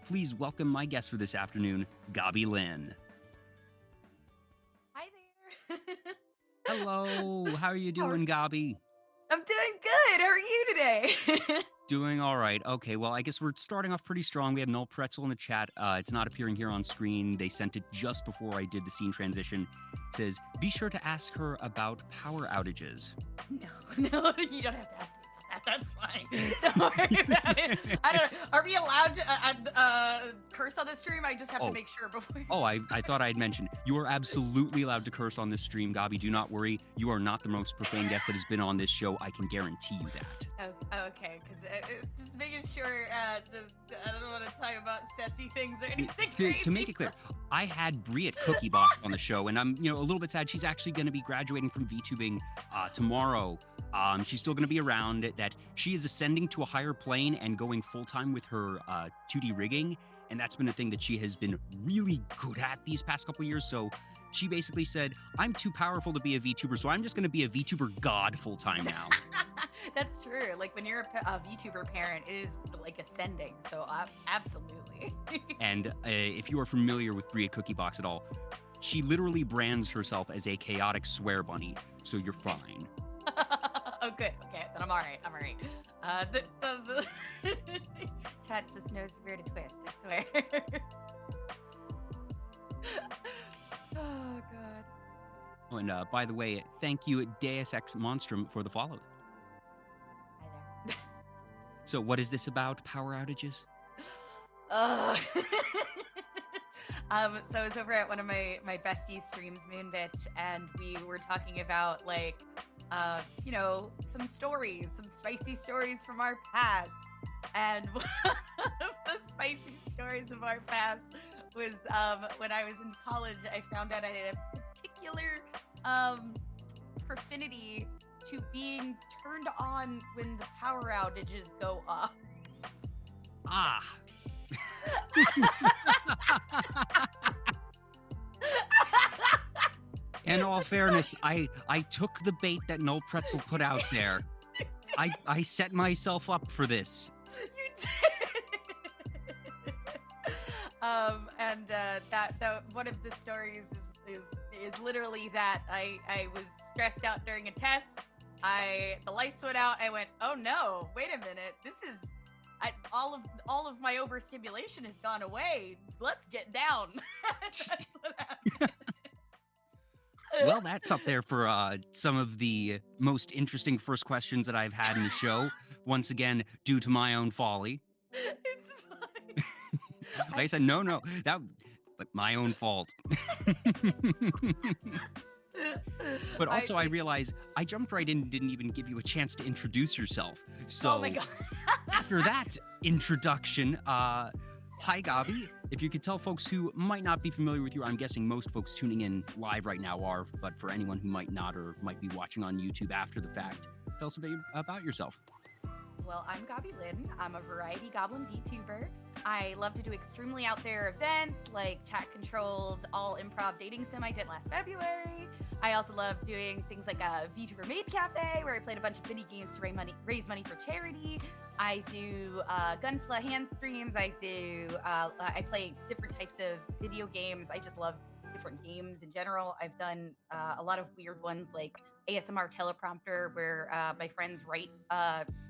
please welcome my guest for this afternoon, GobbieLynne. Hi there. Hello, how are you How are- doing, Gobbie? I'm doing good. How are you today? Doing all right. Okay, well, I guess we're starting off pretty strong. We have Null Pretzel in the chat. It's not appearing here on screen. They sent it just before I did the scene transition. It says, be sure to ask her about power outages. No, you don't have to ask me about that. That's fine. Don't worry about it. I don't know. Are we allowed to curse on the stream? I just have to make sure before. Oh, I thought I'd mentioned. You are absolutely allowed to curse on this stream, Gobbie. Do not worry. You are not the most profane guest that has been on this show. I can guarantee you that. Oh, okay, because just making sure I don't want to talk about sassy things or anything crazy. To make it clear, I had Brie at Cookie Box on the show, and I'm a little bit sad. She's actually going to be graduating from VTubing tomorrow. She's still going to be around. That she is ascending to a higher plane and going full-time with her 2D rigging, and that's been a thing that she has been really good at these past couple years. So she basically said, I'm too powerful to be a VTuber, so I'm just going to be a VTuber god full-time now. That's true. Like when you're a VTuber parent, it is like ascending. So absolutely. And if you are familiar with Brie at Cookie Box at all, she literally brands herself as a chaotic swear bunny, so you're fine. Oh, good. Okay, then I'm all right. The chat just knows where to twist, I swear. Oh, God. Oh, and by the way, thank you, Deus Ex Monstrum, for the follow. Hi there. So what is this about, power outages? So I was over at one of my besties streams, Moon Bitch, and we were talking about some stories, some spicy stories from our past. And one of the spicy stories of our past was when I was in college, I found out I had a particular profinity to being turned on when the power outages go up. Ah. In all fairness, I took the bait that Null Pretzel put out there. I set myself up for this. You did. That one of the stories is literally that I was stressed out during a test. The lights went out. I went, oh no, wait a minute. This is all of my overstimulation has gone away. Let's get down. That's what happened. Well, that's up there for some of the most interesting first questions that I've had in the show. Once again, due to my own folly. It's fine. Like I said, no, but my own fault. But also, I realized I jumped right in and didn't even give you a chance to introduce yourself. So, oh my God. After that introduction, hi, Gobbie. If you could tell folks who might not be familiar with you, I'm guessing most folks tuning in live right now are, but for anyone who might not or might be watching on YouTube after the fact, tell us a bit about yourself. Well, I'm GobbieLynne. I'm a variety goblin VTuber. I love to do extremely out there events like chat-controlled all-improv dating sim I did last February. I also love doing things like a VTuber Maid Cafe where I played a bunch of mini games to raise money for charity. I do gunpla hand streams. I play different types of video games. I just love different games in general. I've done a lot of weird ones like ASMR teleprompter where my friends write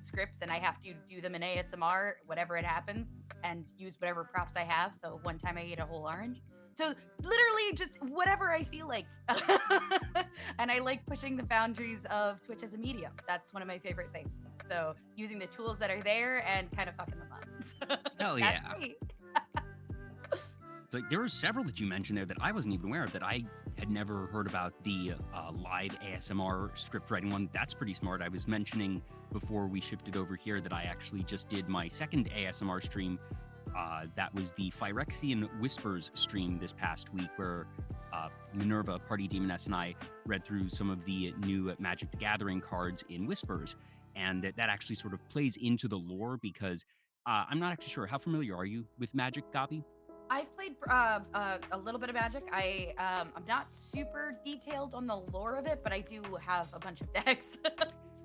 scripts and I have to do them in ASMR, whatever it happens, and use whatever props I have. So one time I ate a whole orange. So literally just whatever I feel like. And I like pushing the boundaries of Twitch as a medium. That's one of my favorite things. So using the tools that are there and kind of fucking them up. So Hell yeah. That's me. So there were several that you mentioned there that I wasn't even aware of, that I had never heard about the live ASMR script writing one. That's pretty smart. I was mentioning before we shifted over here that I actually just did my second ASMR stream. That was the Phyrexian Whispers stream this past week, where Minerva, Party Demoness, and I read through some of the new Magic the Gathering cards in Whispers. And that actually sort of plays into the lore because I'm not actually sure. How familiar are you with Magic, Gobbie? I've played a little bit of Magic. I'm not super detailed on the lore of it, but I do have a bunch of decks.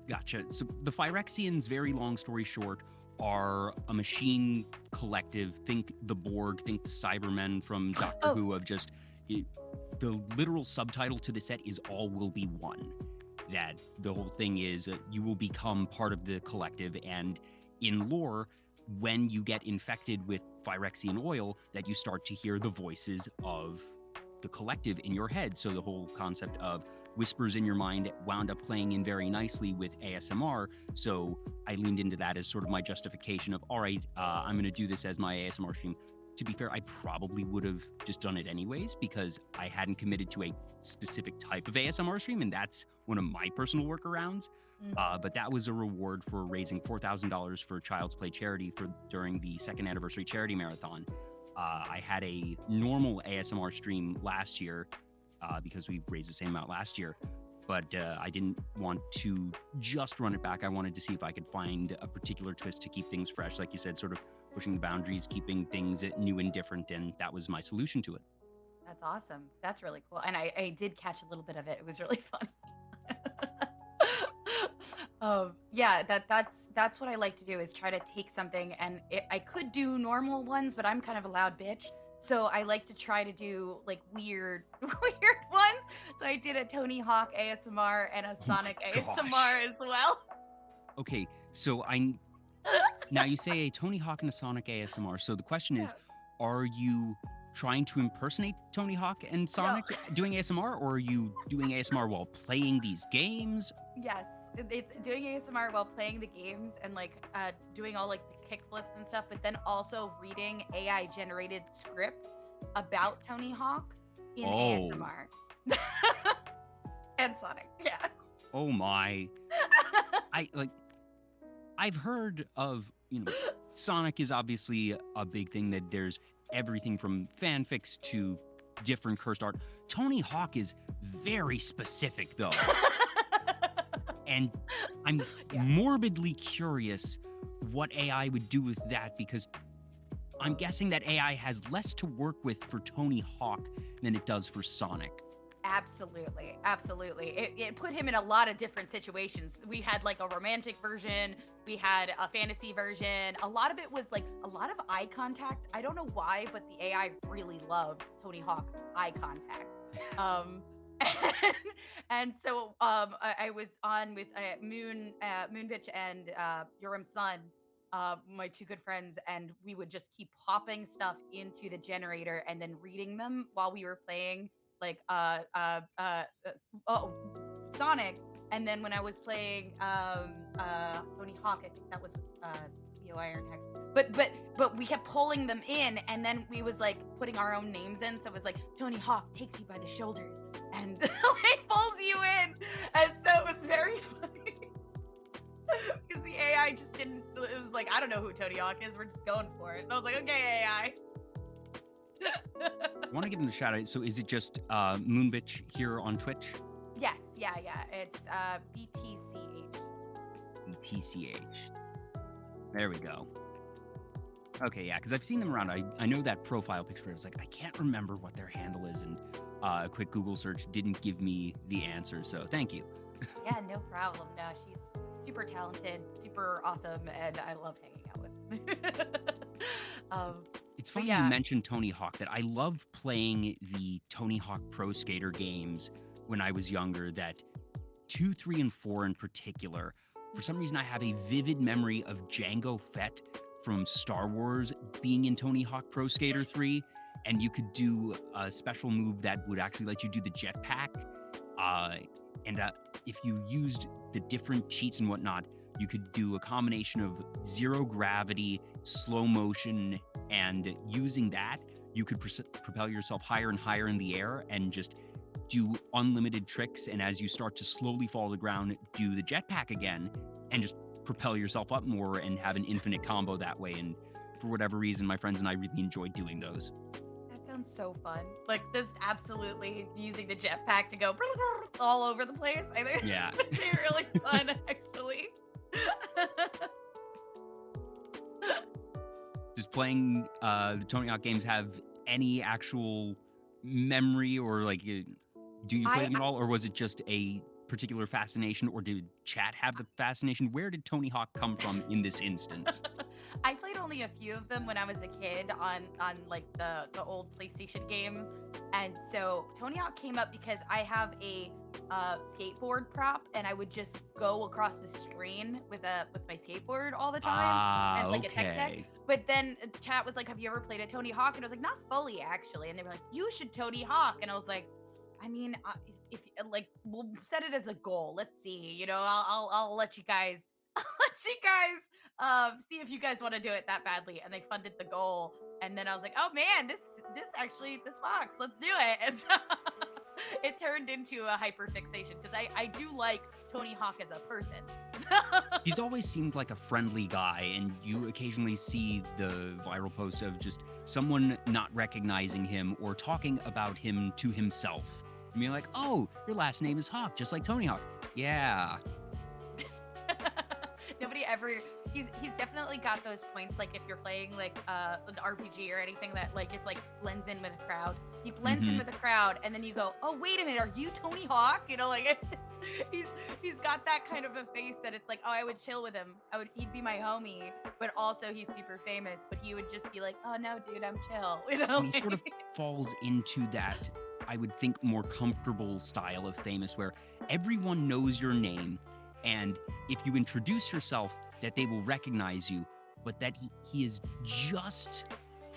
Gotcha. So the Phyrexians, very long story short, are a machine collective. Think the Borg, think the Cybermen from Doctor Oh. Who of just the literal subtitle to the set is all will be one. That the whole thing is you will become part of the collective, and in lore, when you get infected with Phyrexian oil, that you start to hear the voices of the collective in your head. So the whole concept of whispers in your mind wound up playing in very nicely with ASMR. So I leaned into that as sort of my justification of, all right, I'm going to do this as my ASMR stream. To be fair, I probably would have just done it anyways because I hadn't committed to a specific type of ASMR stream, and that's one of my personal workarounds. But that was a reward for raising $4,000 for Child's Play charity during the second anniversary charity marathon. I had a normal ASMR stream last year because we raised the same amount last year, but I didn't want to just run it back. I wanted to see if I could find a particular twist to keep things fresh, like you said, sort of pushing the boundaries, keeping things new and different, and that was my solution to it. That's awesome. That's really cool. And I did catch a little bit of it. It was really funny. Yeah, that's what I like to do is try to take something, and I could do normal ones, but I'm kind of a loud bitch. So I like to try to do like weird ones. So I did a Tony Hawk ASMR and a Sonic ASMR as well. Okay, so now you say a Tony Hawk and a Sonic ASMR. So the question is, are you trying to impersonate Tony Hawk and Sonic doing ASMR, or are you doing ASMR while playing these games? Yes, it's doing ASMR while playing the games and like doing all like the kickflips and stuff, but then also reading AI generated scripts about Tony Hawk in ASMR. And Sonic, yeah. Oh my. I've heard of, Sonic is obviously a big thing, that there's everything from fanfics to different cursed art. Tony Hawk is very specific though. And I'm morbidly curious what AI would do with that, because I'm guessing that AI has less to work with for Tony Hawk than it does for Sonic. Absolutely. It put him in a lot of different situations. We had like a romantic version, we had a fantasy version. A lot of it was like a lot of eye contact. I don't know why, but the AI really loved Tony Hawk eye contact. And so I was on with Moonbitch and Yoram's son, my two good friends, and we would just keep popping stuff into the generator and then reading them while we were playing like Sonic. And then when I was playing Tony Hawk, I think that was Theo Iron Hex. But we kept pulling them in, and then we was like putting our own names in. So it was like Tony Hawk takes you by the shoulders and like pulls you in, and so it was very funny because the AI just didn't. It was like, I don't know who Tony Hawk is. We're just going for it. And I was like, okay, AI. I want to give him a shout out. So is it just Moonbitch here on Twitch? Yes, yeah. It's BTCH. BTCH. There we go. Okay, yeah, because I've seen them around. I know that profile picture. I was like, I can't remember what their handle is, and a quick Google search didn't give me the answer, so thank you. Yeah, no problem. No, she's super talented, super awesome, and I love hanging out with. It's funny you mentioned Tony Hawk, that I loved playing the Tony Hawk Pro Skater games when I was younger, that 2, 3, and 4 in particular. For some reason, I have a vivid memory of Jango Fett from Star Wars being in Tony Hawk Pro Skater 3, and you could do a special move that would actually let you do the jetpack. And if you used the different cheats and whatnot, you could do a combination of zero gravity, slow motion, and using that, you could propel yourself higher and higher in the air and just do unlimited tricks. And as you start to slowly fall to the ground, do the jetpack again and just propel yourself up more and have an infinite combo that way. And for whatever reason, my friends and I really enjoyed doing those. That sounds so fun. Like, this absolutely using the jetpack to go all over the place. I think it'd be really fun, actually. Does playing the Tony Hawk games have any actual memory, or like, do you play them at all, or was it just a particular fascination, or did chat have the fascination? Where did Tony Hawk come from in this instance? I played only a few of them when I was a kid on like the old PlayStation games, and so Tony Hawk came up because I have a skateboard prop, and I would just go across the screen with my skateboard all the time, Ah, and like a tech deck. okay. But then chat was like, "Have you ever played a Tony Hawk?" And I was like, "Not fully, actually." And they were like, "You should Tony Hawk," and I was like, I mean, if like we'll set it as a goal. Let's see. I'll let you guys I'll let you guys see if you guys want to do it that badly. And they funded the goal. And then I was like, oh man, this Fox, let's do it. And so it turned into a hyper fixation because I do like Tony Hawk as a person. He's always seemed like a friendly guy, and you occasionally see the viral posts of just someone not recognizing him or talking about him to himself. And being like, oh, your last name is Hawk, just like Tony Hawk. Yeah. Nobody ever he's definitely got those points, like if you're playing like an RPG or anything that like it's like blends in with a crowd. He blends in with a crowd and then you go, "Oh, wait a minute, are you Tony Hawk?" Like he's got that kind of a face that it's like, "Oh, I would chill with him. He'd be my homie, but also he's super famous, but he would just be like, "Oh no, dude, I'm chill." And he sort of falls into that, I would think, more comfortable style of famous where everyone knows your name, and if you introduce yourself, that they will recognize you, but that he is just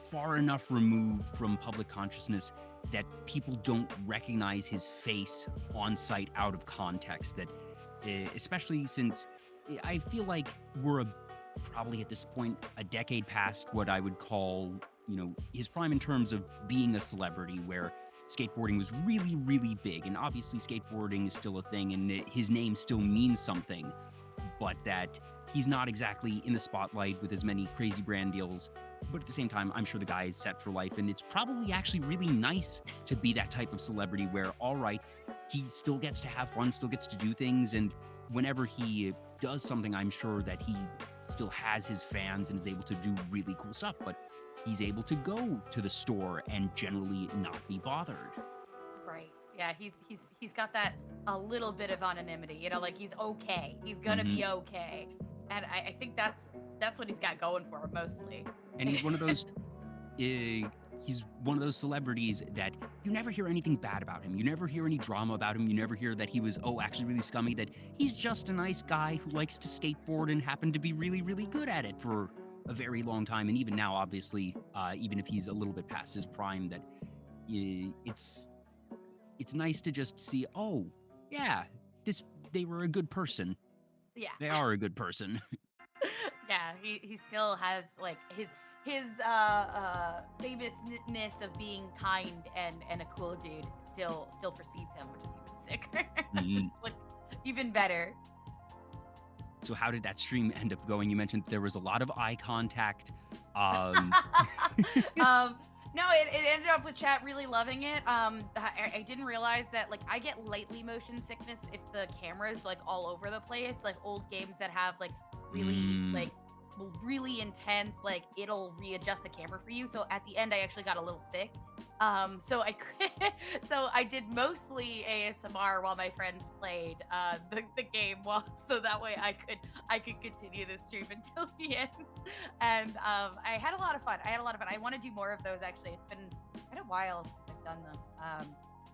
far enough removed from public consciousness that people don't recognize his face on site out of context. That, especially since I feel like we're probably at this point a decade past what I would call, his prime in terms of being a celebrity, where skateboarding was really, really big. And obviously skateboarding is still a thing and his name still means something, but that he's not exactly in the spotlight with as many crazy brand deals. But at the same time, I'm sure the guy is set for life, and it's probably actually really nice to be that type of celebrity where, all right, he still gets to have fun, still gets to do things, and whenever he does something, I'm sure that he still has his fans and is able to do really cool stuff, but he's able to go to the store and generally not be bothered. Right. Yeah, he's got that a little bit of anonymity, like he's okay. He's gonna be okay. And I think that's what he's got going for him mostly. And he's one of those celebrities that you never hear anything bad about him. You never hear any drama about him. You never hear that he was, actually really scummy, that he's just a nice guy who likes to skateboard and happened to be really, really good at it for a very long time. And even now, obviously, even if he's a little bit past his prime, that it's nice to just see, oh, yeah, they were a good person. Yeah. They are a good person. Yeah, he still has like his famousness of being kind and a cool dude still precedes him, which is even sicker. It's like even better. So how did that stream end up going? You mentioned there was a lot of eye contact. No, it ended up with chat really loving it. I didn't realize that like I get lightly motion sickness if the camera's like all over the place, like old games that have like really intense, like it'll readjust the camera for you. So at the end I actually got a little sick. So I did mostly ASMR while my friends played the game, so that way I could continue the stream until the end. And I had a lot of fun. I want to do more of those actually. It's been quite a while since I've done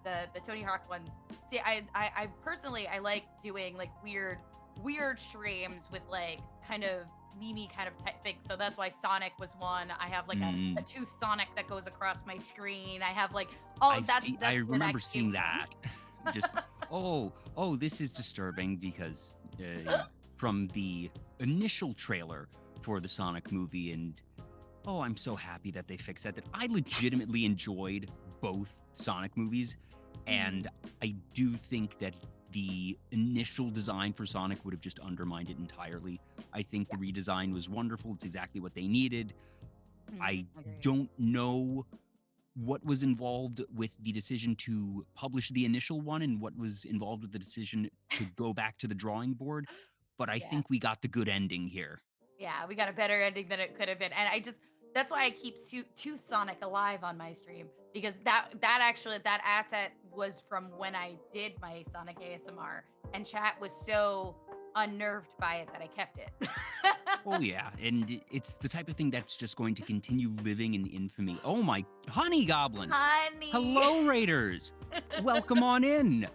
them. The Tony Hawk ones. See, I personally I like doing like weird streams with like kind of meme kind of type thing. So that's why Sonic was one. I have like a tooth Sonic that goes across my screen. I have like all of that. I remember seeing that. Just this is disturbing because from the initial trailer for the Sonic movie, and I'm so happy that they fixed that. That I legitimately enjoyed both Sonic movies, and I do think that the initial design for Sonic would have just undermined it entirely. I think the redesign was wonderful. It's exactly what they needed. I don't know what was involved with the decision to publish the initial one and what was involved with the decision to go back to the drawing board, but I think we got the good ending here. Yeah, we got a better ending than it could have been. And that's why I keep Tooth Sonic alive on my stream, because that asset was from when I did my Sonic ASMR. and chat was so unnerved by it that I kept it. Oh yeah, and it's the type of thing that's just going to continue living in infamy. Oh my, honey goblin. Honey. Hello, Raiders. Welcome on in.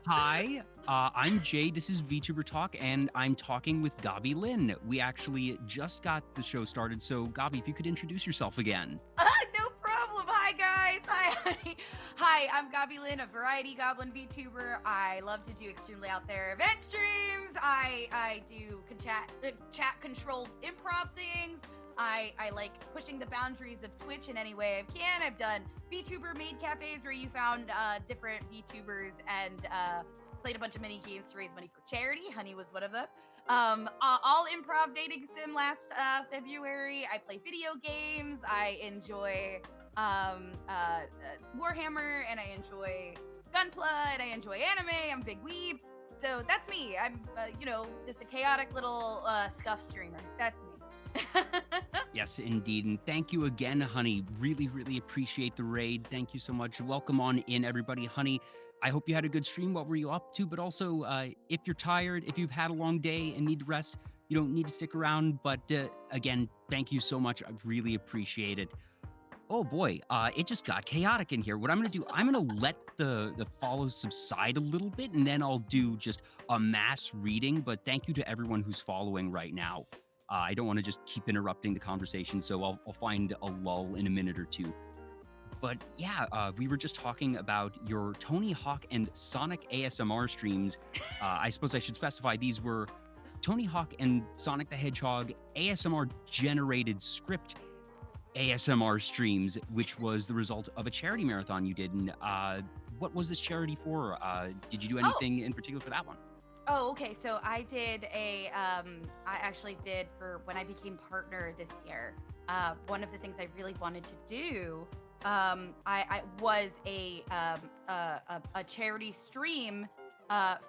Hi, I'm Jay. This is Vtuber Talk, and I'm talking with GobbieLynne. We actually just got the show started, so Gobbie, if you could introduce yourself again. No problem. Hi, guys. Hi, honey. Hi, I'm GobbieLynne, a variety goblin VTuber. I love to do extremely out there event streams. I do chat controlled improv things. I like pushing the boundaries of Twitch in any way I can. I've done VTuber made cafes where you found different VTubers and played a bunch of mini games to raise money for charity. Honey was one of them. All improv dating sim last February. I play video games. I enjoy Warhammer, and I enjoy Gunpla, and I enjoy anime. I'm a big weeb. So that's me. I'm, just a chaotic little scuff streamer. That's me. Yes, indeed. And thank you again, honey. Really, really appreciate the raid. Thank you so much. Welcome on in, everybody. Honey, I hope you had a good stream. What were you up to? But also, if you're tired, if you've had a long day and need to rest, you don't need to stick around. But again, thank you so much. I really appreciate it. Oh boy, it just got chaotic in here. What I'm gonna do, I'm gonna let the follows subside a little bit, and then I'll do just a mass reading. But thank you to everyone who's following right now. I don't want to just keep interrupting the conversation, so I'll find a lull in a minute or two. But yeah, we were just talking about your Tony Hawk and Sonic ASMR streams. I suppose I should specify these were Tony Hawk and Sonic the Hedgehog ASMR generated script ASMR streams, which was the result of a charity marathon you did. And what was this charity for? Did you do anything in particular for that one? Oh, okay. So I did I actually did for when I became partner this year. One of the things I really wanted to do, I was a charity stream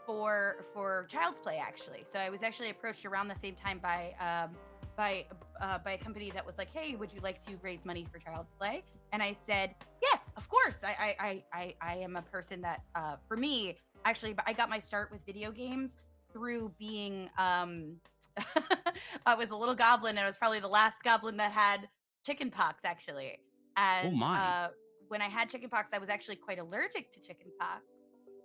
for Child's Play actually. So I was actually approached around the same time by a company that was like, "Hey, would you like to raise money for Child's Play?" And I said, "Yes, of course." I am a person that for me. Actually, I got my start with video games through being I was a little goblin, and I was probably the last goblin that had chicken pox actually. Oh And my. when I had chicken pox, I was actually quite allergic to chicken pox.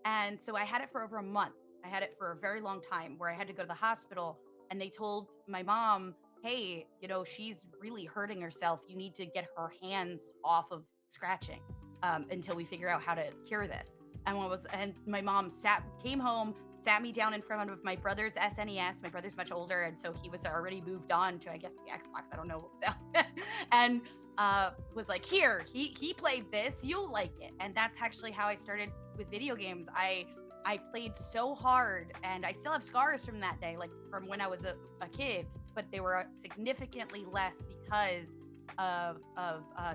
And so I had it for over a month. I had it for a very long time where I had to go to the hospital, and they told my mom, "Hey, she's really hurting herself. You need to get her hands off of scratching until we figure out how to cure this." And my mom came home, sat me down in front of my brother's SNES. My brother's much older, and so he was already moved on to, I guess, the Xbox. I don't know what was out. And was like, "Here, he played this. You'll like it." And that's actually how I started with video games. I played so hard, and I still have scars from that day, like from when I was a kid, but they were significantly less because of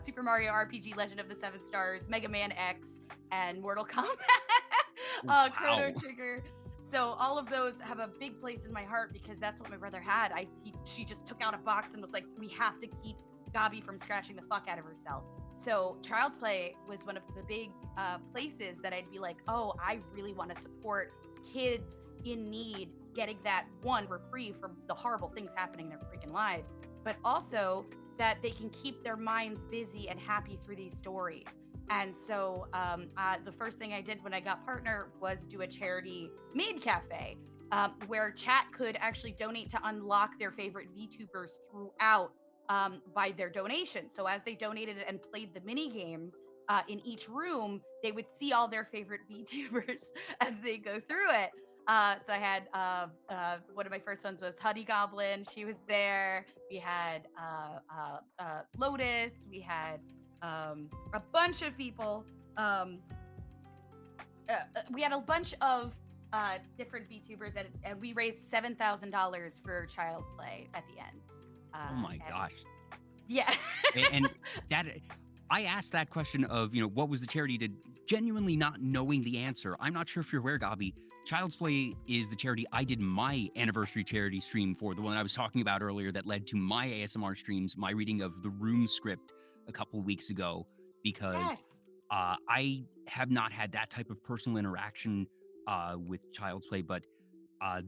Super Mario RPG, Legend of the Seven Stars, Mega Man X, and Mortal Kombat, Chrono Wow. Trigger. So all of those have a big place in my heart because that's what my brother had. She just took out a box and was like, "We have to keep Gabi from scratching the fuck out of herself." So Child's Play was one of the big places that I'd be like, "Oh, I really want to support kids in need, getting that one reprieve from the horrible things happening in their freaking lives, but also that they can keep their minds busy and happy through these stories." And so the first thing I did when I got partner was do a charity maid cafe where chat could actually donate to unlock their favorite VTubers throughout by their donation. So as they donated and played the mini games in each room, they would see all their favorite VTubers as they go through it. So I had one of my first ones was Honey Goblin. She was there. We had Lotus. We had a bunch of people. We had a bunch of different VTubers, and we raised $7,000 for Child's Play at the end. Oh my gosh. Yeah. And that I asked that question of, what was the charity to genuinely not knowing the answer. I'm not sure if you're aware, Gabi. Child's Play is the charity I did my anniversary charity stream for, the one I was talking about earlier that led to my ASMR streams, my reading of the Room script a couple weeks ago, because Yes. I have not had that type of personal interaction with Child's Play, but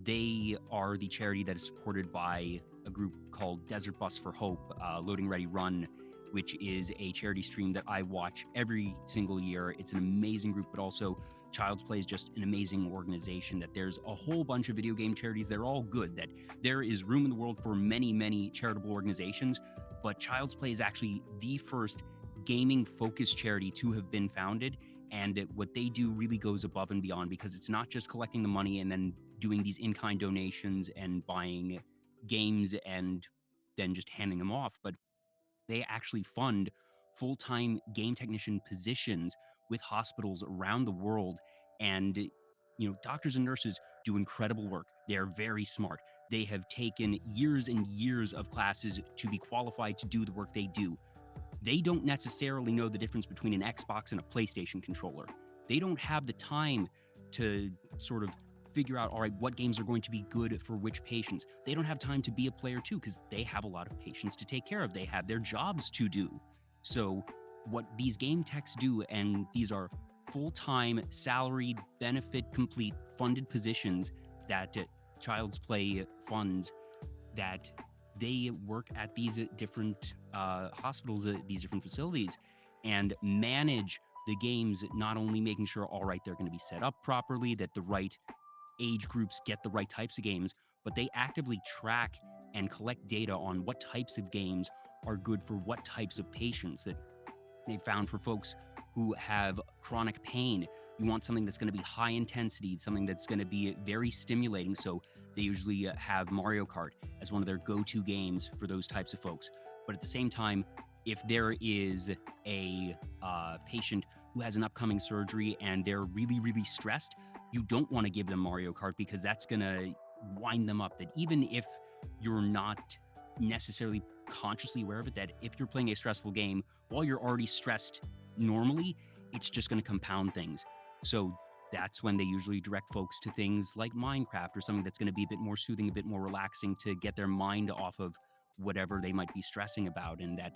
they are the charity that is supported by a group called Desert Bus for Hope, Loading Ready Run, which is a charity stream that I watch every single year. It's an amazing group, but also Child's Play is just an amazing organization. That there's a whole bunch of video game charities. They're all good. That there is room in the world for many, many charitable organizations, but Child's Play is actually the first gaming-focused charity to have been founded. And what they do really goes above and beyond, because it's not just collecting the money and then doing these in-kind donations and buying games and then just handing them off, but they actually fund full-time game technician positions with hospitals around the world. And doctors and nurses do incredible work. They are very smart. They have taken years and years of classes to be qualified to do the work they do. They don't necessarily know the difference between an Xbox and a PlayStation controller. They don't have the time to sort of figure out, all right, what games are going to be good for which patients. They don't have time to be a player too, because they have a lot of patients to take care of. They have their jobs to do. So what these game techs do, and these are full-time, salaried, benefit complete, funded positions that Child's Play funds, that they work at these different hospitals, these different facilities, and manage the games, not only making sure, all right, they're going to be set up properly, that the right age groups get the right types of games, but they actively track and collect data on what types of games are good for what types of patients. That they found for folks who have chronic pain, you want something that's going to be high intensity, something that's going to be very stimulating. So they usually have Mario Kart as one of their go-to games for those types of folks. But at the same time, if there is a patient who has an upcoming surgery and they're really, really stressed, you don't want to give them Mario Kart, because that's going to wind them up. That even if you're not necessarily consciously aware of it, that if you're playing a stressful game while you're already stressed normally, it's just going to compound things. So that's when they usually direct folks to things like Minecraft or something that's going to be a bit more soothing, a bit more relaxing, to get their mind off of whatever they might be stressing about. And that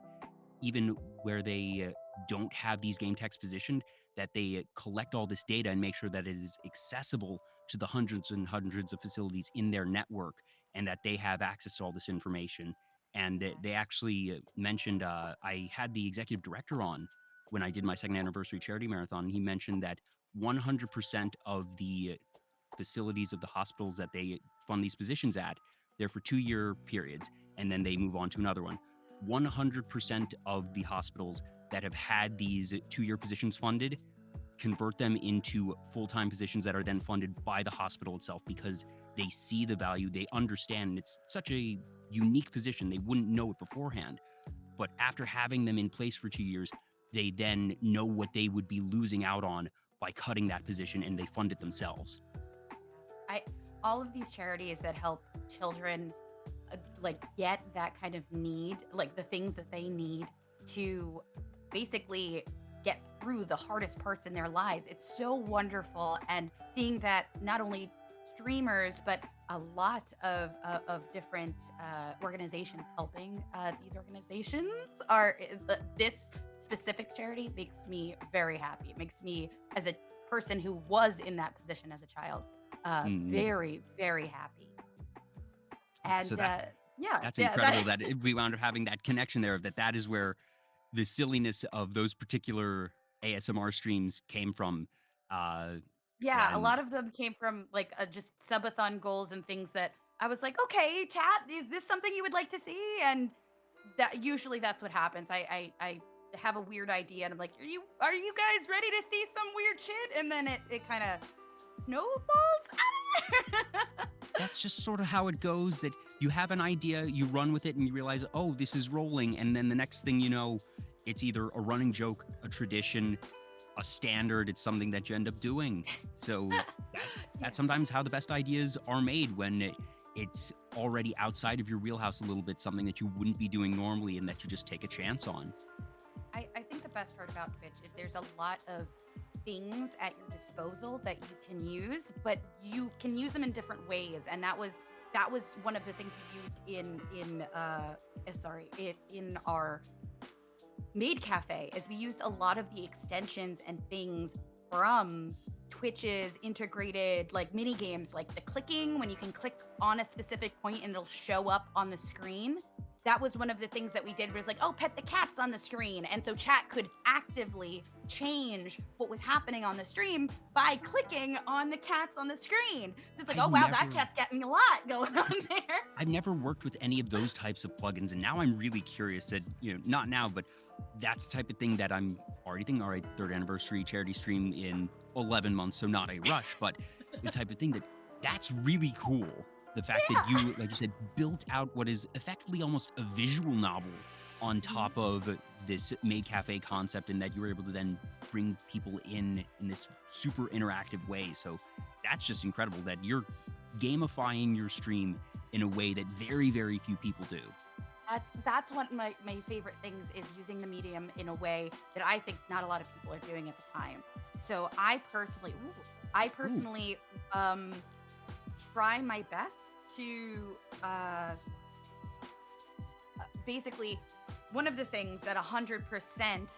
even where they don't have these game techs positioned, that they collect all this data and make sure that it is accessible to the hundreds and hundreds of facilities in their network, and that they have access to all this information. And they actually mentioned, I had the executive director on when I did my second anniversary charity marathon. And he mentioned that 100% of the facilities of the hospitals that they fund these positions at, they're for 2-year periods, and then they move on to another one. 100% of the hospitals that have had these 2-year positions funded convert them into full-time positions that are then funded by the hospital itself, because they see the value, they understand it's such a unique position, they wouldn't know it beforehand. But after having them in place for 2 years, they then know what they would be losing out on by cutting that position, and they fund it themselves. All of these charities that help children get that kind of need, like the things that they need to basically get through the hardest parts in their lives. It's so wonderful. And seeing that not only streamers, but a lot of different organizations helping these organizations are this specific charity makes me very happy. It makes me, as a person who was in that position as a child, very, very happy. And So that's yeah, incredible that we wound up having that connection there, that is where the silliness of those particular ASMR streams came from. yeah, a And lot of them came from just subathon goals and things that I was like, okay, chat, is this something you would like to see? And that's what happens. I have a weird idea and I'm like, are you guys ready to see some weird shit? And then it kind of snowballs out of there. that's just sort of how it goes, that you have an idea, you run with it, and you realize, oh, this is rolling. And then the next thing you know, it's either a running joke, a tradition, a standard. It's something that you end up doing. So that's sometimes how the best ideas are made, when it's already outside of your wheelhouse a little bit, something that you wouldn't be doing normally and that you just take a chance on. I think the best part about Twitch is there's a lot of things at your disposal that you can use, but you can use them in different ways. And that was one of the things we used in our Maid Cafe, is we used a lot of the extensions and things from Twitch's integrated like mini games, like the clicking when you can click on a specific point and it'll show up on the screen. That was one of the things that we did was like, oh, pet the cats on the screen. And so chat could actively change what was happening on the stream by clicking on the cats on the screen. So it's like, oh, wow, that cat's getting a lot going on there. I've never worked with any of those types of plugins, and now I'm really curious that, not now, but that's the type of thing that I'm already thinking, all right, 3rd anniversary charity stream in 11 months, so not a rush, but the type of thing that's really cool. The fact that you, like you said, built out what is effectively almost a visual novel on top of this maid cafe concept, and that you were able to then bring people in this super interactive way. So that's just incredible that you're gamifying your stream in a way that very, very few people do. That's one of my favorite things, is using the medium in a way that I think not a lot of people are doing at the time. So I personally try my best to basically, one of the things that 100%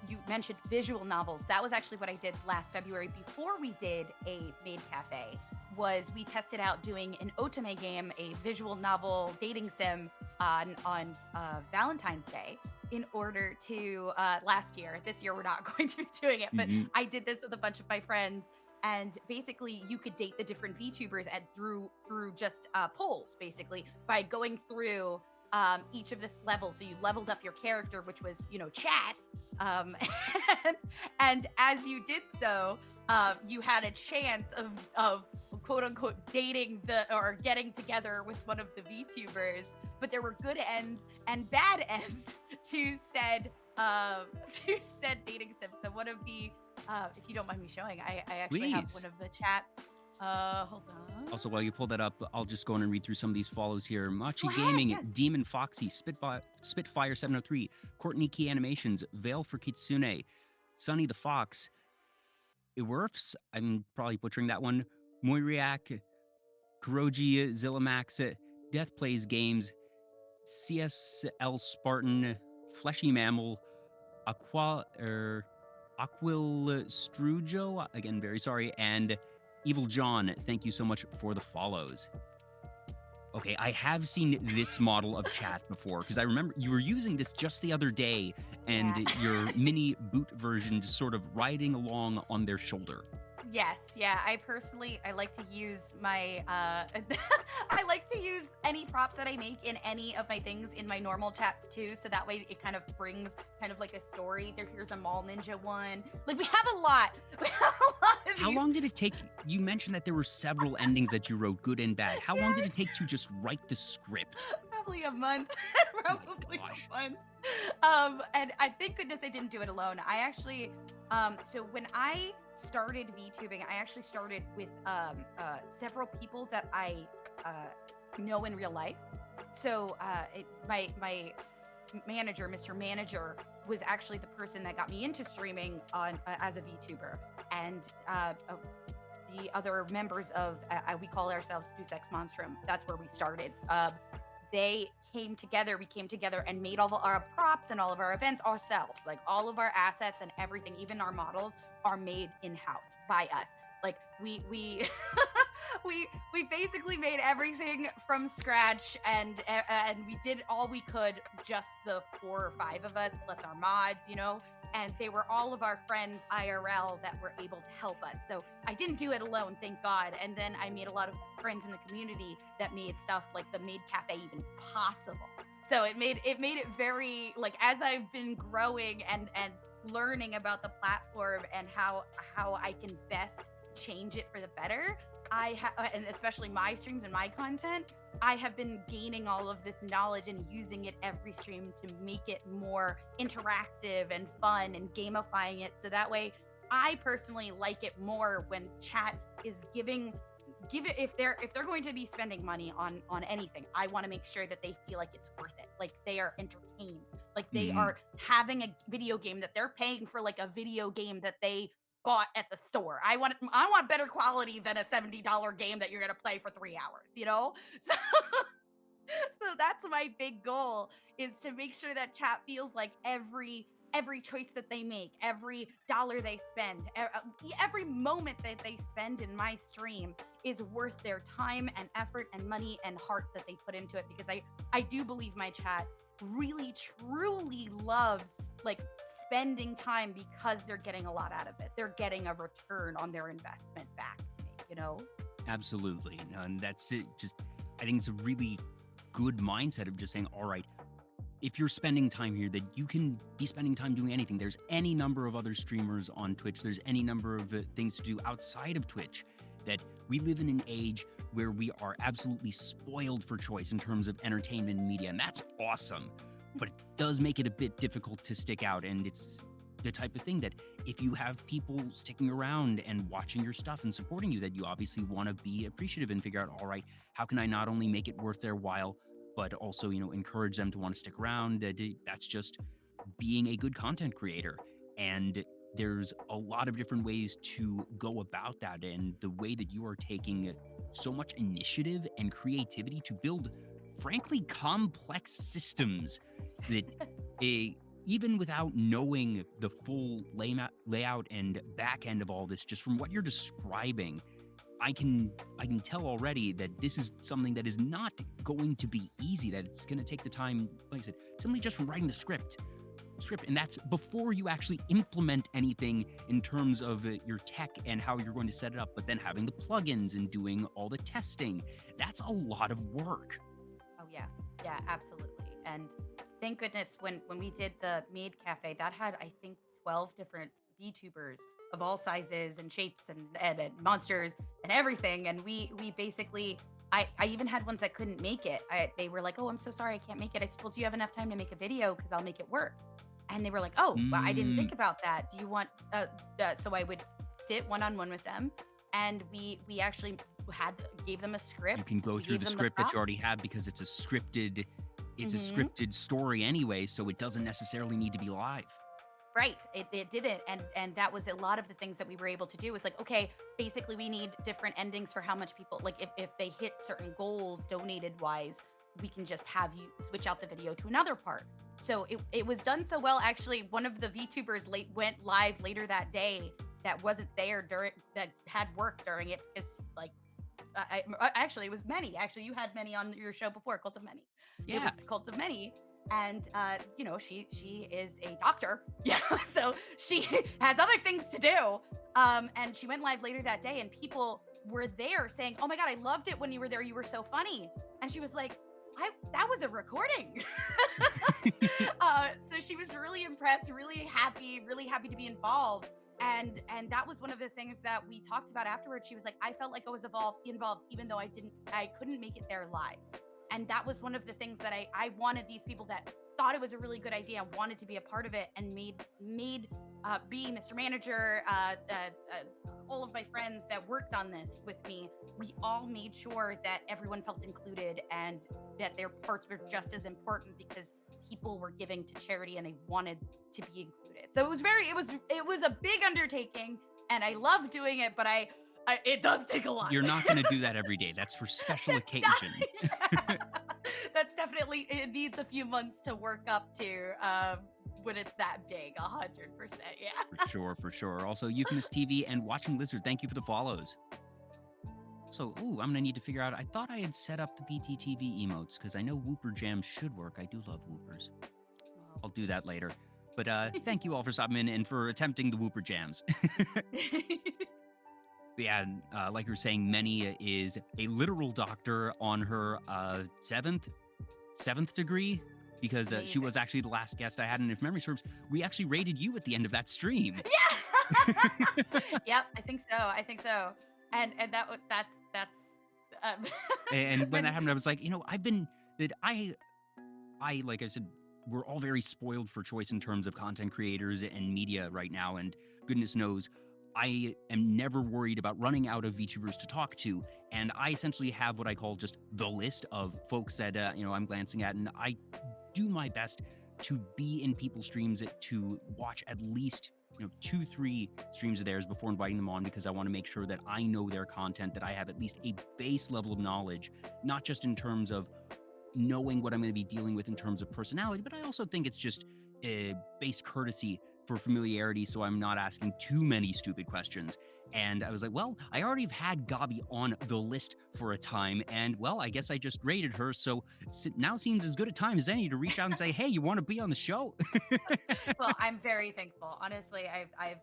you mentioned visual novels. That was actually what I did last February before we did a maid cafe. Was we tested out doing an otome game, a visual novel dating sim on Valentine's Day, in order to last year. This year we're not going to be doing it, but I did this with a bunch of my friends. And basically, you could date the different VTubers through just polls, basically, by going through each of the levels. So you leveled up your character, which was, chat. And as you did so, you had a chance of quote unquote dating or getting together with one of the VTubers. But there were good ends and bad ends to said dating sims. So one of the if you don't mind me showing, I actually have one of the chats. Hold on. Also, while you pull that up, I'll just go in and read through some of these follows here. Machi Gaming, yes. Demon Foxy, Spitfire 703, Courtney Key Animations, Veil for Kitsune, Sunny the Fox, Iwerfs, I'm probably butchering that one, Moiriak, Kuroji Zillamax, Death Plays Games, CSL Spartan, Fleshy Mammal, Aquil Strujo, again, very sorry, and Evil John, thank you so much for the follows. Okay, I have seen this model of chat before, because I remember you were using this just the other day, and your mini boot version just sort of riding along on their shoulder. Yes, yeah. I like to use my I like to use any props that I make in any of my things in my normal chats too, so that way it kind of brings kind of like a story. Here's a Mall Ninja one. Like, we have a lot. We have a lot of these. How long did it take? You mentioned that there were several endings that you wrote, good and bad. How long did it take to just write the script? Probably a month. Probably a month. And thank goodness I didn't do it alone. I actually so when I started VTubing, I actually started with several people that I know in real life. So my manager, Mr. Manager, was actually the person that got me into streaming on as a VTuber, and the other members of we call ourselves Deus Ex Monstrum. That's where we started. We came together and made all of our props and all of our events ourselves. Like, all of our assets and everything, even our models, are made in-house by us. Like, we we basically made everything from scratch, and we did all we could, just the 4 or 5 of us plus our mods, and they were all of our friends IRL that were able to help us. So I didn't do it alone, thank God. And then I made a lot of friends in the community that made stuff like the Maid Cafe even possible. So it made it very, like, as I've been growing and learning about the platform and how I can best change it for the better, and especially my streams and my content, I have been gaining all of this knowledge and using it every stream to make it more interactive and fun and gamifying it. So that way, I personally like it more when chat is give it, if they're going to be spending money on anything, I want to make sure that they feel like it's worth it, like they are entertained, like they are having a video game that they're paying for, like a video game that they bought at the store. I want better quality than a $70 game that you're gonna play for 3 hours, So that's my big goal, is to make sure that chat feels like every every choice that they make, every dollar they spend, every moment that they spend in my stream is worth their time and effort and money and heart that they put into it, because I do believe my chat really truly loves like spending time because they're getting a lot out of it. They're getting a return on their investment back to me, you know? Absolutely. And that's it. Just, I think it's a really good mindset of just saying, all right, if you're spending time here, that you can be spending time doing anything. There's any number of other streamers on Twitch. There's any number of things to do outside of Twitch. That we live in an age where we are absolutely spoiled for choice in terms of entertainment and media, and that's awesome. But it does make it a bit difficult to stick out, and it's the type of thing that if you have people sticking around and watching your stuff and supporting you, that you obviously want to be appreciative and figure out, all right, how can I not only make it worth their while, but also, encourage them to want to stick around. That's just being a good content creator. And there's a lot of different ways to go about that. And the way that you are taking so much initiative and creativity to build, frankly, complex systems that even without knowing the full layout and back end of all this, just from what you're describing, I can tell already that this is something that is not going to be easy, that it's going to take the time, like I said, simply just from writing the script. And that's before you actually implement anything in terms of your tech and how you're going to set it up, but then having the plugins and doing all the testing. That's a lot of work. Oh yeah, absolutely. And thank goodness when we did the Maid Cafe, that had, I think, 12 different VTubers of all sizes and shapes and monsters and everything. And we basically, I even had ones that couldn't make it. They were like, oh, I'm so sorry, I can't make it. I said, well, do you have enough time to make a video? Because I'll make it work. And they were like, oh, well, I didn't think about that. Do you want, so I would sit one-on-one with them, and we actually gave them a script. You can go through the script that you already have, because it's a scripted story anyway, so it doesn't necessarily need to be live. Right, it didn't, and that was a lot of the things that we were able to do. Was like, okay, basically we need different endings for how much people, like if they hit certain goals donated wise, we can just have you switch out the video to another part. So it was done so well. Actually, one of the VTubers went live later that day that wasn't there that had work during it, because like actually it was Many. Actually, you had Many on your show before, Cult of Many. Yeah. It was Cult of Many. And she is a doctor, yeah, so she has other things to do. And she went live later that day, and people were there saying, "Oh my god, I loved it when you were there. You were so funny." And she was like, "That was a recording." So she was really impressed, really happy to be involved. And that was one of the things that we talked about afterwards. She was like, "I felt like I was involved, even though I couldn't make it there live." And that was one of the things that I wanted these people that thought it was a really good idea, wanted to be a part of it, and made be Mr. Manager, all of my friends that worked on this with me. We all made sure that everyone felt included and that their parts were just as important, because people were giving to charity and they wanted to be included. So it was a big undertaking, and I love doing it, but it does take a lot. You're not going to do that every day. That's for special occasions. That's definitely, it needs a few months to work up to when it's that big, 100%. Yeah. For sure. Also, Euphemus TV and Watching Lizard, thank you for the follows. So, I'm going to need to figure out, I thought I had set up the BTTV emotes, because I know Whooper Jam should work. I do love Whoopers. I'll do that later. But thank you all for stopping in and for attempting the Whooper Jams. Yeah, like you were saying, Many is a literal doctor on her seventh degree, because she was actually the last guest I had, and if memory serves, we actually rated you at the end of that stream. Yeah. Yep, I think so. And that's. And when that happened, I was like, I like I said, we're all very spoiled for choice in terms of content creators and media right now, and goodness knows, I am never worried about running out of VTubers to talk to, and I essentially have what I call just the list of folks that I'm glancing at, and I do my best to be in people's streams, to watch at least 2-3 streams of theirs before inviting them on, because I want to make sure that I know their content, that I have at least a base level of knowledge, not just in terms of knowing what I'm going to be dealing with in terms of personality, but I also think it's just base courtesy for familiarity, so I'm not asking too many stupid questions. And I was like, well, I already have had Gobbie on the list for a time, and well, I guess I just rated her, so now seems as good a time as any to reach out and say, hey, you want to be on the show? Well, I'm very thankful. Honestly, I've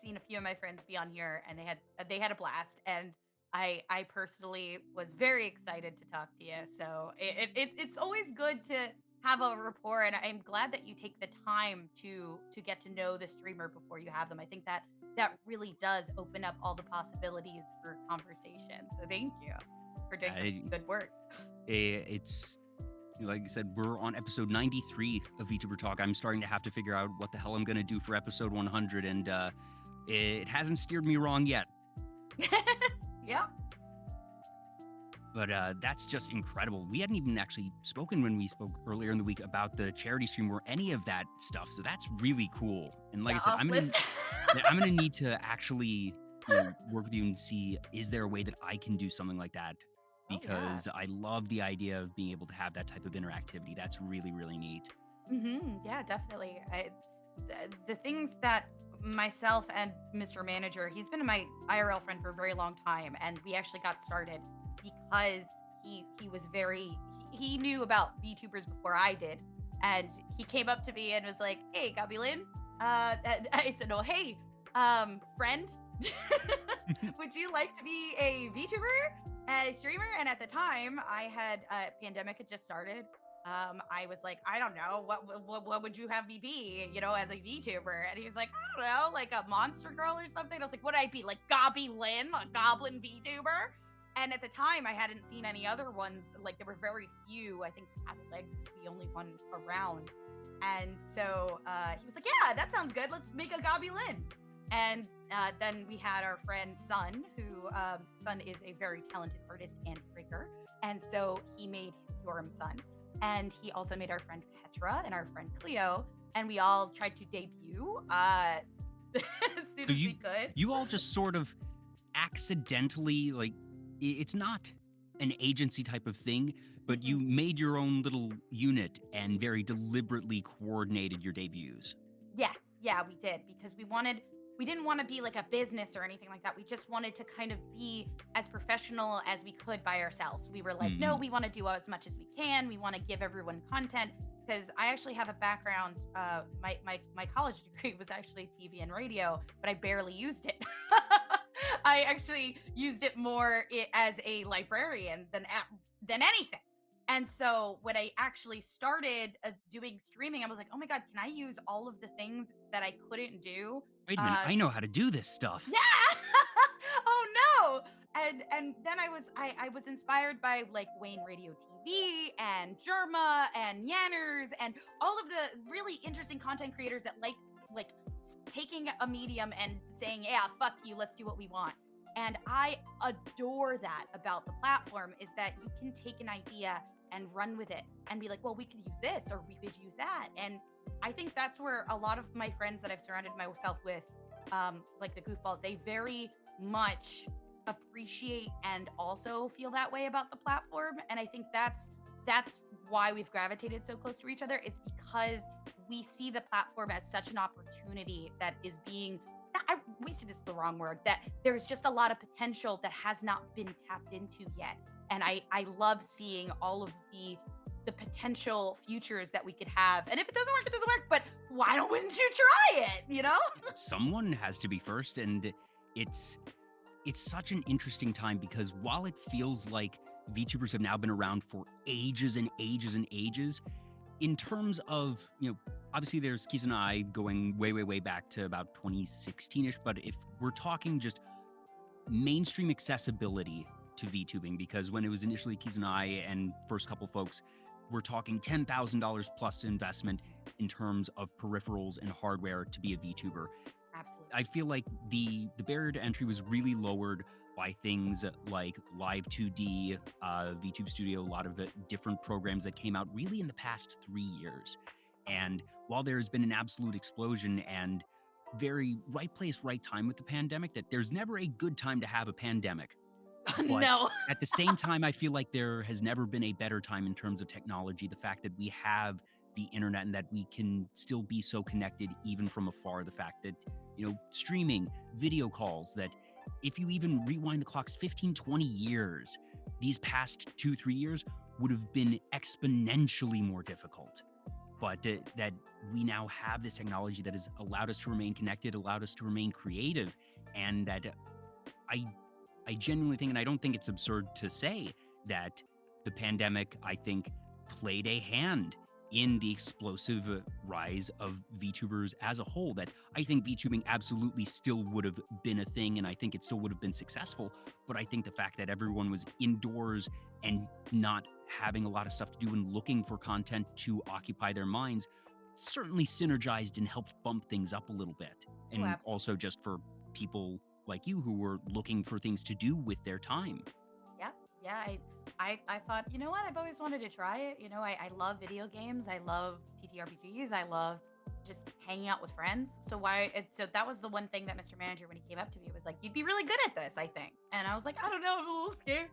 seen a few of my friends be on here, and they had a blast, and I personally was very excited to talk to you. So it's always good to have a rapport, and I'm glad that you take the time to get to know the streamer before you have them. I think that really does open up all the possibilities for conversation. So thank you for doing such good work. It's like I said, we're on episode 93 of Vtuber Talk. I'm starting to have to figure out what the hell I'm going to do for episode 100, and it hasn't steered me wrong yet. Yeah. But that's just incredible. We hadn't even actually spoken when we spoke earlier in the week about the charity stream or any of that stuff. So that's really cool. And like I said, I'm gonna need to actually work with you and see, is there a way that I can do something like that? Because I love the idea of being able to have that type of interactivity. That's really, really neat. Yeah, definitely. The things that myself and Mr. Manager, he's been my IRL friend for a very long time, and we actually got started because he was he knew about VTubers before I did, and he came up to me and was like, "Hey, GobbieLynne," I said, "Oh, hey, friend, would you like to be a VTuber, a streamer?" And at the time, I had pandemic had just started. I was like, I don't know, what would you have me be, as a VTuber? And he was like, I don't know, like a monster girl or something. I was like, would I be like GobbieLynne, a goblin VTuber? And at the time, I hadn't seen any other ones. Like, there were very few. I think Castle Legs was the only one around. And so he was like, yeah, that sounds good. Let's make a GobbieLynne. And then we had our friend Sun, who Sun is a very talented artist and breaker. And so he made Yoram Sun. And he also made our friend Petra and our friend Cleo. And we all tried to debut as soon as we could. You all just sort of accidentally, like, it's not an agency type of thing, but you made your own little unit and very deliberately coordinated your debuts. Yes, yeah, we did, because we didn't want to be like a business or anything like that. We just wanted to kind of be as professional as we could by ourselves. We were like, no, we want to do as much as we can. We want to give everyone content, because I actually have a background. My college degree was actually TV and radio, but I barely used it. I actually used it more as a librarian than anything. And so when I actually started doing streaming, I was like, oh my God, can I use all of the things that I couldn't do? Wait a minute, I know how to do this stuff. Yeah. Oh no. And then I was inspired by like Wayne Radio TV and Germa and Yanners and all of the really interesting content creators that like taking a medium and saying, yeah, fuck you, let's do what we want. And I adore that about the platform, is that you can take an idea and run with it and be like, well, we could use this or we could use that. And I think that's where a lot of my friends that I've surrounded myself with, like the goofballs, they very much appreciate and also feel that way about the platform. And I think that's why we've gravitated so close to each other, is because we see the platform as such an opportunity that is being, I wasted is the wrong word, that there's just a lot of potential that has not been tapped into yet. And I love seeing all of the potential futures that we could have. And if it doesn't work, it doesn't work, but wouldn't you try it, Someone has to be first, and it's such an interesting time, because while it feels like VTubers have now been around for ages and ages and ages, in terms of, obviously there's Keys and I going way, way, way back to about 2016-ish, but if we're talking just mainstream accessibility to VTubing, because when it was initially Keys and I and first couple folks, we're talking $10,000 plus investment in terms of peripherals and hardware to be a VTuber. Absolutely. I feel like the barrier to entry was really lowered by things like Live 2D, VTube Studio, a lot of different programs that came out really in the past 3 years. And while there's been an absolute explosion and very right place, right time with the pandemic, that there's never a good time to have a pandemic. But no. At the same time, I feel like there has never been a better time in terms of technology. The fact that we have the internet and that we can still be so connected even from afar. The fact that, streaming, video calls, that if you even rewind the clocks 15, 20 years, these past 2, 3 years would have been exponentially more difficult. But that we now have this technology that has allowed us to remain connected, allowed us to remain creative, and that I I genuinely think, and I don't think it's absurd to say that the pandemic, I think, played a hand in the explosive rise of VTubers as a whole. That I think VTubing absolutely still would have been a thing, and I think it still would have been successful. But I think the fact that everyone was indoors and not having a lot of stuff to do and looking for content to occupy their minds certainly synergized and helped bump things up a little bit. Oh, And absolutely. also just for people like you who were looking for things to do with their time. Yeah, yeah. I thought, you know what? I've always wanted to try it. I love video games. I love TTRPGs. I love just hanging out with friends. So that was the one thing that Mr. Manager, when he came up to me, was like, "You'd be really good at this, I think." And I was like, "I don't know. I'm a little scared."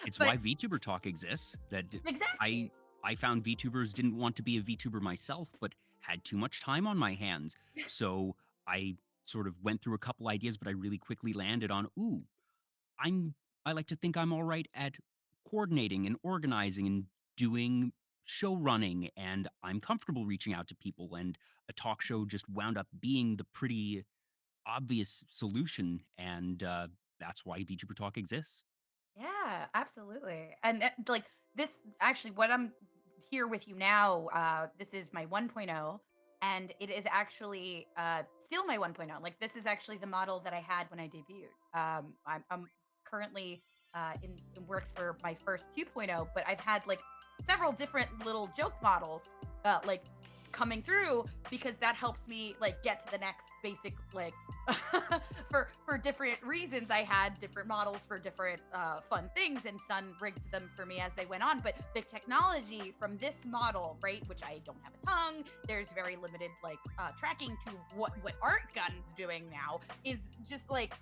It's But why VTuber Talk exists. That I exactly. I found VTubers didn't want to be a VTuber myself, but had too much time on my hands. So I sort of went through a couple ideas, but I really quickly landed on, ooh, I'm I like to think I'm all right at coordinating and organizing and doing show running, and I'm comfortable reaching out to people, and a talk show just wound up being the pretty obvious solution, and that's why VTuber Talk exists. Yeah, absolutely. And like this, actually, what I'm here with you now, this is my 1.0, and it is actually still my 1.0. Like, this is actually the model that I had when I debuted. I'm currently in works for my first 2.0, but I've had like several different little joke models, like coming through, because that helps me like get to the next basic, like for different reasons. I had different models for different fun things, and Sun rigged them for me as they went on. But the technology from this model, right, which I don't have a tongue, there's very limited like tracking to what art gun's doing now, is just like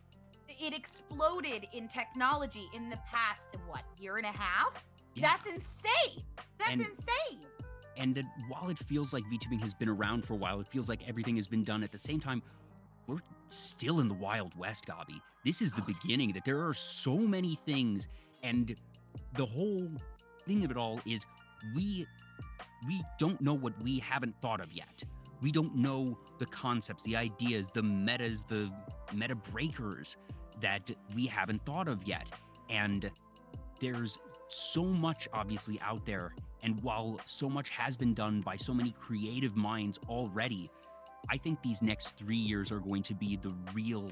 it exploded in technology in the past what, year and a half. Yeah. That's insane. That's And insane. while it feels like VTubing has been around for a while, it feels like everything has been done at the same time. We're still in the Wild West, Gobby. This is the Oh, beginning. That there are so many things, and the whole thing of it all is we we don't know what we haven't thought of yet. We don't know the concepts, the ideas, the metas, the meta breakers that we haven't thought of yet. And there's so much obviously out there. And while so much has been done by so many creative minds already, I think these next 3 years are going to be the real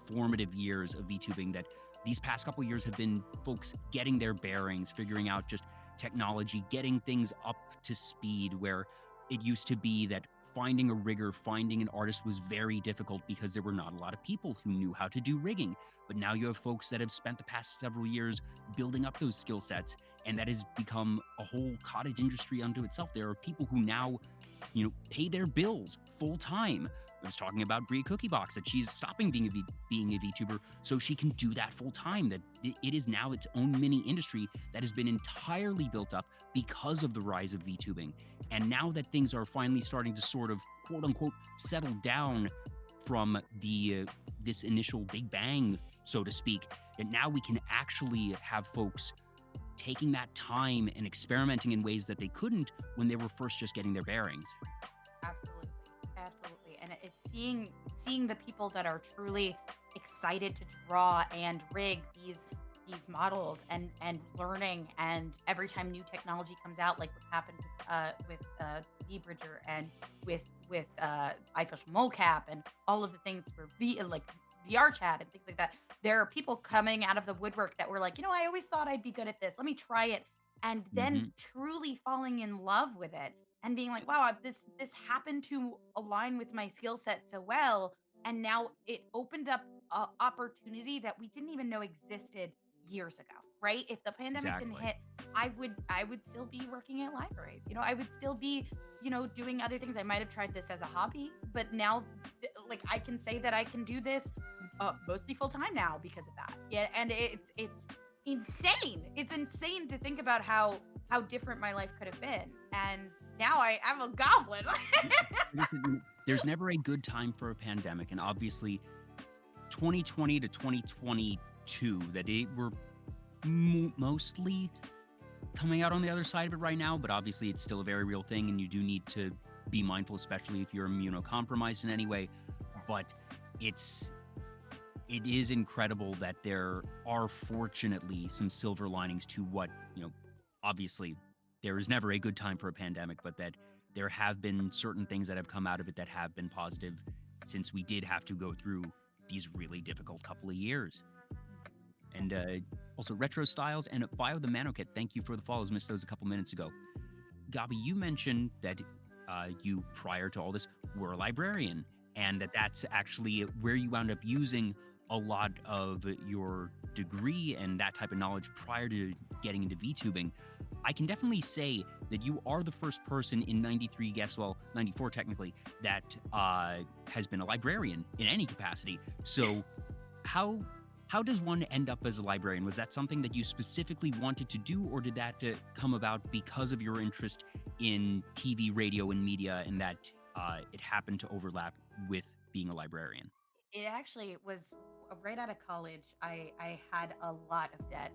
formative years of VTubing. That these past couple years have been folks getting their bearings, figuring out just technology, getting things up to speed, where it used to be that finding a rigger, finding an artist was very difficult because there were not a lot of people who knew how to do rigging. But now you have folks that have spent the past several years building up those skill sets, and that has become a whole cottage industry unto itself. There are people who now, pay their bills full time. I was talking about Bria Cookie Box, that she's stopping being a VTuber so she can do that full time. That it is now its own mini industry that has been entirely built up because of the rise of VTubing. And now that things are finally starting to sort of quote unquote settle down from the this initial big bang, so to speak, and now we can actually have folks taking that time and experimenting in ways that they couldn't when they were first just getting their bearings. absolutely, absolutely. And it's seeing the people that are truly excited to draw and rig these models, and learning, and every time new technology comes out, like what happened with Bridger, and with iFocial mocap, and all of the things for like VR chat and things like that. There are people coming out of the woodwork that were like, I always thought I'd be good at this. Let me try it. And then Hmm. truly falling in love with it, and being like, wow, this happened to align with my skill set so well. And now it opened up a opportunity that we didn't even know existed years ago, right? If the pandemic didn't Exactly. hit, I would still be working at libraries. I would still be, doing other things. I might have tried this as a hobby, but now, like, I can say that I can do this mostly full time now because of that. Yeah, and it's insane. It's insane to think about how how different my life could have been. And now I'm a goblin. There's never a good time for a pandemic, and obviously 2020 to 2022 that we're mostly coming out on the other side of it right now, but obviously it's still a very real thing, and you do need to be mindful, especially if you're immunocompromised in any way. But it is incredible that there are fortunately some silver linings to what, obviously there is never a good time for a pandemic, but that there have been certain things that have come out of it that have been positive, since we did have to go through these really difficult couple of years. And also, Retro Styles and Bio the Manokit, thank you for the follows. Missed those a couple minutes ago. Gabi, you mentioned that you, prior to all this, were a librarian, and that's actually where you wound up using a lot of your degree and that type of knowledge prior to getting into VTubing. I can definitely say that you are the first person in 94 technically, that has been a librarian in any capacity. So how does one end up as a librarian? Was that something that you specifically wanted to do, or did that come about because of your interest in TV, radio, and media, and that it happened to overlap with being a librarian? It actually was right out of college. I had a lot of debt,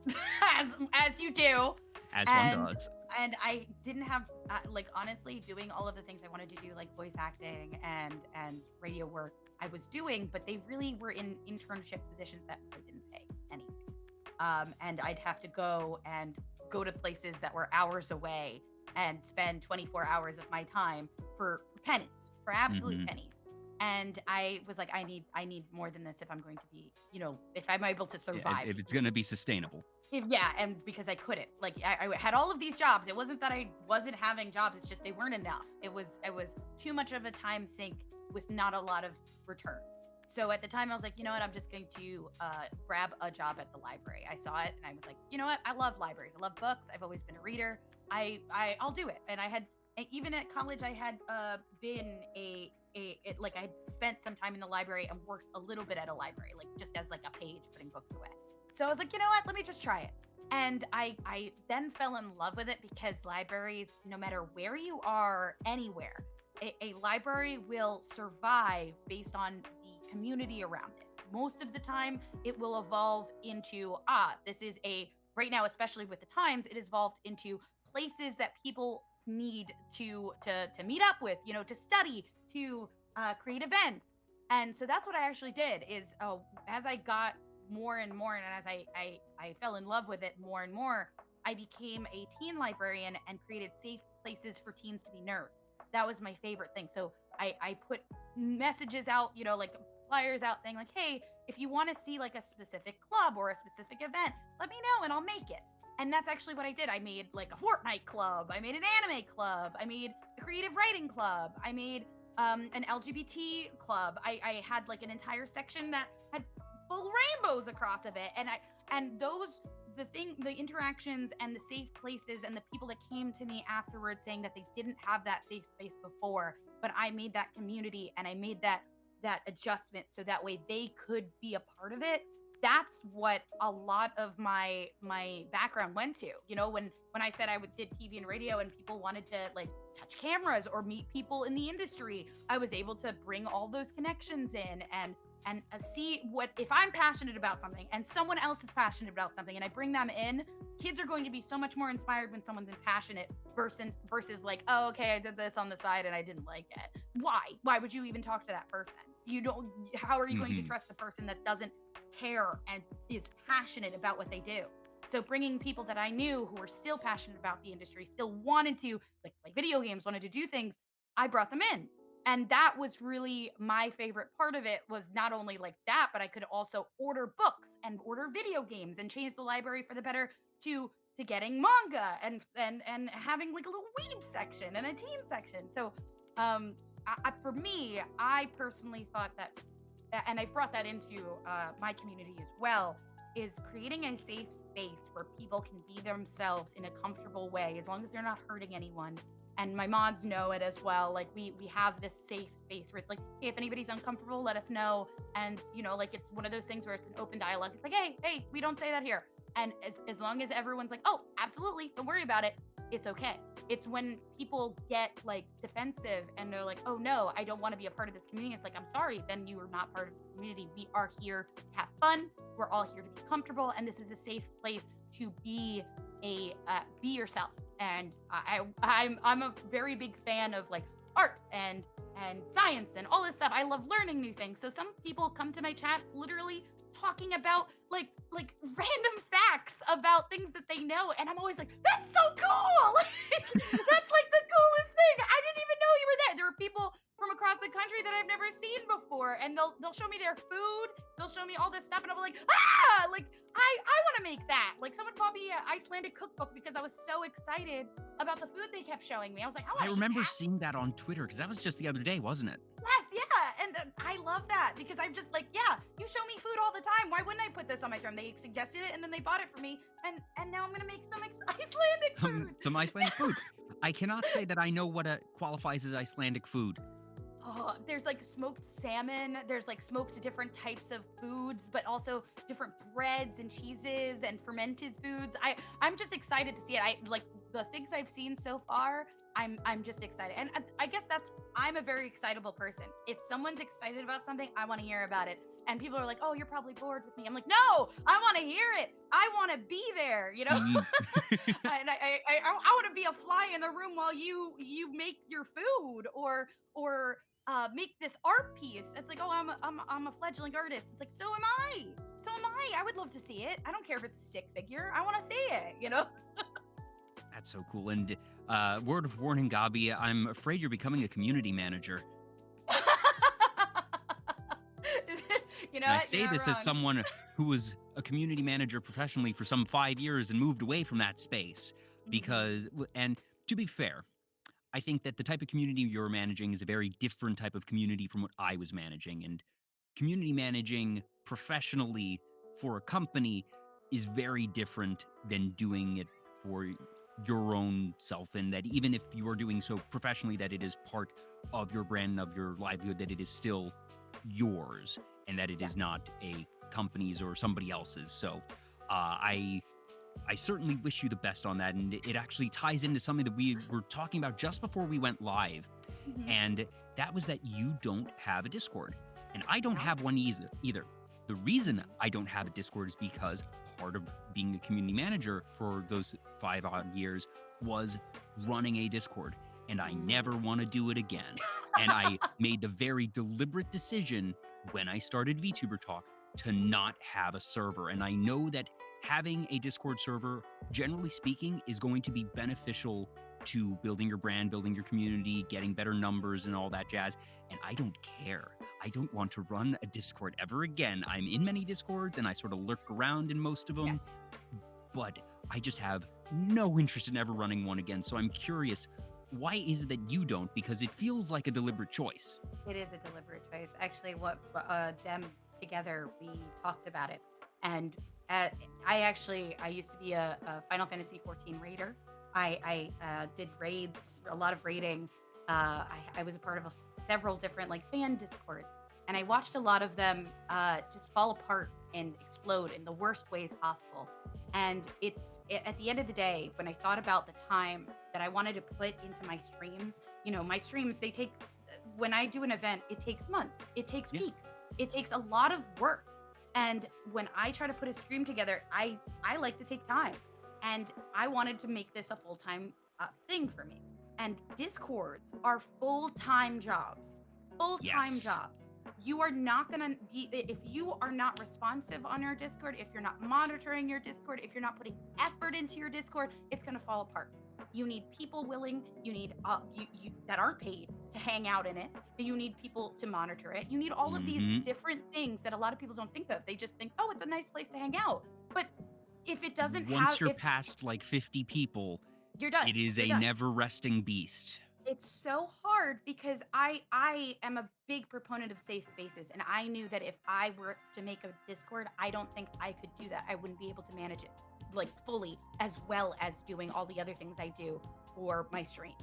as you do, As and one does. and I didn't have honestly, doing all of the things I wanted to do, like voice acting and radio work, I was doing, but they really were in internship positions that really didn't pay anything. And I'd have to go to places that were hours away and spend 24 hours of my time for pennies, for absolute pennies. And I was like, I need more than this if I'm going to be, if I'm able to survive. If it's going to be sustainable. And because I couldn't, like, I had all of these jobs. It wasn't that I wasn't having jobs. It's just they weren't enough. It was too much of a time sink with not a lot of return. So at the time I was like, you know what, I'm just going to grab a job at the library. I saw it and I was like, you know what, I love libraries. I love books. I've always been a reader. I'll do it. And even at college, I had been I had spent some time in the library and worked a little bit at a library, like just as like a page putting books away. So I was like, you know what, let me just try it. And I then fell in love with it, because libraries, no matter where you are, anywhere, a library will survive based on the community around it. Most of the time, it will evolve into, this is right now, especially with the times, it has evolved into places that people need to meet up with, to study, to create events. And so that's what I actually did, is as I got more and more, and as I fell in love with it more and more, I became a teen librarian and created safe places for teens to be nerds. That was my favorite thing. So I put messages out, like flyers out saying like, hey, if you want to see like a specific club or a specific event, let me know and I'll make it. And that's actually what I did. I made like a Fortnite club. I made an anime club. I made a creative writing club. I made an LGBT club. I had like an entire section that had full rainbows across of it. The interactions and the safe places and the people that came to me afterwards saying that they didn't have that safe space before, but I made that community and I made that adjustment so that way they could be a part of it. That's what a lot of my background went to. When I said did TV and radio and people wanted to like touch cameras or meet people in the industry, I was able to bring all those connections in and see what, if I'm passionate about something and someone else is passionate about something and I bring them in, kids are going to be so much more inspired when someone's passionate versus like, oh, okay, I did this on the side and I didn't like it. Why would you even talk to that person? How are you going to trust a person that doesn't care and is passionate about what they do? So bringing people that I knew who were still passionate about the industry, still wanted to like play video games, wanted to do things, I brought them in. And that was really my favorite part of it, was not only like that, but I could also order books and order video games and change the library for the better to getting manga and having like a little weeb section and a teen section. So for me, I personally thought that, and I've brought that into my community as well, is creating a safe space where people can be themselves in a comfortable way, as long as they're not hurting anyone. And my mods know it as well. Like we have this safe space where it's like, hey, if anybody's uncomfortable, let us know. And like it's one of those things where it's an open dialogue. It's like, hey, we don't say that here. And as long as everyone's like, oh, absolutely, don't worry about it, it's okay. It's when people get like defensive and they're like, oh no, I don't want to be a part of this community. It's like, I'm sorry, then you are not part of this community. We are here to have fun. We're all here to be comfortable, and this is a safe place to be be yourself. And I'm a very big fan of like art and science and all this stuff. I love learning new things. So some people come to my chats literally talking about like random facts about things that they know, and I'm always like, that's so cool. That's like the coolest thing. I didn't even know you were there. There are people from across the country that I've never seen before, and they'll show me their food, they'll show me all this stuff, and I'm like, like I want to make that. Like someone bought me an Icelandic cookbook because I was so excited about the food they kept showing me. I was like, I remember seeing that on Twitter because that was just the other day, wasn't it? Yes, yeah, and I love that because I'm just like, yeah, you show me food all the time. Why wouldn't I put this on my drum? They suggested it, and then they bought it for me, and now I'm gonna make some Icelandic food. Some Icelandic food. I cannot say that I know what qualifies as Icelandic food. Oh, there's like smoked salmon. There's like smoked different types of foods, but also different breads and cheeses and fermented foods. I'm just excited to see it. I like the things I've seen so far. I'm just excited, and I guess I'm a very excitable person. If someone's excited about something, I want to hear about it. And people are like, "Oh, you're probably bored with me." I'm like, "No, I want to hear it. I want to be there." You know, and I want to be a fly in the room while you make your food or make this art piece. It's like, "Oh, I'm a fledgling artist." It's like, "So am I. So am I. I would love to see it. I don't care if it's a stick figure. I want to see it." You know. That's so cool. And word of warning, Gobbie, I'm afraid you're becoming a community manager. You know, and I say this as someone who was a community manager professionally for some 5 years and moved away from that space because, and to be fair, I think that the type of community you're managing is a very different type of community from what I was managing. And community managing professionally for a company is very different than doing it for your own self, and that even if you are doing so professionally, that it is part of your brand, of your livelihood, that it is still yours and that it is not a company's or somebody else's. So I certainly wish you the best on that. And it actually ties into something that we were talking about just before we went live. And that was that you don't have a Discord. And I don't have one either. The reason I don't have a Discord is because part of being a community manager for those 5 odd years was running a Discord. And I never want to do it again. And I made the very deliberate decision when I started Vtuber Talk to not have a server. And I know that having a Discord server, generally speaking, is going to be beneficial to building your brand, building your community, getting better numbers and all that jazz. And I don't care. I don't want to run a Discord ever again. I'm in many Discords and I sort of lurk around in most of them, but I just have no interest in ever running one again. So I'm curious, why is it that you don't? Because it feels like a deliberate choice. It is a deliberate choice. Actually, what Dem together, we talked about it. And I used to be a Final Fantasy 14 raider. I did raids, a lot of raiding. I was a part of several different like fan Discords, and I watched a lot of them just fall apart and explode in the worst ways possible. And at the end of the day, when I thought about the time that I wanted to put into my streams, you know, my streams, they take, when I do an event, it takes months, it takes weeks, it takes a lot of work. And when I try to put a stream together, I like to take time. And I wanted to make this a full-time thing for me. And Discords are full-time jobs. Full-time jobs. You are not going to be, if you are not responsive on your Discord, if you're not monitoring your Discord, if you're not putting effort into your Discord, it's going to fall apart. You need people willing, you need you that aren't paid to hang out in it. You need people to monitor it. You need all of these different things that a lot of people don't think of. They just think, oh, it's a nice place to hang out. But if it doesn't Once you're past like 50 people, you're done. It is a never-resting beast. It's so hard because I am a big proponent of safe spaces, and I knew that if I were to make a Discord, I don't think I could do that. I wouldn't be able to manage it like fully as well as doing all the other things I do for my streams.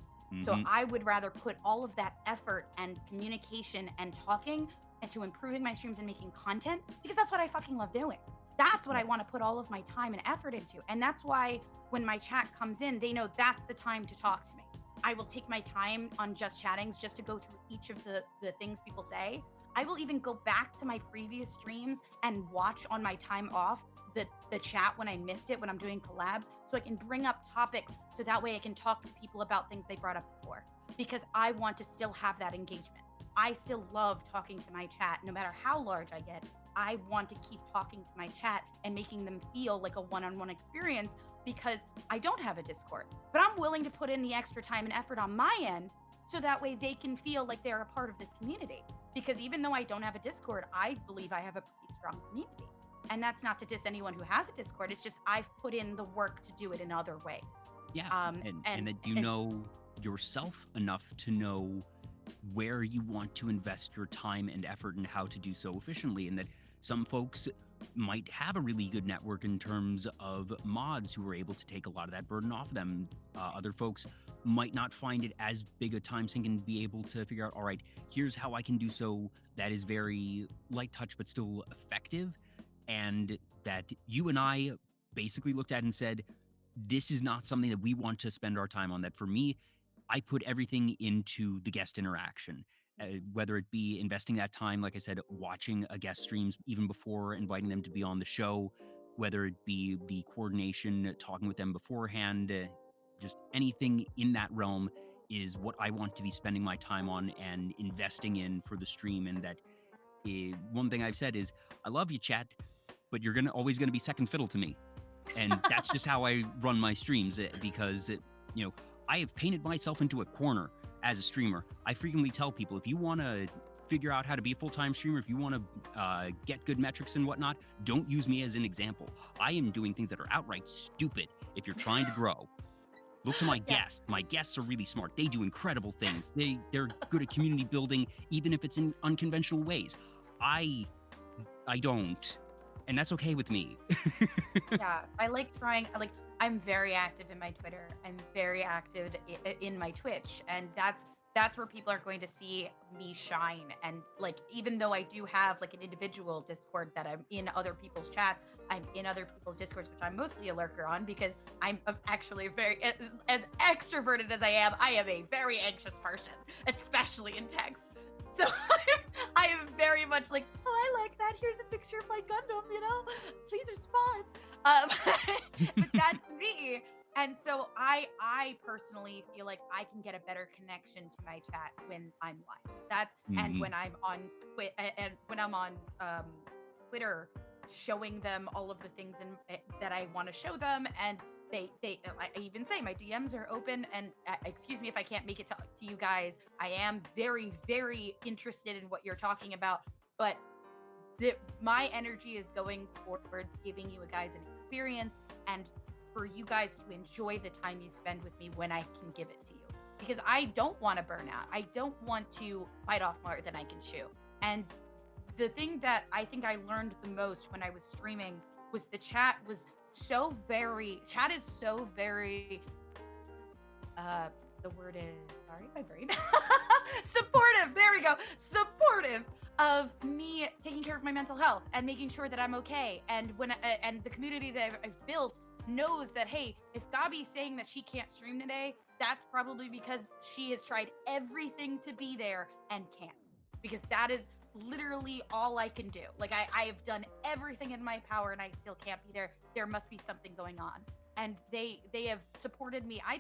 So I would rather put all of that effort and communication and talking into improving my streams and making content, because that's what I fucking love doing. That's what I want to put all of my time and effort into. And that's why when my chat comes in, they know that's the time to talk to me. I will take my time on just chattings just to go through each of the things people say. I will even go back to my previous streams and watch on my time off the chat when I missed it, when I'm doing collabs, so I can bring up topics so that way I can talk to people about things they brought up before, because I want to still have that engagement. I still love talking to my chat, no matter how large I get. I want to keep talking to my chat and making them feel like a one-on-one experience, because I don't have a Discord, but I'm willing to put in the extra time and effort on my end so that way they can feel like they're a part of this community. Because even though I don't have a Discord, I believe I have a pretty strong community. And that's not to diss anyone who has a Discord. It's just I've put in the work to do it in other ways. Yeah, and that you know yourself enough to know where you want to invest your time and effort and how to do so efficiently, and that some folks might have a really good network in terms of mods who are able to take a lot of that burden off of them. Other folks might not find it as big a time sink and be able to figure out, all right, here's how I can do so that is very light touch but still effective, and that you and I basically looked at and said, this is not something that we want to spend our time on. That for me, I put everything into the guest interaction, whether it be investing that time, like I said, watching a guest streams even before inviting them to be on the show, whether it be the coordination, talking with them beforehand, just anything in that realm is what I want to be spending my time on and investing in for the stream. And that one thing I've said is, I love you, chat, but you're always gonna be second fiddle to me. And that's just how I run my streams, because I have painted myself into a corner as a streamer. I frequently tell people, if you want to figure out how to be a full-time streamer, if you want to get good metrics and whatnot, don't use me as an example. I am doing things that are outright stupid if you're trying to grow. Look to my guests. My guests are really smart. They do incredible things. They're good at community building, even if it's in unconventional ways. I don't. And that's okay with me. Yeah, I like trying. I'm very active in my Twitter. I'm very active in my Twitch, and that's where people are going to see me shine. And even though I do have an individual Discord that I'm in other people's chats, I'm in other people's Discords, which I'm mostly a lurker on because I'm actually very as extroverted as I am a very anxious person, especially in text. So I am very much like, oh, I like that. Here's a picture of my Gundam, please respond. But that's me. And so I personally feel like I can get a better connection to my chat when I'm live. And when I'm on Twitter, showing them all of the things that I want to show them, and I even say my DMs are open, and excuse me if I can't make it to you guys. I am very, very interested in what you're talking about, but my energy is going towards giving you guys an experience and for you guys to enjoy the time you spend with me when I can give it to you. Because I don't want to burn out. I don't want to bite off more than I can chew. And the thing that I think I learned the most when I was streaming was the chat is so very, the word is, sorry, my brain. Supportive. There we go. Supportive of me taking care of my mental health and making sure that I'm okay. And and the community that I've built knows that, hey, if Gobbie's saying that she can't stream today, that's probably because she has tried everything to be there and can't. Because that is literally all I can do. I have done everything in my power and I still can't be there. There must be something going on. And they have supported me. I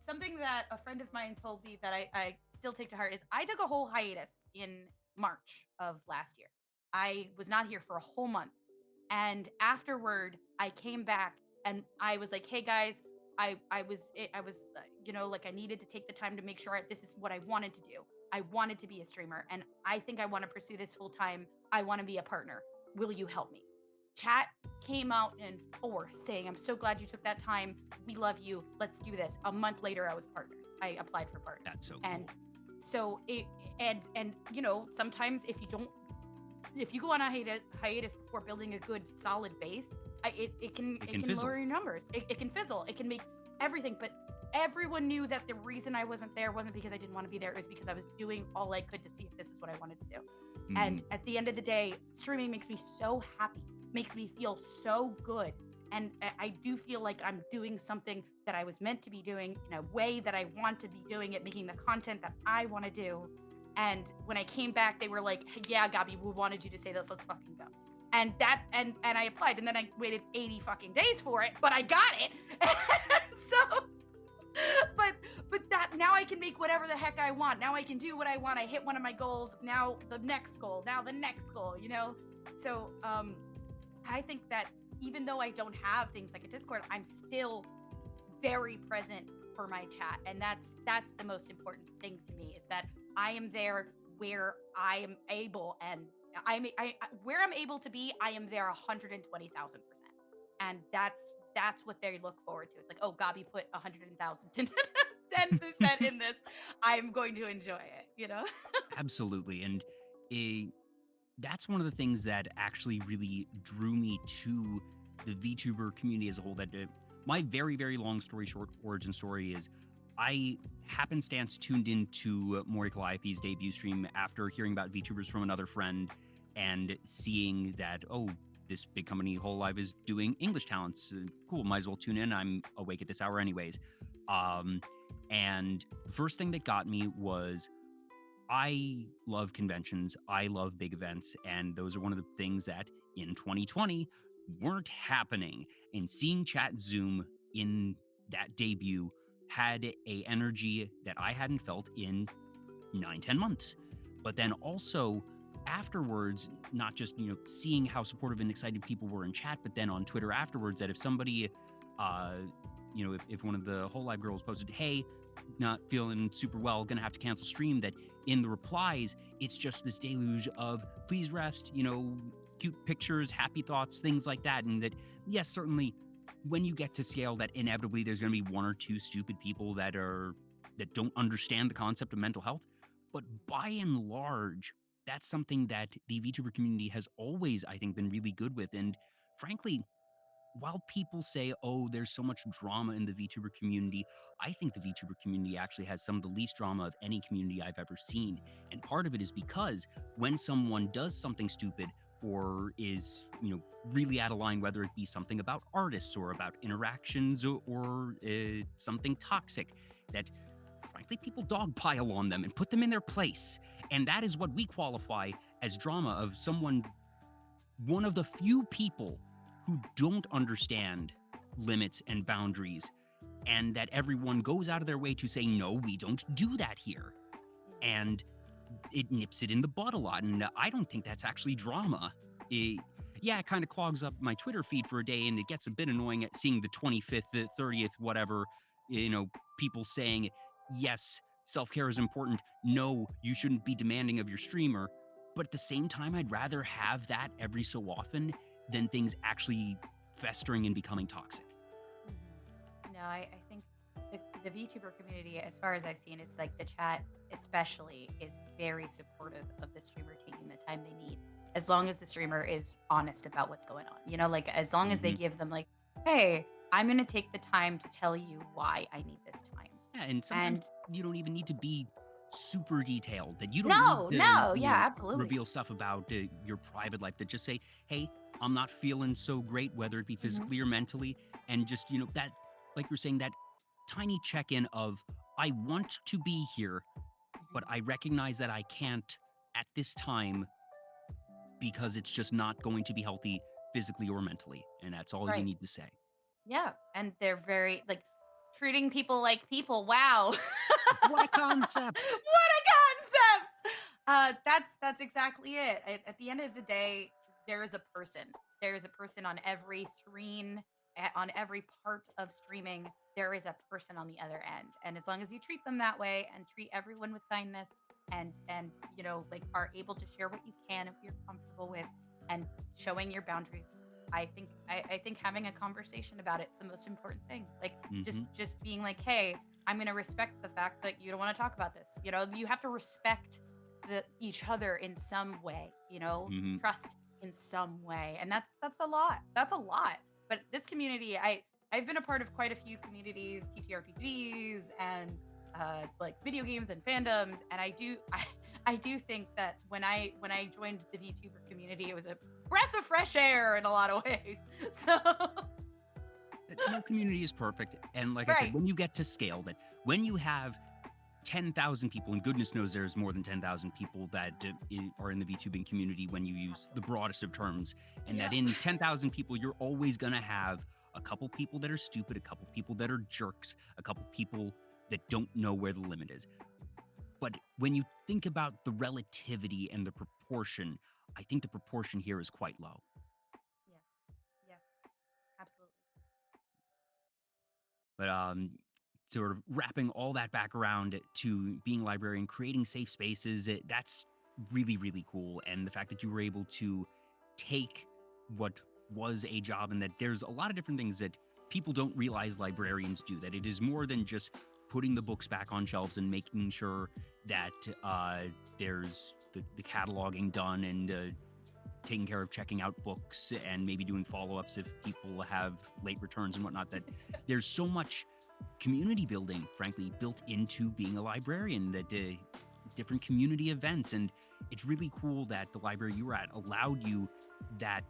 something that a friend of mine told me that I still take to heart is I took a whole hiatus in March of last year. I was not here for a whole month. And afterward, I came back and I was like, hey guys, I needed to take the time to make sure this is what I wanted to do. I wanted to be a streamer and I think I want to pursue this full time. I want to be a partner. Will you help me? Chat came out in force saying, I'm so glad you took that time. We love you. Let's do this. A month later, I was partnered. I applied for partner. That's so cool. And so sometimes if you go on a hiatus before building a good solid base, it can lower your numbers. It can fizzle. It can make everything. But everyone knew that the reason I wasn't there wasn't because I didn't want to be there. It was because I was doing all I could to see if this is what I wanted to do. And at the end of the day, streaming makes me so happy, makes me feel so good. And I do feel like I'm doing something that I was meant to be doing in a way that I want to be doing it, making the content that I want to do. And when I came back, they were like, hey, yeah, Gabby, we wanted you to say this. Let's fucking go. And that's, and I applied, and then I waited 80 fucking days for it, but I got it. So, but that, now I can make whatever the heck I want. Now I can do what I want. I hit one of my goals. Now the next goal, you know? So, I think that even though I don't have things like a Discord, I'm still very present for my chat. And that's the most important thing to me, is that I am there where I am able, and where I'm able to be, I am there 120,000%. And that's what they look forward to. It's like, oh, Gabby put 100,000, 10% in this. I'm going to enjoy it, you know? Absolutely. And that's one of the things that actually really drew me to the VTuber community as a whole. That my very, very long story short origin story is I happenstance tuned into Mori Calliope's debut stream after hearing about VTubers from another friend and seeing that, oh, this big company, Whole Live, is doing English talents. Cool, might as well tune in. I'm awake at this hour anyways. And the first thing that got me was I love conventions. I love big events. And those are one of the things that in 2020 weren't happening. And seeing Chat Zoom in that debut had a energy that I hadn't felt in 9-10 months. But then also afterwards, not just, seeing how supportive and excited people were in chat, but then on Twitter afterwards, that if somebody, if one of the Whole Live girls posted, hey, not feeling super well, gonna have to cancel stream, that in the replies, it's just this deluge of please rest, cute pictures, happy thoughts, things like that. And that, yes, certainly when you get to scale, that inevitably there's gonna be one or two stupid people that don't understand the concept of mental health. But by and large, that's something that the VTuber community has always, I think, been really good with. And frankly, while people say, oh, there's so much drama in the VTuber community, I think the VTuber community actually has some of the least drama of any community I've ever seen. And part of it is because when someone does something stupid or is, really out of line, whether it be something about artists or about interactions or something toxic, that frankly, people dogpile on them and put them in their place. And that is what we qualify as drama of someone, one of the few people who don't understand limits and boundaries, and that everyone goes out of their way to say, no, we don't do that here. And it nips it in the bud a lot. And I don't think that's actually drama. It kind of clogs up my Twitter feed for a day, and it gets a bit annoying at seeing the 25th, the 30th, whatever, people saying, yes, self-care is important. No, you shouldn't be demanding of your streamer. But at the same time, I'd rather have that every so often than things actually festering and becoming toxic. No, I think the VTuber community, as far as I've seen, is like the chat especially is very supportive of the streamer taking the time they need, as long as the streamer is honest about what's going on. Like as long as they give them like, hey, I'm going to take the time to tell you why I need this time. Yeah, and sometimes you don't even need to be super detailed, that you don't need to absolutely reveal stuff about your private life, that just say, hey, I'm not feeling so great, whether it be physically or mentally. And just, that, like you're saying, that tiny check-in of, I want to be here, but I recognize that I can't at this time because it's just not going to be healthy physically or mentally. And that's all you need to say. Yeah. And they're very, like, treating people like people. Wow. What a concept. What a concept. That's exactly it. At the end of the day, there is a person. There is a person on every screen, on every part of streaming. There is a person on the other end. And as long as you treat them that way and treat everyone with kindness and are able to share what you can if you're comfortable with, and showing your boundaries, I think having a conversation about it's the most important thing. Like just being like, hey, I'm going to respect the fact that you don't want to talk about this. You have to respect each other in some way, trust in some way. And that's a lot. That's a lot. But this community, I've been a part of quite a few communities, TTRPGs and like video games and fandoms. And I do think that when I joined the VTuber community, it was a breath of fresh air in a lot of ways. So No community is perfect. And like I said, right. when you get to scale that, when you have 10,000 people, and goodness knows there's more than 10,000 people that are in the VTubing community when you use the broadest of terms, and Yeah. that in 10,000 people, you're always going to have a couple people that are stupid, a couple people that are jerks, a couple people that don't know where the limit is. But when you think about the relativity and the proportion, I think the proportion here is quite low. Yeah. Yeah. Absolutely. But sort of wrapping all that back around to being a librarian, creating safe spaces, that's really, really cool. And the fact that you were able to take what was a job and that there's a lot of different things that people don't realize librarians do, that it is more than just putting the books back on shelves and making sure that there's the cataloging done and taking care of checking out books and maybe doing follow-ups if people have late returns and whatnot, that there's so much community building, frankly, built into being a librarian, that different community events. And it's really cool that the library you were at allowed you that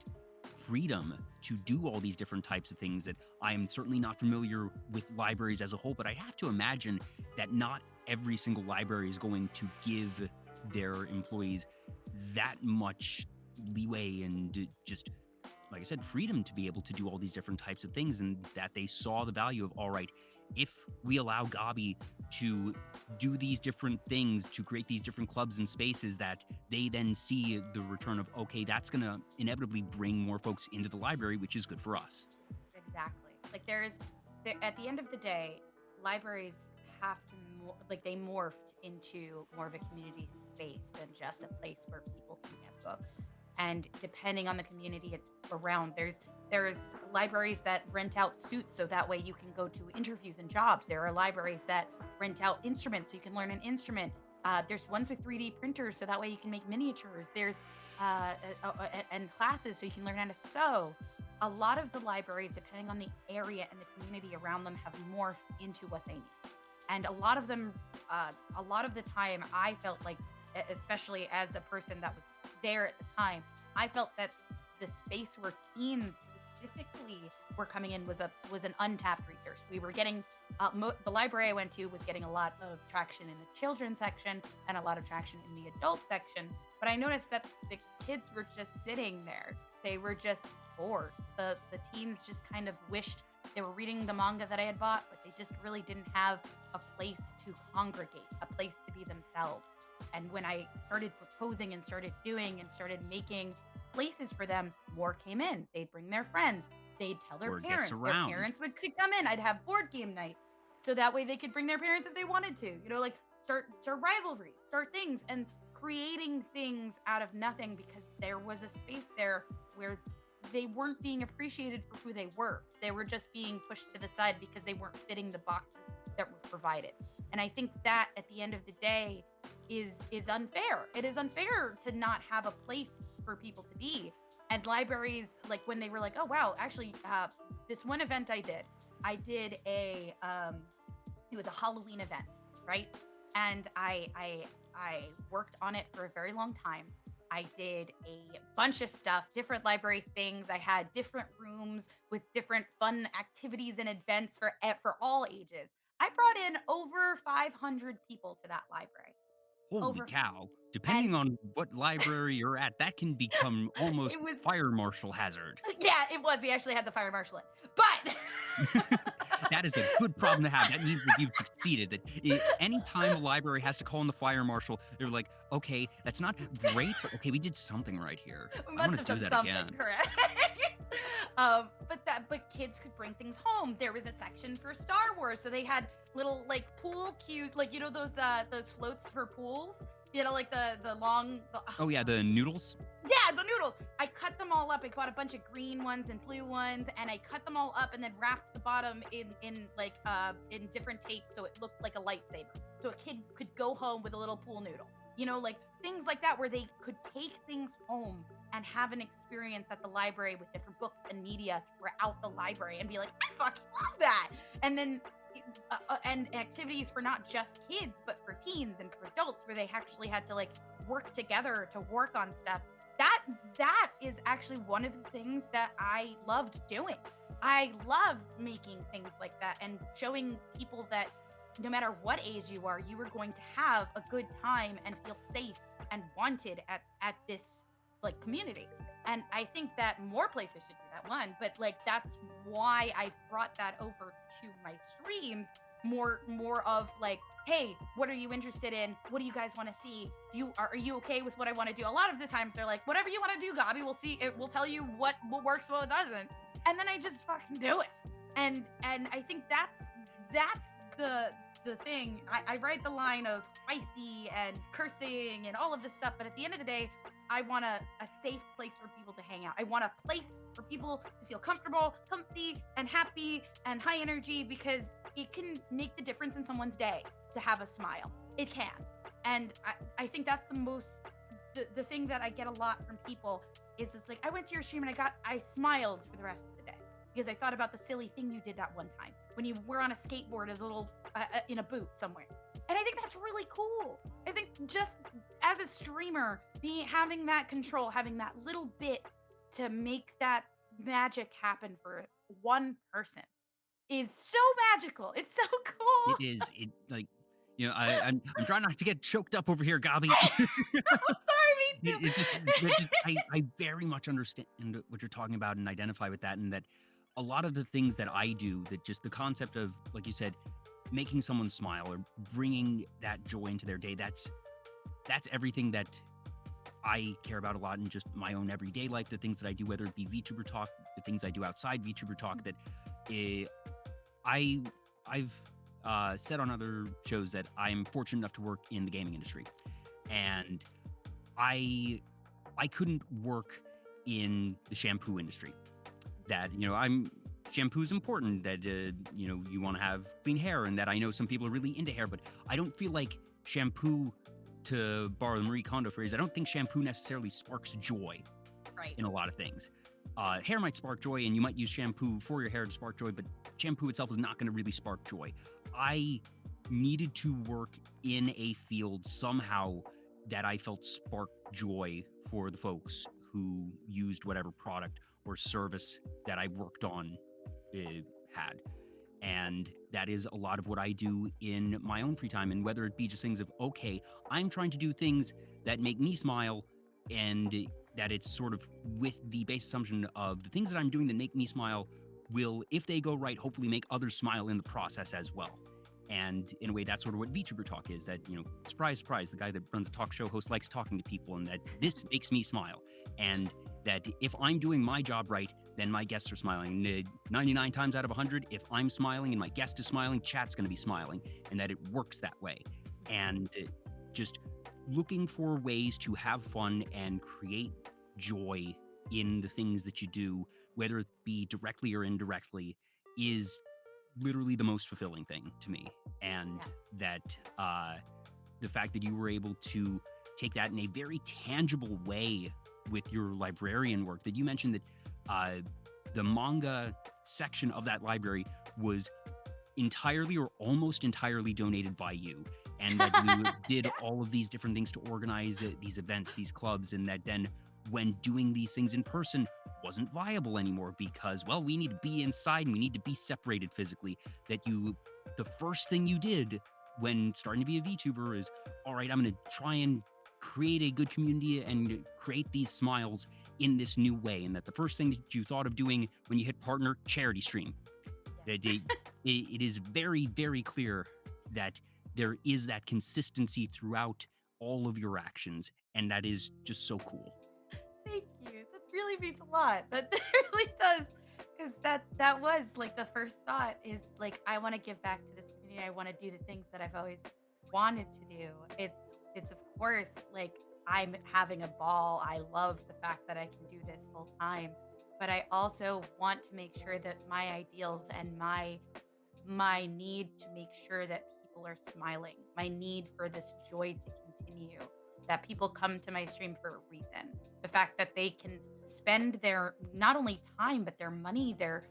freedom to do all these different types of things. That I am certainly not familiar with libraries as a whole, but I have to imagine that not every single library is going to give their employees that much leeway and just, like I said, freedom to be able to do all these different types of things, and that they saw the value of, all right, if we allow Gobbie to do these different things, to create these different clubs and spaces, that they then see the return of, okay, that's going to inevitably bring more folks into the library, which is good for us. Exactly. Like at the end of the day, libraries have to like they morphed into more of a community space than just a place where people can get books. And depending on the community it's around, there's libraries that rent out suits so that way you can go to interviews and jobs. There are libraries that rent out instruments so you can learn an instrument. There's ones with 3D printers so that way you can make miniatures. There's and classes so you can learn how to sew. A lot of the libraries, depending on the area and the community around them, have morphed into what they need. And a lot of them, a lot of the time, I felt like, especially as a person that was there at the time, I felt that the space where teens specifically were coming in was an untapped resource. We were getting the library I went to was getting a lot of traction in the children's section and a lot of traction in the adult section. But I noticed that the kids were just sitting there. They were just bored. The teens just kind of wished they were reading the manga that I had bought, but they just really didn't have a place to congregate, a place to be themselves. And when I started proposing and started doing and started making places for them, more came in. They'd bring their friends. They'd tell their Word parents. gets Their around. parents could come in. I'd have board game nights. So that way they could bring their parents if they wanted to. You know, like start rivalries, start things, and creating things out of nothing because there was a space there where they weren't being appreciated for who they were. They were just being pushed to the side because they weren't fitting the boxes that were provided. And I think that at the end of the day is unfair. It is unfair to not have a place for people to be. And libraries, like when they were like, oh wow, actually, this one event I did a it was a Halloween event, right? And I worked on it for a very long time. I did a bunch of stuff, different library things. I had different rooms with different fun activities and events for all ages. I brought in over 500 people to that library. Holy Over cow. and Depending on what library you're at, that can become almost it was fire marshal hazard. yeah, it was. We actually had the fire marshal in. But That is a good problem to have. That means that you've succeeded. That anytime a library has to call in the fire marshal, they're like, okay, that's not great, but okay, we did something right here. we I must want have to do done that something again. correct. But kids could bring things home. There was a section for Star Wars, so they had little like pool cues, like you know those floats for pools. You know, like the long. Oh yeah, the noodles. Yeah, the noodles. I cut them all up. I bought a bunch of green ones and blue ones, and I cut them all up and then wrapped the bottom in different tapes so it looked like a lightsaber. So a kid could go home with a little pool noodle. You know, like things like that where they could take things home and have an experience at the library with different books and media throughout the library and be like, I fucking love that. And then and activities for not just kids but for teens and for adults, where they actually had to like work together to work on stuff. That is actually one of the things that I loved doing. I loved making things like that and showing people that no matter what age you are, you are going to have a good time and feel safe and wanted at this like community. And I think that more places should do that, one, but like that's why I've brought that over to my streams, more of like, hey, what are you interested in? What do you guys want to see? Are you okay with what I want to do? A lot of the times they're like, whatever you want to do, Gabi, we'll see. It will tell you what works, what doesn't, and then I just fucking do it. And I think that's the thing. I write the line of spicy and cursing and all of this stuff, but at the end of the day, I want a safe place for people to hang out. I want a place for people to feel comfortable, comfy, and happy and high energy, because it can make the difference in someone's day to have a smile. It can. And I think that's the thing that I get a lot from people is this, like, I went to your stream and I smiled for the rest of the day because I thought about the silly thing you did that one time when you were on a skateboard as a little in a boot somewhere. And I think that's really cool. I think just as a streamer, having that control, having that little bit to make that magic happen for one person is so magical. It's so cool. It is. It like, I'm trying not to get choked up over here, Gabi. I'm sorry, me too. I very much understand what you're talking about and identify with that, and that a lot of the things that I do, that just the concept of, like you said, making someone smile or bringing that joy into their day, that's everything that I care about a lot in just my own everyday life, the things that I do, whether it be VTuber Talk, the things I do outside VTuber Talk, that I've said on other shows that I'm fortunate enough to work in the gaming industry, and I couldn't work in the shampoo industry. That shampoo is important, that you want to have clean hair, and that I know some people are really into hair, but I don't feel like shampoo, to borrow the Marie Kondo phrase, I don't think shampoo necessarily sparks joy Right. in a lot of things. Hair might spark joy, and you might use shampoo for your hair to spark joy, but shampoo itself is not going to really spark joy. I needed to work in a field somehow that I felt sparked joy for the folks who used whatever product or service that I worked on had. And that is a lot of what I do in my own free time. And whether it be just things of, okay, I'm trying to do things that make me smile, and that it's sort of with the base assumption of the things that I'm doing that make me smile will, if they go right, hopefully make others smile in the process as well. And in a way, that's sort of what VTuber Talk is, that, surprise, surprise, the guy that runs a talk show host likes talking to people, and that this makes me smile. And that if I'm doing my job right, then my guests are smiling. 99 times out of 100, if I'm smiling and my guest is smiling, chat's going to be smiling, and that it works that way. And just looking for ways to have fun and create joy in the things that you do, whether it be directly or indirectly, is literally the most fulfilling thing to me. And that the fact that you were able to take that in a very tangible way with your librarian work, that you mentioned that the manga section of that library was entirely or almost entirely donated by you, and that you did all of these different things to organize these events, these clubs, and that then when doing these things in person wasn't viable anymore because, well, we need to be inside and we need to be separated physically, that the first thing you did when starting to be a VTuber is, all right, I'm going to try and create a good community and create these smiles in this new way. And that the first thing that you thought of doing when you hit partner, charity stream. That it is very, very clear that there is that consistency throughout all of your actions. And that is just so cool. Thank you. That really means a lot. That really does. Because that was like the first thought is like, I want to give back to this community. I want to do the things that I've always wanted to do. It's of course like I'm having a ball. I love the fact that I can do this full time, but I also want to make sure that my ideals and my need to make sure that people are smiling, my need for this joy to continue, that people come to my stream for a reason. The fact that they can spend their not only time but their money, their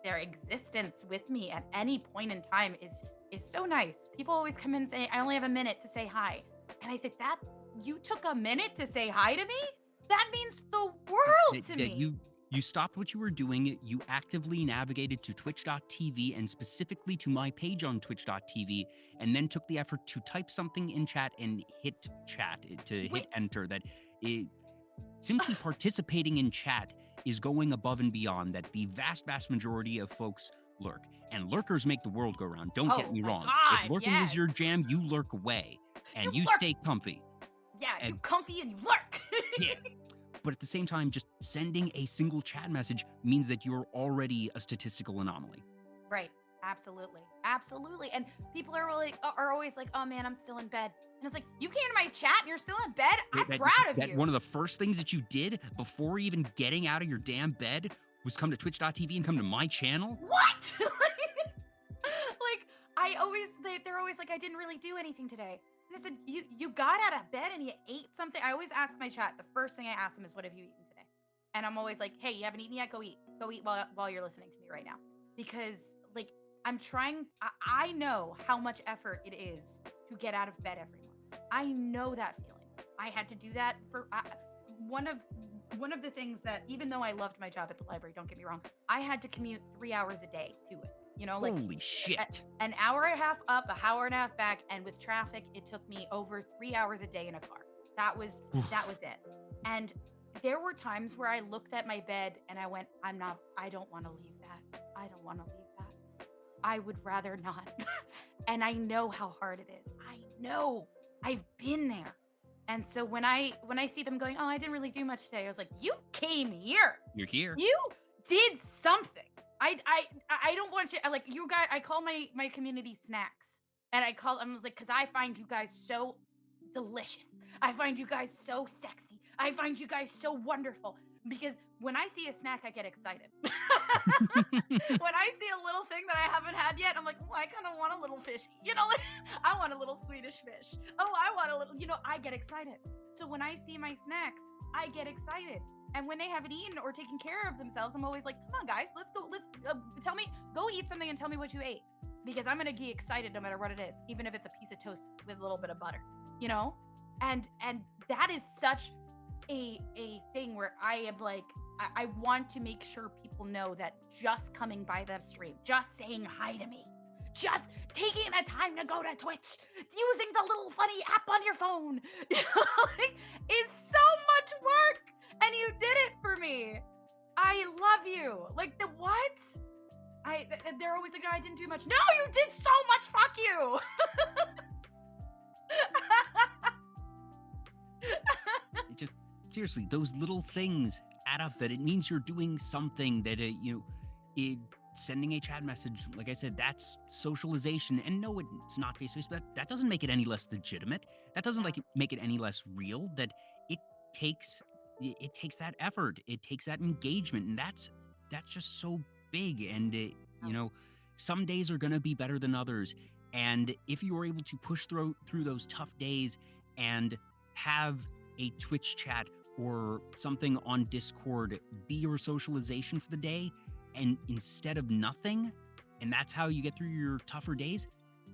their existence with me at any point in time is so nice. People always come in and say, I only have a minute to say hi. And I said, that you took a minute to say hi to me? That means the world to That me. you stopped what you were doing, you actively navigated to twitch.tv and specifically to my page on twitch.tv, and then took the effort to type something in chat and hit chat, to hit Wait, enter. That it, simply participating in chat is going above and beyond that the vast majority of folks lurk. And lurkers make the world go round. Don't get oh me my wrong. If God, lurking is yes. your jam, you lurk away You and you lurk. stay comfy. Yeah, you And comfy and you lurk. yeah. But at the same time, just sending a single chat message means that you're already a statistical anomaly. Right. Absolutely. Absolutely. And people are always like, "Oh man, I'm still in bed." And it's like, "You came to my chat and you're still in bed? I'm That, proud of that you." one of the first things that you did before even getting out of your damn bed was come to twitch.tv and come to my channel? What? Like they're always like, "I didn't really do anything today." And I said, "You got out of bed and you ate something?" I always ask my chat, the first thing I ask them is, "What have you eaten today?" And I'm always like, "Hey, you haven't eaten yet? Go eat. Go eat while you're listening to me right now." Because like I'm trying I know how much effort it is to get out of bed every morning. I know that feeling. I had to do that for one of one of the things that, even though I loved my job at the library, don't get me wrong, I had to commute 3 hours a day to it. You know, like Holy shit. an hour and a half up, an hour and a half back, and with traffic, it took me over 3 hours a day in a car. That was that was it. And there were times where I looked at my bed and I went, I don't want to leave that. I don't want to leave that. I would rather not. And I know how hard it is. I know. I've been there. And so when I see them going, "Oh, I didn't really do much today." I was like, "You came here. You're here. You did something." I don't want you like you guys. I call my community snacks, and I was like, because I find you guys so delicious. I find you guys so sexy. I find you guys so wonderful. Because when I see a snack, I get excited. When I see a little thing that I haven't had yet, I'm like, "Oh, I kind of want a little fishy." You know, like I want a little Swedish fish. Oh, I want a little, I get excited. So when I see my snacks, I get excited. And when they haven't eaten or taken care of themselves, I'm always like, "Come on, guys, let's go. Go eat something and tell me what you ate." Because I'm going to be excited no matter what it is, even if it's a piece of toast with a little bit of butter, you know? And that is such a thing where I am like, I want to make sure people know that just coming by the stream, just saying hi to me, just taking the time to go to Twitch, using the little funny app on your phone, like, is so much work. And you did it for me. I love you. Like the what? They're always like, "No, I didn't do much." No, you did so much. Fuck you. It just seriously, those little things add up. That it means you're doing something. That sending a chat message, like I said, that's socialization. And no, it's not face to face, but that doesn't make it any less legitimate. That doesn't make it any less real. That it takes it takes that effort. It takes that engagement, and that's just so big. And some days are gonna be better than others. And if you are able to push through those tough days and have a Twitch chat or something on Discord be your socialization for the day, and instead of nothing, and that's how you get through your tougher days,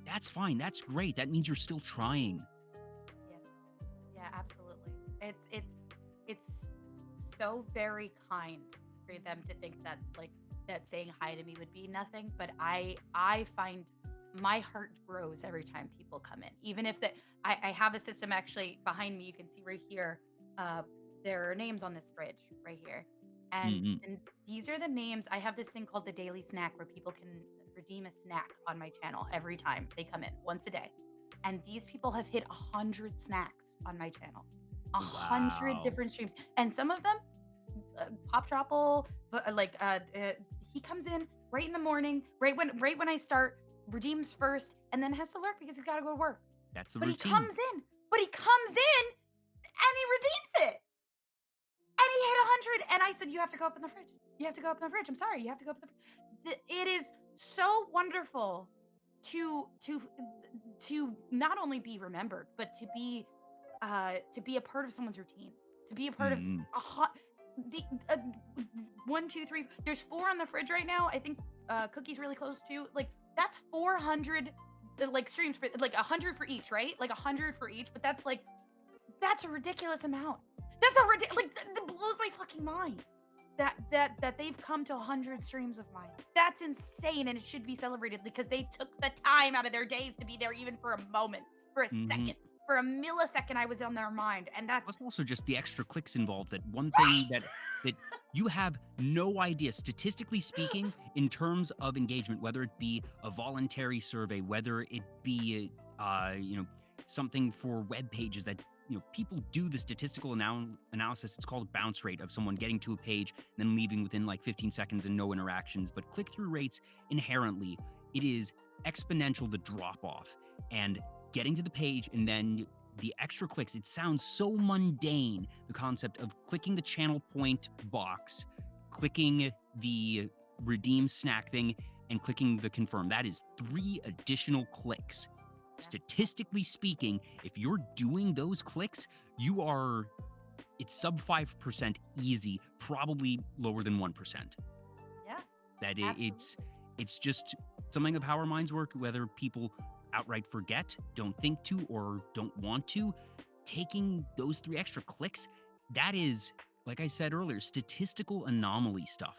that's fine. That's great. That means you're still trying. Yeah, yeah, absolutely. It's so very kind for them to think that that saying hi to me would be nothing, but I find my heart grows every time people come in. Even if I have a system actually behind me, you can see right here. There are names on this fridge right here. Mm-mm. And these are the names. I have this thing called the daily snack where people can redeem a snack on my channel every time they come in, once a day. And these people have hit 100 snacks on my channel, 100 Wow. different streams. And some of them, Pop Dropple, he comes in right in the morning, right when I start, redeems first, and then has to lurk because he's got to go to work. That's the But routine. he comes in and he redeems it. And he hit 100. And I said, "You have to go up in the fridge. You have to go up in the fridge. I'm sorry. You have to go up in the fridge." It is so wonderful to not only be remembered, but to be a part of someone's routine, to be a part of Mm-mm. a hot the 1, 2, 3. There's 4 on the fridge right now. I think cookies really close to. Like that's 400 like streams for like 100 for each, right? Like 100 for each, but that's a ridiculous amount. That's a ridiculous, like that blows my fucking mind. That they've come to 100 streams of mine. That's insane, and it should be celebrated because they took the time out of their days to be there even for a moment, for a second, for a millisecond. I was on their mind, and that's Plus also just the extra clicks involved. That one thing that you have no idea, statistically speaking, in terms of engagement, whether it be a voluntary survey, whether it be something for web pages that people do the statistical analysis. It's called bounce rate of someone getting to a page and then leaving within like 15 seconds and no interactions. But click-through rates inherently, it is exponential, the drop off, and getting to the page and then the extra clicks. It sounds so mundane, the concept of clicking the channel point box, clicking the redeem snack thing, and clicking the confirm. That is 3 additional clicks. Statistically speaking, if you're doing those clicks, it's sub 5% easy, probably lower than 1%. Yeah. It's just something of how our minds work, whether people outright forget, don't think to, or don't want to. Taking those 3 extra clicks, that is, like I said earlier, statistical anomaly stuff.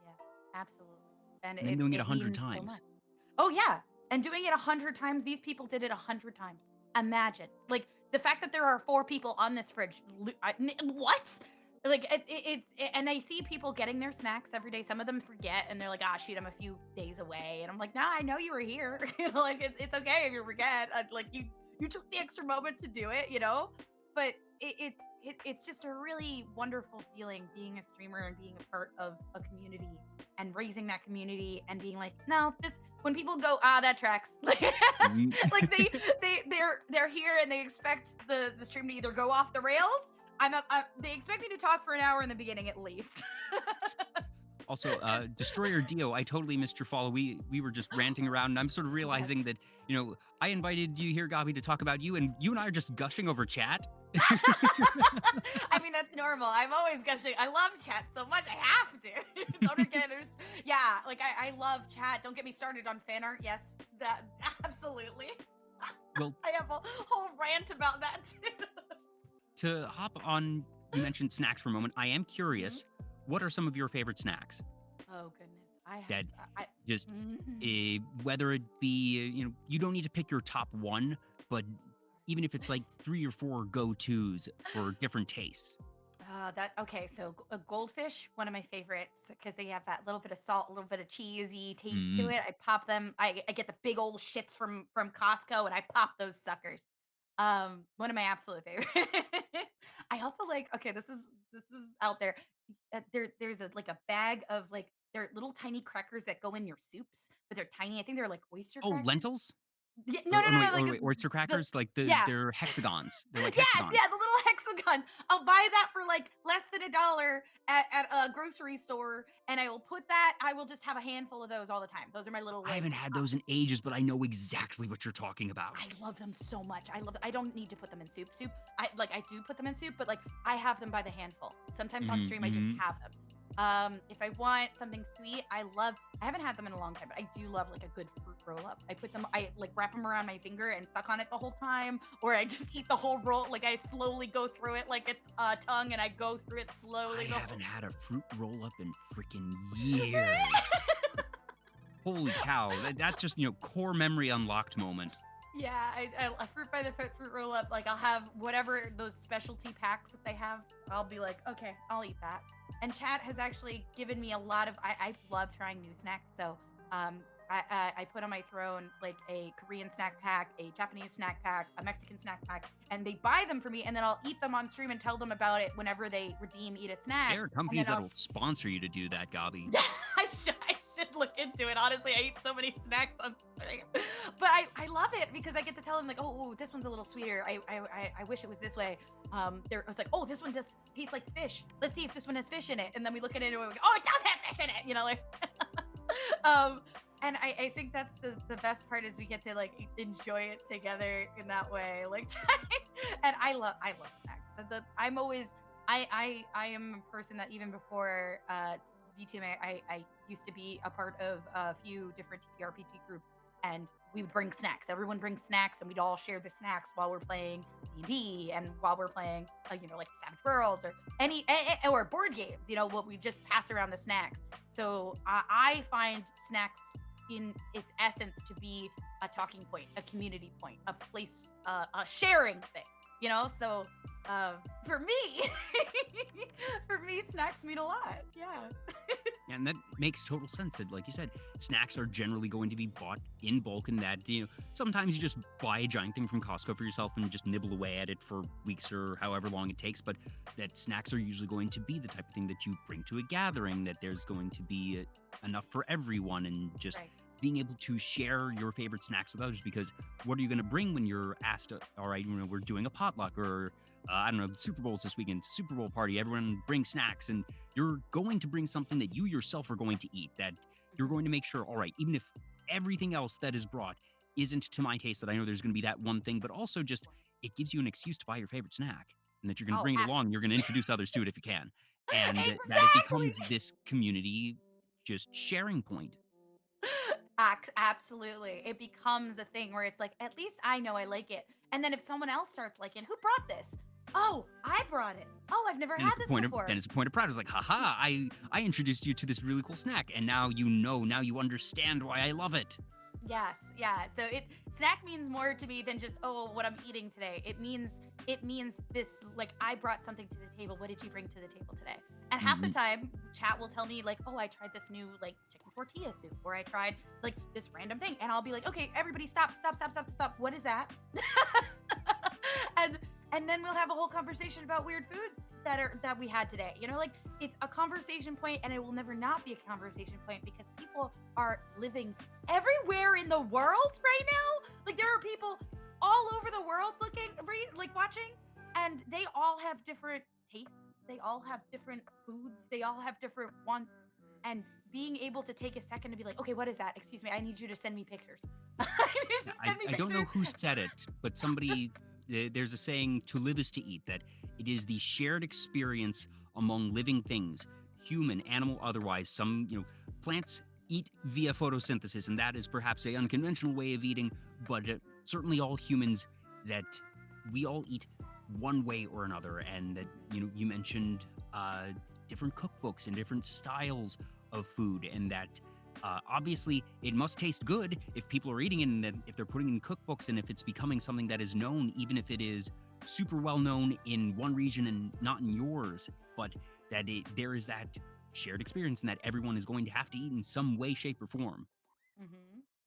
Yeah, absolutely. And then doing it 100 means times. So oh yeah. And doing it 100 times, these people did it 100 times. Imagine. Like, the fact that there are 4 people on this fridge. What? Like, and I see people getting their snacks every day. Some of them forget, and they're like, shoot, I'm a few days away. And I'm like, nah, I know you were here. Like, it's okay if you forget. Like, you took the extra moment to do it, But it's just a really wonderful feeling being a streamer and being a part of a community and raising that community and being like, no, when people go, that tracks. Like they're here and they expect the stream to either go off the rails. They expect me to talk for an hour in the beginning at least. Also, Destroyer Dio, I totally missed your follow. We were just ranting around, and I'm sort of realizing that, I invited you here, Gobbie, to talk about you, and you and I are just gushing over chat. I mean, that's normal. I'm always gushing. I love chat so much. I have to. Don't forget, I love chat. Don't get me started on fan art. Yes, that absolutely. Well, I have a whole rant about that too. To hop on, you mentioned snacks for a moment. I am curious. What are some of your favorite snacks? Oh goodness, whether it be you don't need to pick your top 1, but even if it's like 3 or 4 go-tos for different tastes. So a goldfish, one of my favorites, because they have that little bit of salt, a little bit of cheesy taste to it. I pop them. I get the big old shits from Costco, and I pop those suckers. One of my absolute favorites. I also like. Okay, this is out there. There's a bag of they're little tiny crackers that go in your soups, but they're tiny. I think they're like oyster crackers. Lentils? Yeah, no, wait, oyster crackers? They're hexagons. They're like yes, hexagons. yeah, the little hexagons. I'll buy that for like less than $1 at a grocery store, and I will just have a handful of those all the time. Those are my little. I haven't had those in ages, but I know exactly what you're talking about. I love them so much. I don't need to put them in soup. I do put them in soup, but I have them by the handful. Sometimes on stream I just have them. If I want something sweet, I haven't had them in a long time, but I do love a good fruit roll up. I wrap them around my finger and suck on it the whole time, or I just eat the whole roll. I slowly go through it like it's tongue, and I go through it slowly. I haven't had a fruit roll up in freaking years. Holy cow. That's just, core memory unlocked moment. Yeah, I fruit by the foot fruit roll up. I'll have whatever those specialty packs that they have. I'll be like, okay, I'll eat that. And chat has actually given me a lot of. I love trying new snacks. So I put on my throne a Korean snack pack, a Japanese snack pack, a Mexican snack pack, and they buy them for me, and then I'll eat them on stream and tell them about it whenever they eat a snack. There are companies that'll sponsor you to do that, Gobbie. I should look into it. Honestly, I eat so many snacks on stream, but I love it because I get to tell them oh, this one's a little sweeter. I wish it was this way. I was like, oh, this one just tastes like fish. Let's see if this one has fish in it. And then we look at it and we go, oh, it does have fish in it. And I think that's the best part is we get to enjoy it together in that way. And I love snacks. I am a person that even before VTube, I used to be a part of a few different TTRPG groups, and we would bring snacks. Everyone brings snacks, and we'd all share the snacks while we're playing D&D and while we're playing, like Savage Worlds or or board games. What we just pass around the snacks. So I find snacks in its essence to be a talking point, a community point, a place, a sharing thing. So for me, snacks mean a lot. Yeah. And that makes total sense. That, like you said, snacks are generally going to be bought in bulk, and that sometimes you just buy a giant thing from Costco for yourself and just nibble away at it for weeks or however long it takes. But that snacks are usually going to be the type of thing that you bring to a gathering. That there's going to be enough for everyone, and just Right. being able to share your favorite snacks with others. Because what are you going to bring when you're asked? All right, we're doing a potluck, or I don't know, Super Bowl's this weekend, Super Bowl party. Everyone brings snacks, and you're going to bring something that you yourself are going to eat. That you're going to make sure, all right, even if everything else that is brought isn't to my taste, that I know there's going to be that one thing, but also just it gives you an excuse to buy your favorite snack, and that you're going to Oh, bring it along. absolutely. You're going to introduce others to it if you can, and that it Exactly. becomes this community just sharing point. Absolutely. It becomes a thing where it's like, at least I know I like it. And then if someone else starts liking, who brought this? Oh, I brought it. Oh, I've never And had it's the this point of before. then it's a point of pride. It's like, haha, I introduced you to this really cool snack, and now now you understand why I love it. Yes, yeah. So snack means more to me than just what I'm eating today. It means this, like, I brought something to the table. What did you bring to the table today? And half the Mhm. time, chat will tell me like, oh, I tried this new like chicken tortilla soup, or I tried like this random thing, and I'll be like, okay, everybody, stop. What is that? and then we'll have a whole conversation about weird foods that we had today. Like, it's a conversation point, and it will never not be a conversation point, because people are living everywhere in the world right now. Like, there are people all over the world watching, and they all have different tastes. They all have different foods. They all have different wants. And being able to take a second to be like, okay, what is that? Excuse me, I need you to send me pictures. I need you Yeah, to send me I don't know pictures. who said it, but somebody, there's a saying, to live is to eat, that it is the shared experience among living things, human, animal, otherwise. Some, plants eat via photosynthesis, and that is perhaps a unconventional way of eating, but certainly all humans, that we all eat one way or another. And that, you mentioned different cookbooks and different styles of food, and that obviously it must taste good if people are eating it, and that if they're putting in cookbooks, and if it's becoming something that is known, even if it is super well known in one region and not in yours, but that there is that shared experience, and that everyone is going to have to eat in some way, shape, or form.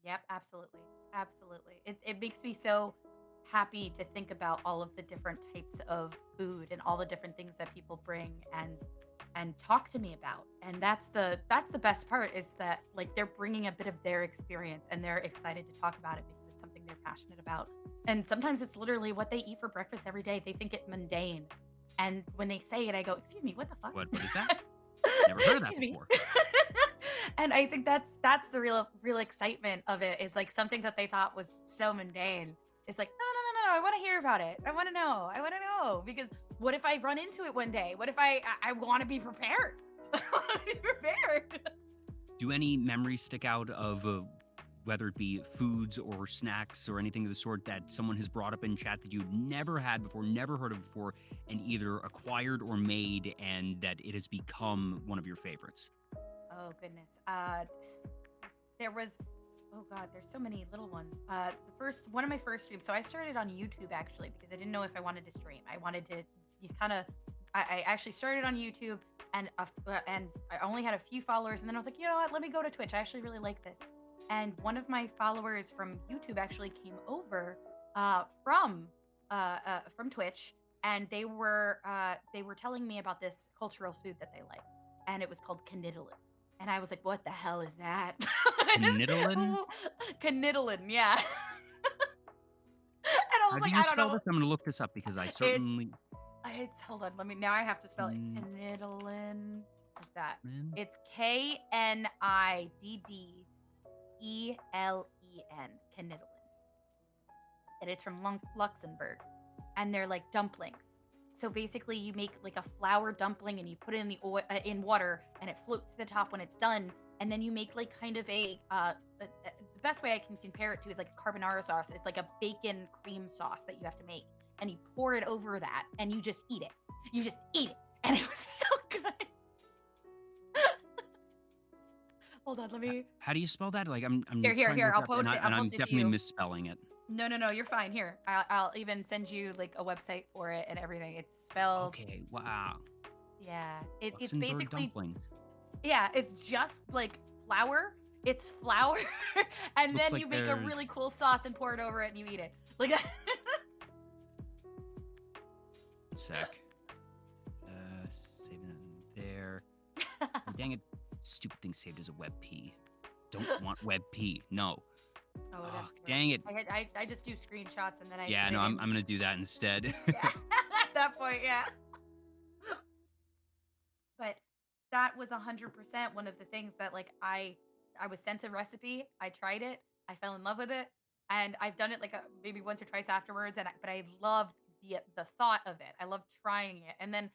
Yep, absolutely. Absolutely. It makes me so happy to think about all of the different types of food and all the different things that people bring and talk to me about. And that's the best part, is that, like, they're bringing a bit of their experience, and they're excited to talk about it because it's something they're passionate about. And sometimes it's literally what they eat for breakfast every day. They think it mundane. And when they say it, I go, "Excuse me, what the fuck?" What is that? Never heard of that Excuse me. before. And I think that's the real excitement of it, is like something that they thought was so mundane. It's like, no, I want to hear about it. I want to know, because what if I run into it one day? What if I want to be prepared? I want to be prepared. Do any memories stick out of whether it be foods or snacks or anything of the sort that someone has brought up in chat that you'd never had before, never heard of before, and either acquired or made, and that it has become one of your favorites? Oh goodness. There was, oh god, there's so many little ones. One of my first streams. So I started on YouTube, actually, because I didn't know if I wanted to stream. I wanted to, you kind of, I actually started on YouTube, and I only had a few followers, and then I was like, you know what? Let me go to Twitch. I actually really like this. And one of my followers from YouTube actually came over from Twitch, and they were telling me about this cultural food that they like, and it was called cannellini. And I was like, what the hell is that? Knittlin? Cannellini, yeah. And I How was do like, you I don't spell know. this? I'm going to look this up because I It's certainly. it's hold on, now I have to spell it. Mm, Cannellini, like that. man. It's Kniddelen, cannellini. And it's from Luxembourg, and they're like dumplings. So basically, you make like a flour dumpling and you put it in the oil, in water, and it floats to the top when it's done. And then you make like kind of the best way I can compare it to is like a carbonara sauce. It's like a bacon cream sauce that you have to make, and you pour it over that, and you just eat it. You just eat it, and it was so good. Hold on, let me. How do you spell that? Like I'm Here, here, trying to here. look it I'll up, and, post it. I'll I'm post it to definitely you. misspelling it. No, no, no. You're fine. Here, I'll even send you like a website for it and everything. It's spelled. Okay, wow. Yeah, it's Luxembourg basically dumplings. yeah. It's just like flour. It's flour, and Looks then like you make a really there's cool sauce and pour it over it, and you eat it. Like that. sec. Saving that in there. Oh, dang it! Stupid thing saved as a WebP. Don't want WebP. No. Oh, Oh, that's dang it. I just do screenshots and then I Yeah, put no, it I'm in. gonna do that instead. Yeah, at that point, yeah. But that was 100% one of the things that like I was sent a recipe, I tried it, I fell in love with it, and I've done it like maybe once or twice afterwards. But I loved the thought of it. I loved trying it, and then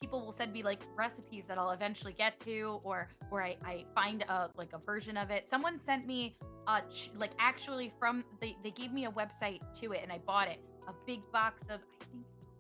people will send me like recipes that I'll eventually get to, or I find a like a version of it. Someone sent me like actually from they gave me a website to it and I bought it. A big box of I think where was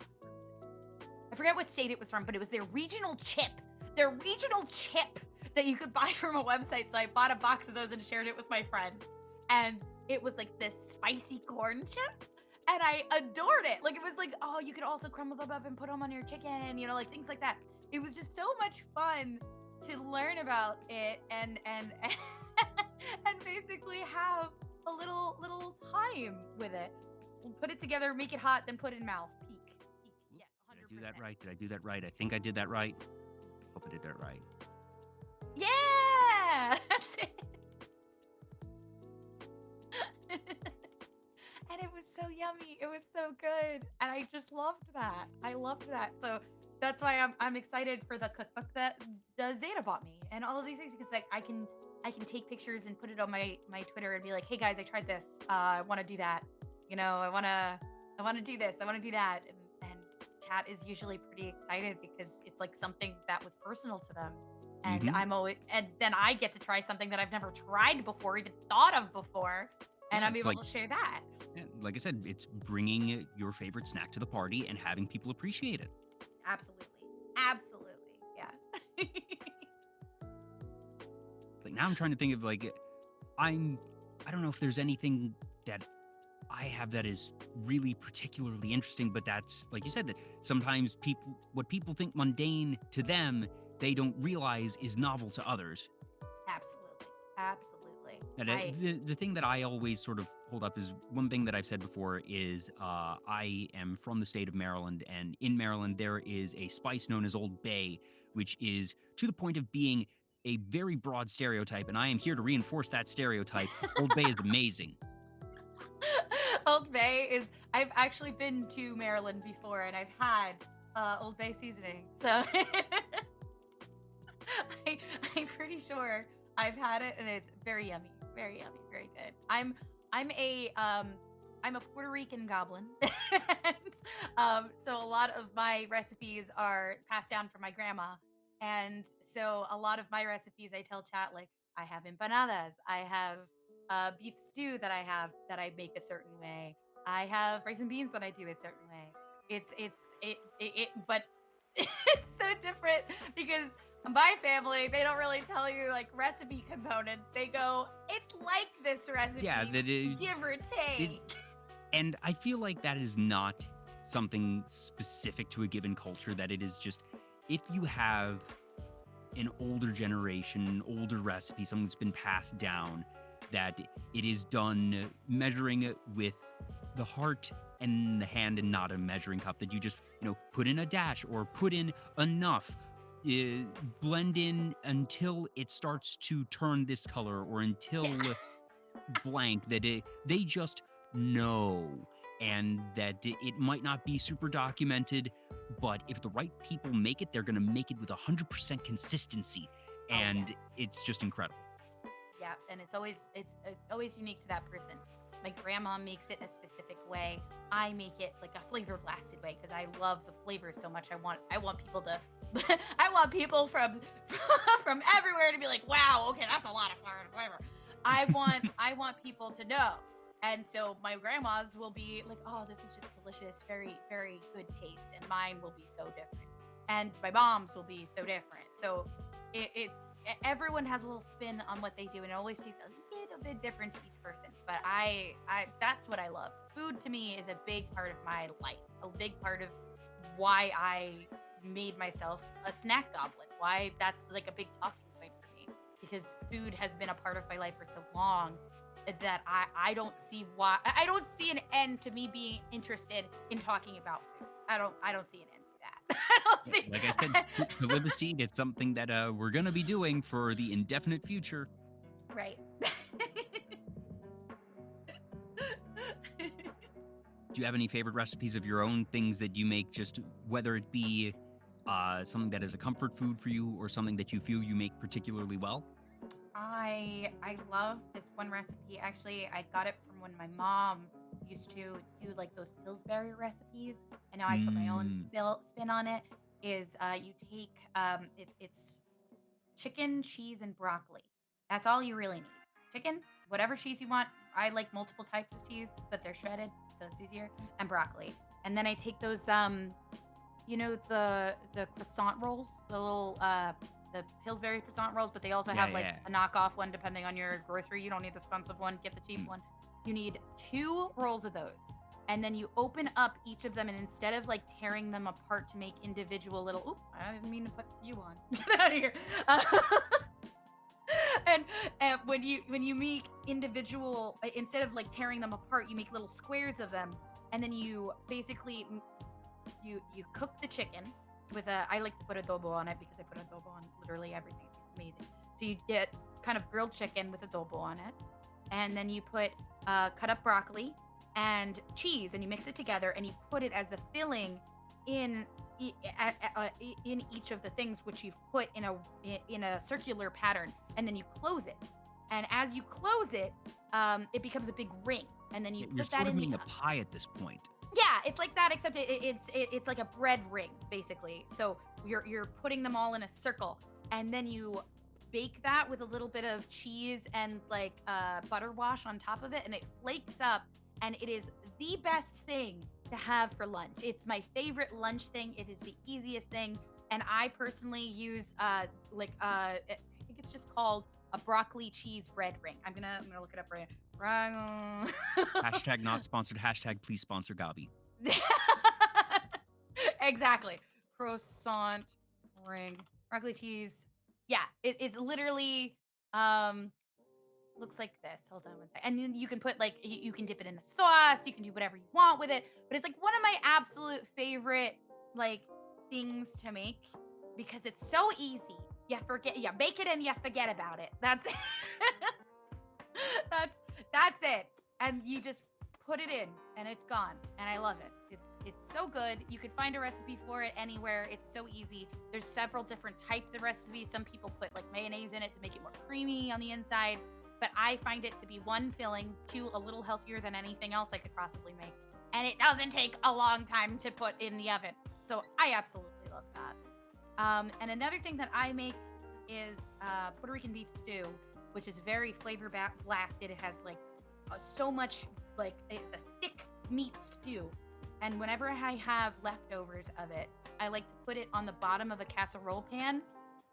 it? I forget what state it was from, but it was their regional chip. Their regional chip that you could buy from a website. So I bought a box of those and shared it with my friends. And it was like this spicy corn chip and I adored it. Like it was like, oh, you could also crumble them up and put them on your chicken, you know, like things like that. It was just so much fun to learn about it and and basically have a little time with it. We'll put it together, make it hot, then put it in mouth. Peak. Peak. Yes, Did I do that 100%. right? Did I do that right? I think I did that right. Hope I did that right. Yeah, that's it. And it was so yummy. It was so good. And I just loved that. I loved that. So that's why I'm excited for the cookbook that the Zeta bought me and all of these things because like I can take pictures and put it on my Twitter and be like, hey guys, I tried this. I want to do that. You know, I wanna do this. I want to do that. And chat is usually pretty excited because it's like something that was personal to them. And Mm-hmm. I'm always and then I get to try something that I've never tried before, even thought of before, and Yeah, I'm it's able like to share that. yeah, like I said, it's bringing your favorite snack to the party and having people appreciate it. Absolutely. Absolutely. Yeah. Like now I'm trying to think of like I'm I don't know if there's anything that I have that is really particularly interesting, but that's like you said that sometimes people what people think mundane to them, they don't realize is novel to others. Absolutely. Absolutely. And I the thing that I always sort of hold up is one thing that I've said before is I am from the state of Maryland, and in Maryland there is a spice known as Old Bay, which is to the point of being a very broad stereotype, and I am here to reinforce that stereotype. Old Bay is amazing. Old Bay is I've actually been to Maryland before and I've had Old Bay seasoning. So I, I'm pretty sure I've had it and it's very yummy, very yummy, very good. I'm a I'm a Puerto Rican goblin, and, so a lot of my recipes are passed down from my grandma, and so a lot of my recipes I tell chat like I have empanadas, I have beef stew that I have that I make a certain way, I have rice and beans that I do a certain way. But it's so different because my family, they don't really tell you like recipe components. They go, it's like this Yeah, recipe, that is give or it, take. and I feel like that is not something specific to a given culture. That it is just if you have an older generation, older recipe, something that's been passed down, that it is done measuring it with the heart and the hand and not a measuring cup, that you just, put in a dash or put in enough, uh, blend in until it starts to turn this color or Yeah. until blank, that they just know, and that it might not be super documented, but if the right people make it, they're going to make it with 100% consistency, Oh yeah. and it's just incredible. Yeah. And it's always it's always unique to that person. My grandma makes it a specific way. I make it like a flavor blasted way because I love the flavors so much. I want people to I want people from from everywhere to be like, wow, okay, that's a lot of flavor. I want people to know. And so my grandma's will be like, oh, this is just delicious, very, very good taste. And mine will be so different. And my mom's will be so different. So it's everyone has a little spin on what they do, and it always tastes a little bit different to each person. But I that's what I love. Food to me is a big part of my life, a big part of why I made myself a snack goblin. Why that's like a big talking point for me, because food has been a part of my life for so long that I don't see why I don't see an end to me being interested in talking about food. I don't see an end to that. I don't see. Like I said, to live a seed, it's something that we're gonna be doing for the indefinite future. Right. Do you have any favorite recipes of your own, things that you make, just whether it be something that is a comfort food for you or something that you feel you make particularly well? I love this one recipe. Actually, I got it from when my mom used to do like those Pillsbury recipes, and now I put my own Mm, spin on it. Is you take it's chicken, cheese, and broccoli. That's all you really need. Chicken, whatever cheese you want. I like multiple types of cheese, but they're shredded, so it's easier. And broccoli. And then I take those you know the croissant rolls, the Pillsbury croissant rolls, but they also yeah, have like yeah. a knockoff one depending on your grocery. You don't need the expensive one, get the cheap Mm. one. You need 2 rolls of those. And then you open up each of them, and instead of like tearing them apart to make individual little, oop, I didn't mean to put you on. Get out of here. Uh, and when you make individual, instead of like tearing them apart, you make little squares of them, and then you basically you cook the chicken with I like to put adobo on it because I put adobo on literally everything. It's amazing. So you get kind of grilled chicken with adobo on it, and then you put cut up broccoli and cheese, and you mix it together, and you put it as the filling in in each of the things which you've put in a circular pattern, and then you close it. And as you close it, it becomes a big ring, and then you You're put that sort of in the making a pie at this point. yeah, it's like that, except it's like a bread ring, basically. So you're putting them all in a circle, and then you bake that with a little bit of cheese and like butter wash on top of it, and it flakes up, and it is the best thing to have for lunch. It's my favorite lunch thing. It is the easiest thing, and I personally use I think it's just called a broccoli cheese bread ring. I'm gonna look it up right now. Hashtag not sponsored. Hashtag please sponsor Gabi. Exactly. Croissant ring. Broccoli cheese. Yeah, it's literally looks like this. Hold on one second. And then you can put like you can dip it in a sauce, you can do whatever you want with it. But it's like one of my absolute favorite like things to make because it's so easy. You bake it and you forget about it. That's that's it. And you just put it in and it's gone. And I love it. It's so good. You could find a recipe for it anywhere. It's so easy. There's several different types of recipes. Some people put like mayonnaise in it to make it more creamy on the inside. But I find it to be 1, filling, 2, a little healthier than anything else I could possibly make. And it doesn't take a long time to put in the oven. So I absolutely love that. And another thing that I make is Puerto Rican beef stew, which is very flavor blasted. It has like so much, like it's a thick meat stew. And whenever I have leftovers of it, I like to put it on the bottom of a casserole pan,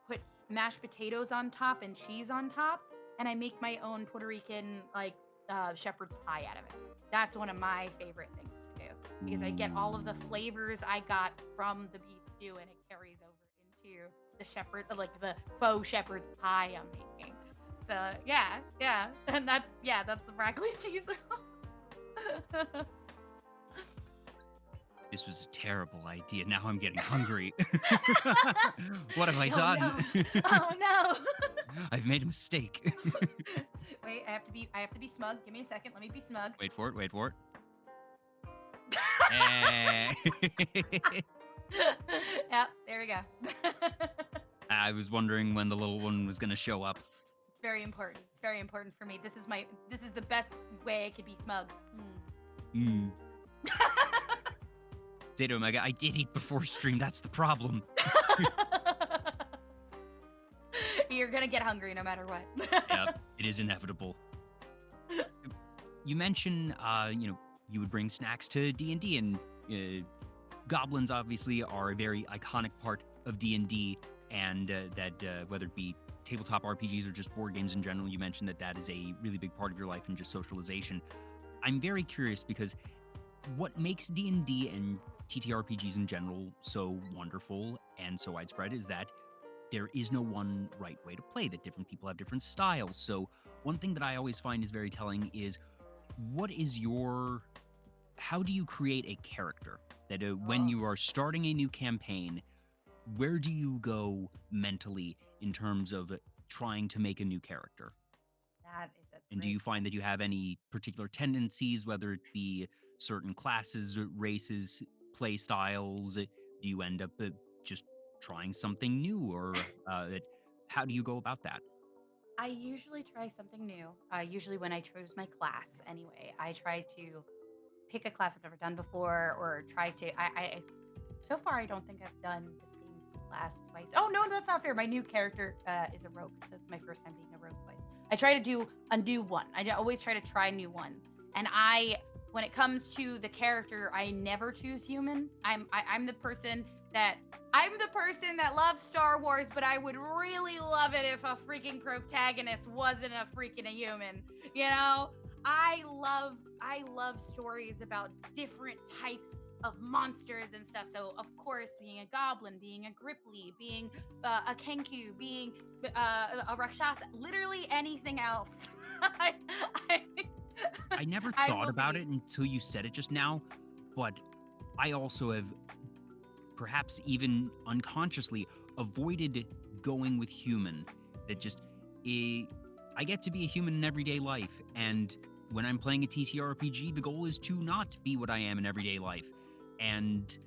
put mashed potatoes on top and cheese on top, and I make my own Puerto Rican like shepherd's pie out of it. That's one of my favorite things to do because I get all of the flavors I got from the beef stew, and it carries over into the the faux shepherd's pie I'm making. So yeah, and that's the broccoli cheese roll. This was a terrible idea. Now I'm getting hungry. What have I Oh done? no! Oh no! I've made a mistake. Wait, I have to be smug. Give me a second. Let me be smug. Wait for it. Wait for it. Eh. Yep, there we go. I was wondering when the little one was going to show up. It's very important. It's very important for me. This is the best way I could be smug. Zeta Omega, I did eat before stream. That's the problem. You're gonna get hungry no matter what. Yep, it is inevitable. You mentioned, you would bring snacks to D&D, and goblins obviously are a very iconic part of D&D, and that whether it be tabletop RPGs or just board games in general, you mentioned that is a really big part of your life and just socialization. I'm very curious because what makes D&D and TTRPGs in general so wonderful and so widespread is that there is no one right way to play, that different people have different styles. So one thing that I always find is very telling is how do you create a character that when you are starting a new campaign, where do you go mentally in terms of trying to make a new character? That is a And do you find that you have any particular tendencies, whether it be certain classes, races, play styles? Do you end up just trying something new, or how do you go about that? I usually try something new. Usually when I choose my class, anyway, I try to pick a class I've never done before, or try to. So far, I don't think I've done the same class twice. Oh no, that's not fair. My new character is a rogue, so it's my first time being a rogue twice. I try to do a new one. I always try to try new ones, and when it comes to the character, I never choose human. I'm the person that loves Star Wars, but I would really love it if a freaking protagonist wasn't a human. You know, I love stories about different types of monsters and stuff. So of course, being a goblin, being a gripply, being a kenku, being a rakshasa, literally anything else. I, I never I thought will about be. it until you said it just now, but I also have perhaps even unconsciously avoided going with human. That just I get to be a human in everyday life, and when I'm playing a TTRPG, the goal is to not be what I am in everyday life. And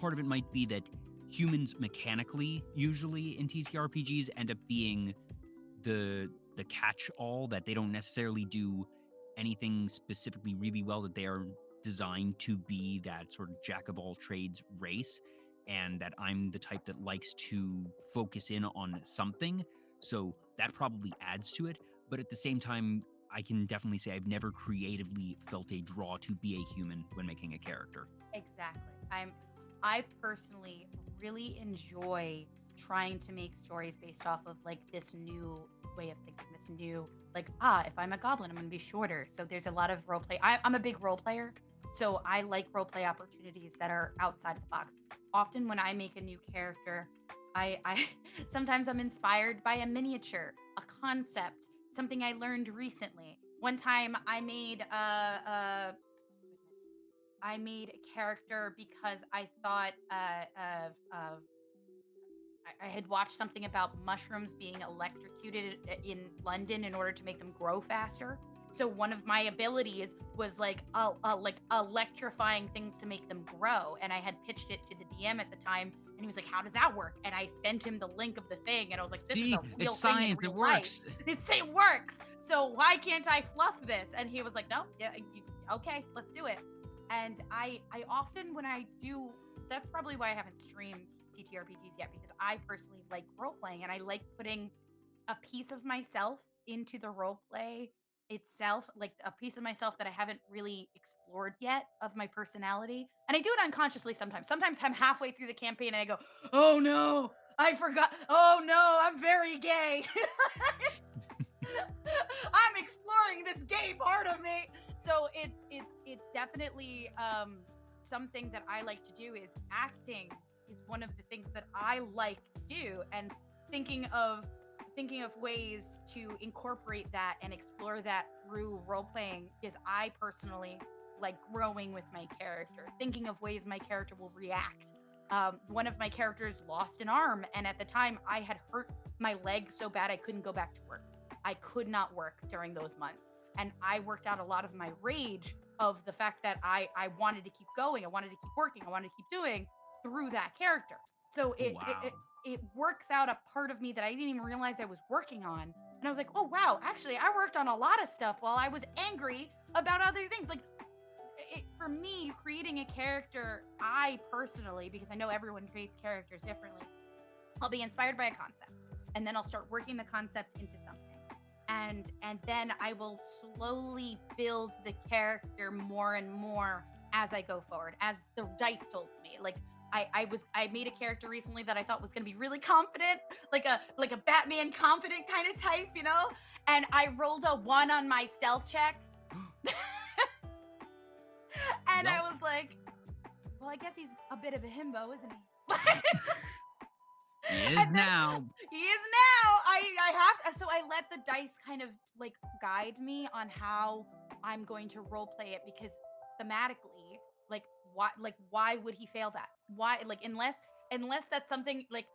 part of it might be that humans mechanically, usually in TTRPGs, end up being the catch-all, that they don't necessarily do anything specifically really well, that they are designed to be that sort of jack of all trades race, and that I'm the type that likes to focus in on something. So that probably adds to it. But at the same time, I can definitely say I've never creatively felt a draw to be a human when making a character. Exactly. I personally really enjoy trying to make stories based off of like this new way of thinking, this new if I'm a goblin, I'm going to be shorter. So there's a lot of role play. I'm a big role player, so I like role play opportunities that are outside of the box. Often when I make a new character, I sometimes I'm inspired by a miniature, a concept, something I learned recently. One time goodness, I made a character because I thought I had watched something about mushrooms being electrocuted in London in order to make them grow faster. So one of my abilities was like electrifying things to make them grow, and I had pitched it to the DM at the time, and he was like, "How does that work?" And I sent him the link of the thing, and I was like, "This is See, a real it's thing in science. It real life. works. It works. So why can't I fluff this?" And he was like, "No, yeah, okay, let's do it." And I often when I do, that's probably why I haven't streamed TTRPGs yet, because I personally like role playing, and I like putting a piece of myself into the role play itself, like a piece of myself that I haven't really explored yet of my personality. And I do it unconsciously sometimes. Sometimes I'm halfway through the campaign and I go, "Oh no, I forgot. Oh no, I'm very gay." I'm exploring this gay part of me. So it's definitely something that I like to do. Is acting is one of the things that I like to do, and thinking of ways to incorporate that and explore that through role playing, because I personally like growing with my character, thinking of ways my character will react. One of my characters lost an arm, and at the time I had hurt my leg so bad I couldn't go back to work. I could not work during those months. And I worked out a lot of my rage of the fact that I wanted to keep going. I wanted to keep working. I wanted to keep doing through that character. So Oh, it, it wow. it it works out a part of me that I didn't even realize I was working on. And I was like, oh wow, actually I worked on a lot of stuff while I was angry about other things. Like for me, creating a character, I personally, because I know everyone creates characters differently, I'll be inspired by a concept, and then I'll start working the concept into something. And then I will slowly build the character more and more as I go forward, as the dice told me. Like I made a character recently that I thought was gonna be really confident, like a Batman confident kind of type, you know? And I rolled a 1 on my stealth check. And I Well, was like, well, I guess he's a bit of a himbo, isn't he? he is And then now. he is now. I have so I let the dice kind of like guide me on how I'm going to role play it, because thematically, why would he fail that? Why, like, unless that's something like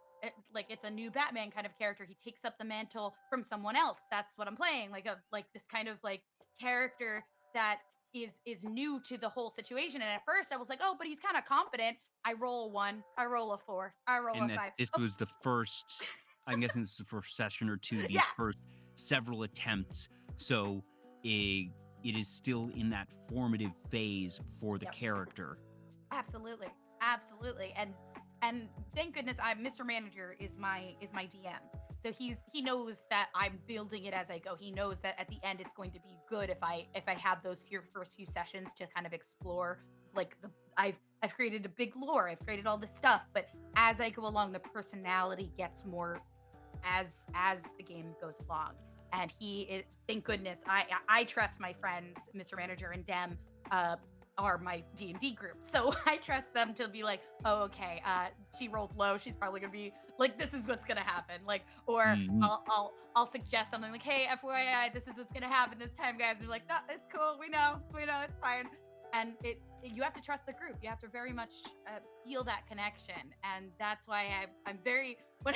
it's a new Batman kind of character. He takes up the mantle from someone else. That's what I'm playing. Like this kind of like character that is new to the whole situation. And at first I was like, oh, but he's kind of competent. I roll a 1, I roll a 4, I roll a And that 5. this was the first, I'm guessing this is the first session or two, Yeah, these first several attempts. So it is still in that formative phase for the yep, character. absolutely, absolutely. And thank goodness I Mr. Manager is my DM. So he knows that I'm building it as I go. He knows that at the end it's going to be good if I have those first few sessions to kind of explore like the I've created a big lore. I've created all this stuff, but as I go along the personality gets more as the game goes along. And thank goodness I trust my friends Mr. Manager and Dem uh are my D&D group. So I trust them to be like, "Oh, okay, she rolled low. She's probably going to be like, this is what's going to happen." Like, or Mhm. I'll suggest something like, "Hey, FYI, this is what's going to happen this time, guys." And they're like, "No, it's cool. We know, it's fine." And you have to trust the group. You have to very much feel that connection. And that's why I'm very when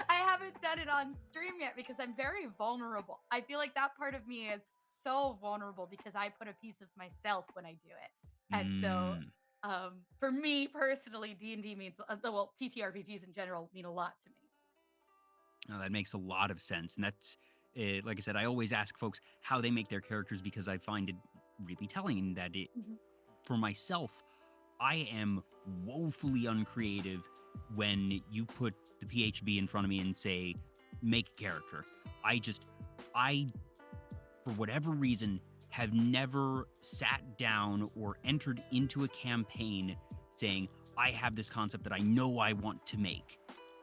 I haven't done it on stream yet, because I'm very vulnerable. I feel like that part of me is so vulnerable because I put a piece of myself when I do it. And so Mm. for me personally, D&D means well, TTRPGs in general mean a lot to me. Oh, that makes a lot of sense. And that's, like I said, I always ask folks how they make their characters because I find it really telling that Mhm. for myself, I am woefully uncreative when you put the PHB in front of me and say, make a character. I just, I, for whatever reason, have never sat down or entered into a campaign saying, I have this concept that I know I want to make.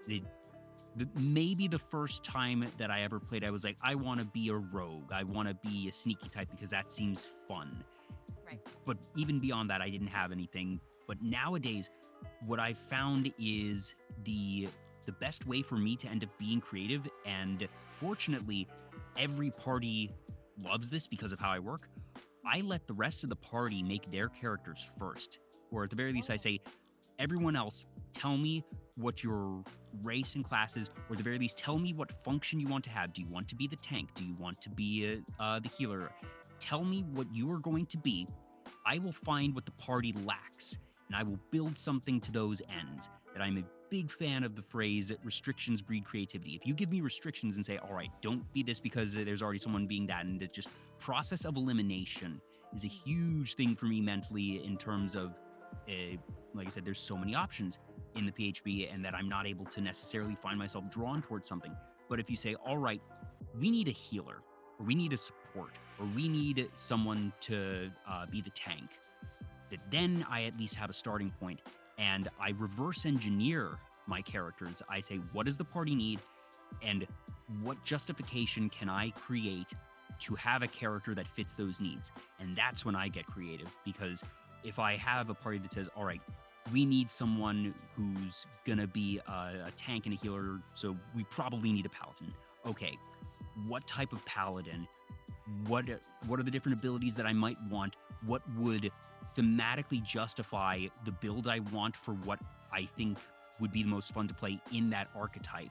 It, maybe the first time that I ever played, I was like, I want to be a rogue. I want to be a sneaky type because that seems fun. Right. But even beyond that, I didn't have anything. But nowadays, what I've found is the best way for me to end up being creative, and fortunately, every party loves this because of how I work. I let the rest of the party make their characters first, or at the very least, I Oh. say, everyone else, tell me what your race and class is, or at the very least, tell me what function you want to have. Do you want to be the tank? Do you want to be the healer? Tell me what you are going to be. I will find what the party lacks, and I will build something to those ends. That I'm a big fan of the phrase restrictions breed creativity. If you give me restrictions and say, all right, don't be this because there's already someone being that, and it just process of elimination is a huge thing for me mentally in terms of, like I said, there's so many options in the PHB, and that I'm not able to necessarily find myself drawn towards something. But if you say, all right, we need a healer, or we need a support, or we need someone to be the tank, that then I at least have a starting point, and I reverse engineer my characters. I say, what does the party need, and what justification can I create to have a character that fits those needs? And that's when I get creative, because if I have a party that says, all right, we need someone who's gonna be a tank and a healer, so we probably need a paladin. Okay, what type of paladin? What are the different abilities that I might want? What would thematically justify the build I want for what I think would be the most fun to play in that archetype?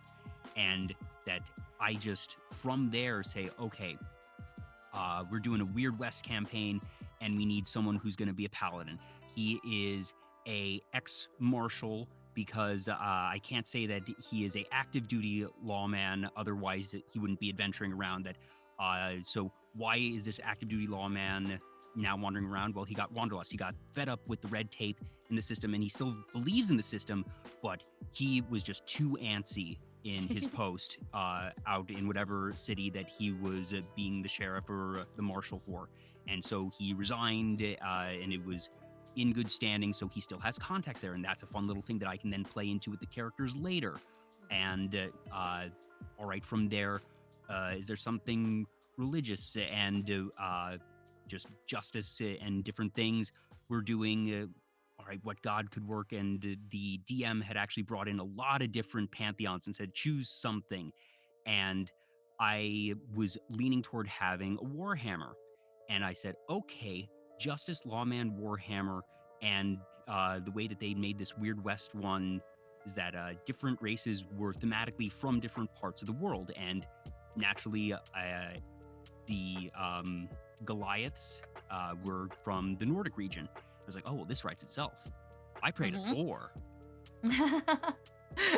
And that I just from there say, okay, we're doing a Weird West campaign, and we need someone who's going to be a paladin. He is a ex-marshal because I can't say that he is a active duty lawman. Otherwise, he wouldn't be adventuring around. So why is this active duty lawman now wandering around? Well, he got wanderlust. He got fed up with the red tape in the system, and he still believes in the system, but he was just too antsy in his post out in whatever city that he was being the sheriff or the marshal for. And so he resigned, and it was in good standing, so he still has contacts there, and that's a fun little thing that I can then play into with the characters later. And all right, from there, is there something religious and just justice and different things we're doing? All right, what God could work, and the DM had actually brought in a lot of different pantheons and said, choose something. And I was leaning toward having a Warhammer. And I said, okay, Justice, Lawman, Warhammer, and the way that they made this Weird West one is that different races were thematically from different parts of the world. And naturally, the Goliaths were from the Nordic region. I was like, oh, well, this writes itself. I prayed a 4.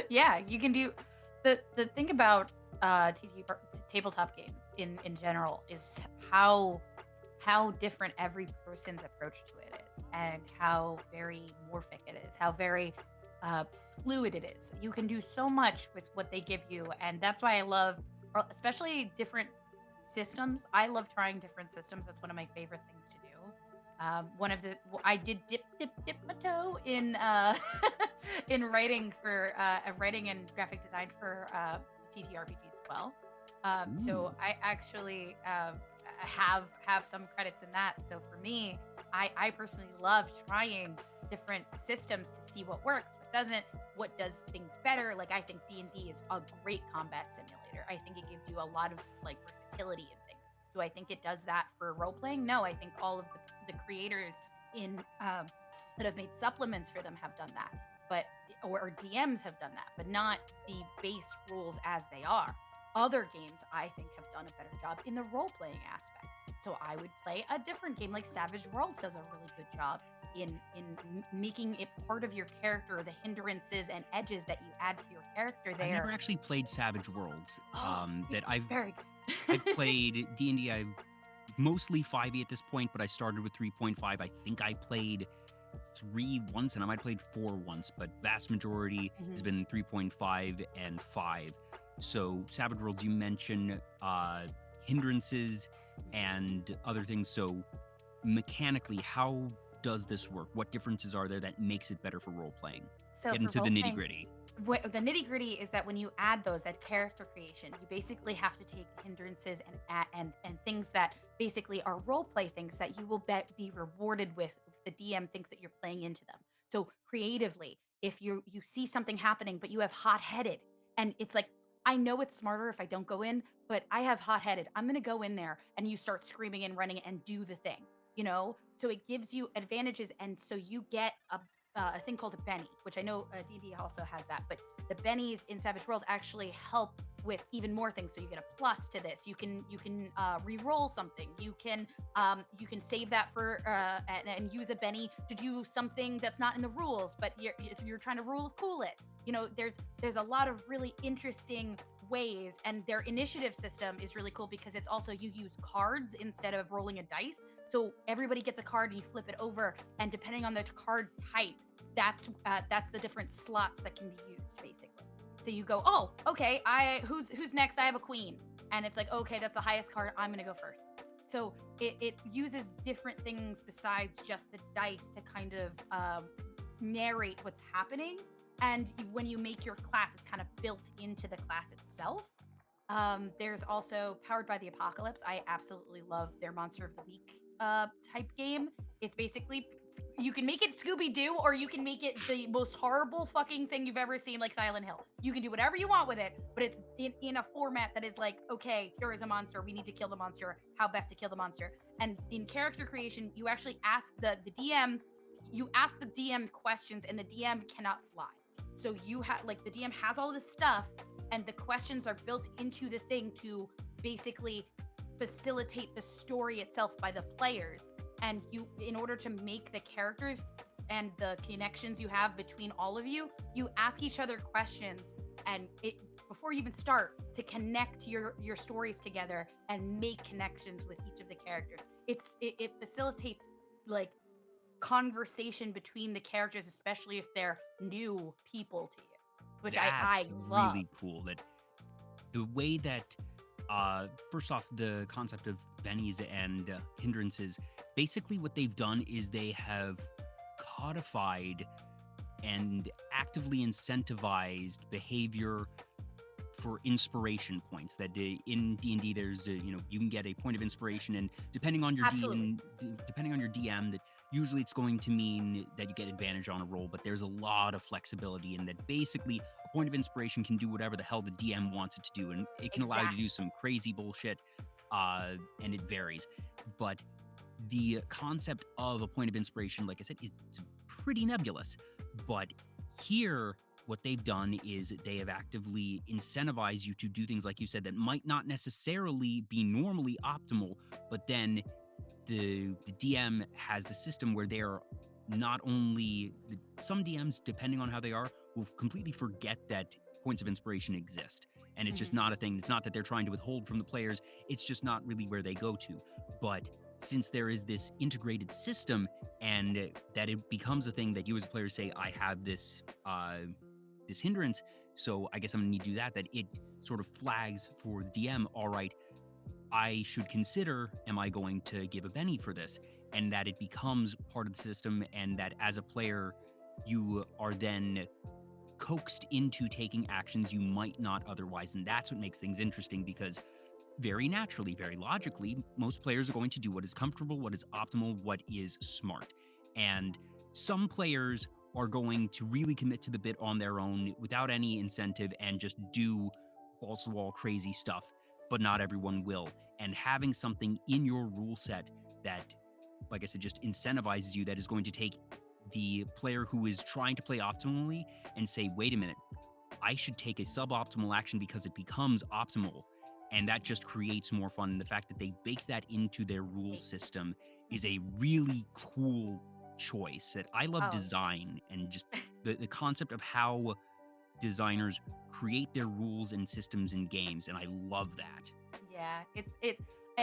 Yeah, you can do the thing about tabletop games in general is how different every person's approach to it is, and how very morphic it is, how very fluid it is. You can do so much with what they give you, and that's why I love, especially different systems. I love trying different systems. That's one of my favorite things to do. I did dip my toe in in writing for writing and graphic design for TTRPGs as well. So I actually have some credits in that. So for me, I personally love trying different systems to see what works, what does things better. Like, I think D&D is a great combat simulator. I think it gives you a lot of like versatility in things. Do I think it does that for role playing? No, I think all of the creators in that have made supplements for them have done that, but or DMs have done that, but not the base rules as they are. Other games, I think, have done a better job in the role-playing aspect. So I would play a different game, like Savage Worlds does a really good job in making it part of your character, the hindrances and edges that you add to your character there. I never actually played Savage Worlds. It's very good. I've played D&D. I've mostly 5e at this point, but I started with 3.5. I think I played 3 once, and I might have played 4 once, but vast majority has been 3.5 and 5. So Savage Worlds, you mentioned hindrances and other things. So mechanically, how does this work? What differences are there that makes it better for role playing? So get into the nitty gritty. The nitty gritty is that when you add those, that character creation, you basically have to take hindrances and things that basically are role play things that you will be rewarded with. The DM thinks that you're playing into them. So creatively, if you see something happening, but you have hot-headed, and it's like, I know it's smarter if I don't go in, but I have hot-headed. I'm going to go in there, and you start screaming and running and do the thing, you know? So it gives you advantages, and so you get a thing called a Benny, which I know D&D also has that, but the Bennies in Savage World actually help with even more things. So you get a plus to this. You can re-roll something. You can save that for and use a Benny to do something that's not in the rules, but you're trying to rule of cool it. You know, there's a lot of really interesting ways, and their initiative system is really cool because it's also, you use cards instead of rolling a dice. So everybody gets a card and you flip it over, and depending on the card type, that's the different slots that can be used basically. So you go, oh, okay, who's next? I have a queen. And it's like, okay, that's the highest card. I'm going to go first. So it uses different things besides just the dice to kind of narrate what's happening. And when you make your class, it's kind of built into the class itself. There's also Powered by the Apocalypse. I absolutely love their Monster of the Week type game. It's basically, you can make it Scooby-Doo, or you can make it the most horrible fucking thing you've ever seen, like Silent Hill. You can do whatever you want with it, but it's in a format that is like, okay, here is a monster. We need to kill the monster. How best to kill the monster? And in character creation, you actually ask the DM, you ask the DM questions, and the DM cannot lie. So you have, like, the DM has all this stuff, and the questions are built into the thing to basically facilitate the story itself by the players. And you, in order to make the characters and the connections you have between all of you, you ask each other questions, and it before you even start to connect your stories together and make connections with each of the characters. It facilitates like conversation between the characters, especially if they're new people to you, which That's I love. really cool. That the way that, first off, the concept of bennies and hindrances, basically what they've done is they have codified and actively incentivized behavior for inspiration points. That in D&D there's you can get a point of inspiration, and depending on your Absolutely. depending on your DM, that usually it's going to mean that you get advantage on a roll, but there's a lot of flexibility in that. Basically a point of inspiration can do whatever the hell the DM wants it to do, and it can allow you to do Exactly. some crazy bullshit, and it varies. But the concept of a point of inspiration, like I said, is pretty nebulous. But here, what they've done is they have actively incentivized you to do things, like you said, that might not necessarily be normally optimal, but then the DM has the system where they're not only some DMs, depending on how they are, will completely forget that points of inspiration exist. And it's just Mhm. not a thing. It's not that they're trying to withhold from the players. It's just not really where they go to. But since there is this integrated system, and that it becomes a thing that you as a player say, I have this hindrance, so I guess I'm gonna need to do that. That it sort of flags for the DM. All right, I should consider, am I going to give a Benny for this? And that it becomes part of the system, and that as a player, you are then coaxed into taking actions you might not otherwise. And that's what makes things interesting, because very naturally, very logically, most players are going to do what is comfortable, what is optimal, what is smart. And some players are going to really commit to the bit on their own without any incentive and just do balls to the wall crazy stuff, but not everyone will. And having something in your rule set that, like I said, just incentivizes you, that is going to take the player who is trying to play optimally and say, wait a minute, I should take a suboptimal action because it becomes optimal. And that just creates more fun. And the fact that they bake that into their rule system is Mhm. a really cool choice. That I love Oh, design, and just the concept of how designers create their rules and systems in games. And I love that. yeah, it's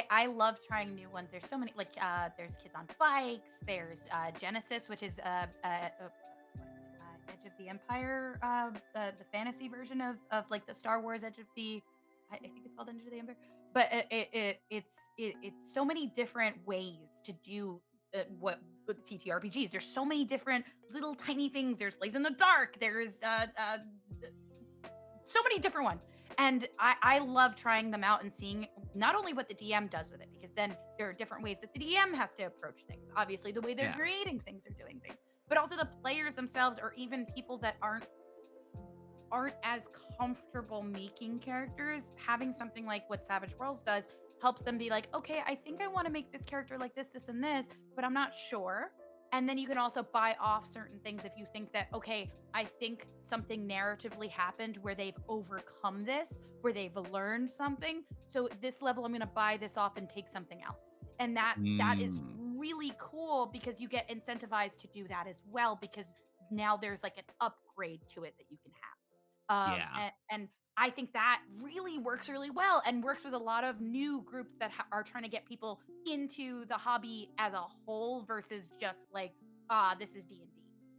I love trying new ones. There's so many like there's Kids on Bikes, there's Genesis, which is what is it? Edge of the Empire, the fantasy version of like the Star Wars Edge of the I think it's called Edge of the Empire. But it's so many different ways to do what TTRPGs. There's so many different little tiny things. There's Blaze in the Dark. There's so many different ones. And I love trying them out and seeing not only what the DM does with it, because then there are different ways that the DM has to approach things. Obviously, the way they're Yeah. creating things or doing things, but also the players themselves, or even people that aren't as comfortable making characters, having something like what Savage Worlds does helps them be like, okay, I think I want to make this character like this, and this, but I'm not sure. And then you can also buy off certain things if you think that, okay, I think something narratively happened where they've overcome this, where they've learned something. So at this level, I'm going to buy this off and take something else. And that is Mm, really cool because you get incentivized to do that as well, because now there's like an upgrade to it that you can have. yeah. And I think that really works really well and works with a lot of new groups that are trying to get people into the hobby as a whole versus just like, this is D&D.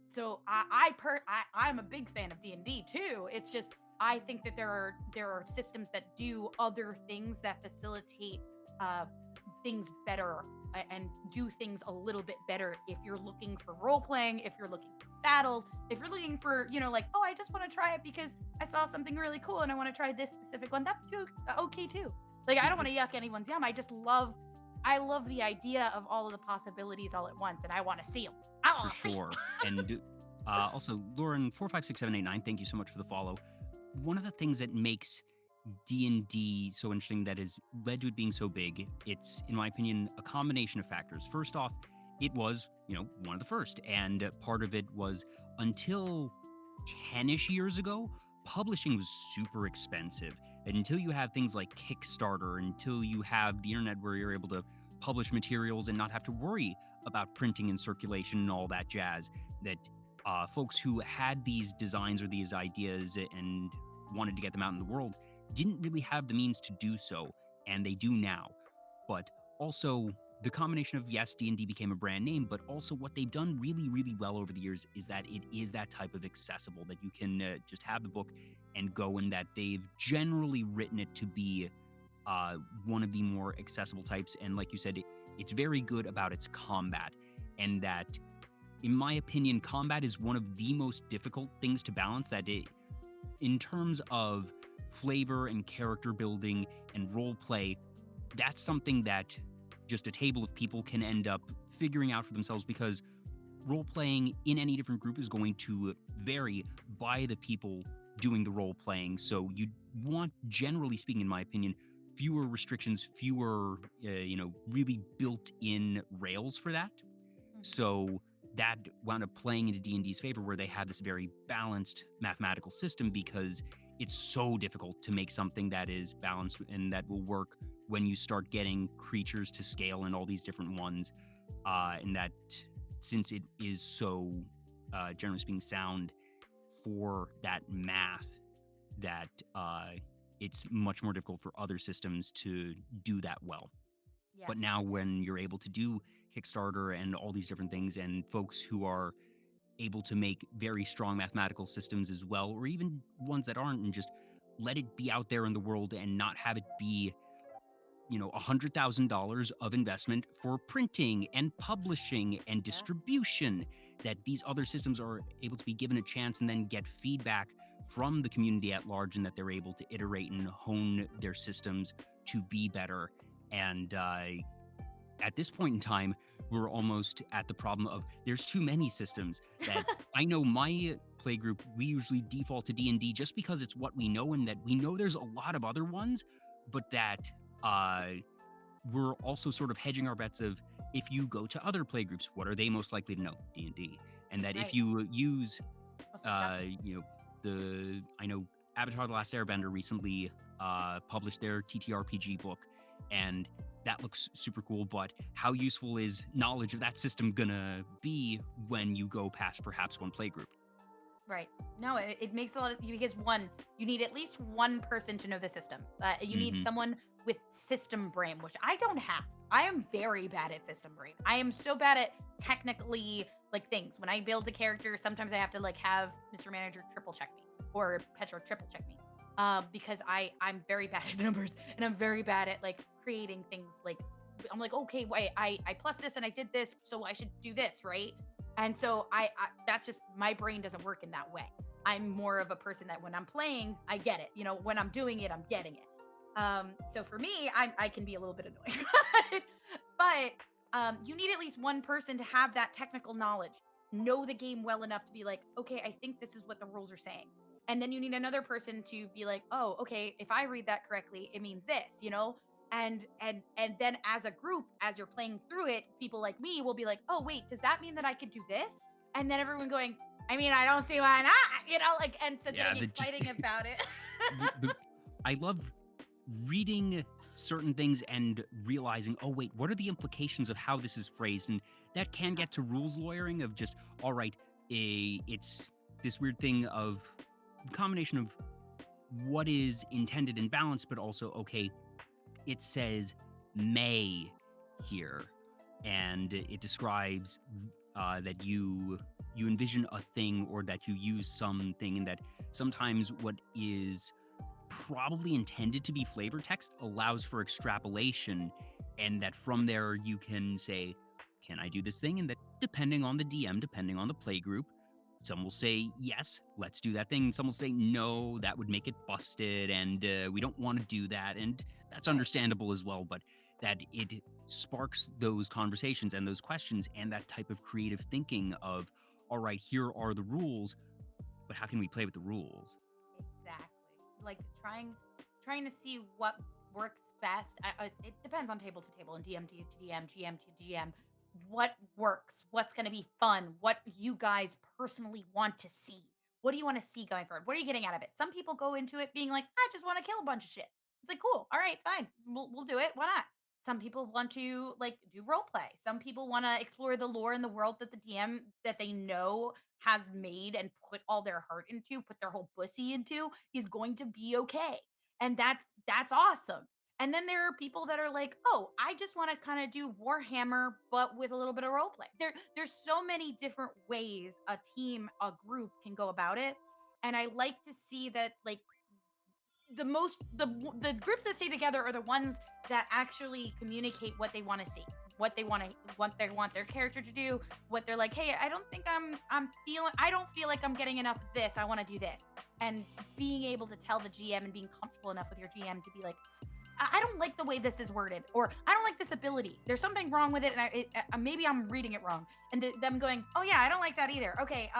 So I'm a big fan of D&D too. It's just I think that there are systems that do other things that facilitate uh, things better and do things a little bit better if you're looking for role playing, if you're looking for battles, if you're looking for, like, oh, I just want to try it because I saw something really cool and I want to try this specific one. That's too okay too. Like I don't want to yuck anyone's yum. I love the idea of all of the possibilities all at once, and I want to see them. I For want to see sure. And also, Lauren 456789, thank you so much for the follow. One of the things that makes D&D so interesting, that has led to it being so big, it's, in my opinion, a combination of factors. First off, it was, one of the first, and part of it was, until 10ish years ago, publishing was super expensive. And until you have things like Kickstarter, until you have the internet where you're able to publish materials and not have to worry about printing and circulation and all that jazz. That folks who had these designs or these ideas and wanted to get them out in the world didn't really have the means to do so, and they do now. But also, the combination of, yes, D&D became a brand name, but also what they've done really, really well over the years is that it is that type of accessible that you can just have the book and go, and that they've generally written it to be one of the more accessible types. And like you said, it's very good about its combat, and that, in my opinion, combat is one of the most difficult things to balance. That it, in terms of flavor and character building and role play, that's something that just a table of people can end up figuring out for themselves, because role playing in any different group is going to vary by the people doing the role playing. So you want, generally speaking, in my opinion, fewer restrictions, fewer, really built in rails for that. So that wound up playing into D&D's favor, where they have this very balanced mathematical system, because it's so difficult to make something that is balanced and that will work when you start getting creatures to scale and all these different ones. And that, since it is so, generally speaking, sound for that math, that it's much more difficult for other systems to do that well. Yeah. But now, when you're able to do Kickstarter and all these different things, and folks who are able to make very strong mathematical systems as well, or even ones that aren't, and just let it be out there in the world and not have it be, $100,000 of investment for printing and publishing and distribution, that these other systems are able to be given a chance and then get feedback from the community at large, and that they're able to iterate and hone their systems to be better. And at this point in time, we're almost at the problem of, there's too many systems. That I know my play group, we usually default to D&D just because it's what we know, and that we know there's a lot of other ones, but that we're also sort of hedging our bets of, if you go to other play groups, what are they most likely to know? D&D. And that if you use, I know Avatar: The Last Airbender recently published their TTRPG book, and that looks super cool, but how useful is knowledge of that system gonna be when you go past perhaps one play group? Right. No, it makes a lot of, because one, you need at least one person to know the system. You need someone with system brain, which I don't have. I am very bad at system brain. I am so bad at technically things. When I build a character, sometimes I have to have Mr. Manager triple check me, or Petro triple check me. Because I'm very bad at numbers, and I'm very bad at creating things. I'm okay, wait, I plus this and I did this, so I should do this, right? And so I that's just, my brain doesn't work in that way. I'm more of a person that when I'm playing, I get it. When I'm doing it, I'm getting it. So for me, I can be a little bit annoying, but you need at least one person to have that technical knowledge, know the game well enough to be okay, I think this is what the rules are saying. And then you need another person to be oh, okay, if I read that correctly, it means this, and then as a group, as you're playing through it, people like me will be oh, wait, does that mean that I could do this? And then everyone going, I mean, I don't see why not, and so getting exciting about it. I love reading certain things and realizing, oh wait, what are the implications of how this is phrased? And that can get to rules lawyering of just, all right, it's this weird thing of combination of what is intended and balanced, but also, okay, it says may here, and it describes that you envision a thing, or that you use something, and that sometimes what is probably intended to be flavor text allows for extrapolation, and that from there you can say, can I do this thing? And that, depending on the DM, depending on the play group, some will say, yes, let's do that thing. Some will say, no, that would make it busted, and we don't want to do that. And that's understandable as well, but that it sparks those conversations and those questions and that type of creative thinking of, all right, here are the rules, but how can we play with the rules? Exactly. Trying to see what works best. It depends on table to table and DM to DM, GM to GM. What works, what's going to be fun, what you guys personally want to see. What do you want to see going forward? What are you getting out of it? Some people go into it being I just want to kill a bunch of shit. It's cool. All right, fine. We'll do it. Why not? Some people want to like do role play. Some people want to explore the lore and the world that the DM that they know has made and put all their heart into, put their whole pussy into, is going to be okay. And that's awesome. And then there are people that are like, "Oh, I just want to kind of do Warhammer but with a little bit of role play." There's so many different ways a team, a group can go about it. And I like to see that like the groups that stay together are the ones that actually communicate what they want to see, what they want their character to do, what they're like, hey, I don't think I'm feeling, I don't feel like I'm getting enough of this, I want to do this. And being able to tell the GM and being comfortable enough with your GM to be like, I don't like the way this is worded, or I don't like this ability. There's something wrong with it, and maybe I'm reading it wrong. And them going, oh yeah, I don't like that either. Okay,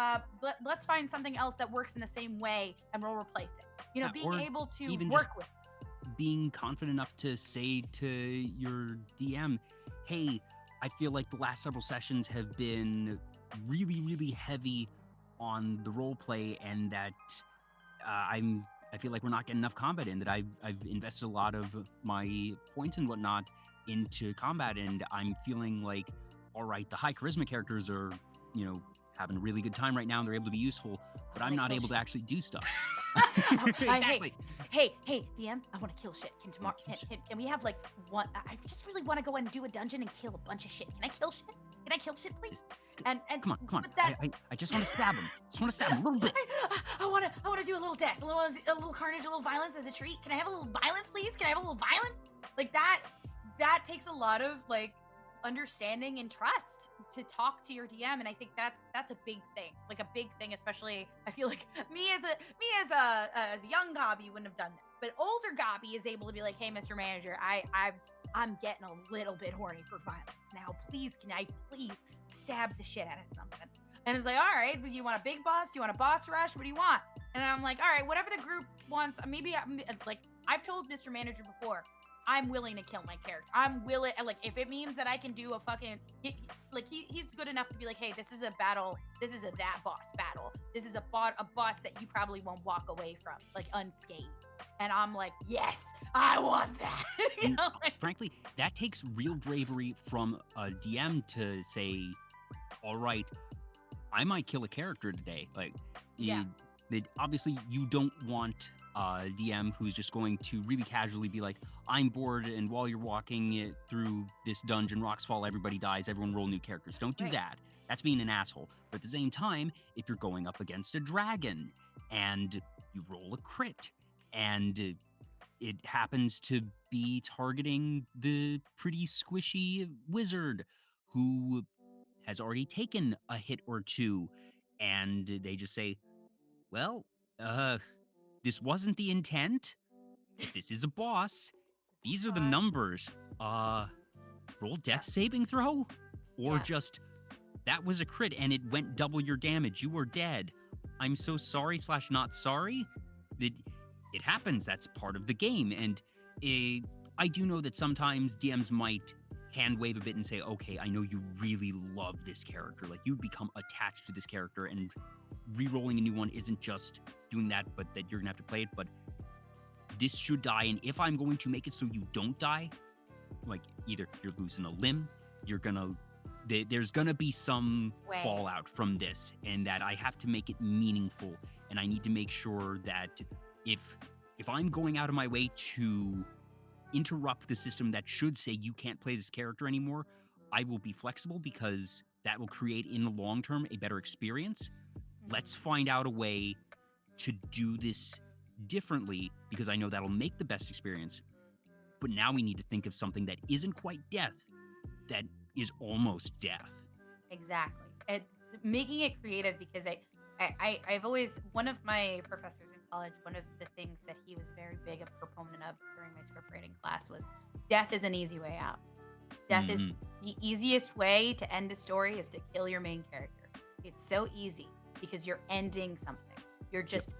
let's find something else that works in the same way, and we'll replace it. You know, Yeah, being or able to even just work with. being confident enough to say to your DM, hey, I feel like the last several sessions have been really, really heavy on the role play, and that I feel like we're not getting enough combat in. That I've invested a lot of my points and whatnot into combat, and I'm feeling like, all right, the high charisma characters are, you know, having a really good time right now, and they're able to be useful, but I I'm want to not kill able to shit. actually do stuff. Hey, Exactly. hey, DM, I want to kill shit. Can tomorrow? Kill shit. Can we have like one? I just really want to go and do a dungeon and kill a bunch of shit. Can I kill shit? Can I kill shit, please? And Come on. but that I just want to stab him. Just want to stab him a little bit. I want to do a little death, a little carnage, a little violence as a treat. Can I have a little violence, please? Can I have a little violence? Like that. That takes a lot of like understanding and trust to talk to your DM, and I think that's a big thing. Like a big thing, especially I feel like me as a young Gobbie wouldn't have done that, but older Gobbie is able to be like, hey, Mr. Manager, I'm getting a little bit horny for violence now. Please, can I please stab the shit out of something? And it's like, all right, do you want a big boss? Do you want a boss rush? What do you want? And I'm like, all right, whatever the group wants. Maybe like I've told Mr. Manager before, I'm willing to kill my character. I'm willing, like, if it means that I can do a fucking, he's good enough to be like, hey, this is a battle. This is that boss battle. This is a boss that you probably won't walk away from, like, unscathed. And I'm like, yes, I want that. You know, like, Frankly, that takes real bravery from a DM to say, all right, I might kill a character today. Like, Yeah. obviously, you don't want a DM who's just going to really casually be like, I'm bored, and while you're walking through this dungeon, rocks fall, everybody dies, everyone roll new characters. Don't do Right. that. That's being an asshole. But at the same time, if you're going up against a dragon and you roll a crit and it happens to be targeting the pretty squishy wizard who has already taken a hit or two, and they just say, well, this wasn't the intent. If this is a boss, these are the numbers. Roll death saving throw? Or Yeah. just, that was a crit and it went double your damage. You were dead. I'm so sorry / not sorry. It happens. That's part of the game. And I do know that sometimes DMs might hand wave a bit and say, okay, I know you really love this character. Like, you become attached to this character, and re-rolling a new one isn't just doing that, but that you're gonna have to play it. But this should die, and if I'm going to make it so you don't die, like, either you're losing a limb, there's gonna be some fallout from this, and that I have to make it meaningful, and I need to make sure that if I'm going out of my way to interrupt the system that should say you can't play this character anymore, I will be flexible, because that will create in the long term a better experience. Let's find out a way to do this differently, because I know that'll make the best experience. But now we need to think of something that isn't quite death, that is almost death. Exactly. Making it creative, because I've always, one of my professors in college, one of the things that he was very big a proponent of during my script writing class was death is an easy way out. Death is the easiest way to end a story, is to kill your main character. It's so easy because you're ending something.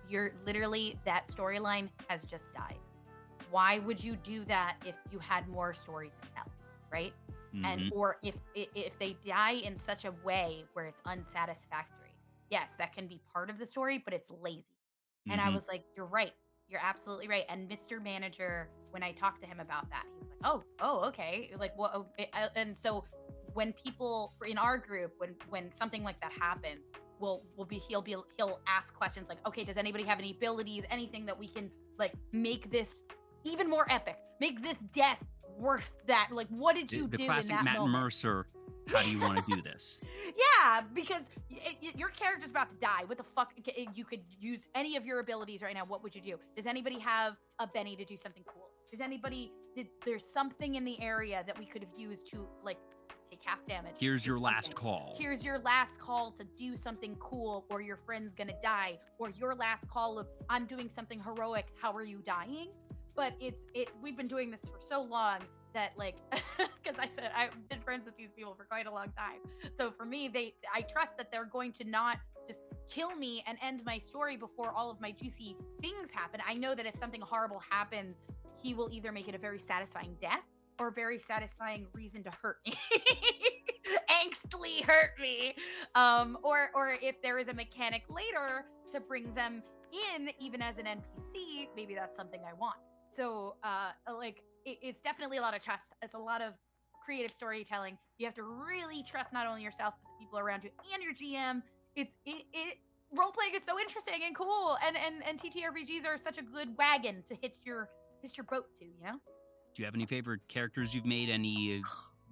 You're literally, that storyline has just died. Why would you do that if you had more story to tell, right? And or if they die in such a way where it's unsatisfactory, yes, that can be part of the story, but it's lazy. And I was like, you're right, you're absolutely right. And Mr. Manager, when I talked to him about that, he was like, oh, okay. Like, what? Oh, and so when people in our group, when something like that happens, he'll ask questions like, okay, does anybody have any abilities, anything that we can like make this even more epic, make this death worth that? Like, what did you The do in classic that Matt and moment? Mercer. How do you want to do this? Yeah, because your character's about to die. What the fuck? You could use any of your abilities right now. What would you do? Does anybody have a Benny to do something cool? There's something in the area that we could have used to like take half damage? Here's do your last something. call. Here's your last call to do something cool, or your friend's gonna die, or your last call of I'm doing something heroic. How are you dying? But we've been doing this for so long that like because I said I've been friends with these people for quite a long time. So for me, I trust that they're going to not just kill me and end my story before all of my juicy things happen. I know that if something horrible happens, he will either make it a very satisfying death or a very satisfying reason to hurt me. Angstly hurt me. Or if there is a mechanic later to bring them in, even as an NPC, maybe that's something I want. So it's definitely a lot of trust. It's a lot of creative storytelling. You have to really trust not only yourself, but the people around you and your GM. Role playing is so interesting and cool, and TTRPGs are such a good wagon to hitch your boat to, you know? Do you have any favorite characters you've made? Any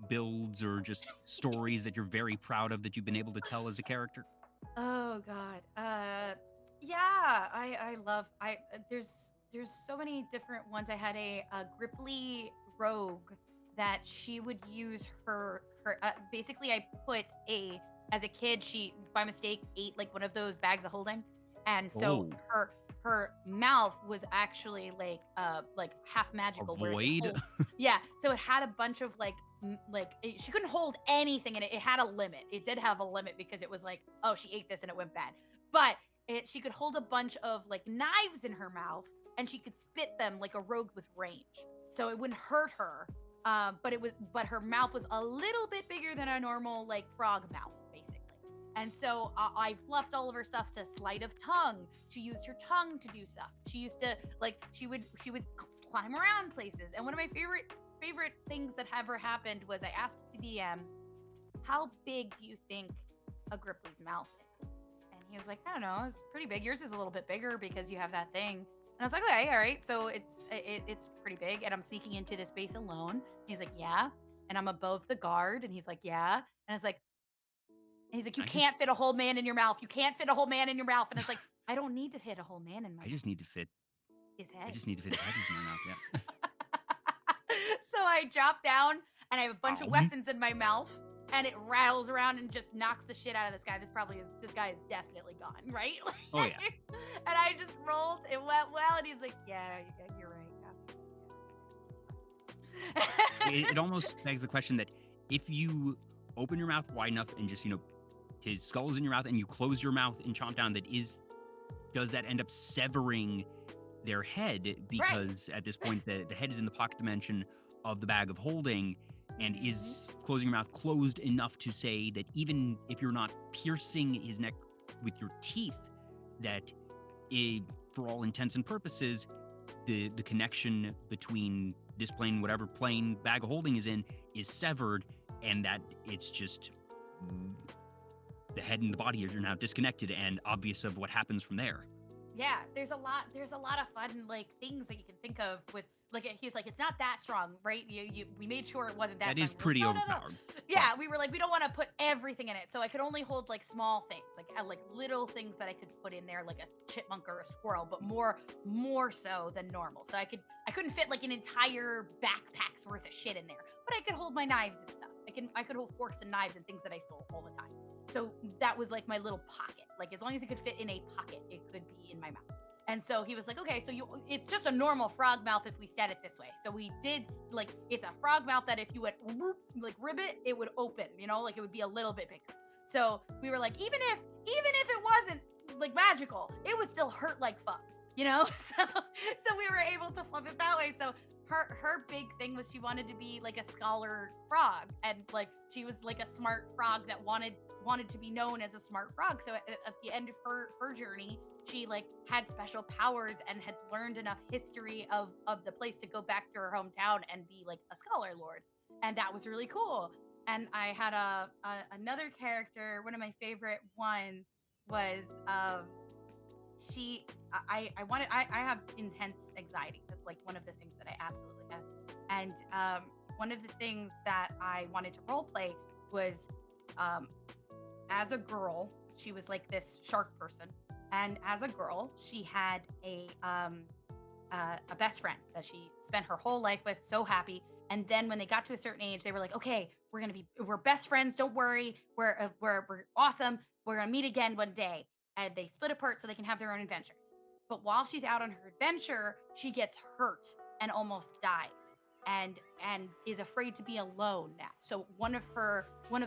builds or just stories that you're very proud of that you've been able to tell as a character? Oh God. Yeah, I love there's so many different ones. I had a Gripply rogue that she would use her basically I put a as a kid she by mistake ate like one of those bags of holding, and so Oh, her mouth was actually like half a magical where it could void? hold, yeah, so it had a bunch of she couldn't hold anything in it. It had a limit. It did have a limit because it was like, oh, she ate this and it went bad. But she could hold a bunch of like knives in her mouth, and she could spit them like a rogue with range. So it wouldn't hurt her. But her mouth was a little bit bigger than a normal like frog mouth, basically. And so I fluffed all of her stuff to sleight of tongue. She used her tongue to do stuff. She used to like she would climb around places. And one of my favorite things that ever happened was I asked the DM, how big do you think a Gripply's mouth is? And he was like, I don't know, it's pretty big. Yours is a little bit bigger because you have that thing. And I was like, okay, all right. So it's pretty big. And I'm sneaking into this base alone. He's like, yeah. And I'm above the guard. And he's like, yeah. And I was like, you I just can't fit a whole man in your mouth. You can't fit a whole man in your mouth. And it's like, I don't need to fit a whole man in my I mouth. just need to fit His I head. just need to fit his head into my mouth, yeah. So I drop down and I have a bunch of Ow. weapons in my mouth, and it rattles around and just knocks the shit out of this guy. This guy is definitely gone, right? Oh, yeah. And I just rolled. It went well, and he's like, "Yeah, you're right." It almost begs the question that if you open your mouth wide enough and just, his skull is in your mouth and you close your mouth and chomp down, does that end up severing their head? Because at this point, the head is in the pocket dimension of the bag of holding, and is closing your mouth closed enough to say that even if you're not piercing his neck with your teeth, that for all intents and purposes, the connection between this plane, whatever plane bag of holding is in, is severed, and that it's just the head and the body are now disconnected and obvious of what happens from there. Yeah, there's a lot of fun like things that you can think of with like he's like, it's not that strong, right? We made sure it wasn't that That strong. is pretty overpowered. Yeah, we were like, we don't want to put everything in it, so I could only hold like small things, like little things that I could put in there, like a chipmunk or a squirrel, but more so than normal. So I couldn't fit like an entire backpack's worth of shit in there, but I could hold my knives and stuff. I could hold forks and knives and things that I stole all the time. So that was like my little pocket. Like as long as it could fit in a pocket, it could be in my mouth. And so he was like, okay, so it's just a normal frog mouth if we stat it this way. So we did like, it's a frog mouth that if you would like ribbit, it would open, like it would be a little bit bigger. So we were like, even if it wasn't like magical, it would still hurt like fuck, So we were able to flip it that way. So her big thing was she wanted to be like a scholar frog, and like she was like a smart frog that wanted to be known as a smart frog. So at the end of her journey, she like had special powers and had learned enough history of the place to go back to her hometown and be like a scholar lord, and that was really cool. And I had another character. One of my favorite ones was she I wanted I have intense anxiety. That's like one of the things that I absolutely have. And one of the things that I wanted to role play was um as a girl, she was like this shark person. And as a girl, she had a best friend that she spent her whole life with, so happy. And then when they got to a certain age, they were like, "Okay, we're best friends. Don't worry, we're awesome. We're gonna meet again one day." And they split apart so they can have their own adventures. But while she's out on her adventure, she gets hurt and almost dies, and is afraid to be alone now. So one of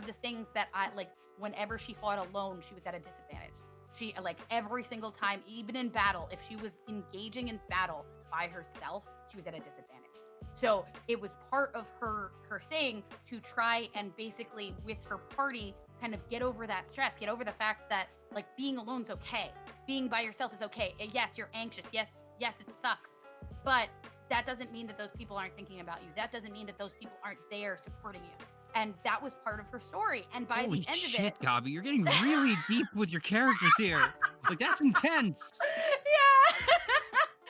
the things that I like, whenever she fought alone, she was at a disadvantage. She like every single time, even in battle, if she was engaging in battle by herself, she was at a disadvantage. So it was part of her thing to try and basically with her party kind of get over that stress, get over the fact that like being alone's okay. Being by yourself is okay. And yes, you're anxious. Yes, it sucks. But that doesn't mean that those people aren't thinking about you. That doesn't mean that those people aren't there supporting you. And that was part of her story. And by Holy the end shit, of Gobbie, you're getting really deep with your characters here. Like, that's intense. yeah.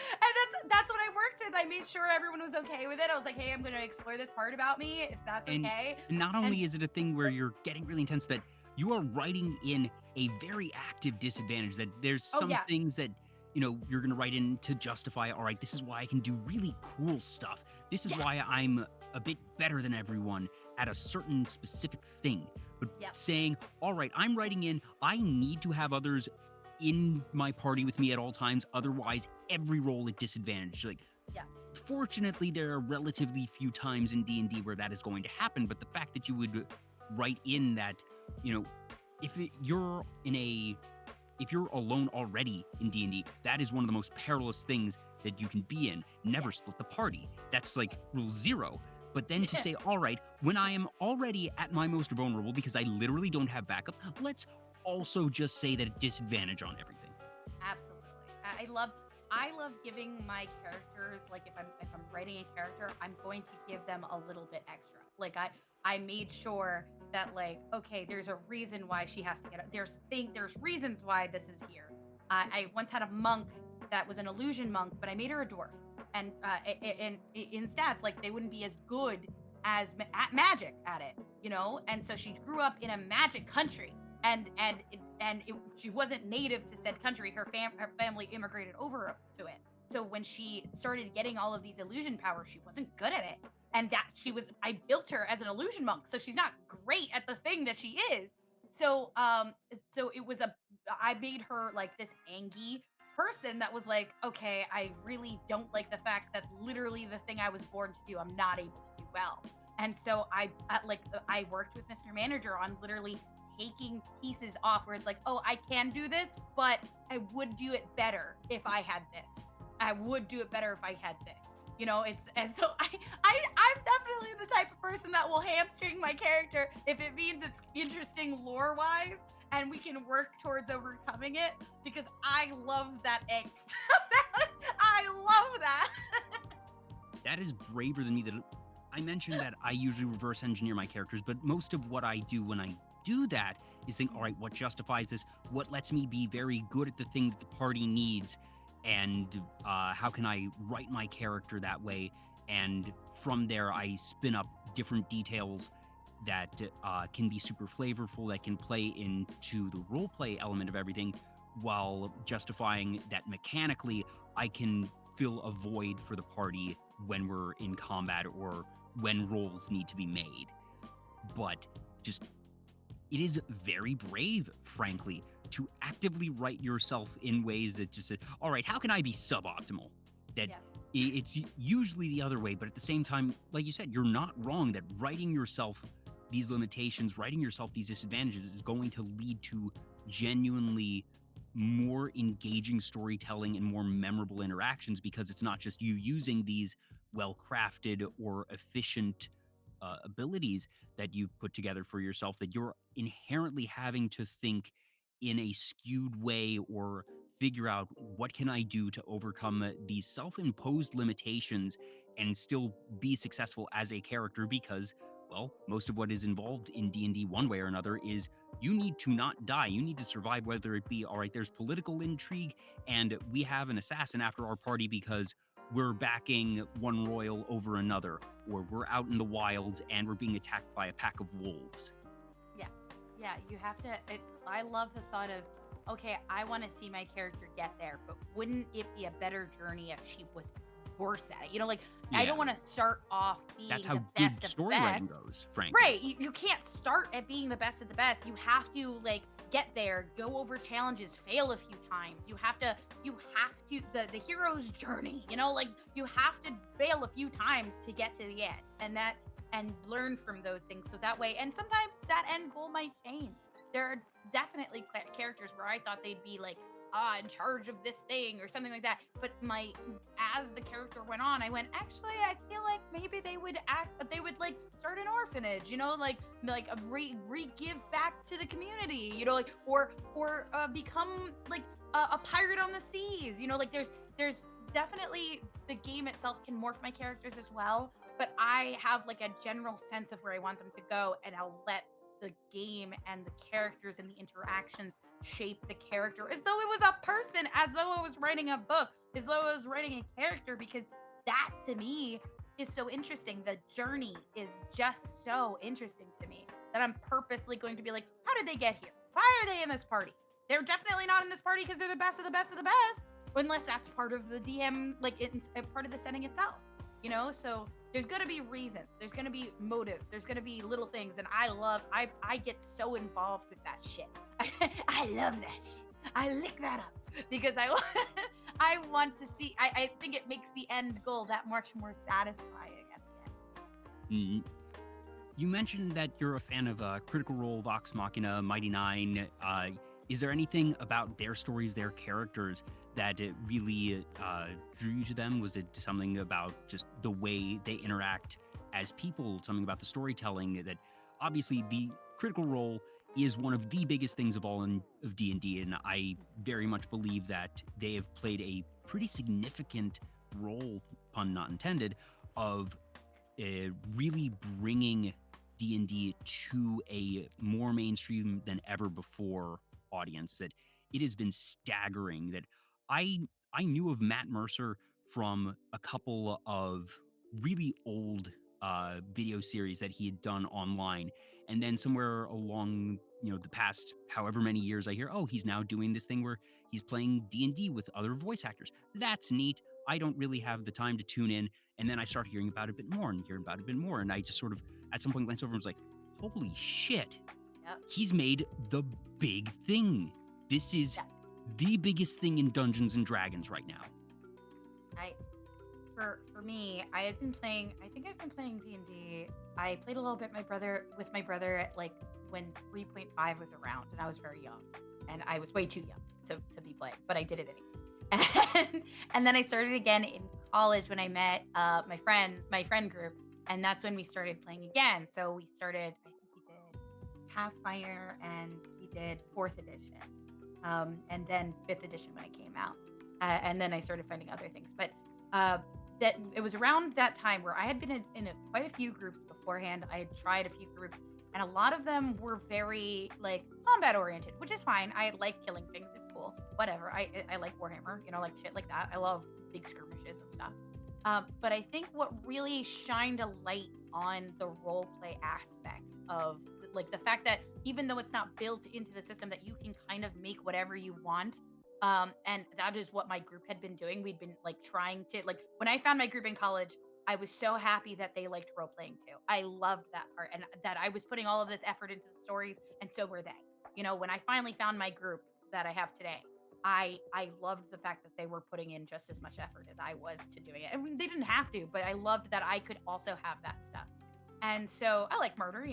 And that's what I worked with. I made sure everyone was okay with it. I was like, hey, I'm gonna explore this part about me if that's And okay. not And only is it a thing where you're getting really intense, that you are writing in a very active disadvantage, that there's oh some yeah, things that, you're going to write in to justify, all right, this is why I can do really cool stuff. This is yeah, why I'm a bit better than everyone at a certain specific thing. But yeah, saying, all right, I'm writing in, I need to have others in my party with me at all times. Otherwise, every roll at disadvantage. Like, yeah, fortunately, there are relatively few times in D&D where that is going to happen, but the fact that you would write in that, you know, if it, you're in a if you're alone already in D&D, that is one of the most perilous things that you can be in. Never yes, split the party. That's like rule 0. But then to say, all right, when I am already at my most vulnerable because I literally don't have backup, let's also just say that a disadvantage on everything. absolutely. I love giving my characters, like if I'm writing a character, I'm going to give them a little bit extra. Like I made sure that like, okay, there's a reason why she has to get there's reasons why this is here. I once had a monk that was an illusion monk, but I made her a dwarf. And in stats, like they wouldn't be as good as at magic at it, you know. And so she grew up in a magic country, she wasn't native to said country. Her family immigrated over to it. So when she started getting all of these illusion powers, she wasn't good at it. And that I built her as an illusion monk, so she's not great at the thing that she is. So so it was a I made her like this angy person that was like, okay, I really don't like the fact that literally the thing I was born to do, I'm not able to do well. And so I worked with Mr. Manager on literally taking pieces off where it's like, oh, I can do this, but I would do it better if I had this. I would do it better if I had this. You know, it's and so I'm definitely the type of person that will hamstring my character if it means it's interesting lore wise and we can work towards overcoming it because I love that angst. I love that. That is braver than me. That I mentioned that I usually reverse engineer my characters, but most of what I do when I do that is think, all right, what justifies this? What lets me be very good at the thing that the party needs? And how can I write my character that way? And from there, I spin up different details that can be super flavorful, that can play into the role play element of everything, while justifying that mechanically I can fill a void for the party when we're in combat or when rolls need to be made. But just, it is very brave, frankly, to actively write yourself in ways that just say, all right, how can I be suboptimal? That Yeah. it's usually the other way, but at the same time, like you said, you're not wrong that writing yourself these limitations, writing yourself these disadvantages is going to lead to genuinely more engaging storytelling and more memorable interactions, because it's not just you using these well-crafted or efficient abilities that you've put together for yourself, that you're inherently having to think in a skewed way or figure out what can I do to overcome these self-imposed limitations and still be successful as a character because, well, most of what is involved in D&D one way or another is you need to not die. You need to survive, whether it be, all right, there's political intrigue and we have an assassin after our party because we're backing one royal over another, or we're out in the wilds and we're being attacked by a pack of wolves. Yeah, yeah, you have to. I love the thought of, okay, I want to see my character get there, but wouldn't it be a better journey if she was worse at it? You know, like I don't Yeah, want to start off being that's the how good best of the story writing best. goes, frankly. Right. You can't start at being the best of the best. You have to like get there, go over challenges, fail a few times. You have to the hero's journey, you know, like you have to fail a few times to get to the end. And learn from those things so that way, and sometimes that end goal might change. There are definitely characters where I thought they'd be like in charge of this thing or something like that, but as the character went on, I went, actually I feel like maybe they would like start an orphanage, you know, like give back to the community, you know, like or become like a pirate on the seas, you know, like there's definitely the game itself can morph my characters as well, but I have like a general sense of where I want them to go, and I'll let the game and the characters and the interactions shape the character as though it was a person, as though I was writing a book, as though I was writing a character, because that to me is so interesting. The journey is just so interesting to me that I'm purposely going to be like, how did they get here? Why are they in this party? They're definitely not in this party because they're the best of the best of the best, unless that's part of the DM, like it's part of the setting itself, you know? So there's gonna be reasons, there's gonna be motives, there's gonna be little things, and I get so involved with that shit. I love that shit. I lick that up because I want to see. I think it makes the end goal that much more satisfying at the end. Mm. You mentioned that you're a fan of Critical Role, Vox Machina, Mighty Nine. Is there anything about their stories, their characters, that it really drew you to them? Was it something about just the way they interact as people, something about the storytelling? That obviously the Critical Role is one of the biggest things of all of D&D, and I very much believe that they have played a pretty significant role, pun not intended, of really bringing D&D to a more mainstream than ever before audience. That it has been staggering that I I knew of Matt Mercer from a couple of really old video series that he had done online, and then somewhere along the past however many years I hear, oh, he's now doing this thing where he's playing D&D with other voice actors. That's neat. I don't really have the time to tune in, and then I start hearing about it a bit more and hearing about it a bit more, and I just sort of at some point glanced over and was like, holy shit, Yep. he's made the big thing. This is Yeah. the biggest thing in Dungeons and Dragons right now. For me, I had been playing. I think I've been playing D&D. I played a little bit with my brother at like when 3.5 was around, and I was very young, and I was way too young to be playing, but I did it anyway. And then I started again in college when I met my friend group, and that's when we started playing again. So we started. I think we did Pathfinder, and we did 4th edition, and then 5th edition when it came out, and then I started finding other things, but. That it was around that time where I had been in quite a few groups beforehand. I had tried a few groups, and a lot of them were very like combat oriented, which is fine. I like killing things; it's cool. Whatever. I like Warhammer, like shit like that. I love big skirmishes and stuff. But I think what really shined a light on the role play aspect of like the fact that even though it's not built into the system, that you can kind of make whatever you want. And that is what my group had been doing. We'd been like trying to like when I found my group in college, I was so happy that they liked role playing too. I loved that part, and that I was putting all of this effort into the stories, and so were they. When I finally found my group that I have today, I loved the fact that they were putting in just as much effort as I was to doing it. I mean, they didn't have to, but I loved that I could also have that stuff. And so I like murder,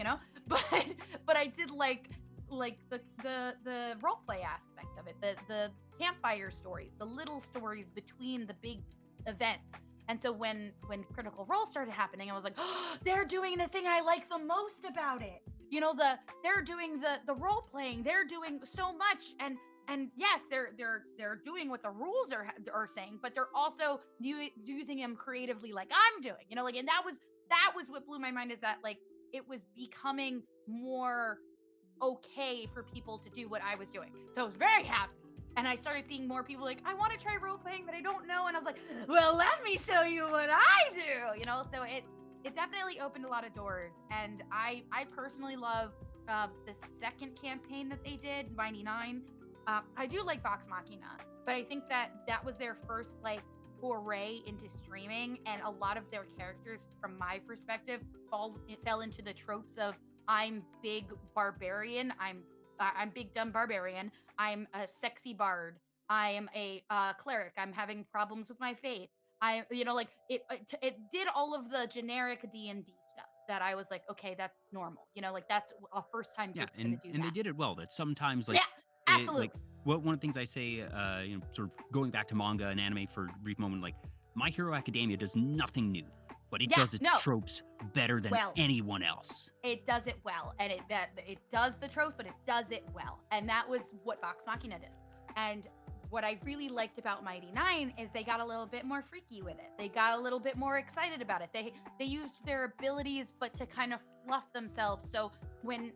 but I did like the role play aspect of it, the campfire stories, the little stories between the big events. And so when Critical Role started happening, I was like, oh, they're doing the thing I like the most about it. They're doing the role playing, they're doing so much, and and yes, they're doing what the rules are saying, but they're also using them creatively, like I'm doing, like, and that was what blew my mind, is that like it was becoming more okay for people to do what I was doing. So I was very happy. And I started seeing more people like, I want to try role playing, but I don't know. And I was like, well, let me show you what I do. So it definitely opened a lot of doors. And I personally love the second campaign that they did, Mighty Nine. I do like Vox Machina, but I think that was their first like foray into streaming, and a lot of their characters, from my perspective, fell into the tropes of I'm big barbarian, I'm big dumb barbarian, I'm a sexy bard, I am a cleric, I'm having problems with my faith. Like it did all of the generic D&D stuff that I was like, okay, that's normal. Like that's a first time Yeah, group's gonna do and they that. did it well. That sometimes Yeah, like absolutely. one of the things I say, sort of going back to manga and anime for a brief moment, like My Hero Academia does nothing new, but it Yeah, does its no. tropes better than Well, anyone else. it does it well, and it does the tropes, but it does it well, and that was what Vox Machina did. And what I really liked about Mighty Nine is they got a little bit more freaky with it. They got a little bit more excited about it. They used their abilities, but to kind of fluff themselves. So when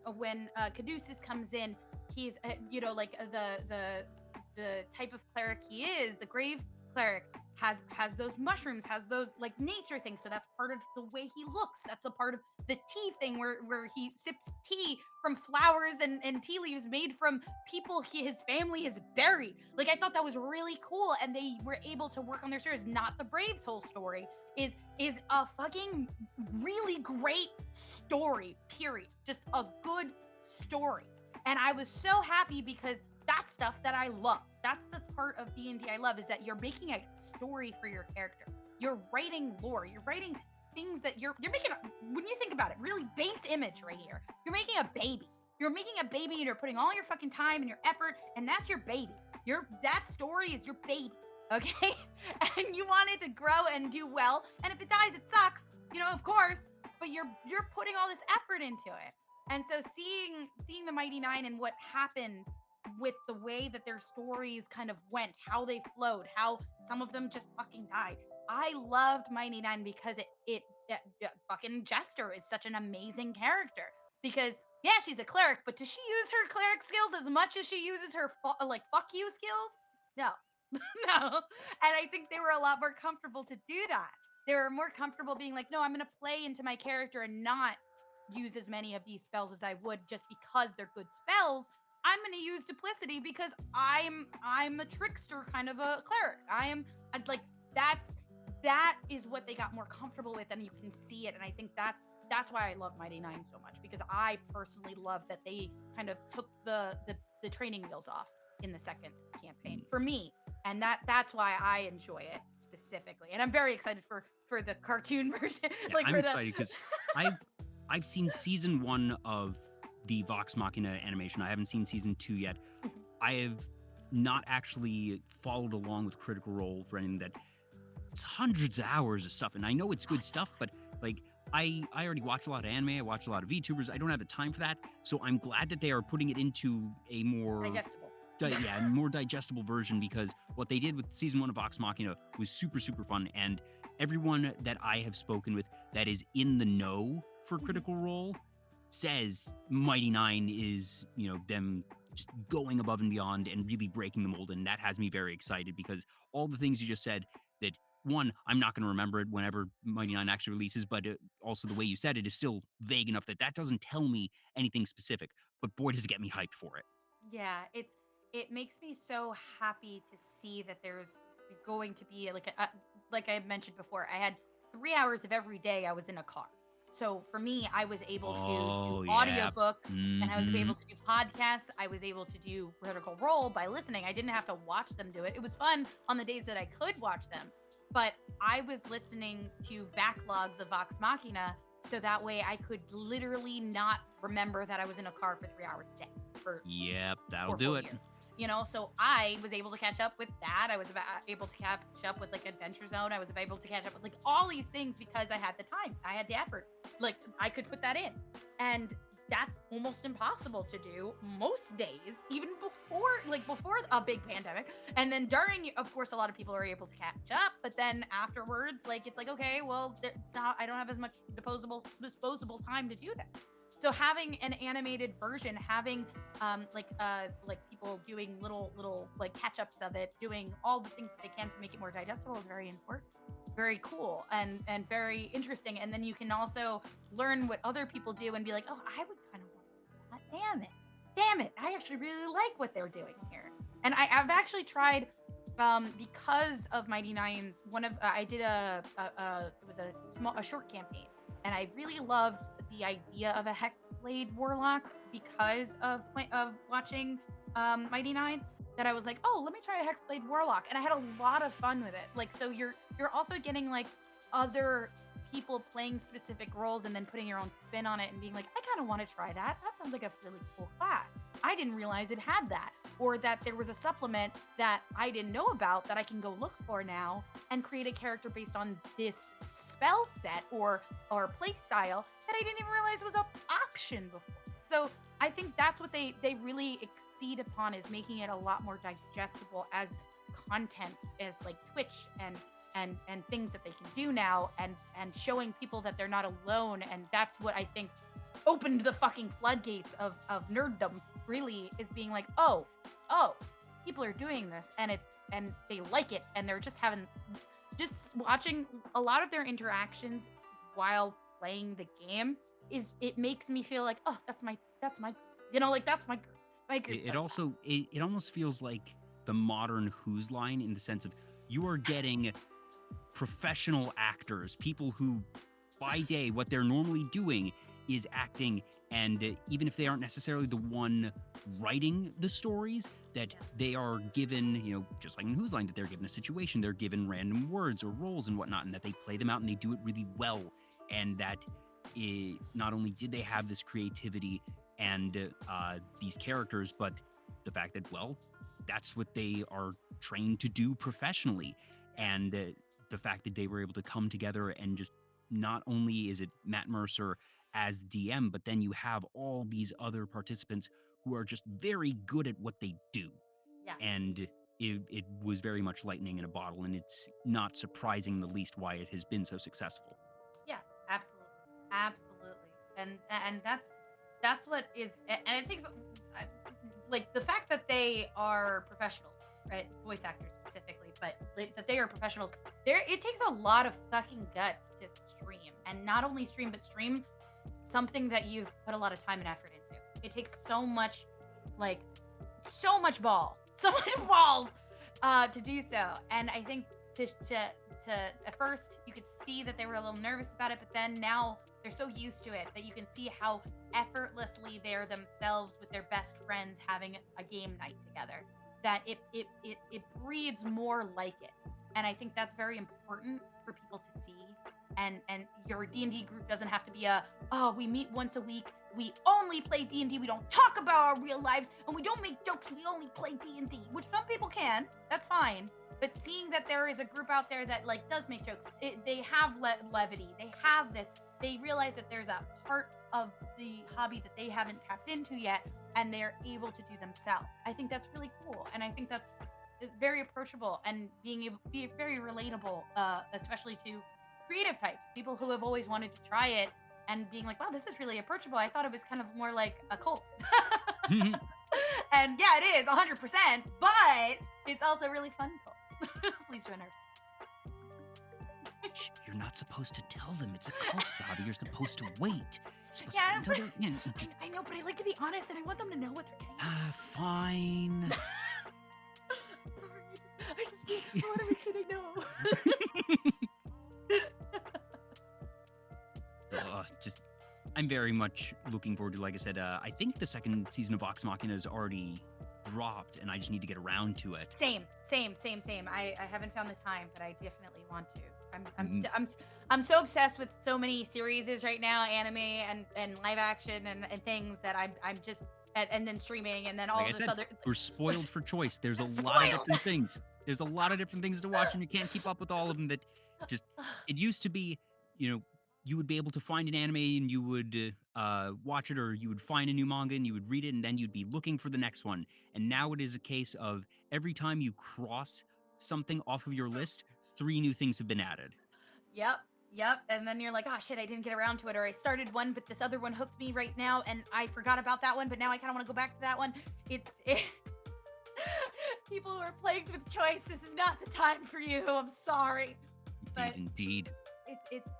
Caduceus comes in, he's like the type of cleric he is, the grave cleric has those mushrooms, has those like nature things. So that's part of the way he looks. That's a part of the tea thing where he sips tea from flowers and tea leaves made from people his family has buried. Like I thought that was really cool, and they were able to work on their stories. Not the Braves' whole story is a fucking really great story. Period. Just a good story, and I was so happy because that's stuff that I love. That's the part of D&D I love, is that you're making a story for your character. You're writing lore. You're writing things that you're making. When you think about it, really base image right here. You're making a baby. You're making a baby, and you're putting all your fucking time and your effort, and that's your baby. That story is your baby, okay? And you want it to grow and do well. And if it dies, it sucks, of course. But you're putting all this effort into it. And so seeing the Mighty Nine and what happened with the way that their stories kind of went, how they flowed, how some of them just fucking died. I loved Mighty Nine because it fucking Jester is such an amazing character, because yeah, she's a cleric, but does she use her cleric skills as much as she uses her like fuck you skills? No. No. And I think they were a lot more comfortable to do that. They were more comfortable being like, no, I'm going to play into my character and not use as many of these spells as I would just because they're good spells. I'm going to use duplicity because I'm a trickster kind of a cleric. I'd like that is what they got more comfortable with, and you can see it. And I think that's why I love Mighty Nine so much, because I personally love that they kind of took the training wheels off in the second campaign for me, and that's why I enjoy it specifically. And I'm very excited for the cartoon version. Yeah, like I'm for excited because I've seen season 1 of the Vox Machina animation. I haven't seen season 2 yet. I have not actually followed along with Critical Role for anything. That it's hundreds of hours of stuff, and I know it's good stuff, but like I already watch a lot of anime. I watch a lot of VTubers. I don't have the time for that, so I'm glad that they are putting it into a more digestible. More digestible version, because what they did with season 1 of Vox Machina was super, super fun. And everyone that I have spoken with that is in the know for Critical Role says Mighty Nine is, them just going above and beyond and really breaking the mold. And that has me very excited, because all the things you just said, that one, I'm not going to remember it whenever Mighty Nine actually releases, but also the way you said it is still vague enough that doesn't tell me anything specific. But boy, does it get me hyped for it. Yeah, it makes me so happy to see that there's going to be like I mentioned before, I had 3 hours of every day I was in a car. So for me, I was able to do audiobooks, and I was able to do podcasts. I was able to do Critical Role by listening. I didn't have to watch them do it. It was fun on the days that I could watch them, but I was listening to backlogs of Vox Machina, so that way I could literally not remember that I was in a car for 3 hours a day. Yep, that'll do it. So I was able to catch up with that. I was able to catch up with like Adventure Zone. I was able to catch up with like all these things because I had the time. I had the effort. Like I could put that in. And that's almost impossible to do most days, even before a big pandemic. And then during, of course, a lot of people are able to catch up, but then afterwards, like, it's like, okay, well, it's not, I don't have as much disposable time to do that. So having an animated version, having like people doing little like catch-ups of it, doing all the things that they can to make it more digestible is very important, very cool, and very interesting. And then you can also learn what other people do and be like, oh, I would kind of want that. Damn it, I actually really like what they're doing here. And I've actually tried, because of Mighty Nines, I did it was a short campaign, and I really loved the idea of a Hexblade Warlock because of watching Mighty Nine. That I was like, oh, let me try a Hexblade Warlock, and I had a lot of fun with it. Like, so you're also getting like other people playing specific roles and then putting your own spin on it and being like, I kind of want to try that. That sounds like a really cool class. I didn't realize it had that, or that there was a supplement that I didn't know about that I can go look for now and create a character based on this spell set or play style that I didn't even realize was an option before. So I think that's what they really exceed upon, is making it a lot more digestible as content, as like Twitch and things that they can do now, and showing people that they're not alone. And that's what I think opened the fucking floodgates of nerddom, really, is being like, oh, people are doing this, and they like it, and they're just watching a lot of their interactions while playing the game. It makes me feel like, oh, that's my that's my group. It also it almost feels like the modern Who's line, in the sense of you are getting professional actors, people who by day what they're normally doing is acting, and even if they aren't necessarily the one writing the stories, that they are given, just like in Who's line, that they're given a situation, they're given random words or roles and whatnot, and that they play them out and they do it really well. And that not only did they have this creativity and these characters, but the fact that, well, that's what they are trained to do professionally. And the fact that they were able to come together and just, not only is it Matt Mercer as the DM, but then you have all these other participants who are just very good at what they do. Yeah. And it was very much lightning in a bottle, and it's not surprising in the least why it has been so successful. Yeah, absolutely. And that's what is, and it takes like the fact that they are professionals, right? Voice actors specifically, but that they are professionals. It takes a lot of fucking guts to stream, and not only stream, but stream something that you've put a lot of time and effort into. It takes so much balls to do so. And I think to at first you could see that they were a little nervous about it, but then now they're so used to it that you can see how effortlessly they're themselves with their best friends having a game night together, that it breeds more like it. And I think that's very important for people to see. And your D&D group doesn't have to be we meet once a week, we only play D&D, we don't talk about our real lives, and we don't make jokes, we only play D&D, which some people can, that's fine. But seeing that there is a group out there that does make jokes, they have levity, they have this, they realize that there's a part of the hobby that they haven't tapped into yet, and they're able to do themselves. I think that's really cool, and I think that's very approachable, and being able to be very relatable, especially to creative types, people who have always wanted to try it, and being like, wow, this is really approachable. I thought it was kind of more like a cult. And yeah, it is 100%, but it's also really fun cult. Please join our. You're not supposed to tell them it's a cult, Bobby. You're supposed to wait. Yeah, I know, but I like to be honest, and I want them to know what they're getting. Fine. Sorry, I want to make sure they know. I'm very much looking forward to, like I said, I think the second season of Vox Machina is already dropped, and I just need to get around to it. Same. I haven't found the time, but I definitely want to. I'm so obsessed with so many series right now, anime and live action and things, that I'm just, and then streaming, and then all like this said, other. We're spoiled for choice. There's a lot of different things. There's a lot of different things to watch, and you can't keep up with all of them. That just, it used to be, you would be able to find an anime and you would watch it, or you would find a new manga and you would read it, and then you'd be looking for the next one. And now it is a case of every time you cross something off of your list, 3 new things have been added. Yep. Yep. And then you're like, oh shit, I didn't get around to it. Or I started one, but this other one hooked me right now. And I forgot about that one, but now I kind of want to go back to that one. People who are plagued with choice, this is not the time for you. I'm sorry. But Indeed. it's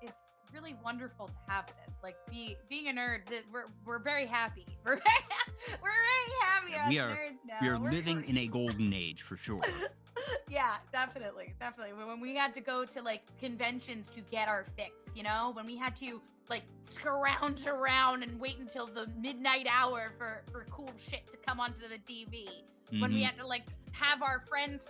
really wonderful to have this. Like being a nerd, that we're very happy. We're very happy as nerds now. We are living in a golden age for sure. Yeah, definitely. When we had to go to like conventions to get our fix, you know, when we had to like scrounge around and wait until the midnight hour for cool shit to come onto the TV. When we had to like have our friends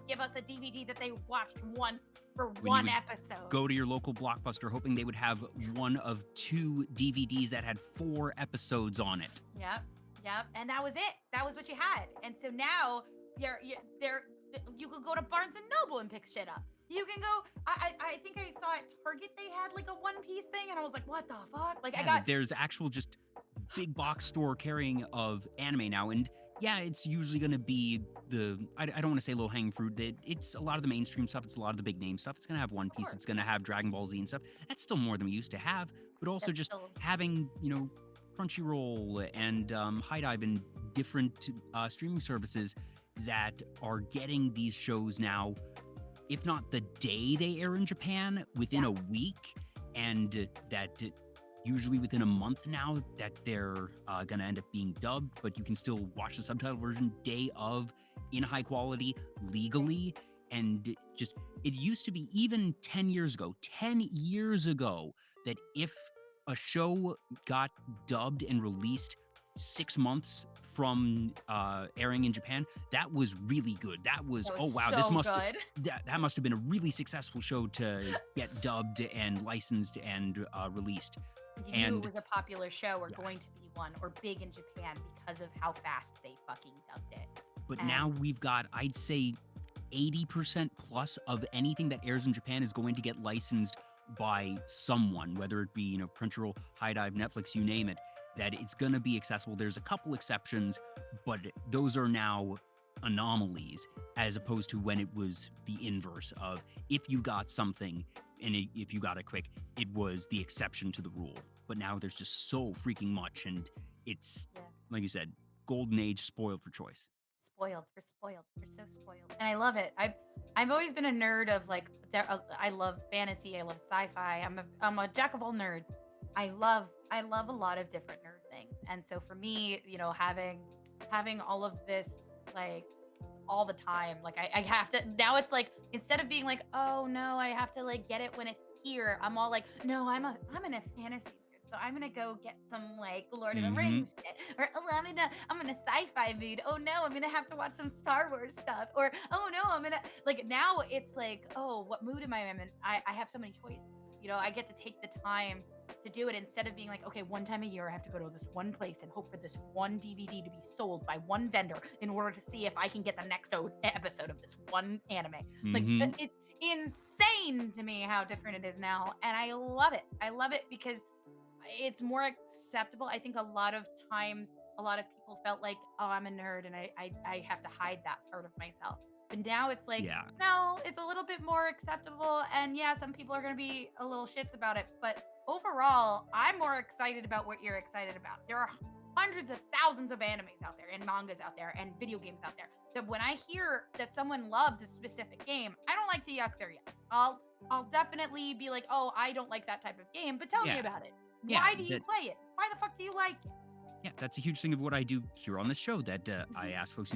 give us a DVD that they watched once for one episode. Go to your local Blockbuster hoping they would have one of 2 DVDs that had 4 episodes on it. Yep. And that was it. That was what you had. And so now you could go to Barnes and Noble and pick shit up. You can go. I think I saw at Target they had like a One Piece thing, and I was like, what the fuck? Like there's actual just big box store carrying of anime now, and yeah, it's usually going to be I don't want to say low hanging fruit. It's a lot of the mainstream stuff. It's a lot of the big name stuff. It's going to have One Piece. It's going to have Dragon Ball Z and stuff. That's still more than we used to have, but also just having Crunchyroll and High Dive and different streaming services that are getting these shows now, if not the day they air in Japan, within a week, and that usually within a month now that they're going to end up being dubbed, but you can still watch the subtitle version day of in high quality legally. And just, it used to be even 10 years ago, that if a show got dubbed and released 6 months from airing in Japan, that was really good. That was oh wow, this must that must have been a really successful show to get dubbed and licensed and released. You knew it was a popular show or going to be one or big in Japan because of how fast they fucking dubbed it. But now we've got, I'd say, 80% plus of anything that airs in Japan is going to get licensed by someone, whether it be Crunchyroll, High Dive, Netflix, you name it. That it's going to be accessible. There's a couple exceptions, but those are now anomalies, as opposed to when it was the inverse of if you got something and if you got it quick, it was the exception to the rule. But now there's just so freaking much, and it's, like you said, golden age, spoiled for choice. We're so spoiled. And I love it. I've always been a nerd of like, I love fantasy, I love sci-fi. I'm a jack of all nerds. I love a lot of different nerd things. And so for me, having all of this like all the time, like I have to, now it's like, instead of being like, oh no, I have to like get it when it's here, I'm all like, no, I'm in a fantasy mood, so I'm gonna go get some like Lord of the Rings shit, or oh, I'm in a sci-fi mood, oh no, I'm gonna have to watch some Star Wars stuff, or oh no, I'm gonna, like, now it's like, oh, what mood am I in? I have so many choices, I get to take the time to do it instead of being like, okay, one time a year I have to go to this one place and hope for this one DVD to be sold by one vendor in order to see if I can get the next episode of this one anime. Like, it's insane to me how different it is now, and I love it. I love it because it's more acceptable. I think a lot of times a lot of people felt like, oh, I'm a nerd and I have to hide that part of myself. But now it's like, no, it's a little bit more acceptable. And yeah, some people are going to be a little shits about it. But overall, I'm more excited about what you're excited about. There are hundreds of thousands of animes out there and mangas out there and video games out there that when I hear that someone loves a specific game, I don't like to yuck their yum. I'll definitely be like, oh, I don't like that type of game, but tell me about it. Why do you play it? Why the fuck do you like it? Yeah, that's a huge thing of what I do here on this show, that I ask folks,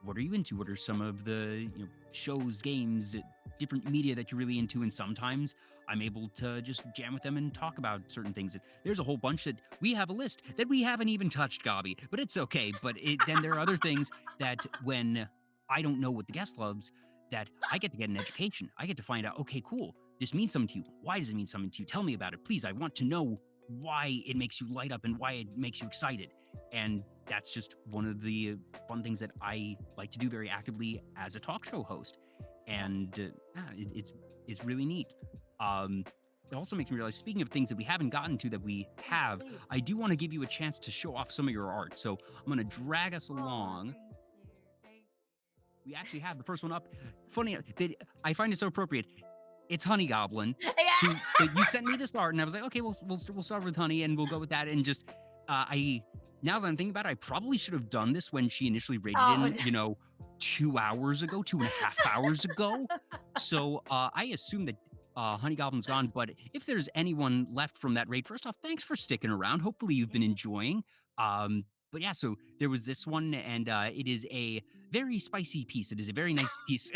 what are you into? What are some of the shows, games, different media that you're really into? And sometimes I'm able to just jam with them and talk about certain things. There's a whole bunch that we have a list that we haven't even touched, Gobbie, but it's okay. But then there are other things that when I don't know what the guest loves, that I get to get an education. I get to find out, okay, cool, this means something to you. Why does it mean something to you? Tell me about it, please. I want to know why it makes you light up and why it makes you excited. And that's just one of the fun things that I like to do very actively as a talk show host. And it's really neat. But it also makes me realize, speaking of things that we haven't gotten to that we Yes, have, please. I do want to give you a chance to show off some of your art. So I'm going to drag us Oh, along. thank you. Thank you. We actually have the first one up. Funny, I find it so appropriate. It's Honey Goblin. Yeah. You sent me this art, and I was like, okay, we'll start with Honey, and we'll go with that. And just now that I'm thinking about it, I probably should have done this when she initially raided Oh, in, 2 hours ago, 2.5 hours ago. So I assume that Honey Goblin's gone. But if there's anyone left from that raid, first off, thanks for sticking around. Hopefully you've been enjoying. But yeah, so there was this one, and it is a very spicy piece. It is a very nice piece.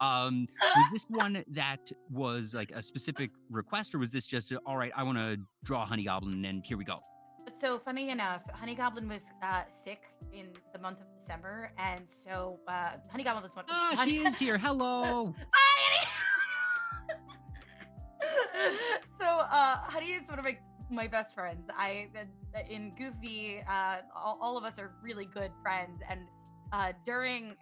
Was this one that was like a specific request, or was this just all right? I want to draw Honey Goblin, and here we go. So funny enough, Honey Goblin was sick in the month of December, and so Honey Goblin was one. Ah, she is here. Hello. Hi, Honey. So Honey is one of my best friends. In Goofy, all of us are really good friends, and during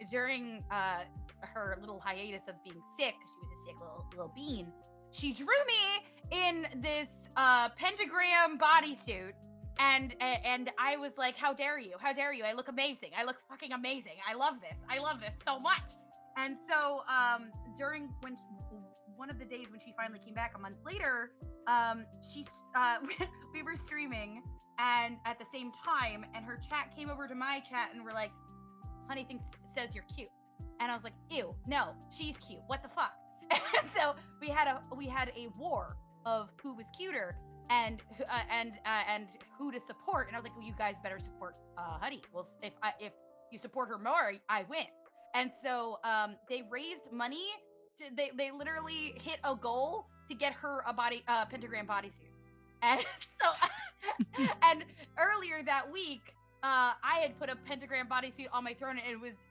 her little hiatus of being sick, she was a sick little bean. She drew me in this pentagram bodysuit. And I was like, how dare you? How dare you? I look amazing. I look fucking amazing. I love this. I love this so much. And so during one of the days when she finally came back a month later, we were streaming and at the same time, and her chat came over to my chat and we're like, Honey says you're cute. And I was like, ew, no, she's cute. What the fuck? So we had a war of who was cuter and who to support. And I was like, well, you guys better support Honey. Well, if you support her more, I win. And so they raised money. They literally hit a goal to get her a pentagram bodysuit. And so and earlier that week, I had put a pentagram bodysuit on my throne,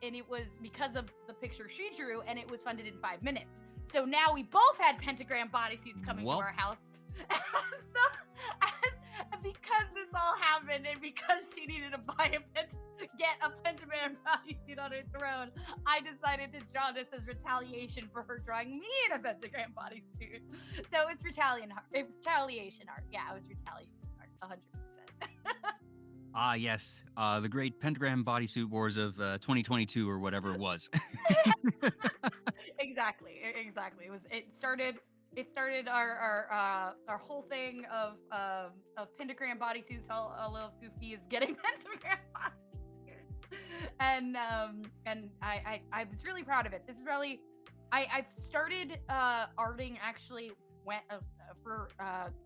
and it was because of the picture she drew, and it was funded in 5 minutes. So now we both had pentagram bodysuits coming to our house. And so, because this all happened, and because she needed to get a pentagram bodysuit on her throne, I decided to draw this as retaliation for her drawing me in a pentagram bodysuit. So it was retaliation art. Yeah, it was retaliation art, 100%. Ah, yes, the great pentagram bodysuit wars of 2022 or whatever it was. Exactly. It started our whole thing of pentagram bodysuits. All of Goofy is getting pentagram bodysuits, and I was really proud of it. This is really I've started arting actually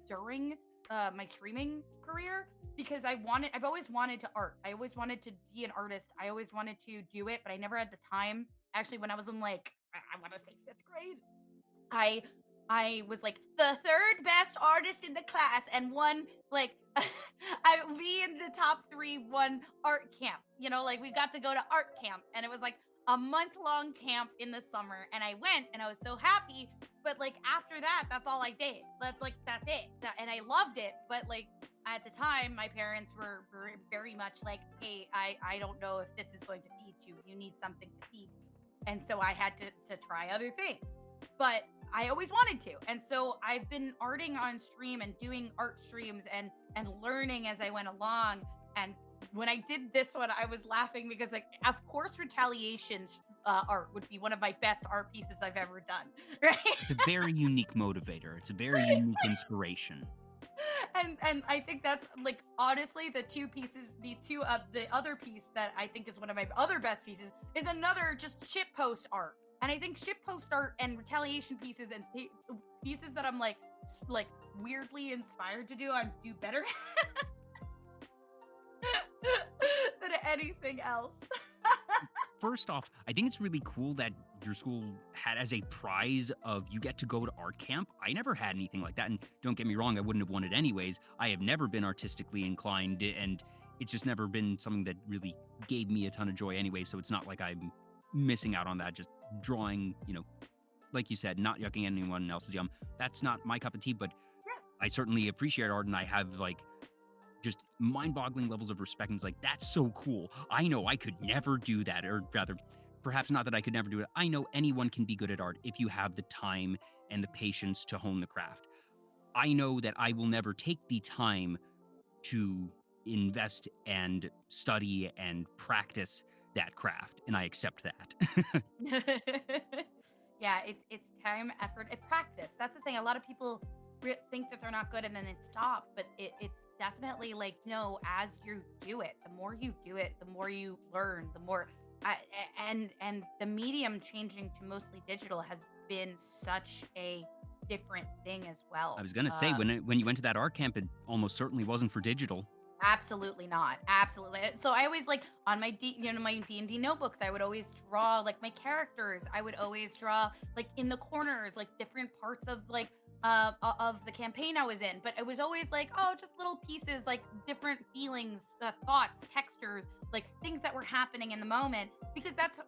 during my streaming career, because I've always wanted to art. I always wanted to be an artist. I always wanted to do it, but I never had the time. Actually, when I was in I want to say 5th grade, I was like the 3rd best artist in the class, and won me in the top 3 won art camp. We got to go to art camp, and it was like a month-long camp in the summer, and I went, and I was so happy. But after that, that's all I did. That's it. And I loved it, but at the time, my parents were very much like, hey, I don't know if this is going to feed you. You need something to feed. And so I had to try other things. But I always wanted to. And so I've been arting on stream and doing art streams and learning as I went along. And when I did this one, I was laughing because of course, retaliation art would be one of my best art pieces I've ever done. Right? It's a very unique motivator. It's a very unique inspiration. And I think that's honestly the other piece that I think is one of my other best pieces is another just shitpost art. And I think shitpost art and retaliation pieces and pieces that I'm weirdly inspired to do, I do better than anything else. First off, I think it's really cool that your school had as a prize of you get to go to art camp. I never had anything like that. And don't get me wrong, I wouldn't have won it anyways. I have never been artistically inclined, and it's just never been something that really gave me a ton of joy anyway. So it's not like I'm missing out on that. Just drawing, like you said, not yucking anyone else's yum. That's not my cup of tea, but I certainly appreciate art, and I have just mind-boggling levels of respect. And it's that's so cool. I know I could never do that, or rather, perhaps not that I could never do it. I know anyone can be good at art if you have the time and the patience to hone the craft. I know that I will never take the time to invest and study and practice that craft, and I accept that. Yeah, it's time, effort, and practice. That's the thing. A lot of people think that they're not good and then they stop, but it's definitely like no. As you do it, the more you do it, the more you learn. The more, and the medium changing to mostly digital has been such a different thing as I well. was gonna say when you went to that art camp, it almost certainly wasn't for digital. Absolutely not. Absolutely. So I always like on my my D&D notebooks, I would always draw like my characters. I would always draw like in the corners like different parts of like of the campaign I was in, but it was always like, oh, just little pieces, like different feelings, thoughts, textures, like things that were happening in the moment because that's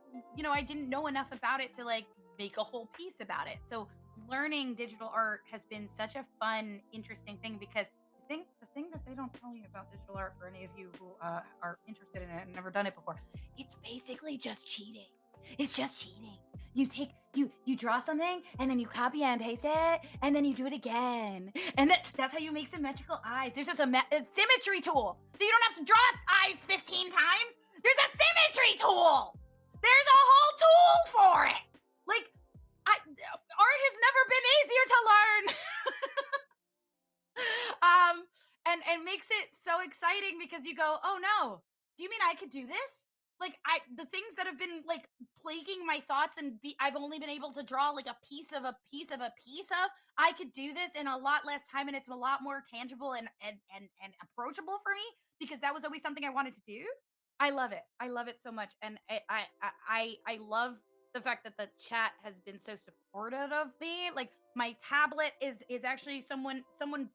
I didn't know enough about it to like make a whole piece about it. So learning digital art has been such a fun, interesting thing because the thing that they don't tell you about digital art for any of you who are interested in it and never done it before, it's basically just cheating. It's just cheating. You draw something and then you copy and paste it and then you do it again and that's how you make symmetrical eyes. There's just a symmetry tool, so you don't have to draw eyes 15 times. There's a symmetry tool. There's a whole tool for it. Like art has never been easier to learn. And makes it so exciting because you go, oh no, do you mean I could do this? Like the things that have been like plaguing my thoughts and I've only been able to draw like a piece of a piece of a piece of, I could do this in a lot less time and it's a lot more tangible and approachable for me because that was always something I wanted to do. I love it. I love it so much. And I love the fact that the chat has been so supportive of me. Like my tablet is actually someone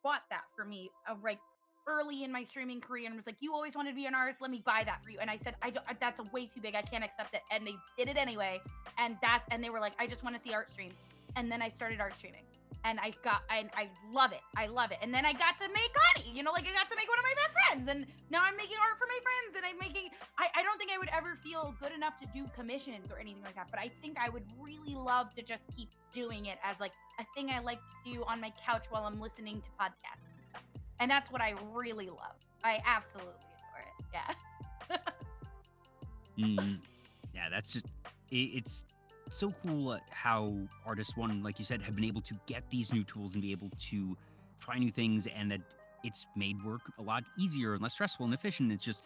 bought that for me like early in my streaming career and was like, "You always wanted to be an artist. Let me buy that for you." And I said, "I don't. That's a way too big. I can't accept it." And they did it anyway. And they were like, "I just want to see art streams." And then I started art streaming. And I love it. I love it. And then I got to make money, like I got to make one of my best friends. And now I'm making art for my friends. And I don't think I would ever feel good enough to do commissions or anything like that. But I think I would really love to just keep doing it as like a thing I like to do on my couch while I'm listening to podcasts and stuff. And that's what I really love. I absolutely adore it. Yeah. Mm, yeah, that's just it's so cool how artists, one like you said, have been able to get these new tools and be able to try new things, and that it's made work a lot easier and less stressful and efficient. It's just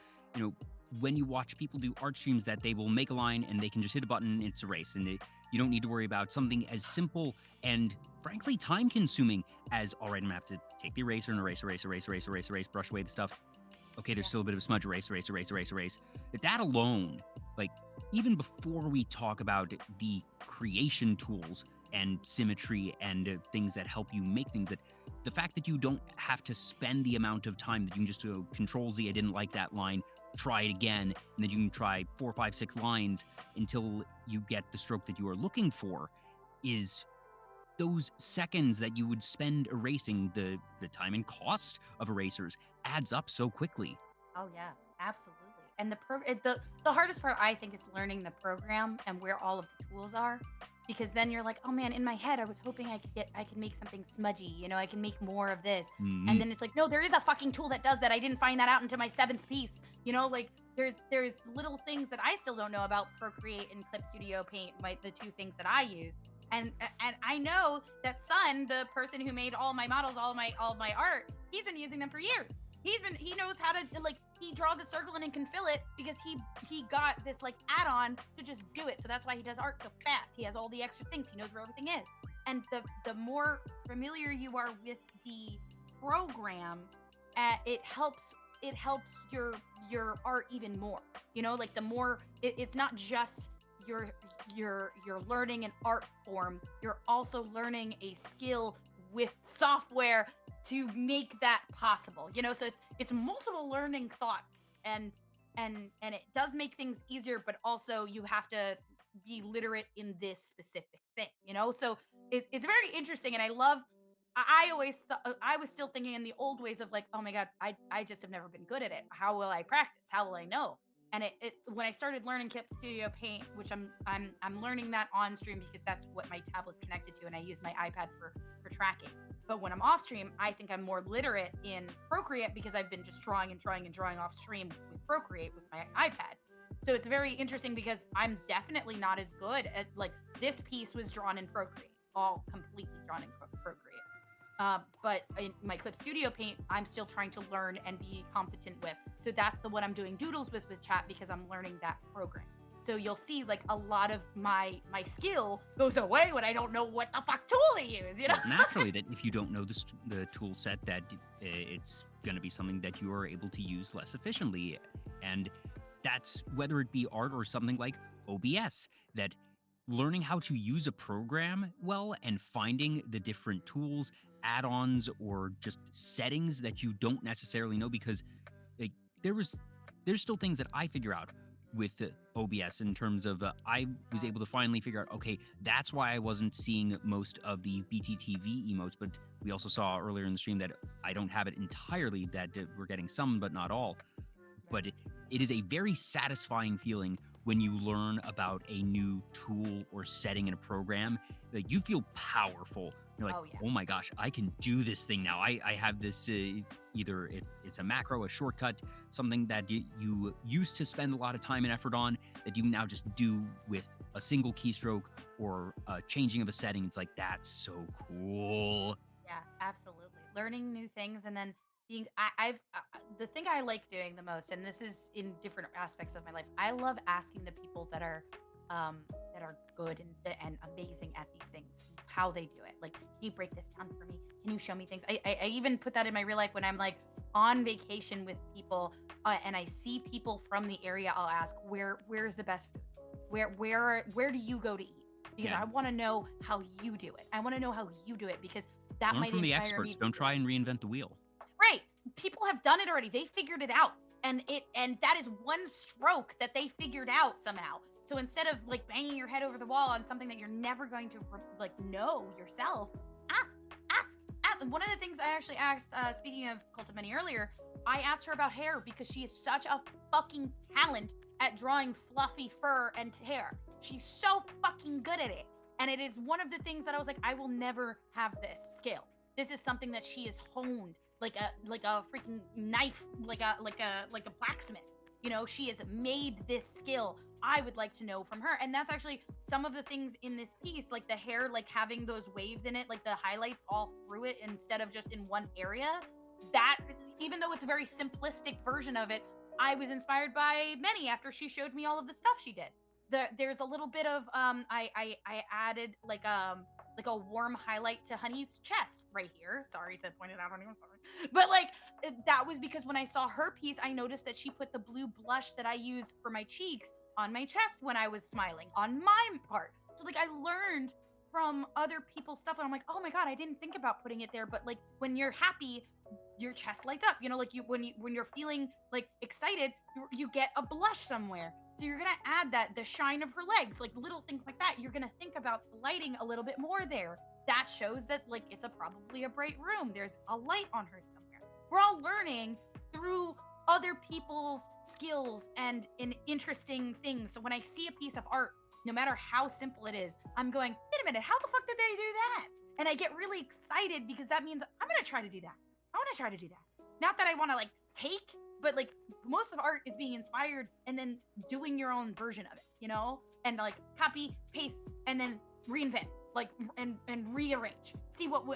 when you watch people do art streams that they will make a line and they can just hit a button, it's erased, and you don't need to worry about something as simple and frankly time consuming as, all right, I'm gonna have to take the eraser and erase, brush away the stuff. Okay, there's Yeah. still a bit of a smudge, erase. That alone, like, even before we talk about the creation tools and symmetry and things that help you make things, that the fact that you don't have to spend the amount of time that you can just go Control Z, I didn't like that line, try it again, and then you can try 4, 5, 6 lines until you get the stroke that you are looking for, is those seconds that you would spend erasing, the time and cost of erasers adds up so quickly. Oh yeah, absolutely. And the hardest part I think is learning the program and where all of the tools are, because then you're like, oh man, in my head I was hoping I could make something smudgy, I can make more of this, and Mhm. then it's like, no, there is a fucking tool that does that. I didn't find that out until my seventh piece. Like there's little things that I still don't know about Procreate and Clip Studio Paint, the two things that I use. And I know that Sun, the person who made all my models, all my art, he's been using them for years. He knows how to, like, he draws a circle and can fill it because he got this like add-on to just do it. So that's why he does art so fast. He has all the extra things. He knows where everything is. And the more familiar you are with the programs, it helps your art even more. Like the more it's not just you're you're learning an art form, you're also learning a skill with software to make that possible. So it's multiple learning thoughts, and it does make things easier, but also you have to be literate in this specific thing. So it's very interesting, and I love. I always I was still thinking in the old ways of like, oh my god, I just have never been good at it. How will I practice? How will I know? And it when I started learning Clip Studio Paint, which I'm learning that on stream because that's what my tablet's connected to, and I use my iPad for tracking. But when I'm off stream, I think I'm more literate in Procreate because I've been just drawing and drawing and drawing off stream with Procreate with my iPad. So it's very interesting because I'm definitely not as good at, like, this piece was drawn in Procreate, all completely drawn in Procreate. But in my Clip Studio Paint, I'm still trying to learn and be competent with. So that's the one I'm doing doodles with chat because I'm learning that program. So you'll see like a lot of my skill goes away when I don't know what the fuck tool to use, you know? Well, naturally, that if you don't know the tool set, that it's going to be something that you are able to use less efficiently. And that's whether it be art or something like OBS, that learning how to use a program well and finding the different tools, add-ons, or just settings that you don't necessarily know, because like, there's still things that I figure out with OBS in terms of I was able to finally figure out, okay, that's why I wasn't seeing most of the BTTV emotes, but we also saw earlier in the stream that I don't have it entirely, that we're getting some but not all. But it is a very satisfying feeling when you learn about a new tool or setting in a program. Like, you feel powerful. You're like, oh my gosh, I can do this thing now. I have this, either it's a macro, a shortcut, something that you used to spend a lot of time and effort on that you now just do with a single keystroke or changing of a setting. It's like, that's so cool. Yeah, absolutely. Learning new things, and then being the thing I like doing the most, and this is in different aspects of my life, I love asking the people that are good and amazing at these things how they do it. Like, can you break this down for me? Can you show me things? I even put that in my real life when I'm like on vacation with people, and I see people from the area. I'll ask, where's the best food? Where do you go to eat? Because I want to know how you do it. I want to know how you do it, because that Learn might from the inspire experts. me. Don't try and reinvent the wheel. Right. People have done it already. They figured it out. And that is one stroke that they figured out somehow. So instead of like banging your head over the wall on something that you're never going to like know yourself, ask. And one of the things I actually asked, speaking of Cult of Many earlier, I asked her about hair because she is such a fucking talent at drawing fluffy fur and hair. She's so fucking good at it. And it is one of the things that I was like, I will never have this skill. This is something that she has honed like a freaking knife, like a blacksmith. You know, she has made this skill. I would like to know from her. And that's actually some of the things in this piece, like the hair, like having those waves in it, like the highlights all through it instead of just in one area. That, even though it's a very simplistic version of it, I was inspired by Many after she showed me all of the stuff she did. There's a little bit of I added like a warm highlight to Honey's chest right here. Sorry to point it out on you, I'm sorry. But like, that was because when I saw her piece, I noticed that she put the blue blush that I use for my cheeks on my chest when I was smiling on my part. So like, I learned from other people's stuff, and I'm like, oh my God, I didn't think about putting it there. But like, when you're happy, your chest lights up, you know, like when you're feeling like excited, you get a blush somewhere. So you're gonna add the shine of her legs, like little things like that. You're gonna think about the lighting a little bit more there. That shows that like it's probably a bright room. There's a light on her somewhere. We're all learning through other people's skills and in interesting things. So when I see a piece of art, no matter how simple it is, I'm going, wait a minute, how the fuck did they do that? And I get really excited because that means I'm gonna try to do that. I want to try to do that. Not that I want to like take, but like most of art is being inspired and then doing your own version of it, you know? And like copy, paste, and then reinvent, like and rearrange. See what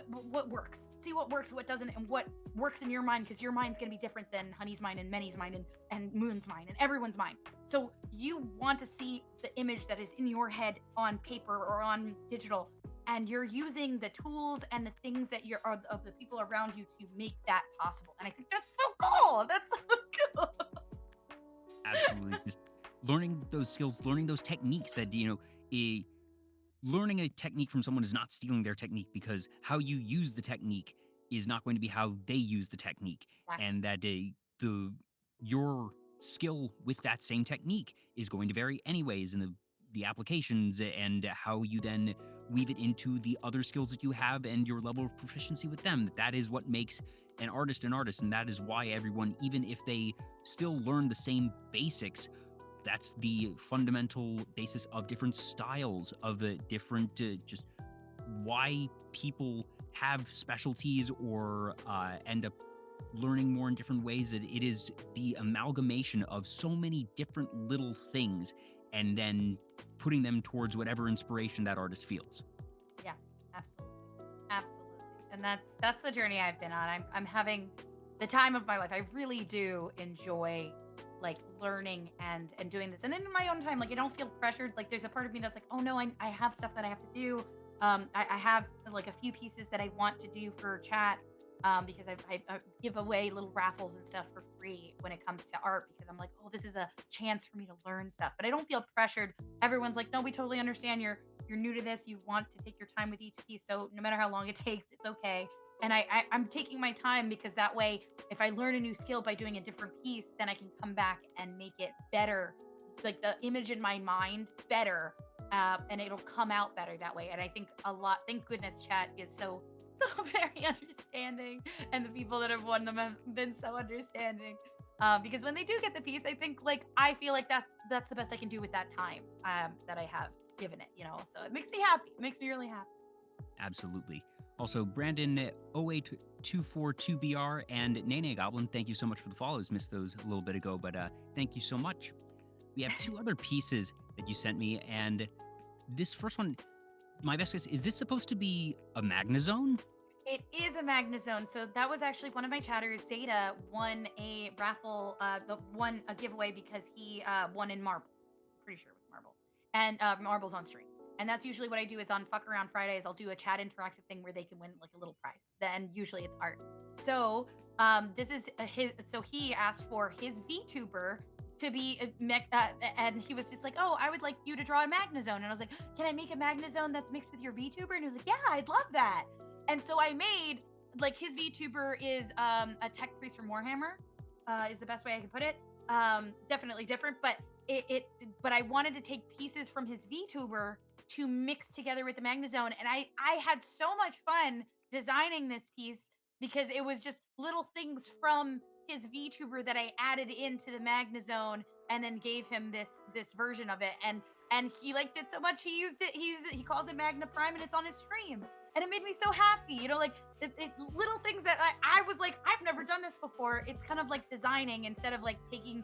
works. See what works, what doesn't, and what works in your mind, because your mind's gonna be different than Honey's mind and Many's mind and Moon's mind and everyone's mind. So you want to see the image that is in your head on paper or on digital, and you're using the tools and the things that are of the people around you to make that possible. And I think that's so cool. That's so cool. Absolutely. Just learning those skills, learning those techniques that, you know, learning a technique from someone is not stealing their technique, because how you use the technique is not going to be how they use the technique. Exactly. And that your skill with that same technique is going to vary anyways in the applications and how you then weave it into the other skills that you have and your level of proficiency with them. That is what makes an artist, and that is why everyone, even if they still learn the same basics, That's the fundamental basis of different styles, of the different just why people have specialties or end up learning more in different ways. It is the amalgamation of so many different little things and then putting them towards whatever inspiration that artist feels. Yeah, absolutely. Absolutely. And that's the journey I've been on. I'm having the time of my life. I really do enjoy like learning and doing this. And in my own time, like I don't feel pressured. Like there's a part of me that's like, oh no, I have stuff that I have to do. I have like a few pieces that I want to do for chat. Because I give away little raffles and stuff for free when it comes to art because I'm like, oh, this is a chance for me to learn stuff. But I don't feel pressured. Everyone's like, no, we totally understand. You're new to this. You want to take your time with each piece. So no matter how long it takes, it's okay. And I'm taking my time because that way, if I learn a new skill by doing a different piece, then I can come back and make it better, like the image in my mind better, and it'll come out better that way. And I think a lot. Thank goodness, chat is so very understanding, and the people that have won them have been so understanding. Because when they do get the piece, I think like I feel like that's the best I can do with that time that I have given it. So it makes me happy. It makes me really happy. Absolutely. Also, Brandon 08242BR and Nene Goblin, thank you so much for the follows. Missed those a little bit ago, but thank you so much. We have two other pieces that you sent me, and this first one, my best guess, is this supposed to be a Magnazone? It is a Magnazone. So that was actually one of my chatters. Zeta won a raffle, won a giveaway because he won in marbles. Pretty sure it was marbles. And marbles on stream. And that's usually what I do is on Fuck Around Fridays, I'll do a chat interactive thing where they can win like a little prize. Then usually it's art. So this is so he asked for his VTuber to be and he was just like, oh, I would like you to draw a Magnazone. And I was like, can I make a Magnazone that's mixed with your VTuber? And he was like, yeah, I'd love that. And so I made like his VTuber is a tech priest from Warhammer, is the best way I can put it. Definitely different, but but I wanted to take pieces from his VTuber to mix together with the Magnazone. And I had so much fun designing this piece because it was just little things from his VTuber that I added into the Magnazone and then gave him this version of it. And he liked it so much he used it. He calls it Magna Prime and it's on his stream. And it made me so happy, like little things that I was like, I've never done this before. It's kind of like designing instead of like taking,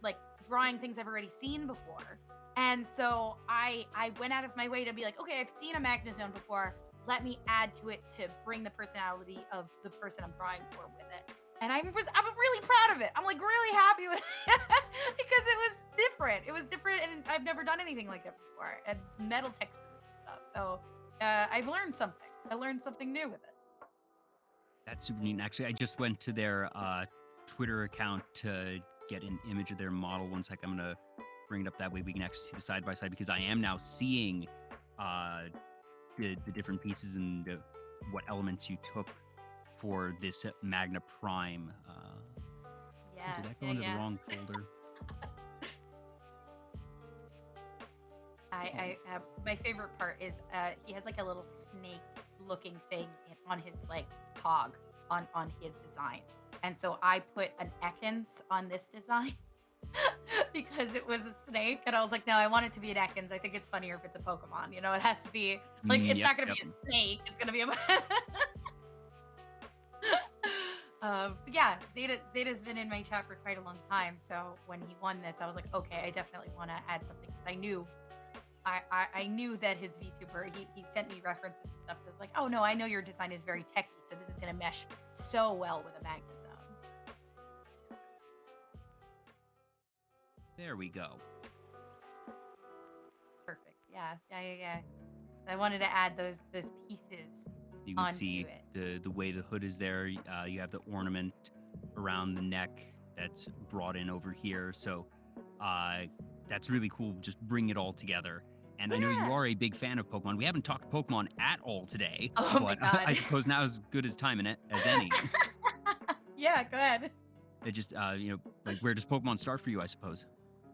like drawing things I've already seen before. And so I went out of my way to be like, okay, I've seen a Magnazone before. Let me add to it to bring the personality of the person I'm drawing for with it. And I was really proud of it. I'm like really happy with it because it was different. It was different, and I've never done anything like that before. And metal textures and stuff. So I've learned something. I learned something new with it. That's super neat. Actually, I just went to their Twitter account to get an image of their model. One sec, I'm gonna bring it up that way we can actually see the side by side because I am now seeing the different pieces and what elements you took for this Magna Prime. Yeah. Did that go into the wrong folder? My favorite part is he has like a little snake looking thing on his like cog on his design. And so I put an Ekans on this design because it was a snake. And I was like, no, I want it to be an Ekans. I think it's funnier if it's a Pokemon. It has to be like, it's not going to be a snake. It's going to be a... yeah, Zeta's been in my chat for quite a long time. So when he won this, I was like, okay, I definitely want to add something because I knew that his VTuber, he sent me references and stuff. I was like, oh no, I know your design is very techy, so this is going to mesh so well with a Magnazone. There we go. Perfect. Yeah. I wanted to add those pieces. You can see the way the hood is there. You have the ornament around the neck that's brought in over here. So that's really cool. Just bring it all together. And I know you are a big fan of Pokemon. We haven't talked Pokemon at all today, oh but I suppose now is as good as time in it as any. Yeah, go ahead. It just, like where does Pokemon start for you, I suppose?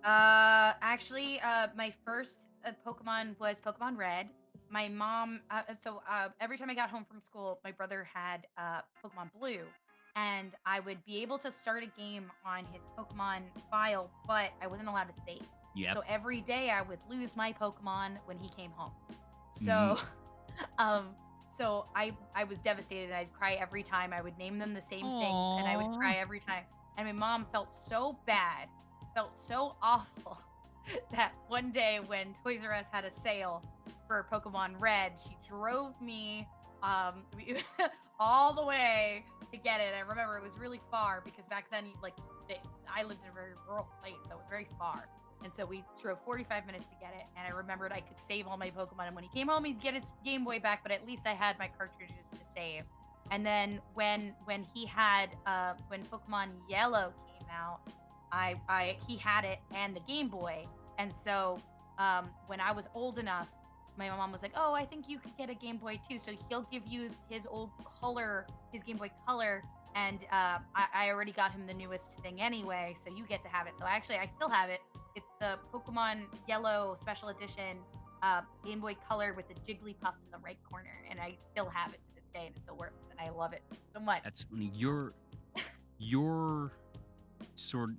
Actually, my first Pokemon was Pokemon Red. My mom, every time I got home from school, my brother had Pokemon Blue. and I would be able to start a game on his Pokemon file, but I wasn't allowed to save. Yep. So every day I would lose my Pokemon when he came home. Mm. So, um, so I was devastated. I'd cry every time. I would name them the same things, and I would Aw. cry every time. And my mom felt so bad, felt so awful that one day when Toys R Us had a sale for Pokemon Red, she drove me all the way to get it. I remember it was really far because back then, like, I lived in a very rural place, so it was very far. And so we drove 45 minutes to get it. And I remembered I could save all my Pokemon. And when he came home, he'd get his Game Boy back, but at least I had my cartridges to save. And then when he had when Pokemon Yellow came out, he had it and the Game Boy. And so when I was old enough, my mom was like, "Oh, I think you could get a Game Boy too. So he'll give you his old color, his Game Boy Color, and I already got him the newest thing anyway, so you get to have it." So I still have it. It's the Pokemon Yellow Special Edition Game Boy Color with the Jigglypuff in the right corner, and I still have it to this day, and it still works, and I love it so much. That's funny. Your sort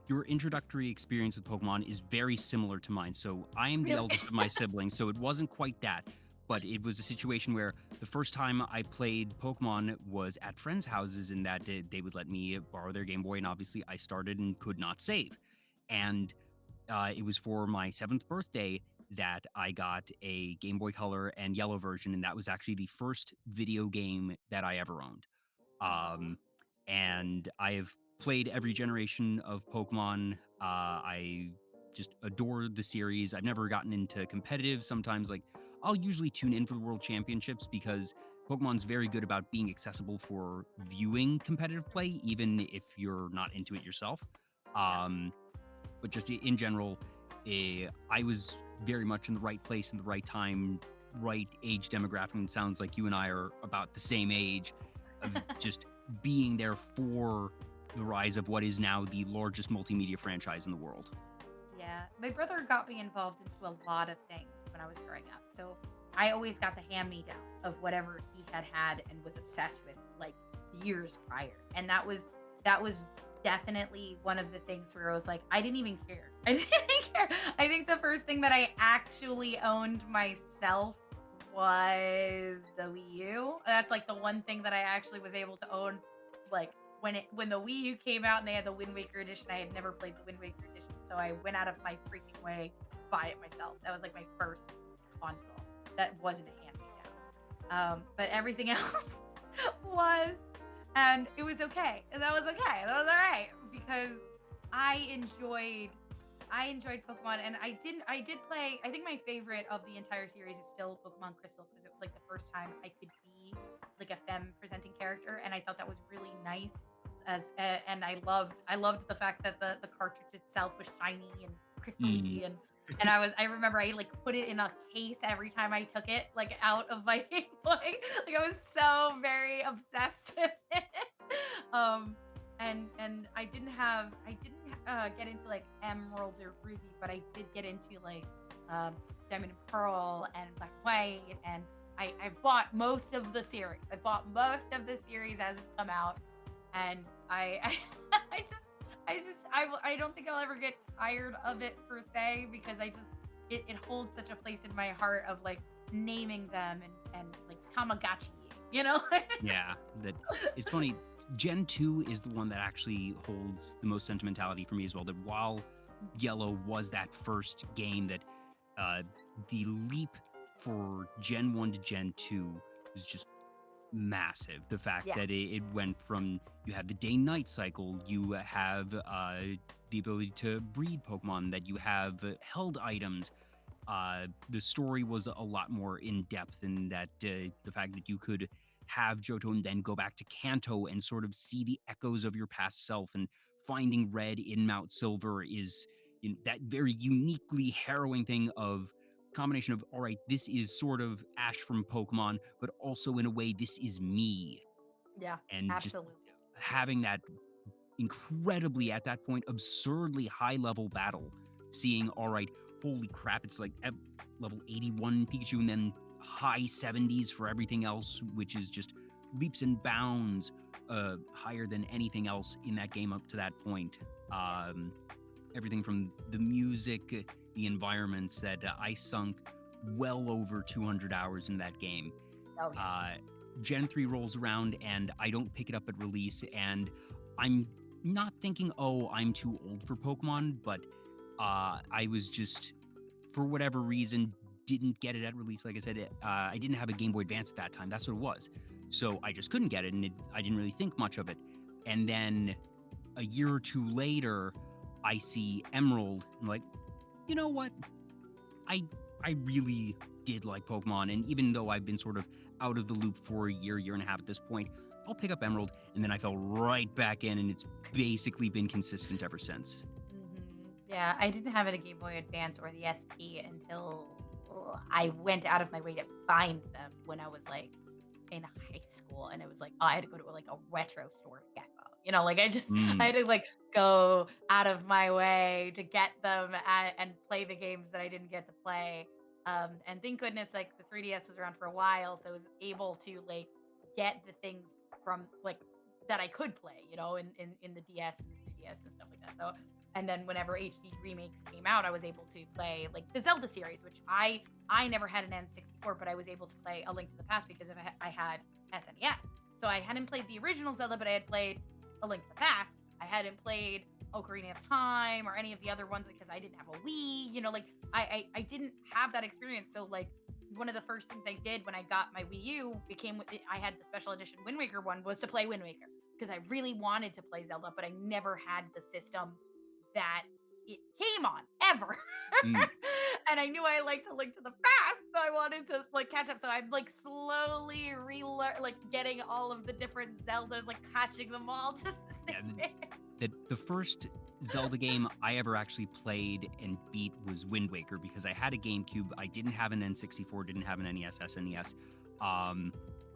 your introductory experience with Pokemon is very similar to mine. So I am the Really? eldest of my siblings, so it wasn't quite that. But it was a situation where the first time I played Pokemon was at friends' houses, and that they would let me borrow their Game Boy, and obviously I started and could not save. And it was for my 7th birthday that I got a Game Boy Color and Yellow version, and that was actually the first video game that I ever owned. Oh. Um, and I have played every generation of Pokemon. I just adore the series. I've never gotten into competitive. Sometimes, like, I'll usually tune in for the World Championships because Pokemon's very good about being accessible for viewing competitive play, even if you're not into it yourself. Yeah. Um, but just in general, I was very much in the right place in the right time, right age demographic. And it sounds like you and I are about the same age of just being there for the rise of what is now the largest multimedia franchise in the world. Yeah, my brother got me involved into a lot of things when I was growing up. So I always got the hand me down of whatever he had and was obsessed with like years prior. And that was definitely one of the things where I was like, I didn't even care. I didn't even care. I think the first thing that I actually owned myself was the Wii U. That's like the one thing that I actually was able to own like when the Wii U came out and they had the Wind Waker edition. I had never played the Wind Waker edition, so I went out of my freaking way to buy it myself. That was like my first console that wasn't a hand me down. But everything else was, and it was okay, and that was okay. That was all right because I enjoyed I enjoyed Pokemon, and I did play. I think my favorite of the entire series is still Pokemon Crystal because it was like the first time I could be like a femme presenting character, and I thought that was really nice. And I loved the fact that the cartridge itself was shiny and Mm. crystally, and I remember I like put it in a case every time I took it like out of my Game Boy. Like I was so very obsessed with it. Um, and I didn't get into like Emerald or Ruby, but I did get into like Diamond and Pearl and Black and White, and I've bought most of the series. I bought most of the series as it's come out, and I I don't think I'll ever get tired of it per se because it holds such a place in my heart of like naming them and like Tamagotchi, you know? Yeah, that it's funny. Gen 2 is the one that actually holds the most sentimentality for me as well. That while Yellow was that first game that uh, the leap for Gen 1 to Gen 2 was just massive. The fact Yeah. that it went from you have the day night cycle, you have the ability to breed Pokemon, that you have held items. The story was a lot more in depth, in that the fact that you could have Johto and then go back to Kanto and sort of see the echoes of your past self, and finding Red in Mount Silver is, that very uniquely harrowing thing of combination of, all right, this is sort of Ash from Pokemon, but also in a way this is me, Yeah, and just absolutely. having that incredibly, at that point, absurdly high level battle. Seeing, all right, holy crap, it's like level 81 Pikachu, and then high 70s for everything else, which is just leaps and bounds higher than anything else in that game up to that point. Everything from the music, the environments that I sunk well over 200 hours in that game. Oh, yeah. Gen 3 rolls around and I don't pick it up at release, and I'm not thinking, oh, I'm too old for Pokemon, but I was just, for whatever reason, didn't get it at release. Like I said, I didn't have a Game Boy Advance at that time. That's what it was. So I just couldn't get it, and I didn't really think much of it. And then a year or two later, I see Emerald. I'm like, you know what? I really did like Pokemon, and even though I've been sort of out of the loop for a year and a half at this point, I'll pick up Emerald, and then I fell right back in, and it's basically been consistent ever since. Yeah, I didn't have it a Game Boy Advance or the SP until I went out of my way to find them when I was like in high school, and it was like, oh, I had to go to like a retro store to get them. You know, like I Mm. had to like go out of my way to get them and play the games that I didn't get to play. And thank goodness, like the 3DS was around for a while, so I was able to like get the things from like that I could play, you know, in the DS and the 3DS and stuff like that. So, and then whenever HD remakes came out, I was able to play like the Zelda series, which I never had an N64, but I was able to play A Link to the Past because I had SNES. So I hadn't played the original Zelda, but I had played A Link to the Past. I hadn't played Ocarina of Time or any of the other ones because I didn't have a Wii. You know, like I didn't have that experience. So like one of the first things I did when I got my Wii U I had the special edition Wind Waker one, was to play Wind Waker because I really wanted to play Zelda, but I never had the system that it came on ever. Mm. And I knew I liked to Link to the Past, so I wanted to like catch up. So I'm like slowly like getting all of the different Zeldas, like catching them all just the same way. The first Zelda game I ever actually played and beat was Wind Waker because I had a GameCube. I didn't have an N64, didn't have an NES, SNES.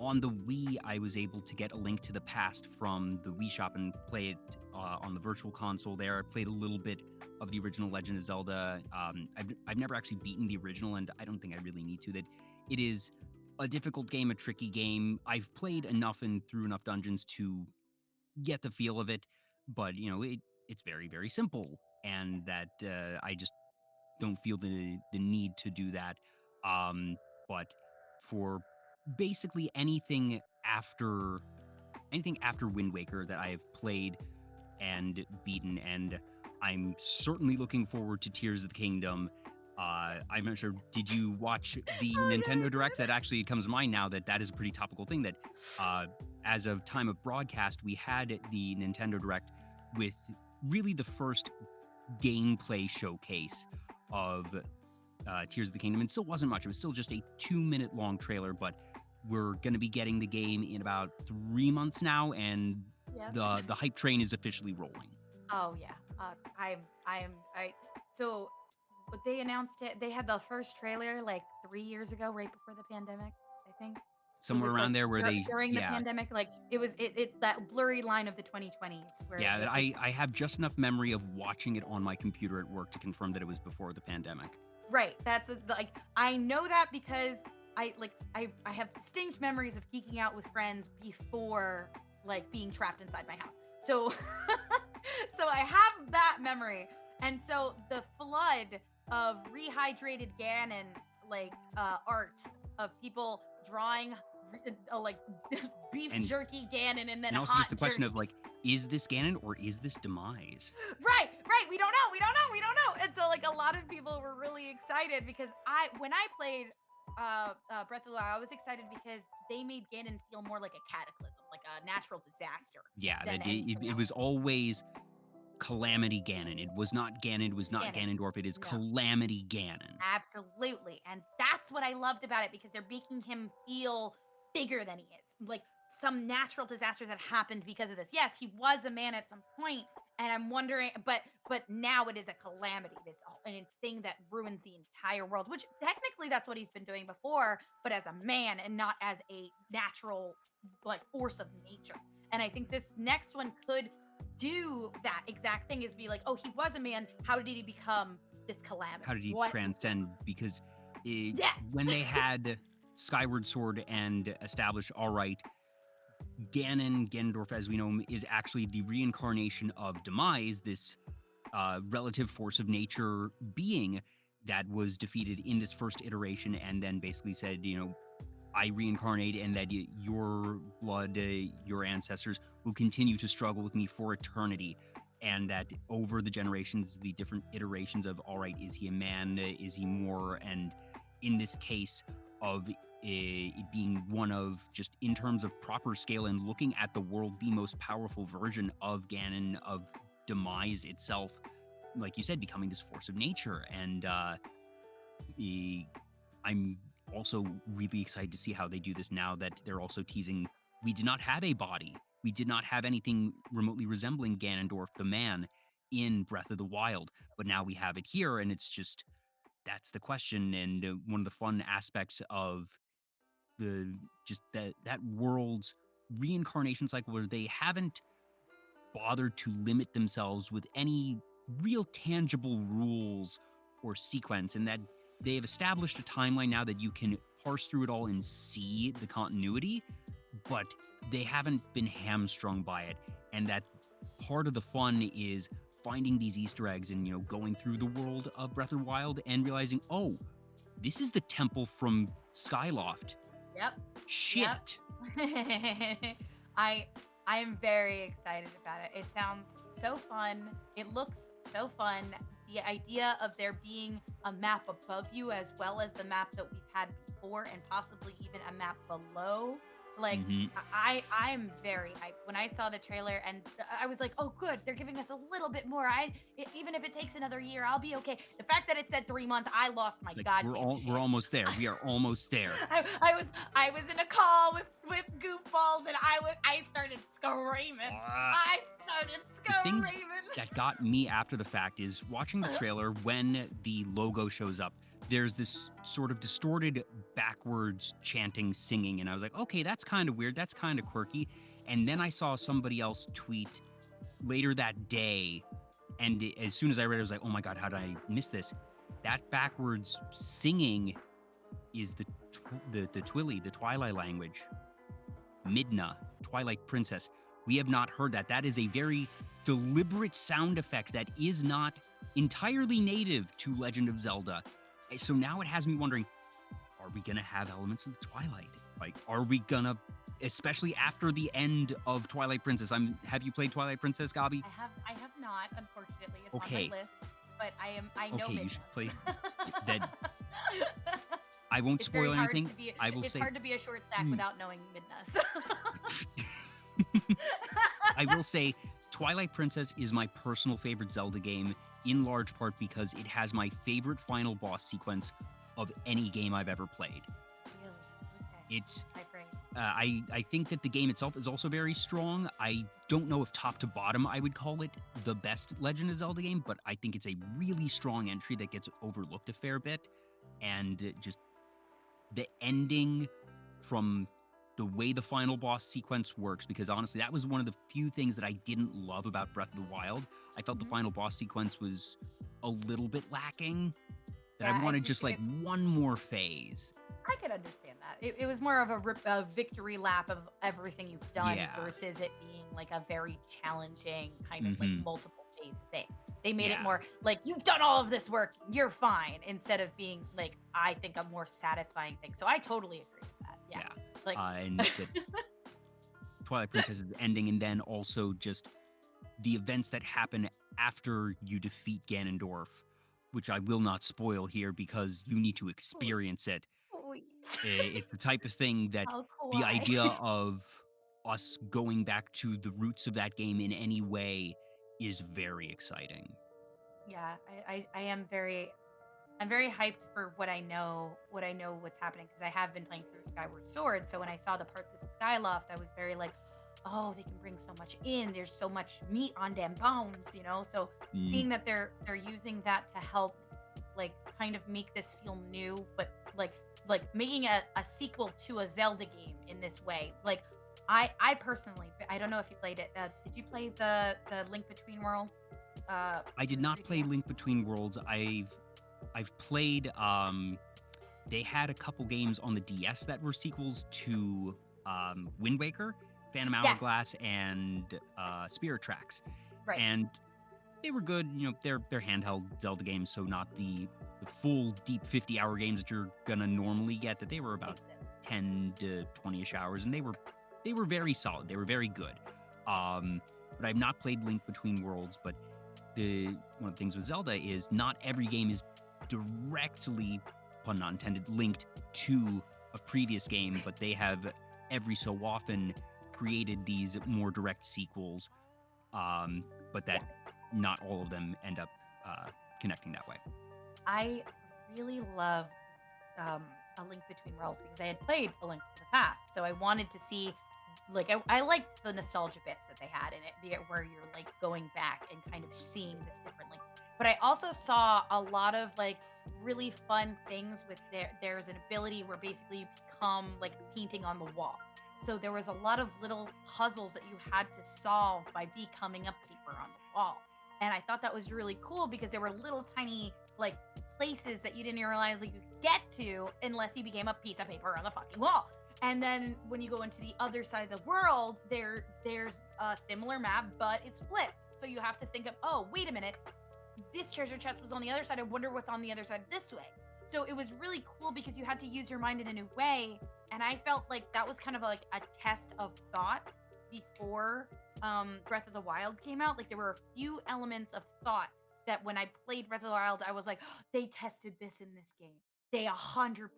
On the Wii, I was able to get A Link to the Past from the Wii shop and play it on the virtual console there. I played a little bit of the original Legend of Zelda. I've never actually beaten the original, and I don't think I really need to. That it is a difficult game, a tricky game. I've played enough and through enough dungeons to get the feel of it, but you know, it's very, very simple, and that I just don't feel the need to do that. But for basically anything after Wind Waker that I have played and beaten, and I'm certainly looking forward to Tears of the Kingdom. I'm not sure. Did you watch the Oh, Nintendo Direct? That actually comes to mind now that is a pretty topical thing. That as of time of broadcast, we had the Nintendo Direct with really the first gameplay showcase of Tears of the Kingdom, and still wasn't much. It was still just a 2-minute long trailer, but we're going to be getting the game in about 3 months now, and Yep. the hype train is officially rolling. Oh yeah. So but they announced it. They had the first trailer like 3 years ago, right before the pandemic, I think. It Somewhere was around like there where they, during the yeah, pandemic, like it's that blurry line of the 2020s where yeah, that it I have just enough memory of watching it on my computer at work to confirm that it was before the pandemic. right. Like I know that because I have distinct memories of geeking out with friends before like being trapped inside my house. So so I have that memory. And so the flood of rehydrated Ganon like art of people drawing like beef And jerky Ganon and then and also hot just the question jerky. of like, is this Ganon or is this Demise? Right, right. We don't know. We don't know. We don't know. And so like a lot of people were really excited because when I played Breath of the Wild, I was excited because they made Ganon feel more like a cataclysm, like a natural disaster Yeah, than that anything it was else. always Calamity Ganon. It was not Ganon. It was not Ganon. Ganondorf. It is No. Calamity Ganon. Absolutely. And that's what I loved about it because they're making him feel bigger than he is. Like some natural disaster that happened because of this. Yes, he was a man at some point, and I'm wondering, but now it is a calamity, this a thing that ruins the entire world, which technically that's what he's been doing before, but as a man and not as a natural like force of nature. And I think this next one could do that exact thing, is be like, oh, he was a man. How did he become this calamity? How did he What? transcend? Because Yeah. when they had Skyward Sword and established, all right, Ganondorf, as we know him, is actually the reincarnation of Demise, this relative force of nature being that was defeated in this first iteration, and then basically said, I reincarnate, and that your blood, your ancestors, will continue to struggle with me for eternity. And that over the generations, the different iterations of, all right, is he a man? Is he more? And in this case of it being one of, just in terms of proper scale and looking at the world, the most powerful version of Ganon, of Demise itself, like you said, becoming this force of nature. And I'm also really excited to see how they do this now that they're also teasing we did not have a body. We did not have anything remotely resembling Ganondorf the man in Breath of the Wild, but now we have it here, and it's just that's the question. And one of the fun aspects of the just that world's reincarnation cycle, where they haven't bothered to limit themselves with any real tangible rules or sequence, and that they have established a timeline now that you can parse through it all and see the continuity, but they haven't been hamstrung by it. And that part of the fun is finding these Easter eggs and, going through the world of Breath of the Wild and realizing, oh, this is the temple from Skyloft. Yep. Shit. Yep. I am very excited about it. It sounds so fun. It looks so fun. The idea of there being a map above you as well as the map that we've had before, and possibly even a map below. Like, I'm very hyped. When I saw the trailer, and I was like, oh, good, they're giving us a little bit more. Even if it takes another year, I'll be okay. The fact that it said 3 months, I lost my goddamn shit. We're almost there. We are almost there. I was in a call with goofballs, and I started screaming. I started screaming. The thing that got me after the fact is watching the trailer when the logo shows up. There's this sort of distorted backwards chanting, singing, and I was like, okay, that's kind of weird. That's kind of quirky. And then I saw somebody else tweet later that day, and as soon as I read it, I was like, oh my God, how did I miss this? That backwards singing is the Twili, the Twilight language. Midna, Twilight Princess. We have not heard that. That is a very deliberate sound effect that is not entirely native to Legend of Zelda. So now it has me wondering, are we going to have elements of the Twilight? Like, are we going to, especially after the end of Twilight Princess? Have you played Twilight Princess, Gobbie? I have not, unfortunately. It's okay. on my list, but I know okay, Midna. You should play that. I won't spoil anything. It's hard to be a short stack without knowing Midna. So. I will say Twilight Princess is my personal favorite Zelda game, in large part because it has my favorite final boss sequence of any game I've ever played. Really? Okay. It's I think that the game itself is also very strong. I don't know if top to bottom I would call it the best Legend of Zelda game, but I think it's a really strong entry that gets overlooked a fair bit. And just the ending from the way the final boss sequence works, because honestly, that was one of the few things that I didn't love about Breath of the Wild. I felt the final boss sequence was a little bit lacking, that I wanted just like one more phase. I could understand that. It was more of a victory lap of everything you've done versus it being like a very challenging kind of like multiple phase thing. They made it more like, you've done all of this work, you're fine, instead of being like, I think, a more satisfying thing. So I totally agree with that. Yeah. Like, and the Twilight Princess's ending, and then also just the events that happen after you defeat Ganondorf, which I will not spoil here because you need to experience it. It's the type of thing that the idea of us going back to the roots of that game in any way is very exciting. Yeah, I'm very hyped for what I know what's happening, because I have been playing through Skyward Sword. So when I saw the parts of Skyloft, I was very like, oh, they can bring so much in. There's so much meat on them bones, So seeing that they're using that to help, like, kind of make this feel new, but like making a sequel to a Zelda game in this way. Like, I personally, I don't know if you played it. Did you play the Link Between Worlds? I did not play Link Between Worlds. I've played, they had a couple games on the DS that were sequels to Wind Waker Phantom Yes. Hourglass and Spirit Tracks. Right. And they were good. They're handheld Zelda games, so not the full deep 50-hour games that you're gonna normally get. That they were about 10 to 20ish hours, and they were very solid. They were very good. But I've not played Link Between Worlds. But one of the things with Zelda is not every game is directly, pun not intended, linked to a previous game, but they have every so often created these more direct sequels. But that not all of them end up connecting that way. I really loved A Link Between Worlds because I had played A Link in the past, so I wanted to see, like, I liked the nostalgia bits that they had in it, where you're like going back and kind of seeing this differently. But I also saw a lot of like really fun things with there's an ability where basically you become like painting on the wall. So there was a lot of little puzzles that you had to solve by becoming a paper on the wall. And I thought that was really cool because there were little tiny like places that you didn't realize like you could get to unless you became a piece of paper on the fucking wall. And then when you go into the other side of the world, there's a similar map, but it's flipped. So you have to think of, oh, wait a minute, this treasure chest was on the other side. I wonder what's on the other side this way. So it was really cool because you had to use your mind in a new way. And I felt like that was kind of like a test of thought before Breath of the Wild came out. Like there were a few elements of thought that when I played Breath of the Wild, I was like, oh, they tested this in this game. They 100%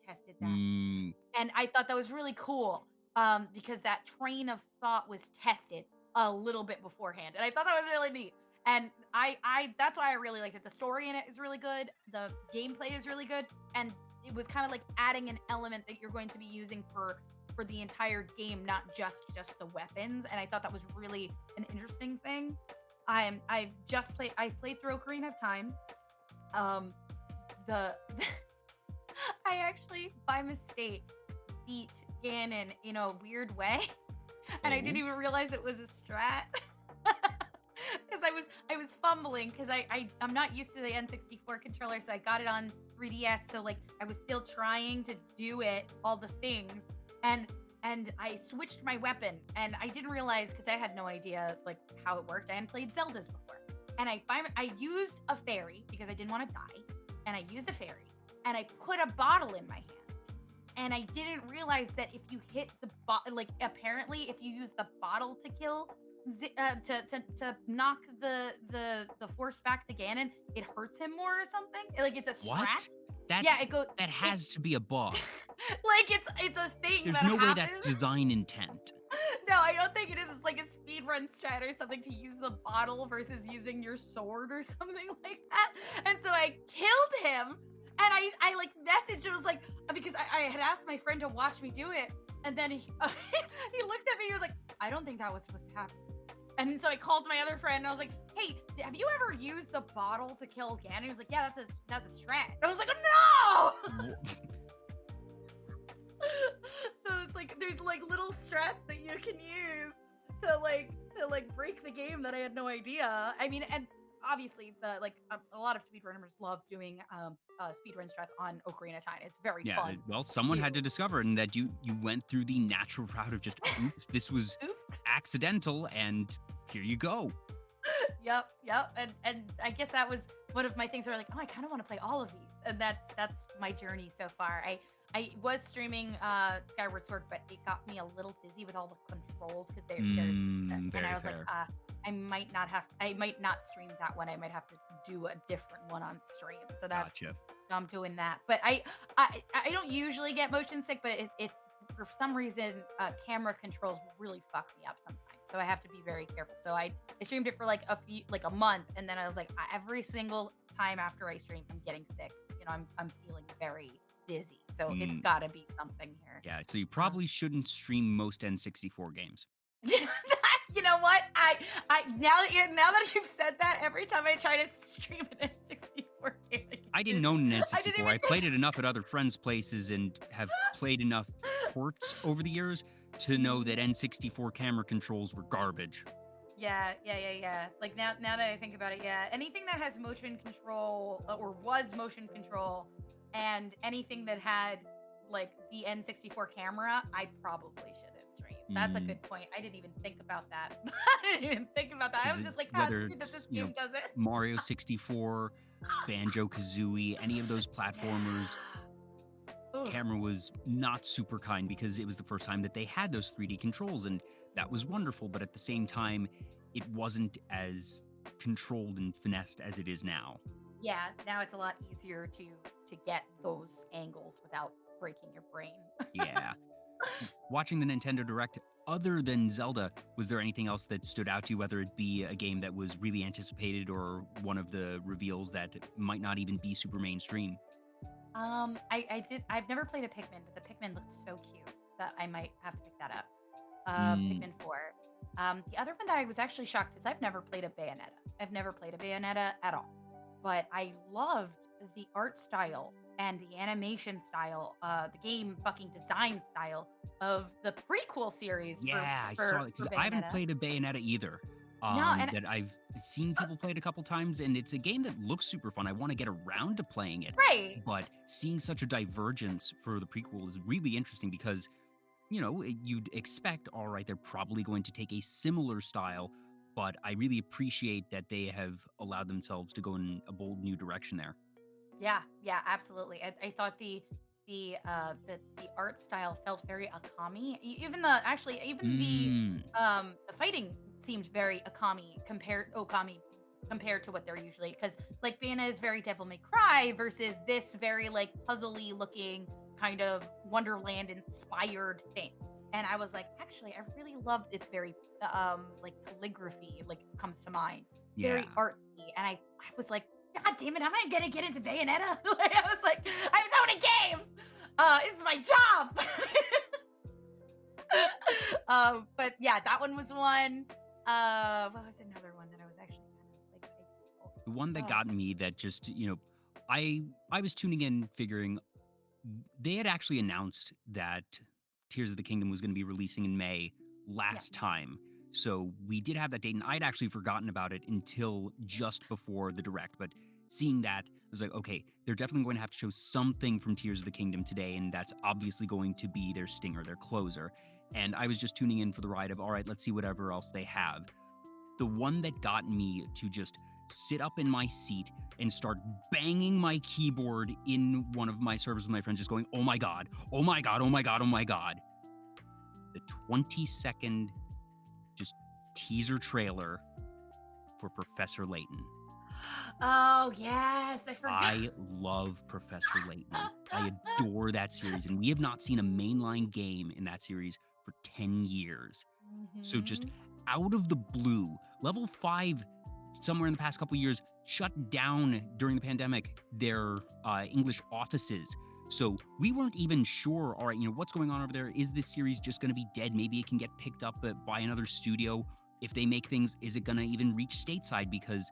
tested that. And I thought that was really cool because that train of thought was tested a little bit beforehand. And I thought that was really neat. And I that's why I really liked it. The story in it is really good. The gameplay is really good. And it was kind of like adding an element that you're going to be using for the entire game, not just the weapons. And I thought that was really an interesting thing. I played through Ocarina of Time. I actually by mistake beat Ganon in a weird way. And I didn't even realize it was a strat. Because I was fumbling because I'm not used to the N64 controller, so I got it on 3DS, so like I was still trying to do all the things, and I switched my weapon, and I didn't realize because I had no idea like how it worked. I hadn't played Zeldas before, and I used a fairy because I didn't want to die, and I used a fairy, and I put a bottle in my hand. And I didn't realize that if you hit the like apparently if you use the bottle to kill to knock the force back to Ganon, it hurts him more or something. Like it's a strat. What? That has to be a bug. Like it's a thing. There's that no way happens. that's design intent. No, I don't think it is. It's like a speedrun strat or something to use the bottle versus using your sword or something like that. And so I killed him. And I like messaged and was like, because I had asked my friend to watch me do it. And then he looked at me and he was like, I don't think that was supposed to happen. And so I called my other friend and I was like, hey, have you ever used the bottle to kill Ganon? He was like, yeah, that's a strat. And I was like, oh, no! So it's like, there's like little strats that you can use to break the game that I had no idea. I mean, and obviously a lot of speedrunners love doing speedrun strats on Ocarina of Time. It's very fun. Well, someone had to discover it, and that you went through the natural route of just, oops, this was accidental, and here you go. Yep. And I guess that was one of my things where like, oh, I kind of want to play all of these. And that's my journey so far. I was streaming Skyward Sword, but it got me a little dizzy with all the controls because there's and I was like, I might not stream that one. I might have to do a different one on stream. So that's Gotcha. So I'm doing that. But I don't usually get motion sick, but it's for some reason camera controls really fuck me up sometimes. So I have to be very careful. So I streamed it for like a month, and then I was like, every single time after I stream, I'm getting sick. I'm feeling very dizzy. So it's got to be something here. Yeah, so you probably shouldn't stream most N64 games. You know what? I now that you've said that, every time I try to stream an N64 game, I didn't own an N64. I played it enough at other friends' places and have played enough ports over the years to know that N64 camera controls were garbage. Yeah. Like now that I think about it, yeah. Anything that has motion control or was motion control, and anything that had like the N64 camera, I probably should have stream. That's a Mm, good point. I didn't even think about that. I didn't even think about that. I because was just like, "How it's whether weird that it's this game does it." Mario 64, Banjo Kazooie, any of those platformers, Yeah. Ooh. camera was not super kind because it was the first time that they had those 3D controls, and that was wonderful. But at the same time, it wasn't as controlled and finessed as it is now. Yeah, now it's a lot easier to get those angles without breaking your brain. Yeah. Watching the Nintendo Direct, other than Zelda, was there anything else that stood out to you, whether it be a game that was really anticipated or one of the reveals that might not even be super mainstream? I've never played a Pikmin, but the Pikmin looked so cute that I might have to pick that up. Mm, Pikmin 4. The other one that I was actually shocked is I've never played a Bayonetta. I've never played a Bayonetta at all. But I loved the art style and the animation style, the game fucking design style of the prequel series for yeah, I saw for it for because I haven't Bayonetta. played a Bayonetta either. No, and That I've seen people play it a couple times, and it's a game that looks super fun. I want to get around to playing it, right. but seeing such a divergence for the prequel is really interesting because you'd expect, all right, they're probably going to take a similar style, but I really appreciate that they have allowed themselves to go in a bold new direction there. Yeah, yeah, absolutely. I thought the art style felt very Akami. Even the actually even Mm, the fighting seemed very Okami compared to what they're usually, because like Bayonetta is very Devil May Cry versus this very like puzzly looking kind of Wonderland inspired thing. And I was like, actually, I really loved its very like calligraphy like comes to mind, very yeah. artsy. And I was like, God damn it, am I gonna get into Bayonetta? Like, I was like, I have so many games. It's my job. But yeah, that one was one. What was another one that I was actually kind of like hyped The one that for? got me that just, I was tuning in figuring they had actually announced that Tears of the Kingdom was going to be releasing in May Yeah. last time. So we did have that date, and I'd actually forgotten about it until just before the direct. But seeing that, I was like, okay, they're definitely going to have to show something from Tears of the Kingdom today, and that's obviously going to be their stinger, their closer. And I was just tuning in for the ride of, all right, let's see whatever else they have. The one that got me to just sit up in my seat and start banging my keyboard in one of my servers with my friends, just going, oh my God, oh my God, oh my God, oh my God. The 20-second just teaser trailer for Professor Layton. Oh yes, I forgot. I love Professor Layton. I adore that series, and we have not seen a mainline game in that series for 10 years. So just Hmm. out of the blue, level 5 somewhere in the past couple years shut down during the pandemic their English offices. So we weren't even sure, all right, what's going on over there? Is this series just going to be dead? Maybe it can get picked up by another studio. If they make things, is it going to even reach stateside? Because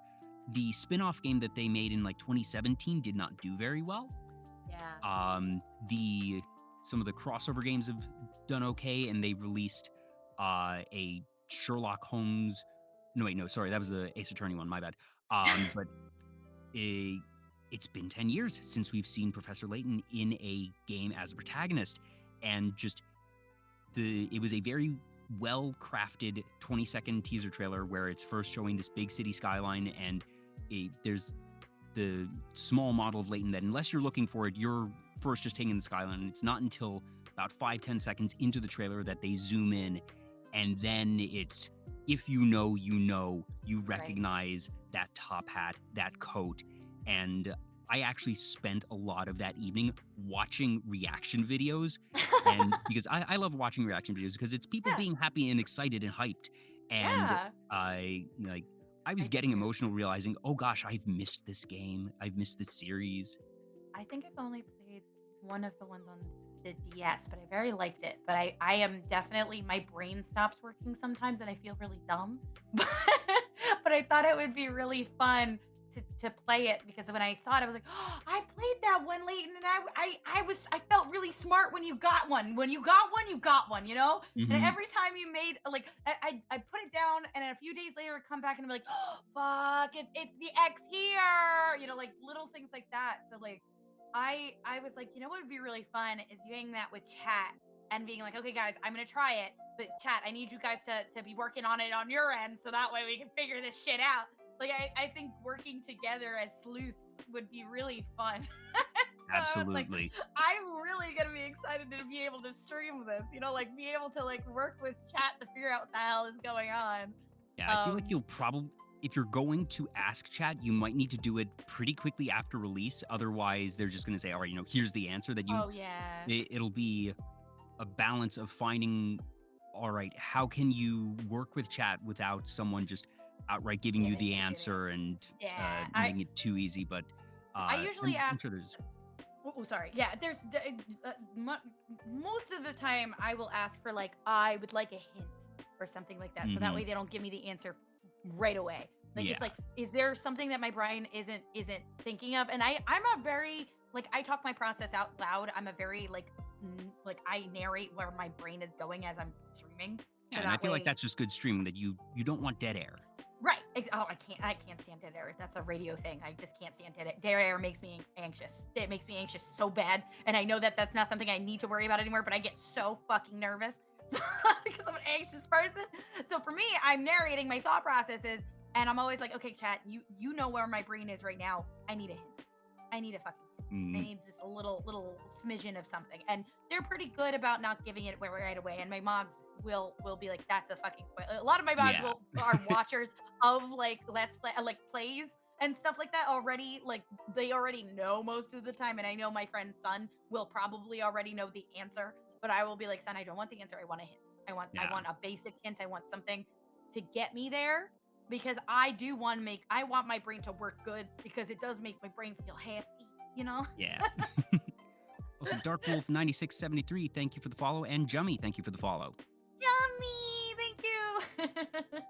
the spin-off game that they made in like 2017 did not do very well. Yeah. The some of the crossover games have done okay, and they released a Sherlock Holmes. No, wait, no, sorry, that was the Ace Attorney one. My bad. But it, it's been 10 years since we've seen Professor Layton in a game as a protagonist, and just it was a very well crafted 20-second teaser trailer where it's first showing this big city skyline, and there's the small model of Layton that, unless you're looking for it, you're first just taking the skyline. And it's not until about 5-10 seconds into the trailer that they zoom in, and then it's, if you Right. recognize that top hat, that coat. And I actually spent a lot of that evening watching reaction videos. And because I love watching reaction videos because it's people Yeah. being happy and excited and hyped. And Yeah. I I was do getting too. emotional realizing, oh gosh, I've missed this game. I've missed this series. I think I've only played one of the ones on the DS, but I very liked it. But I am definitely, my brain stops working sometimes and I feel really dumb. But I thought it would be really fun to play it, because when I saw it, I was like, oh, I played that one, Leighton, and I felt really smart when you got one. When you got one, you got one, you know? And Hmm. every time you made like I put it down, and then a few days later I'd come back and be like, oh fuck, it's the X here, like little things like that. So like I was like, you know what would be really fun is doing that with chat. and being like, okay, guys, I'm gonna try it, but chat, I need you guys to be working on it on your end, so that way we can figure this shit out. Like, I think working together as sleuths would be really fun. So I was like, Absolutely. I'm really gonna be excited to be able to stream this, like be able to like work with chat to figure out what the hell is going on. Yeah, I feel like you'll probably, if you're going to ask chat, you might need to do it pretty quickly after release. Otherwise, they're just going to say, all right, here's the answer that you, Oh yeah. it'll be a balance of finding, all right, how can you work with chat without someone just outright giving you Giving the it to me. answer and Yeah. making it too easy. But I usually I'm ask. sure there's, Oh, sorry. Yeah, most of the time I will ask for like I would like a hint or something like that, so that Mhm. way they don't give me the answer right away. Like it's Yeah. like, is there something that my brain isn't thinking of? And I'm a very like I talk my process out loud. I'm a very like I narrate where my brain is going as I'm streaming, Yeah, so and I that feel like way. that's just good streaming that you don't want dead air. Right. Oh, I can't stand dead air. That's a radio thing. I just can't stand it. Dead air makes me anxious. It makes me anxious so bad. And I know that that's not something I need to worry about anymore, but I get so fucking nervous so, because I'm an anxious person. So for me, I'm narrating my thought processes and I'm always like, okay, chat, you know where my brain is right now. I need a hint. I need a fucking hint. I Mm, need just a little smidgen of something. And they're pretty good about not giving it right away. And my mods will be like, that's a fucking spoiler. A lot of my mods yeah. are watchers of like let's play like plays and stuff like that already. Like they already know most of the time. And I know my friend's son will probably already know the answer. But I will be like, son, I don't want the answer. I want a hint. I Yeah. want a basic hint. I want something to get me there because I want my brain to work good because it does make my brain feel happy. Yeah. Also, Dark Wolf 9673, thank you for the follow, and Jummy, thank you for the follow. Yummy, thank you.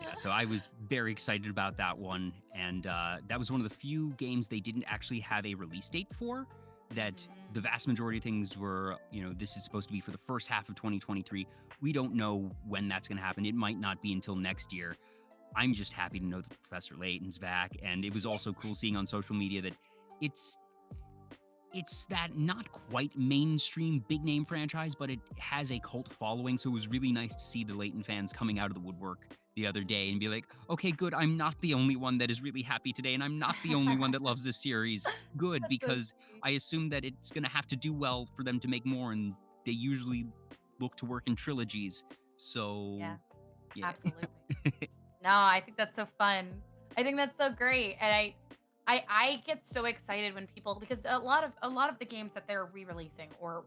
Yeah, so I was very excited about that one, and that was one of the few games they didn't actually have a release date for. That the vast majority of things were, this is supposed to be for the first half of 2023. We don't know when that's going to happen. It might not be until next year. I'm just happy to know that Professor Layton's back, and it was also cool seeing on social media that it's that not quite mainstream big name franchise, but it has a cult following. So it was really nice to see the Layton fans coming out of the woodwork the other day and be like, okay, good. I'm not the only one that is really happy today. And I'm not the only one that loves this series. Good, That's so because sweet. I assume that it's going to have to do well for them to make more. And they usually look to work in trilogies. So, Yeah, yeah. absolutely. No, I think that's so fun. I think that's so great, and I get so excited when people because a lot of the games that they're re-releasing or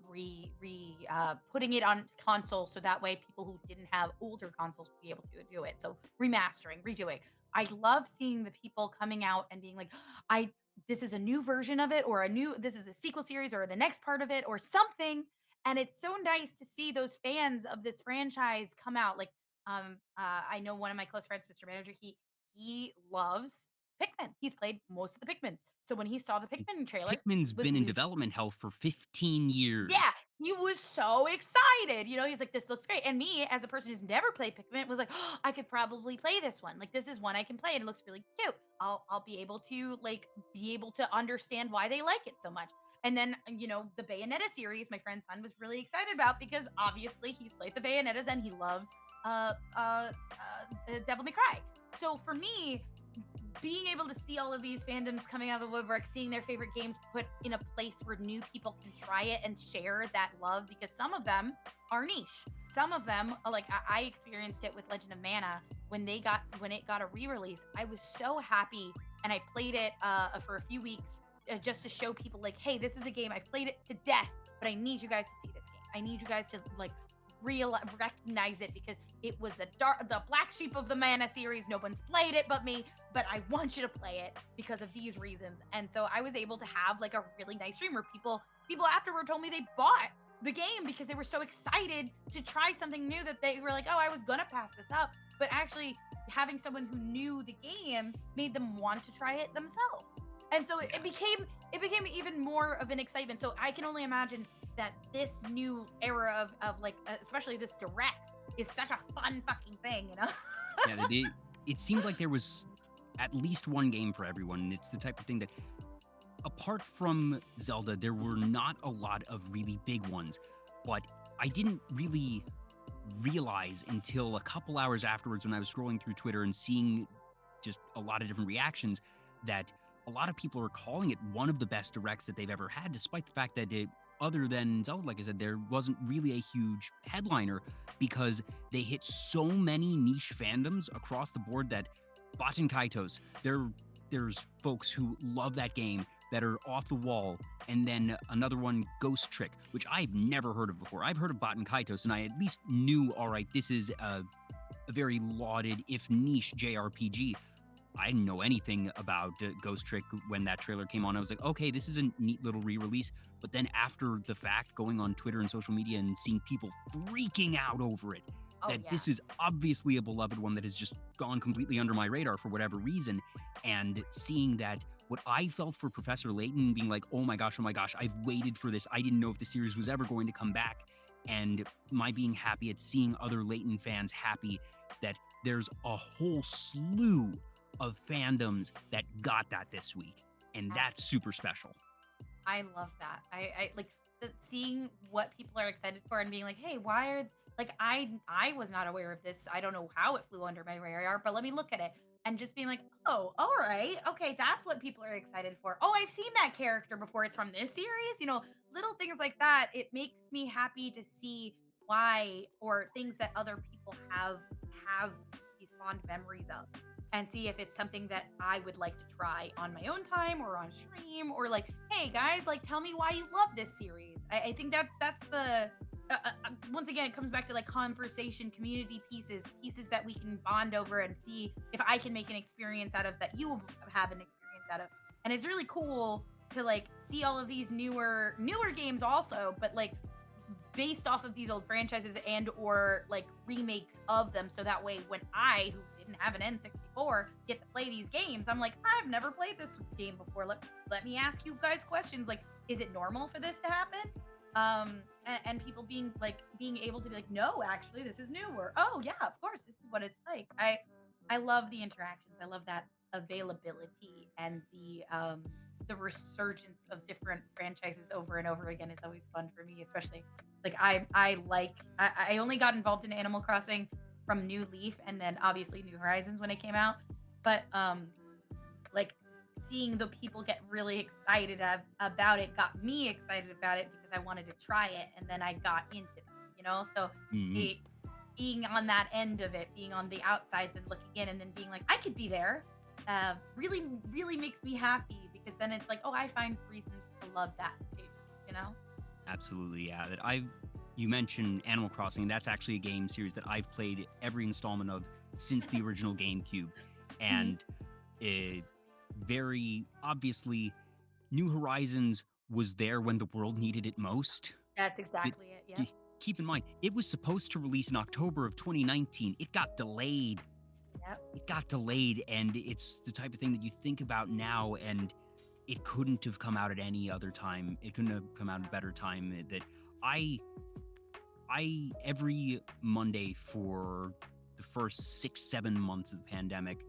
putting it on console so that way people who didn't have older consoles will be able to do it. So remastering, redoing. I love seeing the people coming out and being like, I this is a new version of it or this is a sequel series or the next part of it or something. And it's so nice to see those fans of this franchise come out. Like I know one of my close friends, Mr. Manager, he loves Pikmin. He's played most of the Pikmins. So when he saw the Pikmin trailer, Pikmin's been he in was development hell for 15 yeah, years. he was so excited. He's like, this looks great. And me, as a person who's never played Pikmin, was like, oh, I could probably play this one. Like, this is one I can play, and it looks really cute. I'll be able to understand why they like it so much. And then, the Bayonetta series, my friend's son was really excited about because obviously he's played the Bayonettas and he loves Devil May Cry. So for me, being able to see all of these fandoms coming out of the woodwork, seeing their favorite games put in a place where new people can try it and share that love, because some of them are niche. Some of them, like I experienced it with Legend of Mana when it got a re-release. I was so happy, and I played it for a few weeks just to show people, like, hey, this is a game I've played it to death, but I need you guys to see this game. I need you guys to like recognize it because it was the black sheep of the Mana series. No one's played it but me, but I want you to play it because of these reasons. And so I was able to have like a really nice stream where people afterward told me they bought the game because they were so excited to try something new that they were like, oh, I was gonna pass this up, but actually having someone who knew the game made them want to try it themselves. And so it became even more of an excitement. So I can only imagine that this new era of like, especially this direct, is such a fun fucking thing, Yeah, it seemed like there was at least one game for everyone. And it's the type of thing that, apart from Zelda, there were not a lot of really big ones. but I didn't really realize until a couple hours afterwards when I was scrolling through Twitter and seeing just a lot of different reactions that a lot of people are calling it one of the best directs that they've ever had, despite the fact that other than Zelda, like I said, there wasn't really a huge headliner because they hit so many niche fandoms across the board that Baten Kaitos, there's folks who love that game that are off the wall, and then another one, Ghost Trick, which I've never heard of before. I've heard of Baten Kaitos, and I at least knew, all right, this is a very lauded, if niche, JRPG. I didn't know anything about Ghost Trick when that trailer came on. I was like, okay, this is a neat little re-release. But then after the fact, going on Twitter and social media and seeing people freaking out over it, Oh that yeah. this is obviously a beloved one that has just gone completely under my radar for whatever reason, and seeing that what I felt for Professor Layton being like, oh my gosh, I've waited for this. I didn't know if the series was ever going to come back. And my being happy at seeing other Layton fans happy that there's a whole slew of fandoms that got that this week. And that's super special. I love that. I like seeing what people are excited for and being like, hey, why are like I was not aware of this. I don't know how it flew under my radar, but let me look at it. And just being like, oh, all right, okay, that's what people are excited for. Oh, I've seen that character before. It's from this series, little things like that. It makes me happy to see why or things that other people have these fond memories of and see if it's something that I would like to try on my own time or on stream or like, hey guys, like tell me why you love this series. I think that's the once again it comes back to like conversation, community pieces that we can bond over and see if I can make an experience out of that you have an experience out of. And it's really cool to like see all of these newer games also, but like based off of these old franchises and or like remakes of them, so that way when I who didn't have an N64 get to play these games, I'm like, I've never played this game before. Let me ask you guys questions like, is it normal for this to happen? And people being able to be like, no, actually this is new, or oh yeah, of course this is what it's like. I love the interactions. I love that availability and the resurgence of different franchises over and over again is always fun for me, especially like I only got involved in Animal Crossing from New Leaf and then obviously New Horizons when it came out. But like seeing the people get really excited about it got me excited about it because I wanted to try it and then I got into it. So it being on that end of it, being on the outside, then looking in and then being like, I could be there, really, really makes me happy because then it's like, oh, I find reasons to love that too. Absolutely, yeah. You mentioned Animal Crossing. That's actually a game series that I've played every installment of since the original GameCube, and very obviously, New Horizons was there when the world needed it most. That's exactly it. Yeah. Keep in mind, it was supposed to release in October of 2019. It got delayed. Yep. It got delayed, and it's the type of thing that you think about now, and it couldn't have come out at any other time. It couldn't have come out at a better time. That I every Monday for the first 6-7 months of the pandemic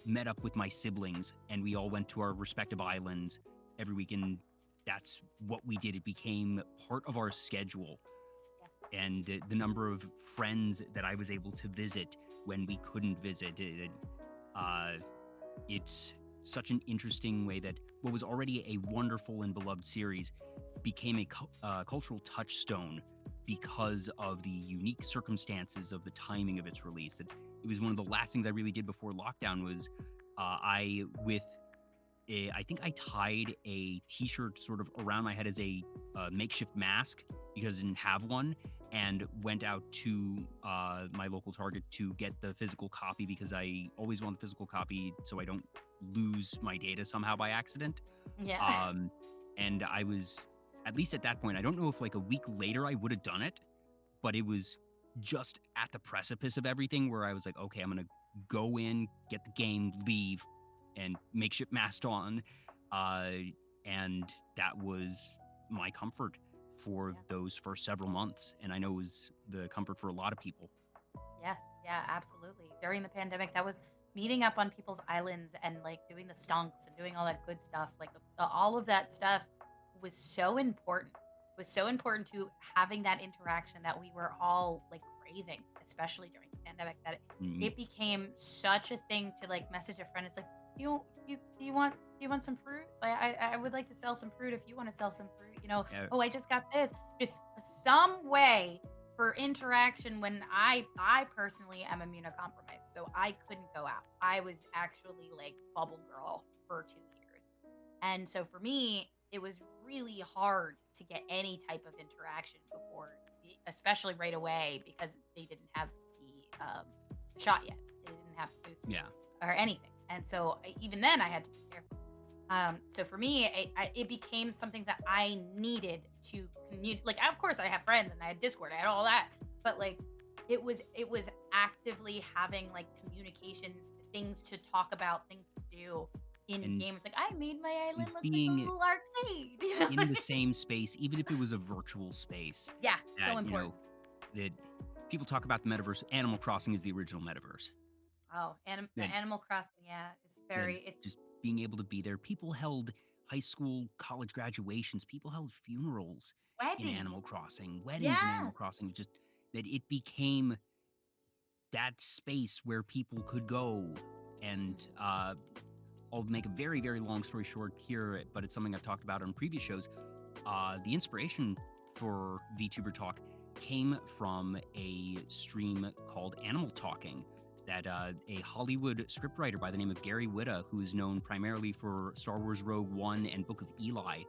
met up with my siblings, and we all went to our respective islands every weekend. That's what we did. It became part of our schedule. And the number of friends that I was able to visit when we couldn't visit, it's such an interesting way that what was already a wonderful and beloved series became a cultural touchstone because of the unique circumstances of the timing of its release. It was one of the last things I really did before lockdown was I think I tied a t-shirt sort of around my head as a makeshift mask because I didn't have one, and went out to my local Target to get the physical copy because I always want the physical copy so I don't lose my data somehow by accident. Yeah. And I was, at least at that point, I don't know if like a week later I would have done it, but it was just at the precipice of everything where I was like, okay, I'm going to go in, get the game, leave, and makeshift mask on. And that was my comfort for those first several months. And I know it was the comfort for a lot of people. Yes. Yeah, absolutely. During the pandemic, that was meeting up on people's islands and like doing the stonks and doing all that good stuff. Like all of that stuff was so important, was so important to having that interaction that we were all like craving, especially during the pandemic, that Mm, it became such a thing to like message a friend. It's like, do you want some fruit? Like, I would like to sell some fruit if you want to sell some fruit. yeah, Oh, I just got this. Just some way for interaction when I personally am immunocompromised, so I couldn't go out. I was actually like bubble girl for 2 years. And so for me, it was really hard to get any type of interaction before, especially right away, because they didn't have the shot yet. They didn't have the booster yeah. or anything. And so even then, I had to be careful. So for me, it became something that I needed to communicate. Like, of course, I have friends and I had Discord, I had all that, but like, it was actively having like communication, things to talk about, things to do in And games. Like, I made my island look like a being little arcade. You know? in the same space, even if it was a virtual space, Yeah, so that, important. that people talk about the metaverse. Animal Crossing is the original metaverse. Oh, That Animal Crossing, yeah, it's that very, it's just being able to be there. People held high school, college graduations. People held funerals in weddings. Animal Crossing, weddings in Yeah. Animal Crossing. Just that it became that space where people could go. And Mhm. I'll make a very, very long story short here, but it's something I've talked about on previous shows. The inspiration for VTuber Talk came from a stream called Animal Talking that a Hollywood scriptwriter by the name of Gary Whitta, who is known primarily for Star Wars Rogue One and Book of Eli,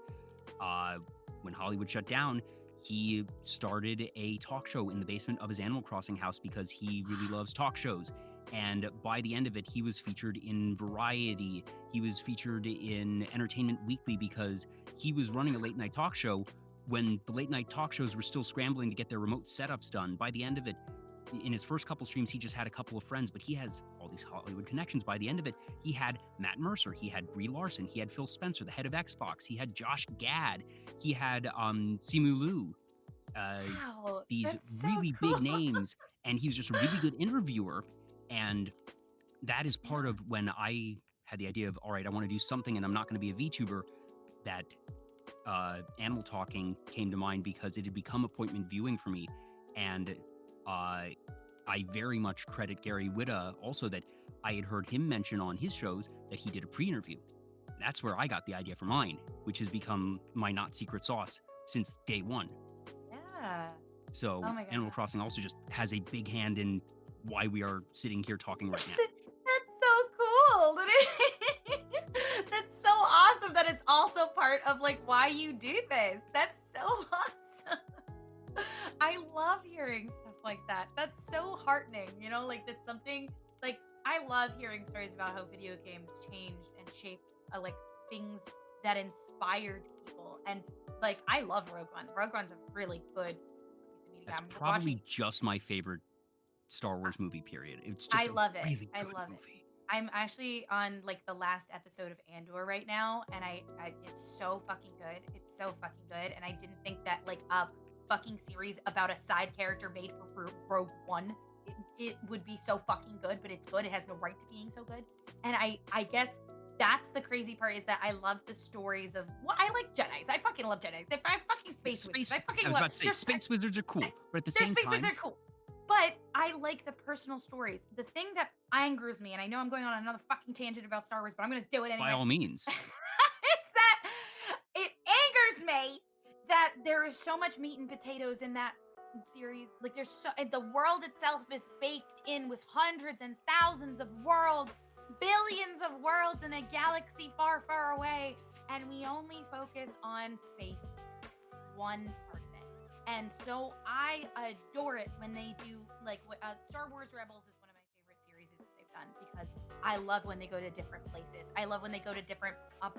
uh, when Hollywood shut down, he started a talk show in the basement of his Animal Crossing house because he really loves talk shows. And by the end of it, he was featured in Variety. He was featured in Entertainment Weekly because he was running a late night talk show when the late night talk shows were still scrambling to get their remote setups done. By the end of it, in his first couple streams, he just had a couple of friends, but he has all these Hollywood connections. By the end of it, he had Matt Mercer, he had Brie Larson, he had Phil Spencer, the head of Xbox, he had Josh Gad, he had Simu Liu, uh, Wow, these that's so really cool. big names, and he was just a really good interviewer. And that is part Yeah. of when I had the idea of, all right, I want to do something, and I'm not going to be a VTuber. That Animal Talking came to mind because it had become appointment viewing for me, and I very much credit Gary Whitta also that I had heard him mention on his shows that he did a pre-interview. That's where I got the idea for mine, which has become my not secret sauce since day one. Yeah. So Oh my Animal god. Crossing also just has a big hand in why we are sitting here talking right now. That's so cool. That's so awesome that it's also part of like why you do this. That's so awesome. I love hearing stuff like that. That's so heartening, like that's something like I love hearing stories about how video games changed and shaped like things that inspired people. And like I love Rogue One. Rogue One's a really good piece of media. That's I'm watching. probably just my favorite Star Wars movie, period. It's I just a love it. really I good love it. movie. I'm actually on like the last episode of Andor right now, and I it's so fucking good. It's so fucking good, and I didn't think that like a fucking series about a side character made for Rogue One, it would be so fucking good, but it's good. It has no right to being so good, and I guess that's the crazy part is that I love the stories of. Well, I like Jedi's. I fucking love Jedi's. They're fucking space wizards. I fucking I was love. about to say, space wizards are cool, but at the Their same spaces time, are cool. But I like the personal stories. The thing that angers me, and I know I'm going on another fucking tangent about Star Wars, but I'm going to do it by anyway, all means, is that it angers me that there is so much meat and potatoes in that series. Like there's so and the world itself is baked in with hundreds and thousands of worlds, billions of worlds in a galaxy far, far away, and we only focus on space. One part of it. And so I adore it when they do like Star Wars Rebels is one of my favorite series that they've done because I love when they go to different places. I love when they go to different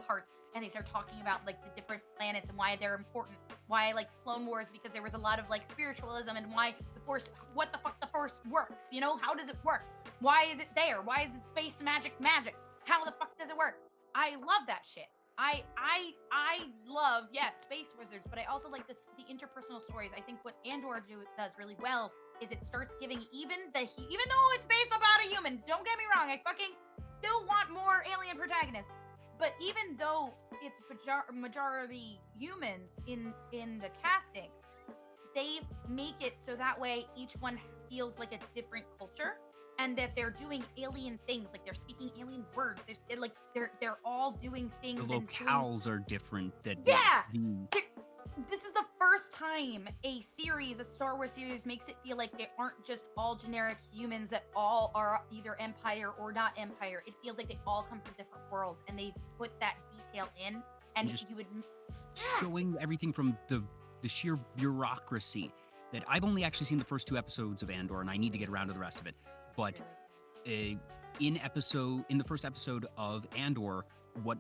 parts and they start talking about like the different planets and why they're important. Why I liked Clone Wars because there was a lot of like spiritualism and why the Force, what the fuck the Force works. How does it work? Why is it there? Why is the space magic? How the fuck does it work? I love that shit. I love space wizards, but I also like the interpersonal stories. I think what Andor does really well is it starts giving even though it's based about a human. Don't get me wrong, I fucking still want more alien protagonists, but even though it's majority humans in the casting, they make it so that way each one feels like a different culture, and that they're doing alien things, like they're speaking alien words. They're all doing The things locales are different. yeah. This is the first time a Star Wars series, makes it feel like they aren't just all generic humans that all are either Empire or not Empire. It feels like they all come from different worlds, and they put that detail in, and just you would showing everything from the sheer bureaucracy that I've only actually seen the first 2 episodes of Andor, and I need to get around to the rest of it. But in the first episode of Andor, what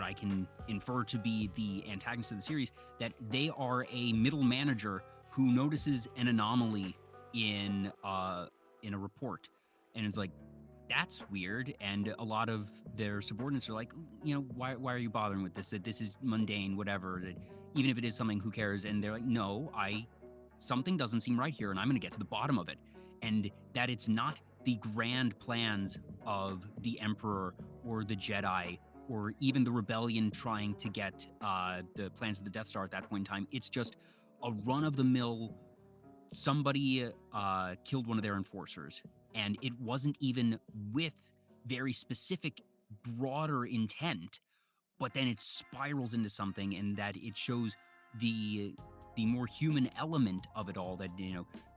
I can infer to be the antagonist of the series, that they are a middle manager who notices an anomaly in a report, and it's like, that's weird. And a lot of their subordinates are like, why are you bothering with this? That this is mundane, whatever. That even if it is something, who cares? And they're like, no, something doesn't seem right here, and I'm going to get to the bottom of it. And that it's not the grand plans of the Emperor or the Jedi or even the rebellion trying to get the plans of the Death Star at that point in time. It's just a run-of-the-mill, somebody killed one of their enforcers, and it wasn't even with very specific, broader intent, but then it spirals into something, and that it shows the more human element of it all, that,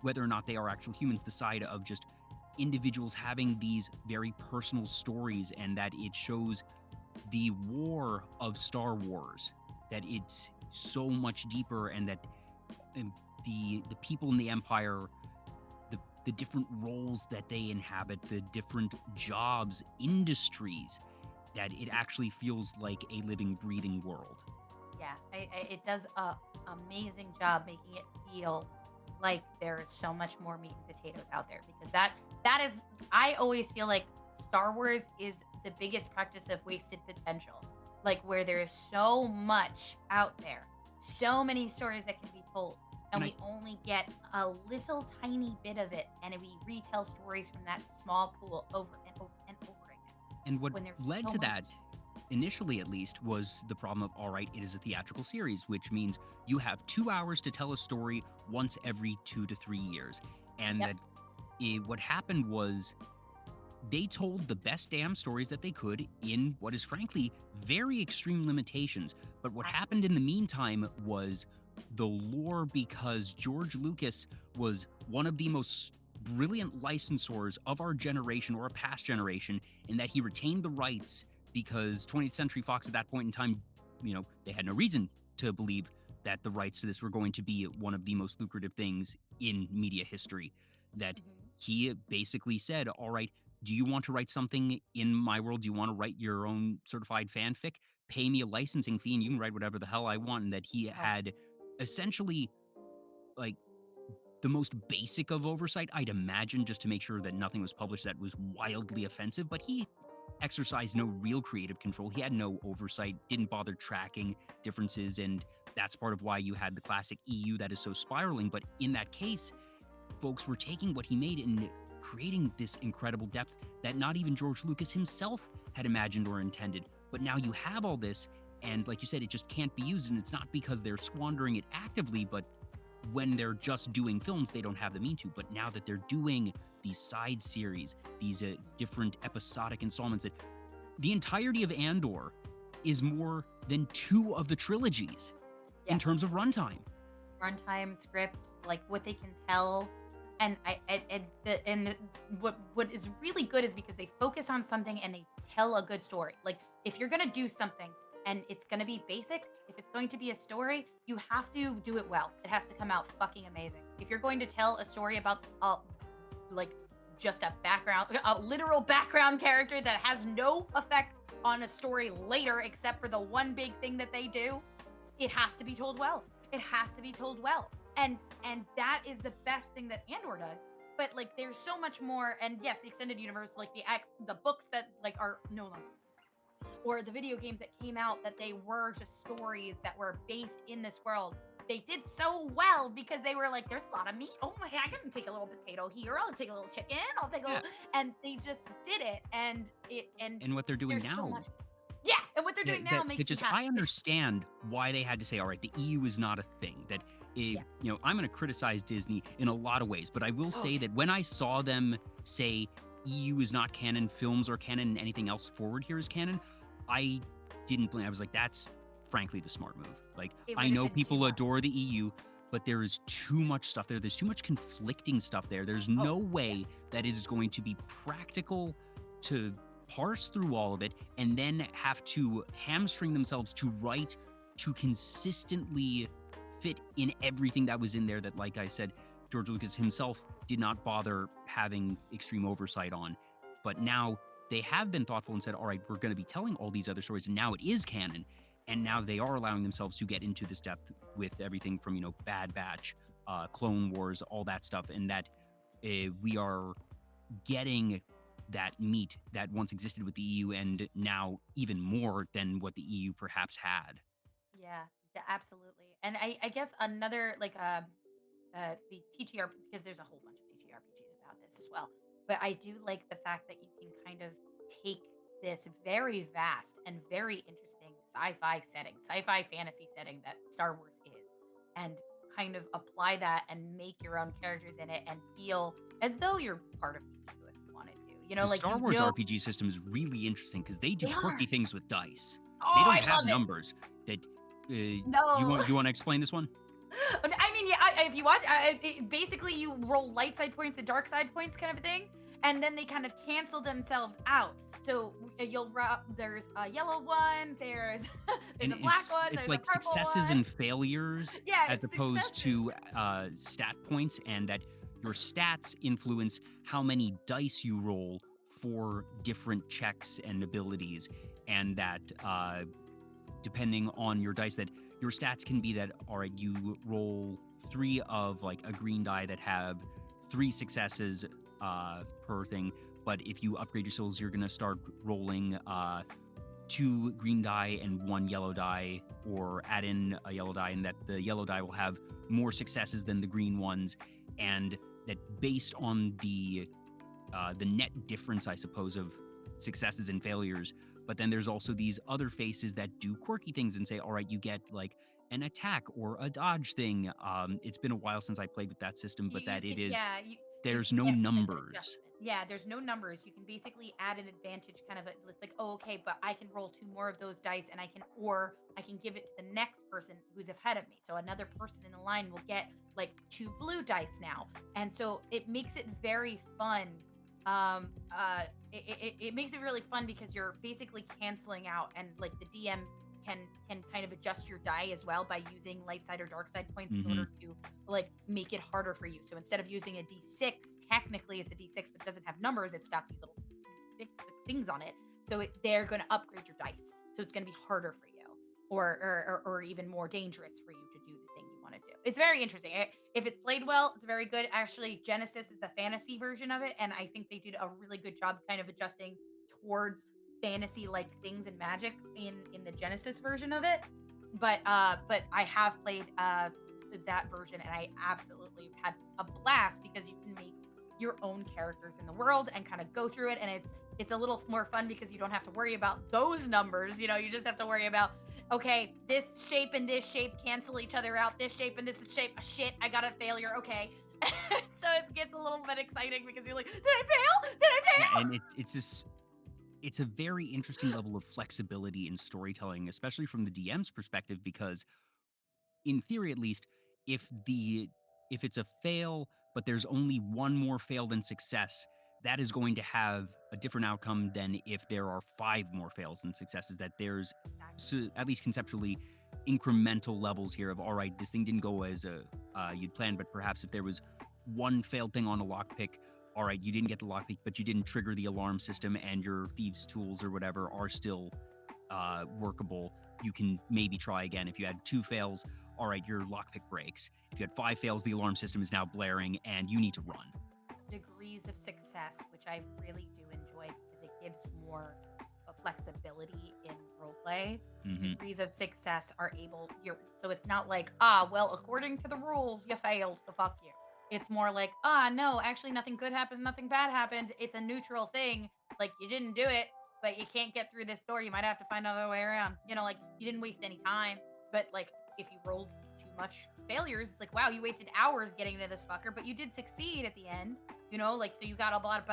whether or not they are actual humans, the side of just individuals having these very personal stories, and that it shows the war of Star Wars, that it's so much deeper, and that the people in the Empire, the different roles that they inhabit, the different jobs, industries, that it actually feels like a living, breathing world. Yeah, it does a amazing job making it feel like there is so much more meat and potatoes out there, because that is, I always feel like Star Wars is the biggest practice of wasted potential, like where there is so much out there, so many stories that can be told, and we only get a little tiny bit of it, and we retell stories from that small pool over and over and over again. And what led to that, initially at least, was the problem of, all right, it is a theatrical series, which means you have 2 hours to tell a story once every 2 to 3 years. And what happened was, they told the best damn stories that they could in what is frankly very extreme limitations. But what happened in the meantime was the lore, because George Lucas was one of the most brilliant licensors of our generation, or a past generation, in that he retained the rights, because 20th Century Fox at that point in time, they had no reason to believe that the rights to this were going to be one of the most lucrative things in media history. That he basically said, all right, do you want to write something in my world? Do you want to write your own certified fanfic? Pay me a licensing fee and you can write whatever the hell I want. And that he had essentially, like, the most basic of oversight, I'd imagine, just to make sure that nothing was published that was wildly offensive. But he exercised no real creative control. He had no oversight, didn't bother tracking differences. And that's part of why you had the classic EU that is so spiraling. But in that case, folks were taking what he made and creating this incredible depth that not even George Lucas himself had imagined or intended. But now you have all this, and like you said, it just can't be used. And it's not because they're squandering it actively, but when they're just doing films, they don't have the mean to. But now that they're doing these side series, these different episodic installments, that the entirety of Andor is more than 2 of the trilogies in terms of runtime. Runtime, script, like what they can tell. And what is really good is because they focus on something and they tell a good story. Like, if you're gonna do something and it's gonna be basic, if it's going to be a story, you have to do it well. It has to come out fucking amazing. If you're going to tell a story about just a literal background character that has no effect on a story later, except for the one big thing that they do, it has to be told well. It has to be told well. And that is the best thing that Andor does. But like, there's so much more. And yes, the extended universe, like the books that like are no longer, or the video games that came out, that they were just stories that were based in this world. They did so well because they were like, there's a lot of meat. Oh my, I can take a little potato here. I'll take a little chicken. I'll take a little, and they just did it. And what they're doing now, Yeah, and what they're doing now that makes me just happy. I understand why they had to say, all right, the EU is not a thing. That Yeah. I'm going to criticize Disney in a lot of ways, but I will Oh, say yeah. that when I saw them say EU is not canon, films are canon, and anything else forward here is canon, I didn't blame. I was like, that's frankly the smart move. Like, It I would have know been too people much. adore the EU, but there is too much stuff there. There's too much conflicting stuff there. There's Oh, no way that it is going to be practical to parse through all of it and then have to hamstring themselves to write to consistently fit in everything that was in there that, like I said, George Lucas himself did not bother having extreme oversight on. But now they have been thoughtful and said, all right, we're going to be telling all these other stories, and now it is canon. And now they are allowing themselves to get into this depth with everything from, Bad Batch, Clone Wars, all that stuff, and that we are getting that meat that once existed with the EU and now even more than what the EU perhaps had. yeah, absolutely. And I guess another like the TTR, because there's a whole bunch of TTRPGs about this as well. But I do like the fact that you can kind of take this very vast and very interesting sci-fi setting, sci-fi fantasy setting that Star Wars is, and kind of apply that and make your own characters in it and feel as though you're part of the EU if you wanted to. The Like Star Wars RPG system is really interesting because they do they quirky are. things with dice. They Oh, don't I have love it. numbers. That you No. want you want to explain this one? I mean, yeah, if you want, basically you roll light side points and dark side points kind of thing, and then they kind of cancel themselves out. So there's a yellow one, there's there's And a black one, it's there's a like purple successes one. and failures Yeah, as it's opposed successes. to stat points, and that your stats influence how many dice you roll for different checks and abilities, and that depending on your dice, that your stats can be that, all right, you roll 3 of like a green die that have 3 successes per thing, but if you upgrade your skills, you're going to start rolling 2 green die and 1 yellow die, or add in a yellow die, and that the yellow die will have more successes than the green ones, and that based on the net difference, I suppose, of successes and failures. But then there's also these other faces that do quirky things and say, all right, you get like an attack or a dodge thing. It's been a while since I played with that system, but You that can, it is, yeah, you there's can no get an numbers. adjustment. Yeah, there's no numbers. You can basically add an advantage, kind of it's like, oh, okay, but I can roll 2 more of those dice, and I can give it to the next person who's ahead of me. So another person in the line will get like 2 blue dice now, and so it makes it very fun. It makes it really fun because you're basically canceling out, and like the DM can kind of adjust your die as well by using light side or dark side points in Hmm. order to like make it harder for you. So instead of using a d6, technically it's a d6, but it doesn't have numbers. It's got these little things on it. So they're going to upgrade your dice. So it's going to be harder for you, or even more dangerous for you to do the thing you want to do. It's very interesting. If it's played well, it's very good. Actually, Genesis is the fantasy version of it, and I think they did a really good job kind of adjusting towards fantasy like things and magic in the Genesis version of it. But I have played that version, and I absolutely had a blast because you can make your own characters in the world and kind of go through it, and it's a little more fun because you don't have to worry about those numbers. You just have to worry about, okay, this shape and this shape cancel each other out, this shape and this shape, shit, I got a failure, okay. So it gets a little bit exciting because you're like, did I fail, did I Yeah, fail? and it's a very interesting level of flexibility in storytelling, especially from the DM's perspective, because in theory at least, if it's a fail, but there's only one more fail than success, that is going to have a different outcome than if there are 5 more fails than successes. That there's, Exactly. so at least conceptually, incremental levels here of, all right, this thing didn't go as you'd planned, but perhaps if there was one failed thing on a lockpick, all right, you didn't get the lockpick, but you didn't trigger the alarm system, and your thieves' tools or whatever are still workable. You can maybe try again. If you had 2 fails, all right, your lockpick breaks. If you had 5 fails, the alarm system is now blaring and you need to run. Degrees of success, which I really do enjoy because it gives more flexibility in roleplay. Hmm. Degrees of success are able, so it's not like, well, according to the rules, you failed, so fuck you. It's more like, no, actually nothing good happened, nothing bad happened. It's a neutral thing. Like, you didn't do it, but you can't get through this door. You might have to find another way around. You know, like you didn't waste any time, but like if you rolled too much failures, it's like, wow, you wasted hours getting into this fucker, but you did succeed at the end. You know, like so you got a lot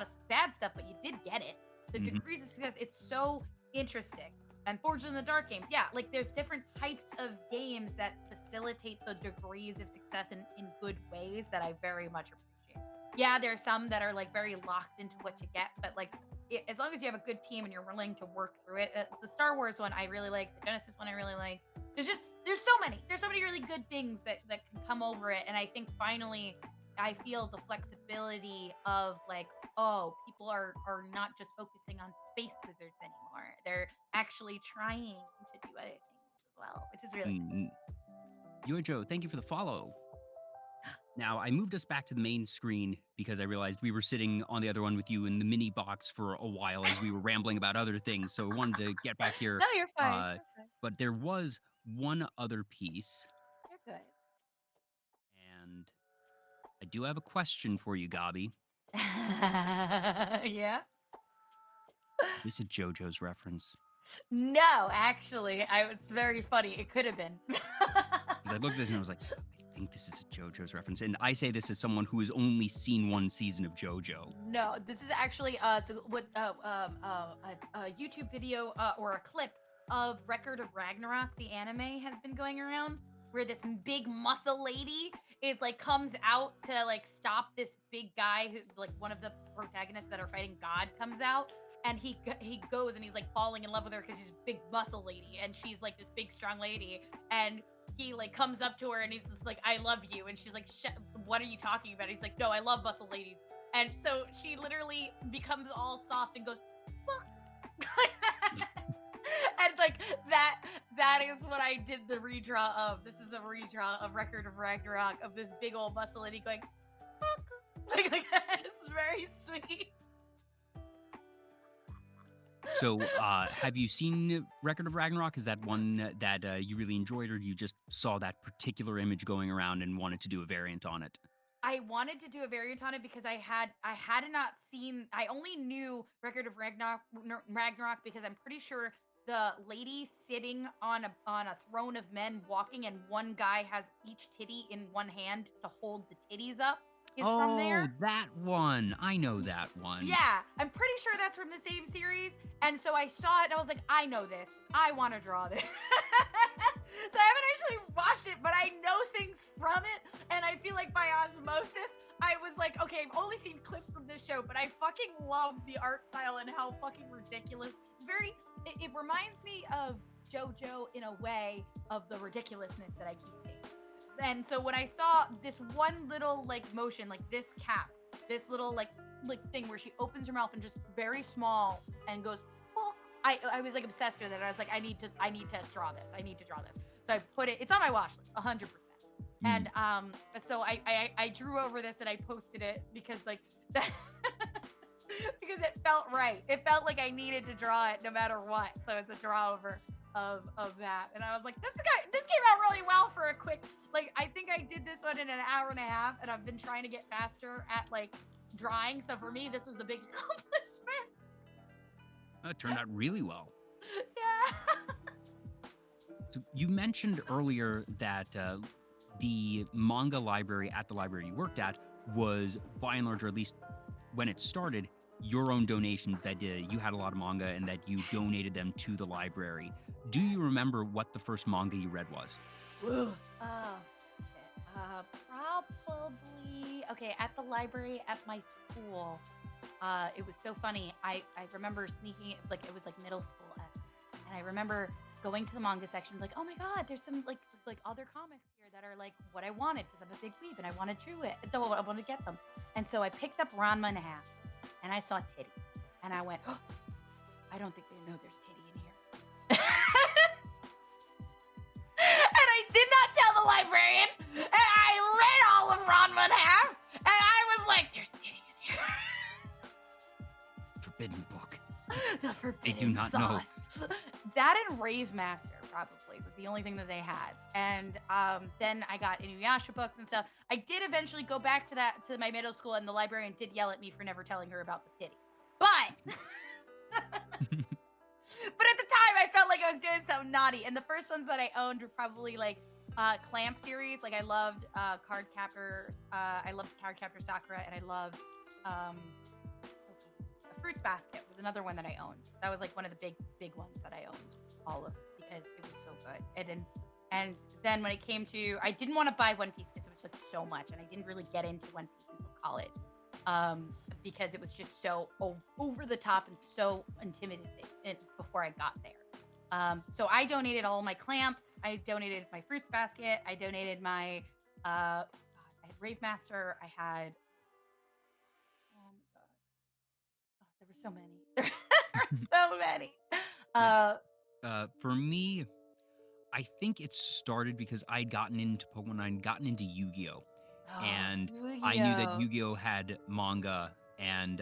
of bad stuff, but you did get it. The degrees of success, it's so interesting. And Forged in the Dark games, yeah, like there's different types of games that facilitate the degrees of success in good ways that I very much appreciate. Yeah, there's some that are like very locked into what you get, but like as long as you have a good team and you're willing to work through it. The Star Wars one I really like, the Genesis one I really like. There's so many really good things that can come over it, and I think finally I feel the flexibility of like, oh, people are not just focusing on space wizards anymore. They're actually trying to do other things as well, which is really Mm. Yojo, thank you for the follow. Now, I moved us back to the main screen because I realized we were sitting on the other one with you in the mini box for a while as we were rambling about other things. So I wanted to get back here. No, you're fine. Uh, You're fine. but there was one other piece, You're good. and I do have a question for you, Gobbie. Yeah. Is this a JoJo's reference? No, actually, it's very funny. It could have been. Because I looked at this and I was like, I think this is a JoJo's reference. And I say this as someone who has only seen one season of JoJo. No, this is actually so what a YouTube video or a clip of Record of Ragnarok, the anime, has been going around where this big muscle lady is like comes out to like stop this big guy who like one of the protagonists that are fighting God comes out, and he goes and he's like falling in love with her because she's a big muscle lady and she's like this big strong lady, and he like comes up to her and he's just like, I love you, and she's like, what are you talking about? He's like, no, I love muscle ladies. And so she literally becomes all soft and goes, fuck. And like that is what I did the redraw of. This is a redraw of Record of Ragnarok of this big old muscle lady going, fuck. Like it's very sweet. So, have you seen Record of Ragnarok? Is that one that you really enjoyed, or you just saw that particular image going around and wanted to do a variant on it? I wanted to do a variant on it because I had not seen. I only knew Record of Ragnarok because I'm pretty sure the lady sitting on a throne of men walking, and one guy has each titty in one hand to hold the titties up. Is from there. Oh, that one. I know that one. Yeah, I'm pretty sure that's from the same series. And so I saw it and I was like, I know this. I want to draw this. So I haven't actually watched it, but I know things from it. And I feel like by osmosis, I was like, okay, I've only seen clips from this show, but I fucking love the art style and how fucking ridiculous. It reminds me of JoJo in a way of the ridiculousness that I keep seeing. And so when I saw this one little like motion, like this cap, this little like thing where she opens her mouth and just very small and goes, oh, I was like obsessed with it. I was like, I need to draw this. I need to draw this. So I put it. It's on my watch list, 100%. And so I drew over this and I posted it because like that because it felt right. It felt like I needed to draw it no matter what. So it's a draw over of that, and I was like, this came out really well for a quick, like, I think I did this one in an hour and a half, and I've been trying to get faster at like drawing, so for me this was a big accomplishment. It turned out really well. Yeah. So you mentioned earlier that the manga library at the library you worked at was, by and large, or at least when it started, your own donations, that you had a lot of manga and that you donated them to the library. Do you remember what the first manga you read was? Oh, shit. Probably, okay, at the library at my school. It was so funny. I remember sneaking, like, it was like middle school-esque. And I remember going to the manga section, like, oh my God, there's some like other comics here that are like what I wanted, because I'm a big weeb and I want to chew it. I want to get them. And so I picked up Ranma and a Half. And I saw titty, and I went, oh, I don't think they know there's titty in here. And I did not tell the librarian, and I read all of Ranma and a Half, and I was like, there's titty in here. Forbidden book. The forbidden They do not sauce. That and Rave Master probably was the only thing that they had. And then I got Inuyasha books and stuff. I did eventually go back to my middle school, and the librarian did yell at me for never telling her about the titty. But But at the time, I felt like I was doing something naughty. And the first ones that I owned were probably like Clamp series. Like I loved Card Captors. I loved Card Captor Sakura, and I loved um, Fruits Basket was another one that I owned. That was like one of the big ones that I owned all of because it was so good. And then when it came to, I didn't want to buy One Piece because it was like so much, and I didn't really get into One Piece until college because it was just so over the top and so intimidating before I got there. So I donated all my clamps. I donated my Fruits Basket. I donated my, I had Rave Master. I had, oh my God. Oh, there were so many. There were so many. For me, I think it started because I'd gotten into Pokemon, I'd gotten into Yu-Gi-Oh! And I knew that Yu-Gi-Oh! Yu-Gi-Oh! Had manga and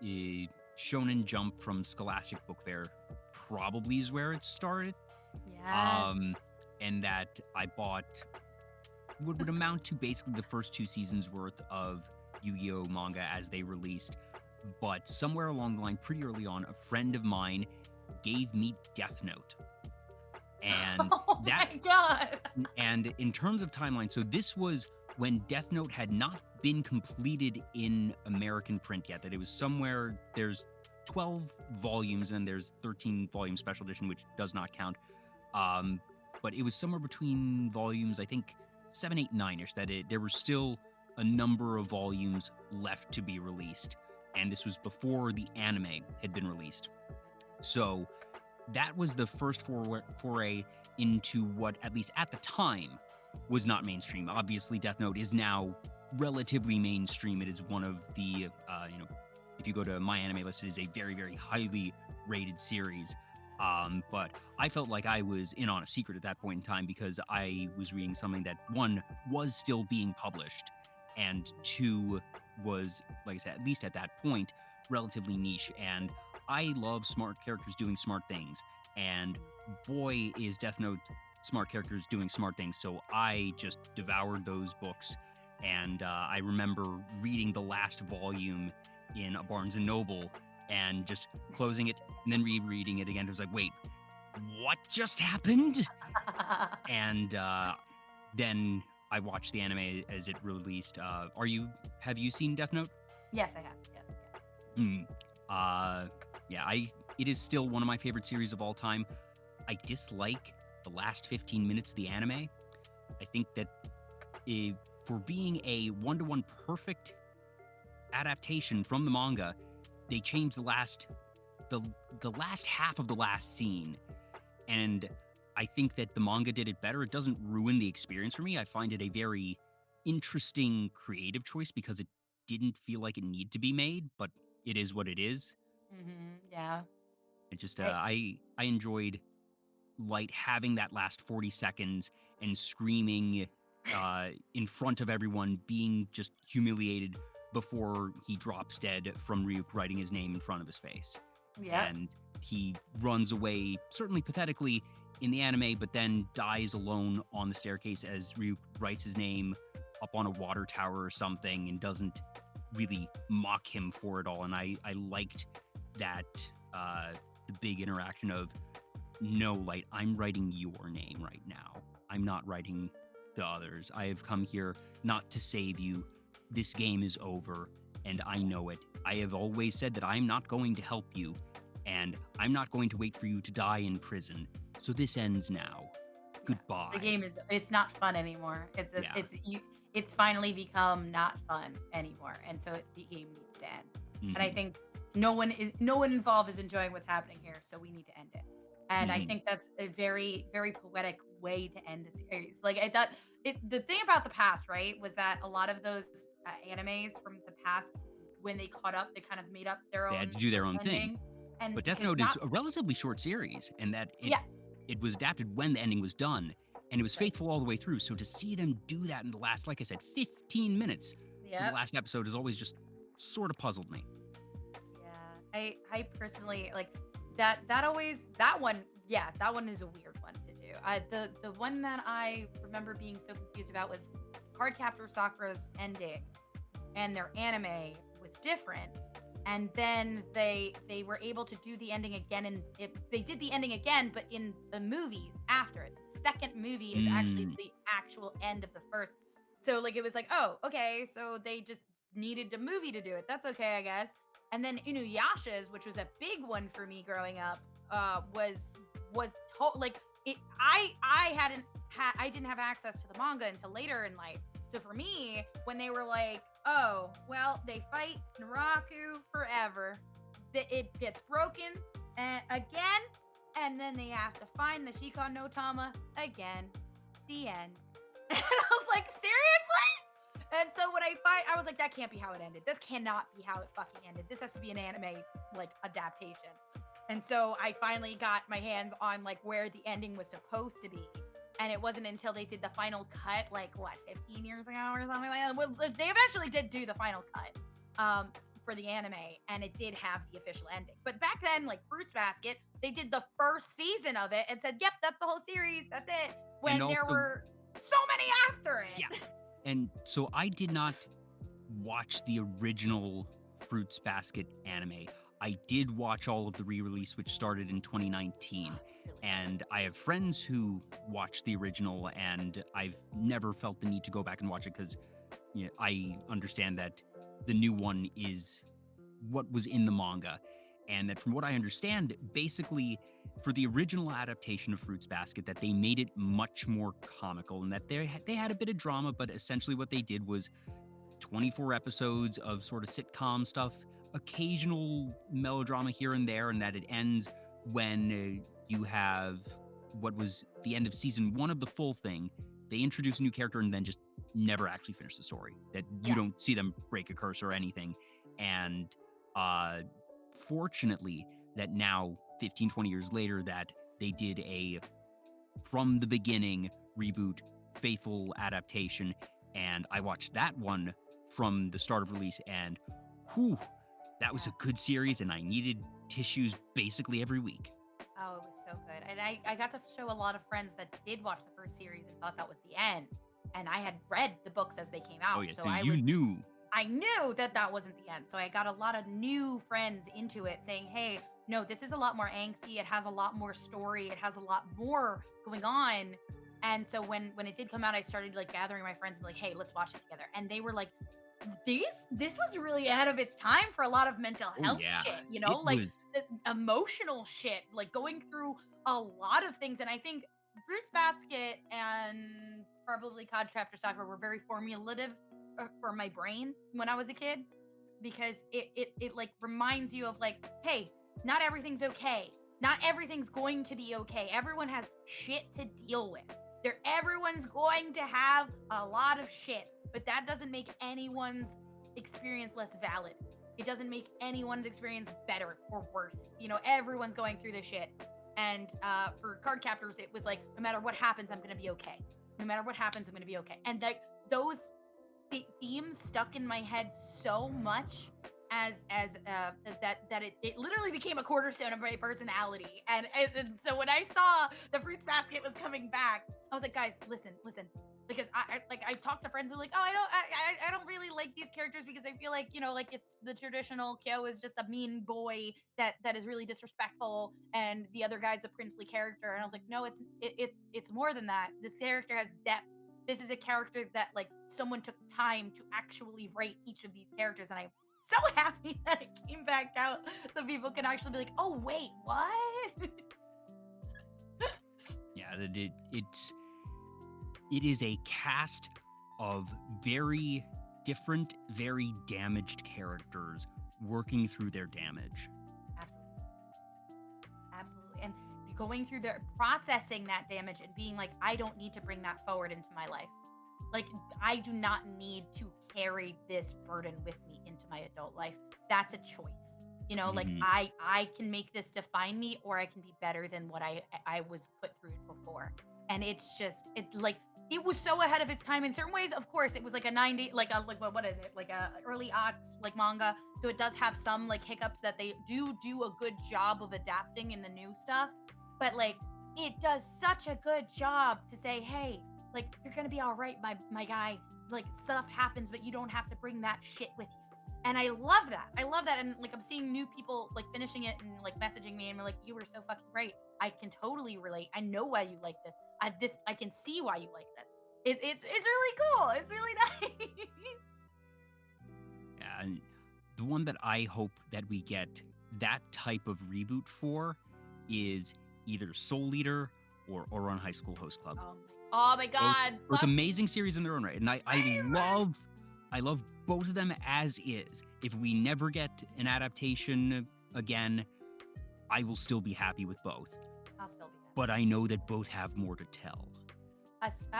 Shonen Jump from Scholastic Book Fair probably is where it started. Yes. Um, and that I bought what would amount to basically the first 2 seasons worth of Yu-Gi-Oh! Manga as they released. But somewhere along the line, pretty early on, a friend of mine gave me Death Note. And Oh that my God. and in terms of timeline, so this was when Death Note had not been completed in American print yet, that it was somewhere, there's 12 volumes and there's 13 volume special edition, which does not count. But it was somewhere between volumes, I think 7, 8, 9-ish, that there were still a number of volumes left to be released. And this was before the anime had been released. So that was the first foray into what, at least at the time, was not mainstream. Obviously, Death Note is now relatively mainstream. It is one of the, if you go to My Anime List, it is a very, very highly rated series. But I felt like I was in on a secret at that point in time because I was reading something that, one, was still being published, and two, was, like I said, at least at that point, relatively niche. And I love smart characters doing smart things. And boy, is Death Note smart characters doing smart things. So I just devoured those books. And I remember reading the last volume in a Barnes & Noble and just closing it and then rereading it again. It was like, wait, what just happened? And then I watched the anime as it released. Have you seen Death Note? Yes, I have. Yes. It is still one of my favorite series of all time. I dislike the last 15 minutes of the anime. I think that for being a one-to-one perfect adaptation from the manga, they changed the last half of the last scene. And I think that the manga did it better. It doesn't ruin the experience for me. I find it a very interesting creative choice because it didn't feel like it needed to be made, but it is what it is. Yeah. It just I enjoyed Light having that last 40 seconds and screaming in front of everyone, being just humiliated before he drops dead from Ryuk writing his name in front of his face. Yeah. And he runs away, certainly pathetically in the anime, but then dies alone on the staircase as Ryuk writes his name up on a water tower or something and doesn't really mock him for it all. And I liked that the big interaction of, no, Light, I'm writing your name right now. I'm not writing the others. I have come here not to save you. This game is over, and I know it. I have always said that I'm not going to help you, and I'm not going to wait for you to die in prison. So this ends now. Yeah. Goodbye. The game it's not fun anymore. It's finally become not fun anymore, and so the game needs to end. Mm-hmm. And I think no one involved is enjoying what's happening here, so we need to end it. And I think that's a very, very poetic way to end the series. Like I thought, the thing about the past, right, was that a lot of those animes from the past, when they caught up, they kind of made up their own. They had to do their own thing. And but Death Note is a relatively short series, and that it was adapted when the ending was done, and it was faithful all the way through. So to see them do that in the last, like I said, 15 minutes of the last episode has always just sort of puzzled me. Yeah, I personally like that one. Yeah, that one is a weird one to do. The one that I remember being so confused about was Cardcaptor Sakura's ending, and their anime was different. and then they were able to do the ending again, and they did the ending again, but in the movies after it. So the second movie is actually the actual end of the first. So like it was like, oh, okay, so they just needed a movie to do it. That's okay, I guess. And then Inuyasha's, which was a big one for me growing up, like it. I didn't have access to the manga until later in life. So for me, when they were like, oh, well, they fight Naraku forever, it gets broken again, and then they have to find the Shikon no Tama again. The end. And I was like, seriously? And so when I was like, that can't be how it ended. That cannot be how it fucking ended. This has to be an anime like adaptation. And so I finally got my hands on like where the ending was supposed to be. And it wasn't until they did the final cut, like what, 15 years ago or something like that. Well, they eventually did do the final cut for the anime, and it did have the official ending. But back then, like Fruits Basket, they did the first season of it and said, "Yep, that's the whole series. That's it." When there were so many after it. Yeah, and so I did not watch the original Fruits Basket anime. I did watch all of the re-release, which started in 2019. And I have friends who watched the original, and I've never felt the need to go back and watch it because I understand that the new one is what was in the manga. And that from what I understand, basically for the original adaptation of Fruits Basket, that they made it much more comical and that they had a bit of drama, but essentially what they did was 24 episodes of sort of sitcom stuff, occasional melodrama here and there, and that it ends when you have what was the end of season 1 of the full thing. They introduce a new character and then just never actually finish the story. That you don't see them break a curse or anything. And fortunately, that now 15, 20 years later, that they did a from the beginning reboot, faithful adaptation, and I watched that one from the start of release, and whew, that was a good series, and I needed tissues basically every week. Oh, it was so good. And I got to show a lot of friends that did watch the first series and thought that was the end. And I had read the books as they came out. Oh, yeah, so knew. I knew that wasn't the end. So I got a lot of new friends into it saying, hey, no, this is a lot more angsty. It has a lot more story. It has a lot more going on. And so when it did come out, I started like gathering my friends and be like, hey, let's watch it together. And they were like, this was really ahead of its time for a lot of mental health shit, emotional shit, like going through a lot of things. And I think Fruits Basket and probably Codcaptor Sakura were very formulative for my brain when I was a kid, because it like reminds you of like, hey, not everything's okay. Not everything's going to be okay. Everyone has shit to deal with. Everyone's going to have a lot of shit, but that doesn't make anyone's experience less valid. It doesn't make anyone's experience better or worse. Everyone's going through this shit. And for Card Captors, it was like, no matter what happens, I'm going to be okay. No matter what happens, I'm going to be okay. And those themes stuck in my head so much as that it literally became a cornerstone of my personality. And so when I saw the Fruits Basket was coming back, I was like, guys, listen, because I talked to friends who are like, oh, I don't really like these characters because I feel like like it's the traditional Kyo is just a mean boy that is really disrespectful, and the other guy's a princely character. And I was like, no, it's more than that. This character has depth. This is a character that like someone took time to actually write each of these characters, and I'm so happy that it came back out so people can actually be like, oh wait, what? Yeah, it is a cast of very different, very damaged characters working through their damage. Absolutely. And going through their processing that damage and being like, I don't need to bring that forward into my life. Like, I do not need to carry this burden with me into my adult life. That's a choice. Like I can make this define me, or I can be better than what I was put through before. And it's just, it was so ahead of its time in certain ways. Of course, it was like a 90, what is it? Like a early aughts, like manga. So it does have some like hiccups that they do a good job of adapting in the new stuff. But like, it does such a good job to say, hey, like, you're going to be all right, my guy. Like, stuff happens, but you don't have to bring that shit with you. And I love that. I love that. And like I'm seeing new people like finishing it and like messaging me and we're like, you were so fucking right. I can totally relate. I know why you like this. I can see why you like this. It's really cool. It's really nice. And the one that I hope that we get that type of reboot for is either Soul Eater or Ouran High School Host Club. Oh my Both god. both amazing series in their own right. And Amazing. I love both of them as is. If we never get an adaptation again, I will still be happy with both. I'll still be happy. But I know that both have more to tell.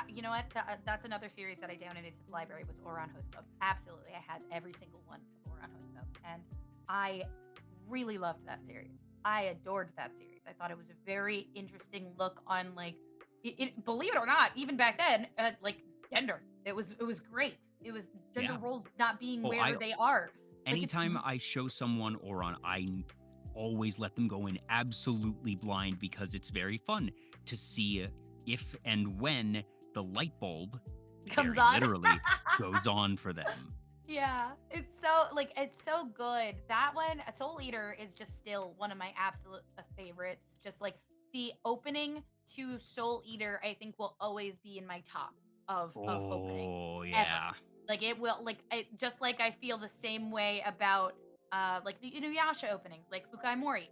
You know what? That's another series that I donated to the library was Ouran Host Club. Absolutely, I had every single one of Ouran Host Club, and I really loved that series. I adored that series. I thought it was a very interesting look on like, believe it or not, even back then, like gender. It was great. It was gender Yeah. roles not being Oh, where they are. Like it's anytime I show someone Ouran, I always let them go in absolutely blind because it's very fun to see if and when the light bulb, comes very on. literally, goes on for them. Yeah, it's so good. That one, Soul Eater, is just still one of my absolute favorites. Just like the opening to Soul Eater, I think will always be in my top of openings Oh, ever. yeah. Like it will, like it, just like I feel the same way about like the Inuyasha openings, like Fukai Mori.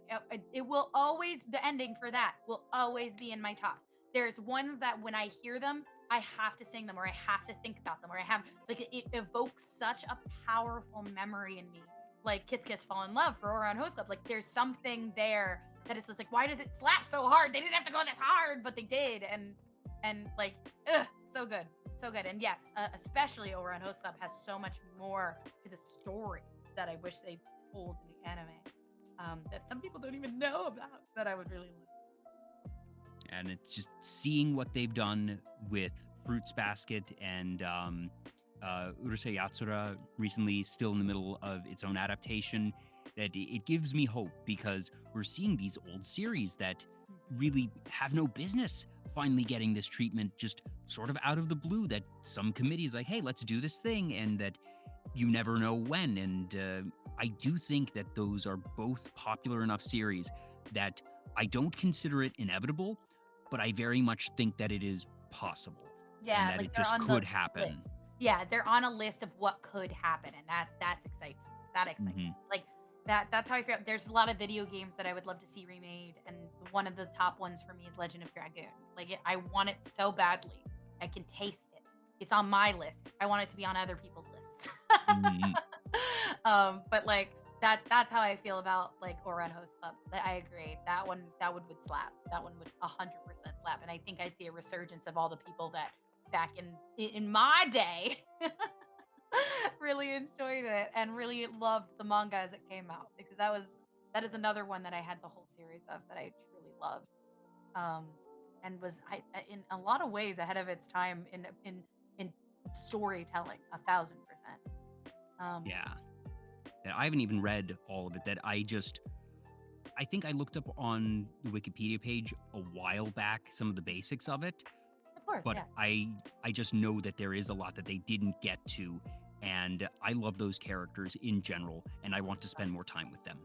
It will always, the ending for that will always be in my tops. There's ones that when I hear them, I have to sing them or I have to think about them or I have like it evokes such a powerful memory in me. Like Kiss Kiss Fall in Love for Ouran Host Club. Like there's something there that is just like, why does it slap so hard? They didn't have to go this hard, but they did. And like, ugh, so good. So good. And yes, especially Ouran Host Club has so much more to the story that I wish they told in the anime. That some people don't even know about that I would really love. And it's just seeing what they've done with Fruits Basket and Urusei Yatsura recently, still in the middle of its own adaptation, that it gives me hope because we're seeing these old series that really have no business finally getting this treatment just sort of out of the blue, that some committee is like, hey, let's do this thing, and that you never know when. And I do think that those are both popular enough series that I don't consider it inevitable, but I very much think that it is possible and Yeah, that like it they're just on the could happen. list. Yeah, they're on a list of what could happen, and that excites me. That excites Hmm. me. Like that's how I feel. There's a lot of video games that I would love to see remade, and one of the top ones for me is Legend of Dragoon. Like I want it so badly. I can taste it. It's on my list. I want it to be on other people's lists. Hmm. But like that's how I feel about like Ouran Host Club. I agree. That would slap. That one would 100% slap. And I think I'd see a resurgence of all the people that back in my day really enjoyed it and really loved the manga as it came out because that is another one that I had the whole series of that I truly loved. Um and was in a lot of ways ahead of its time in storytelling 1,000%. Um Yeah. Yeah, I haven't even read all of it. I think I looked up on the Wikipedia page a while back some of the basics of it, of course, but yeah. I just know that there is a lot that they didn't get to, and I love those characters in general, and I want to spend more time with them.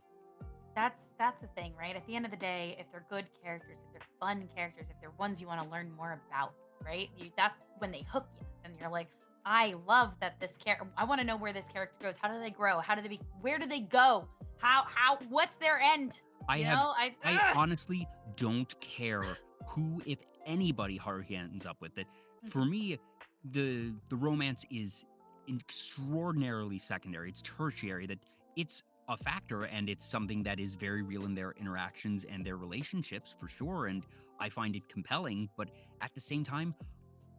That's the thing, right? At the end of the day, if they're good characters, if they're fun characters, if they're ones you want to learn more about, right? That's when they hook you, and you're like, I love that this character. I want to know where this character goes. How do they grow? How do they be? Where do they go? How? What's their end? I You have know, I I honestly don't care who, if anybody, Haruhi ends up with. It for Mhm. me, the romance is extraordinarily secondary. It's tertiary. That it's a factor and it's something that is very real in their interactions and their relationships for sure. And I find it compelling, but at the same time,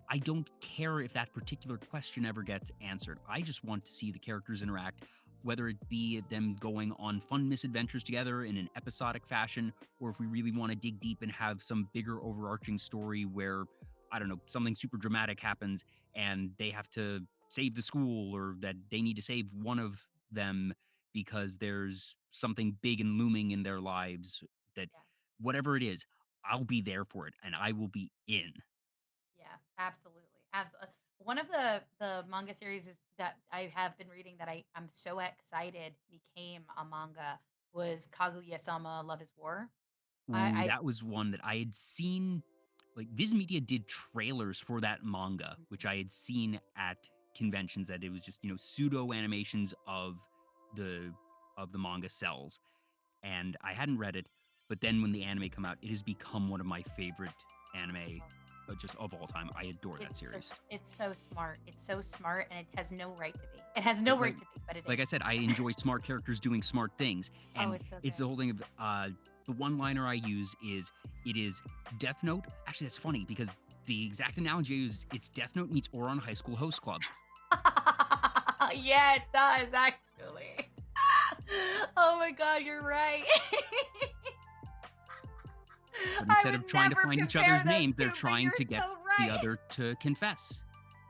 I don't care if that particular question ever gets answered. I just want to see the characters interact, whether it be them going on fun misadventures together in an episodic fashion, or if we really want to dig deep and have some bigger overarching story where, I don't know, something super dramatic happens and they have to save the school or that they need to save one of them because there's something big and looming in their lives, that Yeah, whatever it is, I'll be there for it and I will be in. yeah, absolutely, absolutely. One of the manga series is that I have been reading that I'm so excited became a manga was Kaguya-sama: Love is War. Ooh, I that was one that I had seen. Like Viz Media did trailers for that manga, which I had seen at conventions. That it was just pseudo animations the of the manga cells, and I hadn't read it. But then when the anime come out, it has become one of my favorite anime, just of all time. I adore that series. it's so smart. It's so smart, and it has no right to be. It has no Like right like to be, but it like is. I said, I enjoy smart characters doing smart things, Oh, and it's so it's good. the whole thing of the one liner I use is it is Death Note. Actually, that's funny because the exact analogy I use is it's Death Note meets Ouran High School Host Club. Yeah, it does actually. Oh my god, you're right. But I instead would of trying to never find each compare other's those names, they're two, but trying you're to get so the right. other to confess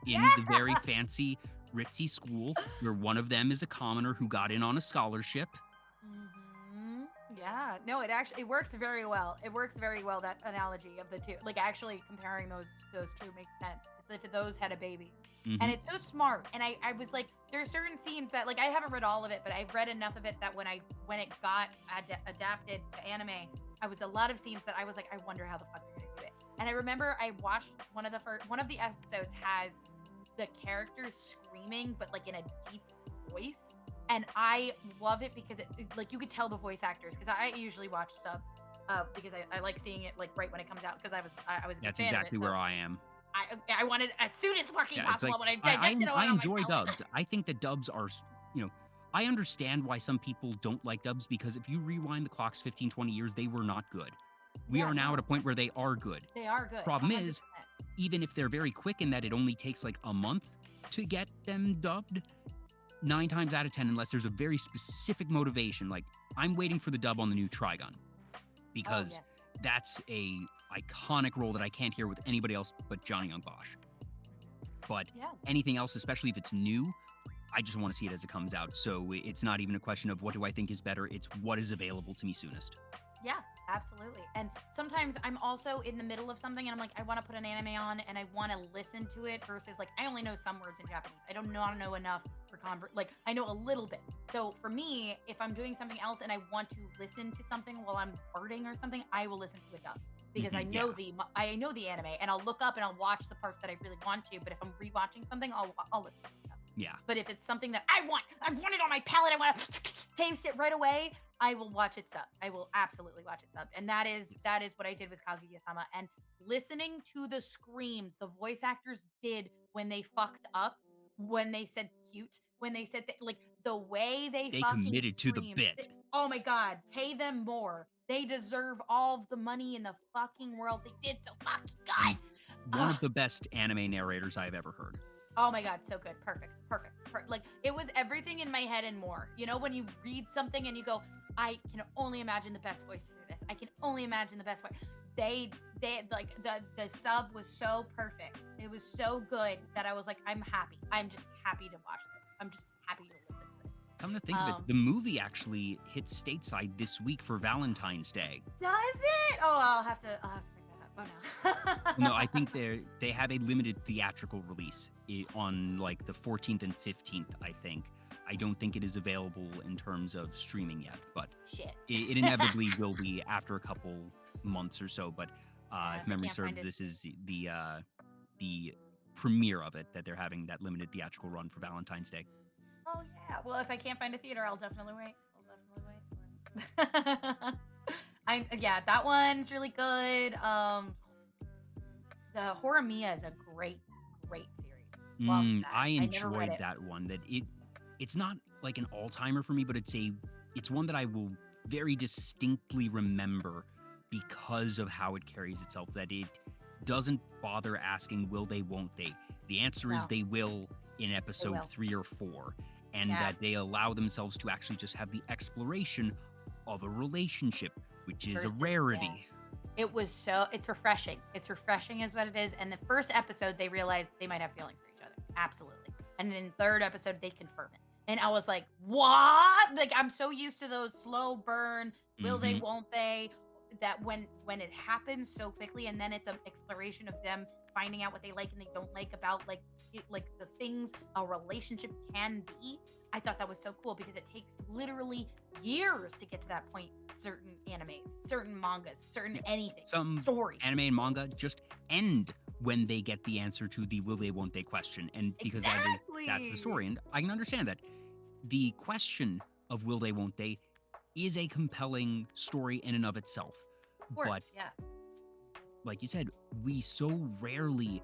in the very Yeah. fancy ritzy school where one of them is a commoner who got in on a scholarship. Yeah. No, it works very well. It works very well, that analogy of the two. Like actually comparing those two makes sense. It's if those had a baby. And Hmm. it's so smart. And I was like, there are certain scenes that like I haven't read all of it, but I've read enough of it that when it got adapted to anime, I was a lot of scenes that I was like, I wonder how the fuck they're gonna do it. And I remember I watched one of the episodes has the characters screaming, but like in a deep voice. And I love it because like you could tell the voice actors because I usually watch subs because I like seeing it like right when it comes out because I was a big That's fan of it. exactly So where I am. I wanted as soon as fucking Yeah, it's possible like when I I digested it I on my enjoy palate. dubs. I think that dubs are, I understand why some people don't like dubs because if you rewind the clocks 15, 20 years, they were not good. We Yeah, are now at a no, point where they are good. they are good, Problem is, 100%. even if they're very quick in that it only takes like a month to get them dubbed, 9 times out of 10, unless there's a very specific motivation, like I'm waiting for the dub on the new Trigun Oh because yes, that's a iconic role that I can't hear with anybody else but Johnny Young Bosch. But yeah. anything else, especially if it's new, I just want to see it as it comes out. So it's not even a question of what do I think is better, it's what is available to me soonest. Yeah, absolutely. And sometimes I'm also in the middle of something and I'm like, I want to put an anime on and I want to listen to it versus like I only know some words in Japanese. I don't know enough for like I know a little bit. So for me, if I'm doing something else and I want to listen to something while I'm farting or something, I will listen to a dub because Mhm, yeah, I know the anime and I'll look up and I'll watch the parts that I really want to. But if I'm rewatching something, I'll listen to the dub. yeah. But if it's something that I want it on my palate, I want to taste it right away. I will watch it sub. I will absolutely watch it sub. And that is It's what I did with Kaguya-sama. And listening to the screams the voice actors did when they fucked up, when they said cute, when they said like the way they they fucking committed to the screamed. bit. Oh my god, pay them more. They deserve all of the money in the fucking world. They did so fucking And good. one Ugh. of the best anime narrators I've ever heard. Oh my god, so good. Perfect. Perfect. Like it was everything in my head and more. You know, when you read something and you go, I can only imagine the best voice for this. I can only imagine the best voice. They like the sub was so perfect. It was so good that I was like, I'm happy. I'm just happy to watch this. I'm just happy to listen to it. Come to think of it, Um, the movie actually hits stateside this week for Valentine's Day. does it? Oh, I'll have to pick that up. Oh No, no. I think they have a limited theatrical release on like the 14th and 15th, I think. I don't think it is available in terms of streaming yet, but Shit. it inevitably will be after a couple months or so. But if If I memory can't find serves, it. this is the premiere of it that they're having that limited theatrical run for Valentine's Day. Oh yeah. Well, if I can't find a theater, I'll definitely wait. I'll definitely wait for it. I yeah, that one's really good. The Horimiya is a great series. Love that. I I never read enjoyed it. that one. It's not like an all timer for me, but it's one that I will very distinctly remember because of how it carries itself. That it doesn't bother asking will they, won't they. The answer is No, they will in they episode will. 3 or 4, and Yeah, that they allow themselves to actually just have the exploration of a relationship, which is a versus yeah. rarity. It's refreshing. It's refreshing is what it is. And the first episode they realized they might have feelings for each other. Absolutely. And then third episode they confirm it. And I was like, "What?" Like I'm so used to those slow burn, will they, Hmm. won't they, that when it happens so quickly and then it's an exploration of them finding out what they like and they don't like about like like the things a relationship can be. I thought that was so cool because it takes literally years to get to that point. Certain animes, certain mangas, certain anything, Some story. anime and manga just end when they get the answer to the will they won't they question, and because that's the story, and I can understand that. The question of will they won't they is a compelling story in and of itself, Of course, but yeah. like you said, we so rarely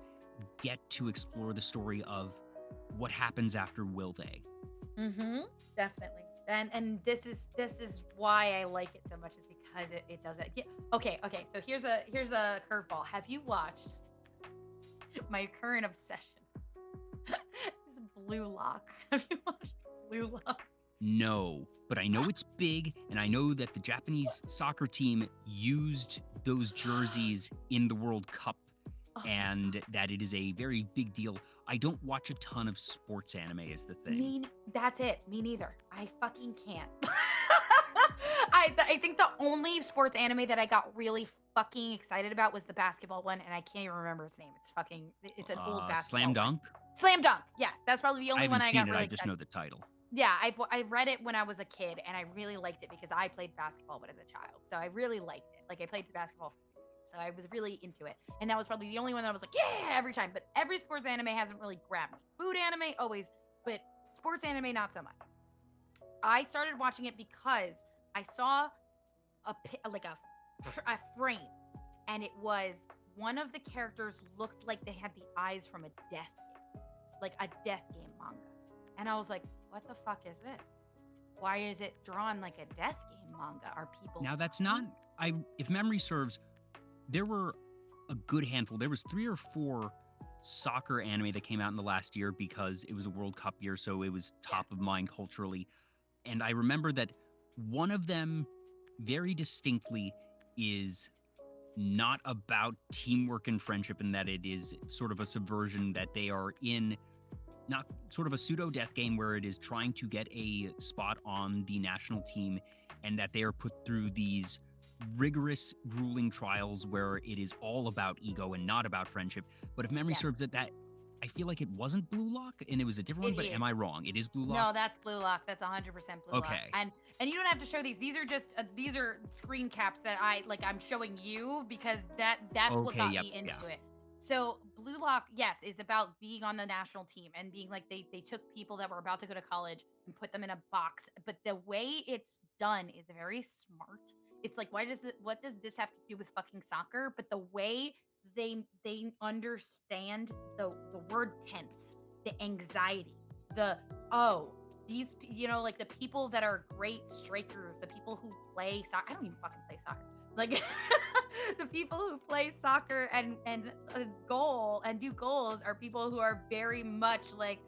get to explore the story of what happens after will they. Mm-hmm. Definitely. And this is why I like it so much, is because it does it. Yeah. Okay. So here's a curveball. Have you watched my current obsession? Is Blue Lock. Have you watched Blue Lock? No, but I know it's big, and I know that the Japanese soccer team used those jerseys in the World Cup, Oh, and that it is a very big deal. I don't watch a ton of sports anime, is the thing. that's it. Me neither. I fucking can't. I think the only sports anime that I got really fucking excited about was the basketball one, and I can't even remember its name. It's an old basketball Slam one. Dunk? Slam Dunk. Yes, that's probably the I only haven't one I seen got it, really I just excited. know the title. Yeah, I read it when I was a kid, and I really liked it because I played basketball, but as a child, so I really liked it. Like I played basketball for 6 years, so I was really into it, and that was probably the only one that I was like, yeah, every time. But every sports anime hasn't really grabbed me. Food anime always, but sports anime not so much. I started watching it because I saw a frame, and it was one of the characters looked like they had the eyes from a death game, like a death game manga. And I was like, what the fuck is this? Why is it drawn like a death game manga? Are people Now that's not, if memory serves, there were a good handful. There was 3 or 4 soccer anime that came out in the last year because it was a World Cup year, so it was top of mind culturally. And I remember that one of them very distinctly is not about teamwork and friendship, and that it is sort of a subversion, that they are in not sort of a pseudo death game where it is trying to get a spot on the national team, and that they are put through these rigorous, grueling trials where it is all about ego and not about friendship. But if memory Yes. serves, that I feel like it wasn't Blue Lock and it was a different one, It but is. am I wrong? It is Blue No, Lock? that's Blue Lock. That's 100% Blue Lock. Okay. And you don't have to show these. These are just these are screen caps that I'm showing you because that's what got me into it. So Blue Lock, yes, is about being on the national team and being like they took people that were about to go to college and put them in a box. But the way it's done is very smart. It's like, what does this have to do with fucking soccer? But the way they understand the word tense, the anxiety, the these like the people that are great strikers, the people who play soccer. I don't even fucking play soccer. Like the people who play soccer and goal and do goals are people who are very much like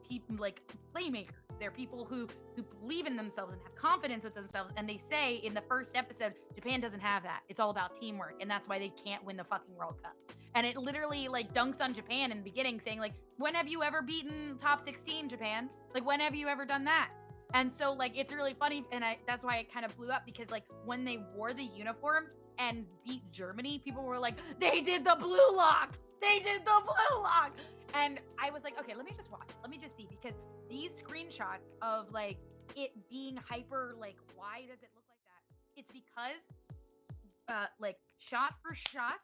people like playmakers. They're people who believe in themselves and have confidence with themselves. And they say in the first episode, Japan doesn't have that. It's all about teamwork, and that's why they can't win the fucking World Cup. And it literally like dunks on Japan in the beginning, saying like, when have you ever beaten top 16, Japan? Like, when have you ever done that? And so like it's really funny, and that's why it kind of blew up, because like when they wore the uniforms and beat Germany, people were like, they did the Blue Lock. They did the Blue Lock. And I was like, okay, let me just watch it. Let me just see, because these screenshots of like it being hyper, like, why does it look like that? It's because like shot for shot,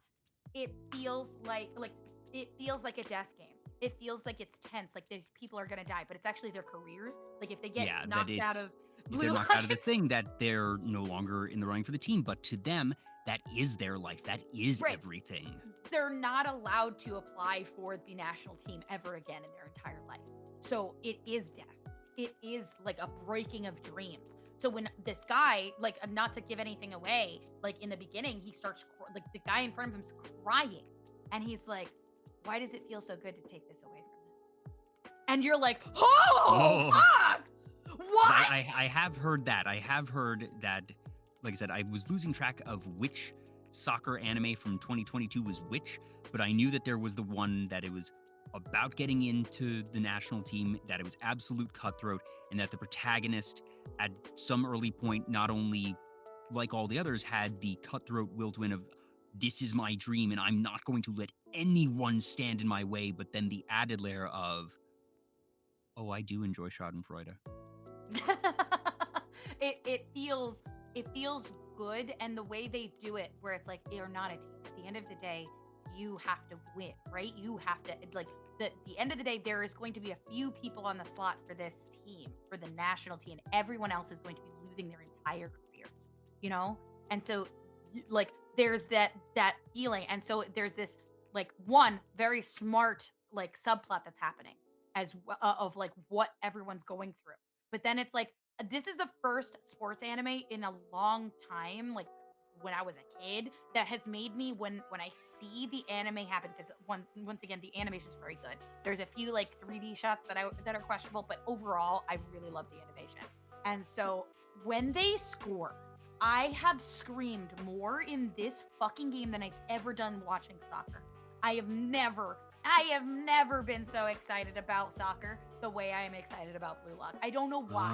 it feels like a death game. It feels like it's tense, like these people are gonna die, but it's actually their careers. Like if they get knocked out of Blue Lock, knocked out of the thing, that they're no longer in the running for the team, but to them, that is their life. That is everything. They're not allowed to apply for the national team ever again in their entire life. So it is death. It is like a breaking of dreams. So when this guy, like, not to give anything away, like in the beginning, he starts like the guy in front of him's crying, and he's like, why does it feel so good to take this away from them? And you're like, oh, fuck! What? I have heard that. I have heard that, like I said, I was losing track of which soccer anime from 2022 was which, but I knew that there was the one that it was about getting into the national team, that it was absolute cutthroat, and that the protagonist at some early point, not only like all the others, had the cutthroat will to win of this is my dream and I'm not going to let anyone stand in my way. But then the added layer of, oh, I do enjoy Schadenfreude. it feels good, and the way they do it, where it's like you're not a team. At the end of the day, you have to win, right? You have to like the end of the day. There is going to be a few people on the slot for this team, for the national team. Everyone else is going to be losing their entire careers, And so, like, there's that feeling, and so there's this like one very smart like subplot that's happening of like what everyone's going through. But then it's like this is the first sports anime in a long time, like when I was a kid, that has made me when I see the anime happen, because once again the animation is very good. There's a few like 3D shots that are questionable, but overall I really love the animation. And so when they score, I have screamed more in this fucking game than I've ever done watching soccer. I have never been so excited about soccer the way I am excited about Blue Lock. I don't know why.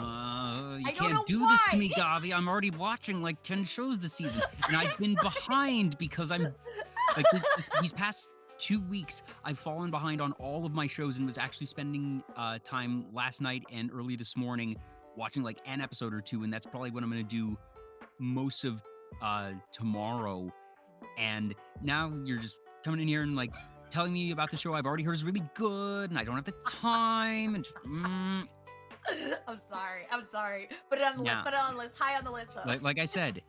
You I don't can't know do this to why. me, Gabi. I'm already watching like 10 shows this season, and I've been behind because I'm like these past 2 weeks, I've fallen behind on all of my shows and was actually spending time last night and early this morning watching like an episode or two, and that's probably what I'm going to do most of tomorrow. And now you're just coming in here and like telling me about the show I've already heard is really good, and I don't have the time. And just, I'm sorry. Put it on the list. Put it on the list. High on the list, though. Like I said,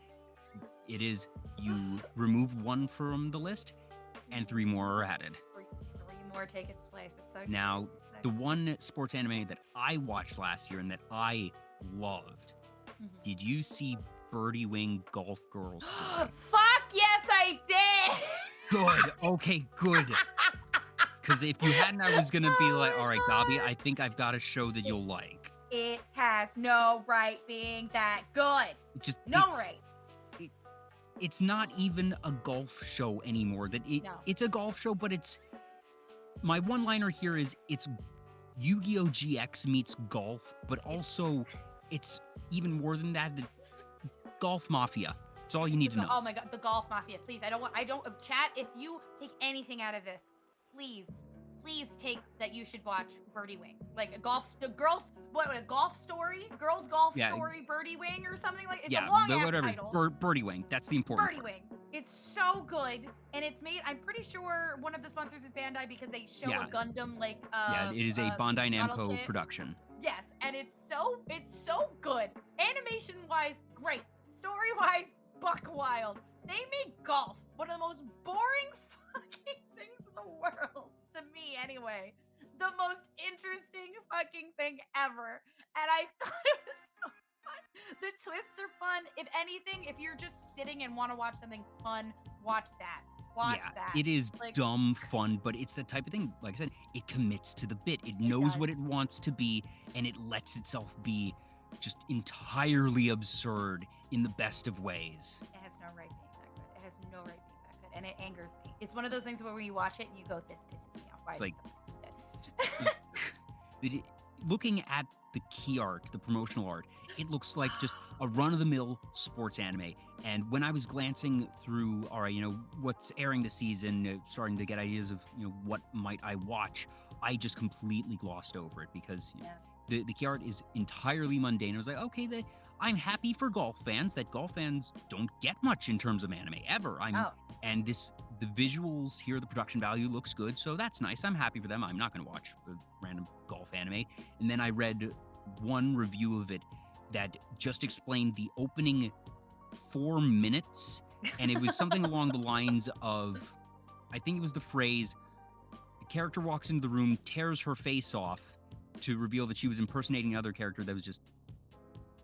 it is you remove one from the list, and 3 more are added. Three more take its place. It's so now the one sports anime that I watched last year and that I loved. Did you see Birdie Wing Golf Girls? Fuck yes, I did. Good. Okay, good. Because if you hadn't, I was going to be like, all right, Gabi, I think I've got a show that you'll like. It has no right being that good. Right. It's not even a golf show anymore. It's a golf show, but it's... My one-liner here is it's Yu-Gi-Oh! GX meets golf, but also it's even more than that. The Golf Mafia. That's all you need to know. Oh my god, the Golf Mafia. Please, chat, if you take anything out of this, please take that you should watch Birdie Wing. Like a golf story? Girls Golf Story Birdie Wing or something like it's a long ass title. Birdie Wing. That's the important Birdie Wing. It's so good, and it's made. I'm pretty sure one of the sponsors is Bandai because they show a Gundam like. It is a Bandai Namco production. Yes, and it's so good. Animation wise, great. Story wise, buck wild. They make golf one of the most boring fucking things in the world, to me anyway. The most interesting fucking thing ever, and I thought it was so fun. The twists are fun. If anything, if you're just sitting and want to watch something fun, watch that. Watch that. It is dumb fun, but it's the type of thing, like I said, it commits to the bit. It knows what it wants to be, and it lets itself be just entirely absurd in the best of ways. It has no right being that good. It has no right being that good, and it angers me. It's one of those things where when you watch it and you go, this pisses me off. Why is it so good? Looking at the key art, the promotional art, it looks like just a run-of-the-mill sports anime. And when I was glancing through, all right, what's airing this season, starting to get ideas of, what might I watch, I just completely glossed over it because the key art is entirely mundane. I was like, okay, I'm happy for golf fans that golf fans don't get much in terms of anime ever. And the visuals here, the production value looks good, so that's nice. I'm happy for them. I'm not going to watch a random golf anime. And then I read one review of it that just explained the opening 4 minutes, and it was something along the lines of, I think it was the phrase, the character walks into the room, tears her face off to reveal that she was impersonating another character. That was just,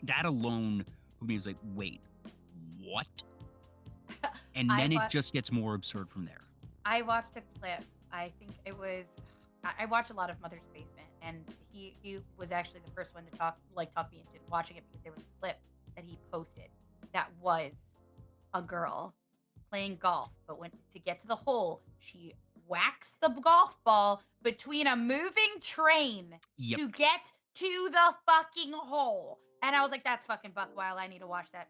that alone, me was like, wait, what? And then it just gets more absurd from there. I watched a clip. I think it was, I watch a lot of Mother's Basement, and he was actually the first one to talk me into watching it because there was a clip that he posted that was a girl playing golf, but to get to the hole, she whacks the golf ball between a moving train to get to the fucking hole. And I was like, that's fucking buck wild. I need to watch that.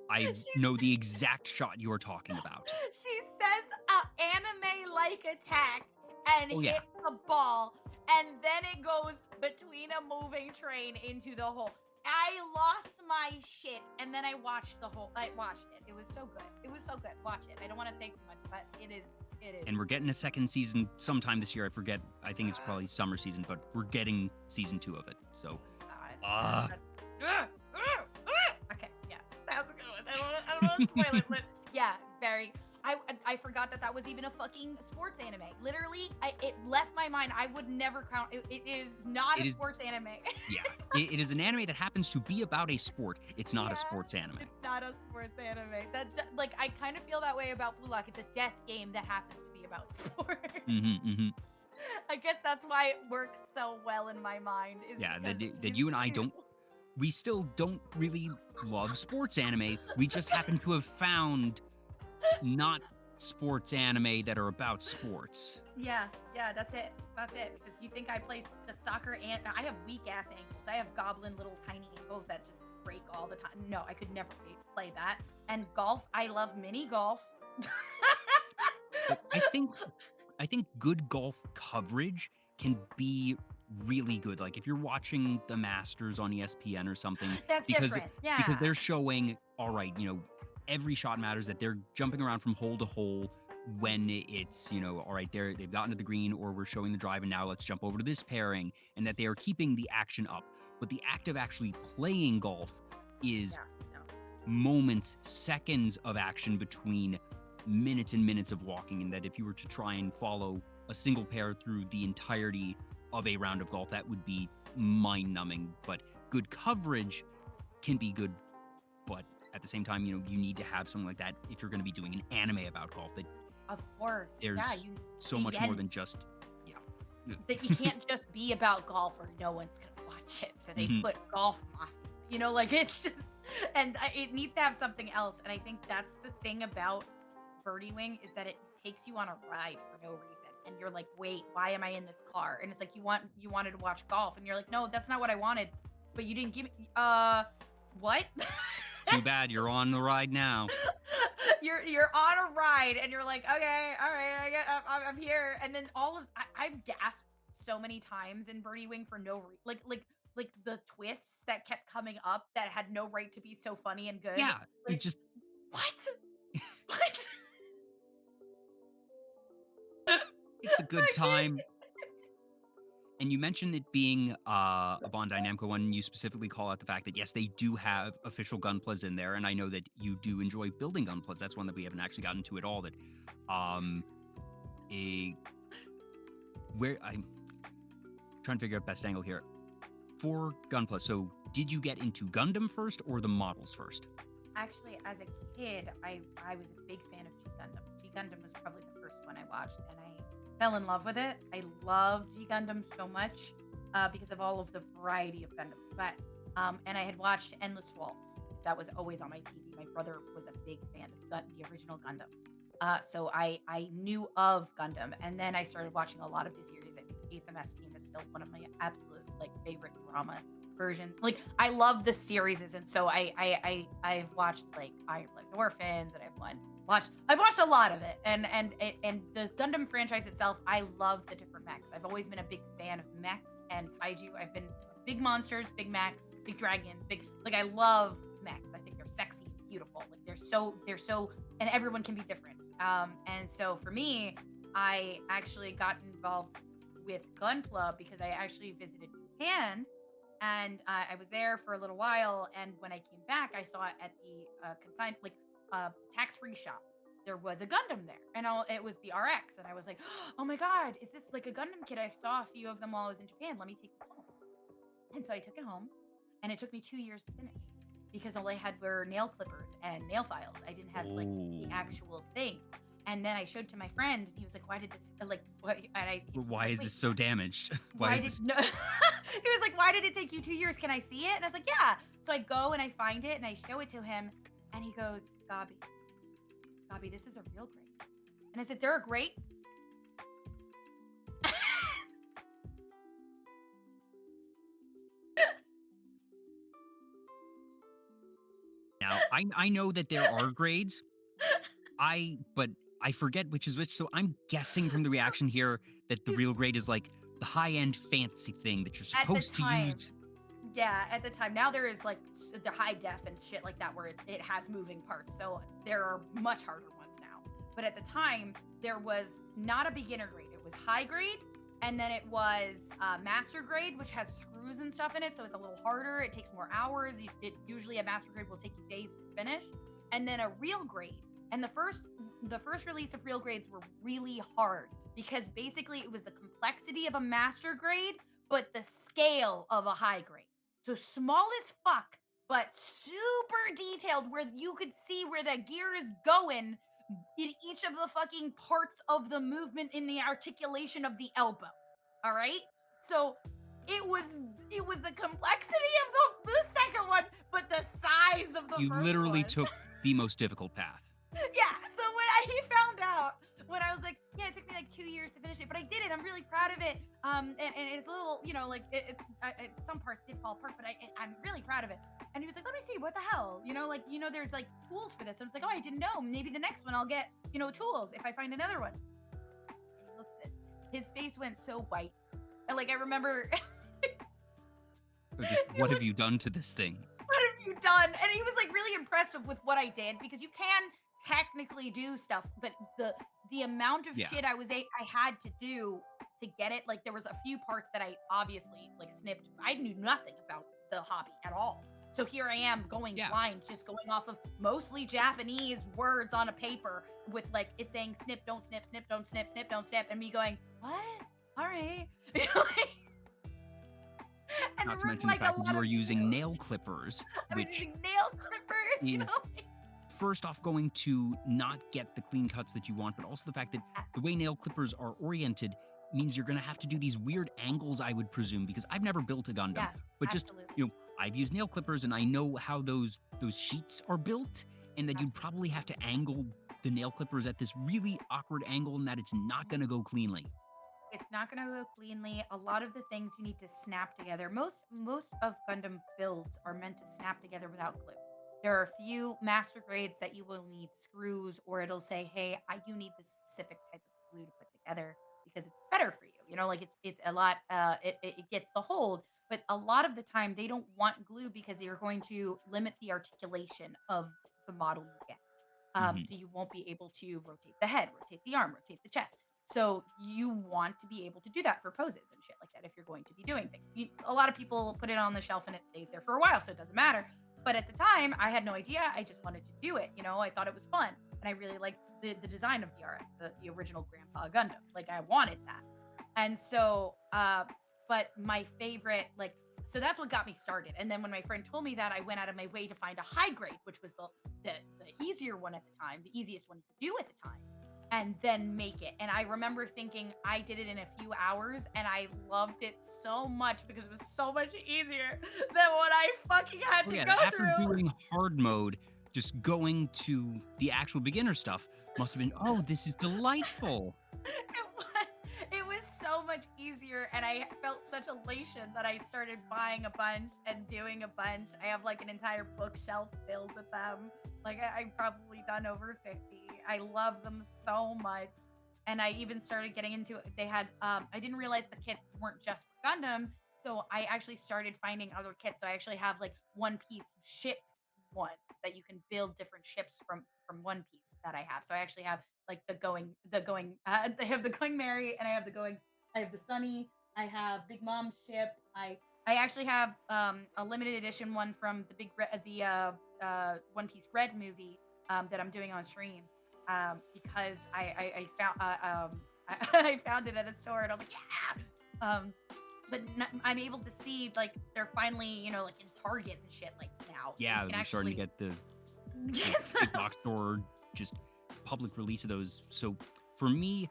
I know the exact shot you are talking about. She says anime-like attack and Oh, yeah. hits the ball, and then it goes between a moving train into the hole. I lost my shit, and then I watched it. It was so good. It was so good. Watch it. I don't want to say too much, but it is. And we're getting a second season sometime this year. I forget. I think it's probably summer season, but we're getting season 2 of it. So, okay, yeah, that was a good one. I don't want to spoil it, but yeah, very. I forgot that was even a fucking sports anime. Literally, it left my mind. I would never count. It is not a sports anime. Yeah, it is an anime that happens to be about a sport. It's not a sports anime. It's not a sports anime. That's just, like, I kind of feel that way about Blue Lock. It's a death game that happens to be about sport. I guess that's why it works so well in my mind. That you and I don't. We still don't really love sports anime. We just happen to have found not sports anime that are about sports. Yeah, that's it. Because you think I play the soccer and I have weak ass ankles. I have goblin little tiny ankles that just break all the time. No, I could never play that. And golf, I love mini golf. I think good golf coverage can be really good. Like if you're watching the Masters on ESPN or something, That's different. Yeah. Because they're showing, all right, every shot matters, that they're jumping around from hole to hole when it's, all right, they've gotten to the green, or we're showing the drive and now let's jump over to this pairing, and that they are keeping the action up. But the act of actually playing golf is moments, seconds of action between minutes and minutes of walking, and that if you were to try and follow a single pair through the entirety of a round of golf, that would be mind-numbing. But good coverage can be good, but at the same time, you need to have something like that if you're going to be doing an anime about golf. That of course, there's so much more than just that you can't just be about golf or no one's gonna watch it. So they put golf mafia. Like it's just, and it needs to have something else. And I think that's the thing about Birdie Wing, is that it takes you on a ride for no reason. And you're like, wait, why am I in this car? And it's like, you wanted to watch golf, and you're like, no, that's not what I wanted. But you didn't give me what? Too bad, you're on the ride now. You're on a ride, and you're like, okay, all right, I'm here. And then I've gasped so many times in Birdie Wing for no reason, like the twists that kept coming up that had no right to be so funny and good. Yeah, like, it just what? It's a good time. And you mentioned it being a Bandai Namco one, and you specifically call out the fact that, yes, they do have official Gunplas in there, and I know that you do enjoy building Gunplas. That's one that we haven't actually gotten to at all. That, where I'm trying to figure out best angle here. For Gunpla, so did you get into Gundam first or the models first? Actually, as a kid, I was a big fan of G Gundam. G Gundam was probably the first one I watched, and I fell in love with it. I loved G Gundam so much because of all of the variety of Gundams. But and I had watched Endless Waltz, because that was always on my TV. My brother was a big fan of the original Gundam. So I knew of Gundam, and then I started watching a lot of the series. I think 8th MS Team is still one of my absolute favorite drama versions. I love the series, and so I've watched Iron Blood Orphans, and I've watched a lot of it, and the Gundam franchise itself. I love the different mechs. I've always been a big fan of mechs and kaiju. I've been big monsters, big mechs, big dragons, I love mechs. I think they're sexy, beautiful. They're so, and everyone can be different. And so for me, I actually got involved with Gunpla because I actually visited Japan, and I was there for a little while. And when I came back, I saw it at the tax-free shop. There was a Gundam there, and it was the RX, and I was like, oh my god, is this like a Gundam kit? I saw a few of them while I was in Japan. Let me take this home. And so I took it home, and it took me 2 years to finish because all I had were nail clippers and nail files. I didn't have the actual things. And then I showed to my friend, and he was like, why did this, why is this so damaged? He was like, why did it take you 2 years? Can I see it? And I was like, yeah. So I go and I find it and I show it to him, and he goes, Gobbie, this is a real grate. And I said, there are grates? Now Now, I know that there are grades. But I forget which is which, so I'm guessing from the reaction here that the real grade is like the high-end fancy thing that you're At the supposed to time. use. Yeah, at the time. Now there is like the high def and shit like that where it has moving parts. So there are much harder ones now. But at the time, there was not a beginner grade. It was high grade, and then it was master grade, which has screws and stuff in it. So it's a little harder. It takes more hours. Usually a master grade will take you days to finish. And then a real grade. And the first release of real grades were really hard because basically it was the complexity of a master grade, but the scale of a high grade. So small as fuck, but super detailed where you could see where the gear is going in each of the fucking parts of the movement in the articulation of the elbow. All right? So it was the complexity of the second one, but the size of the You first literally one. took the most difficult path. Yeah, so when he found out, when I was like, yeah, it took me like 2 years to finish it, but I did it. I'm really proud of it. And it's a little, you know, like some parts did fall apart, but I'm really proud of it. And he was like, let me see, what the hell? You know, like, there's like tools for this. I was like, oh, I didn't know. Maybe the next one I'll get, tools if I find another one. And he looks at his face went so white. And like, I remember. What have you done to this thing? What have you done? And he was like really impressed with what I did because you can technically do stuff, but the amount of shit I had to do to get it, like there was a few parts that I obviously like snipped. I knew nothing about the hobby at all. So here I am going blind, just going off of mostly Japanese words on a paper with like it saying snip, don't snip, snip, don't snip, snip, don't snip, and me going, what? All right. And not to mention the fact that you were using nail clippers, which is first off going to not get the clean cuts that you want, but also the fact that the way nail clippers are oriented means you're going to have to do these weird angles, I would presume, because I've never built a Gundam. But absolutely. just, I've used nail clippers and I know how those sheets are built, and that you'd probably have to angle the nail clippers at this really awkward angle and that it's not going to go cleanly. It's not going to go cleanly. A lot of the things you need to snap together. Most of Gundam builds are meant to snap together without glue. There are a few master grades that you will need screws, or it'll say, hey, you need this specific type of glue to put together because it's better for you. Like it's a lot, it gets the hold, but a lot of the time they don't want glue because you're going to limit the articulation of the model you get. So you won't be able to rotate the head, rotate the arm, rotate the chest. So you want to be able to do that for poses and shit like that if you're going to be doing things. A lot of people put it on the shelf and it stays there for a while, so it doesn't matter. But at the time, I had no idea. I just wanted to do it. I thought it was fun. And I really liked the design of the RX, the original Grandpa Gundam. Like, I wanted that. And so, but my favorite, so that's what got me started. And then when my friend told me that, I went out of my way to find a high grade, which was the easier one at the time, the easiest one you could do at the time, and then make it. And I remember thinking I did it in a few hours and I loved it so much because it was so much easier than what I fucking had to go after through. After doing hard mode, just going to the actual beginner stuff must have been, oh, this is delightful. It was so much easier, and I felt such elation that I started buying a bunch and doing a bunch. I have like an entire bookshelf filled with them. Like I've probably done over 50. I love them so much. And I even started getting into it. They had, I didn't realize the kits weren't just for Gundam. So I actually started finding other kits. So I actually have like One Piece ship ones that you can build different ships from One Piece that I have. So I actually have like I have the Going Merry, and I have the Sunny. I have Big Mom's ship. I actually have a limited edition one from the One Piece Red movie that I'm doing on stream because I found I found it at a store and I was like, yeah. But I'm able to see like they're finally like in Target and shit like now. So yeah, they're starting to get the big box store just public release of those. So for me,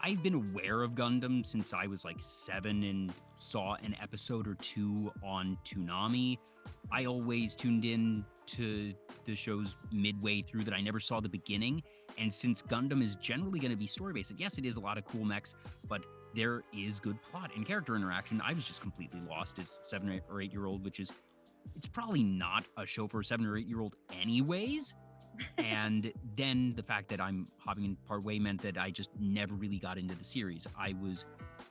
I've been aware of Gundam since I was like 7 and saw an episode or 2 on Toonami. I always tuned in to the shows midway through that I never saw the beginning. And since Gundam is generally going to be story-based, yes, it is a lot of cool mechs, but there is good plot and character interaction. I was just completely lost as 7 or 8 year old, which is it's probably not a show for a 7 or 8-year-old anyways. And then the fact that I'm hopping in partway meant that I just never really got into the series. I was,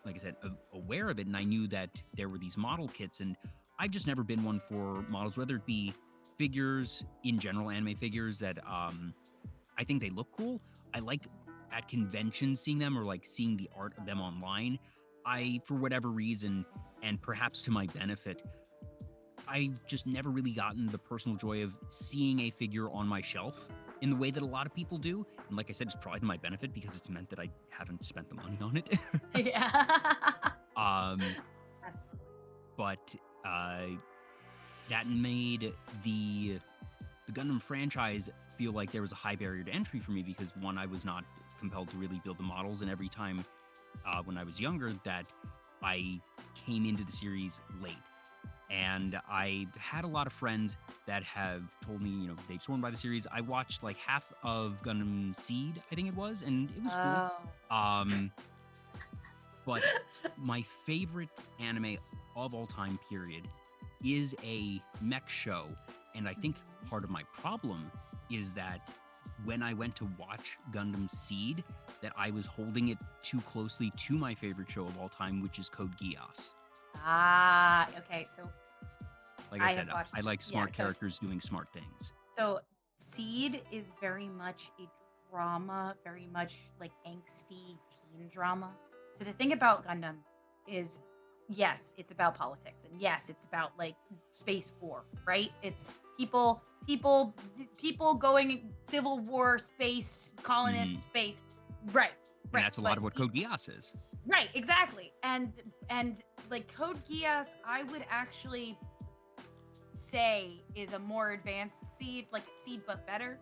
like I said, aware of it, and I knew that there were these model kits, and I've just never been one for models, whether it be figures in general, anime figures that I think they look cool. I like at conventions seeing them or like seeing the art of them online. I, for whatever reason, and perhaps to my benefit, I've just never really gotten the personal joy of seeing a figure on my shelf in the way that a lot of people do. And like I said, it's probably to my benefit because it's meant that I haven't spent the money on it. Yeah. um, Absolutely. but that made the Gundam franchise feel like there was a high barrier to entry for me because one, I was not compelled to really build the models, and every time when I was younger that I came into the series late. And I had a lot of friends that have told me, you know, they've sworn by the series. I watched like half of Gundam Seed, I think it was, and it was cool. Oh. But my favorite anime of all time, period, is a mech show. And I think part of my problem is that when I went to watch Gundam Seed, that I was holding it too closely to my favorite show of all time, which is Code Geass. Ah, okay. So Like I have said, watched, I like smart Code. characters doing smart things. So Seed is very much a drama, very much like angsty teen drama. So the thing about Gundam is, yes, it's about politics, and yes, it's about like space war, right? It's people going civil war, space colonists, space, right? And Right. that's a lot of what Code Geass is. Right, exactly. And like Code Geass, I would actually say is a more advanced Seed, like Seed but better.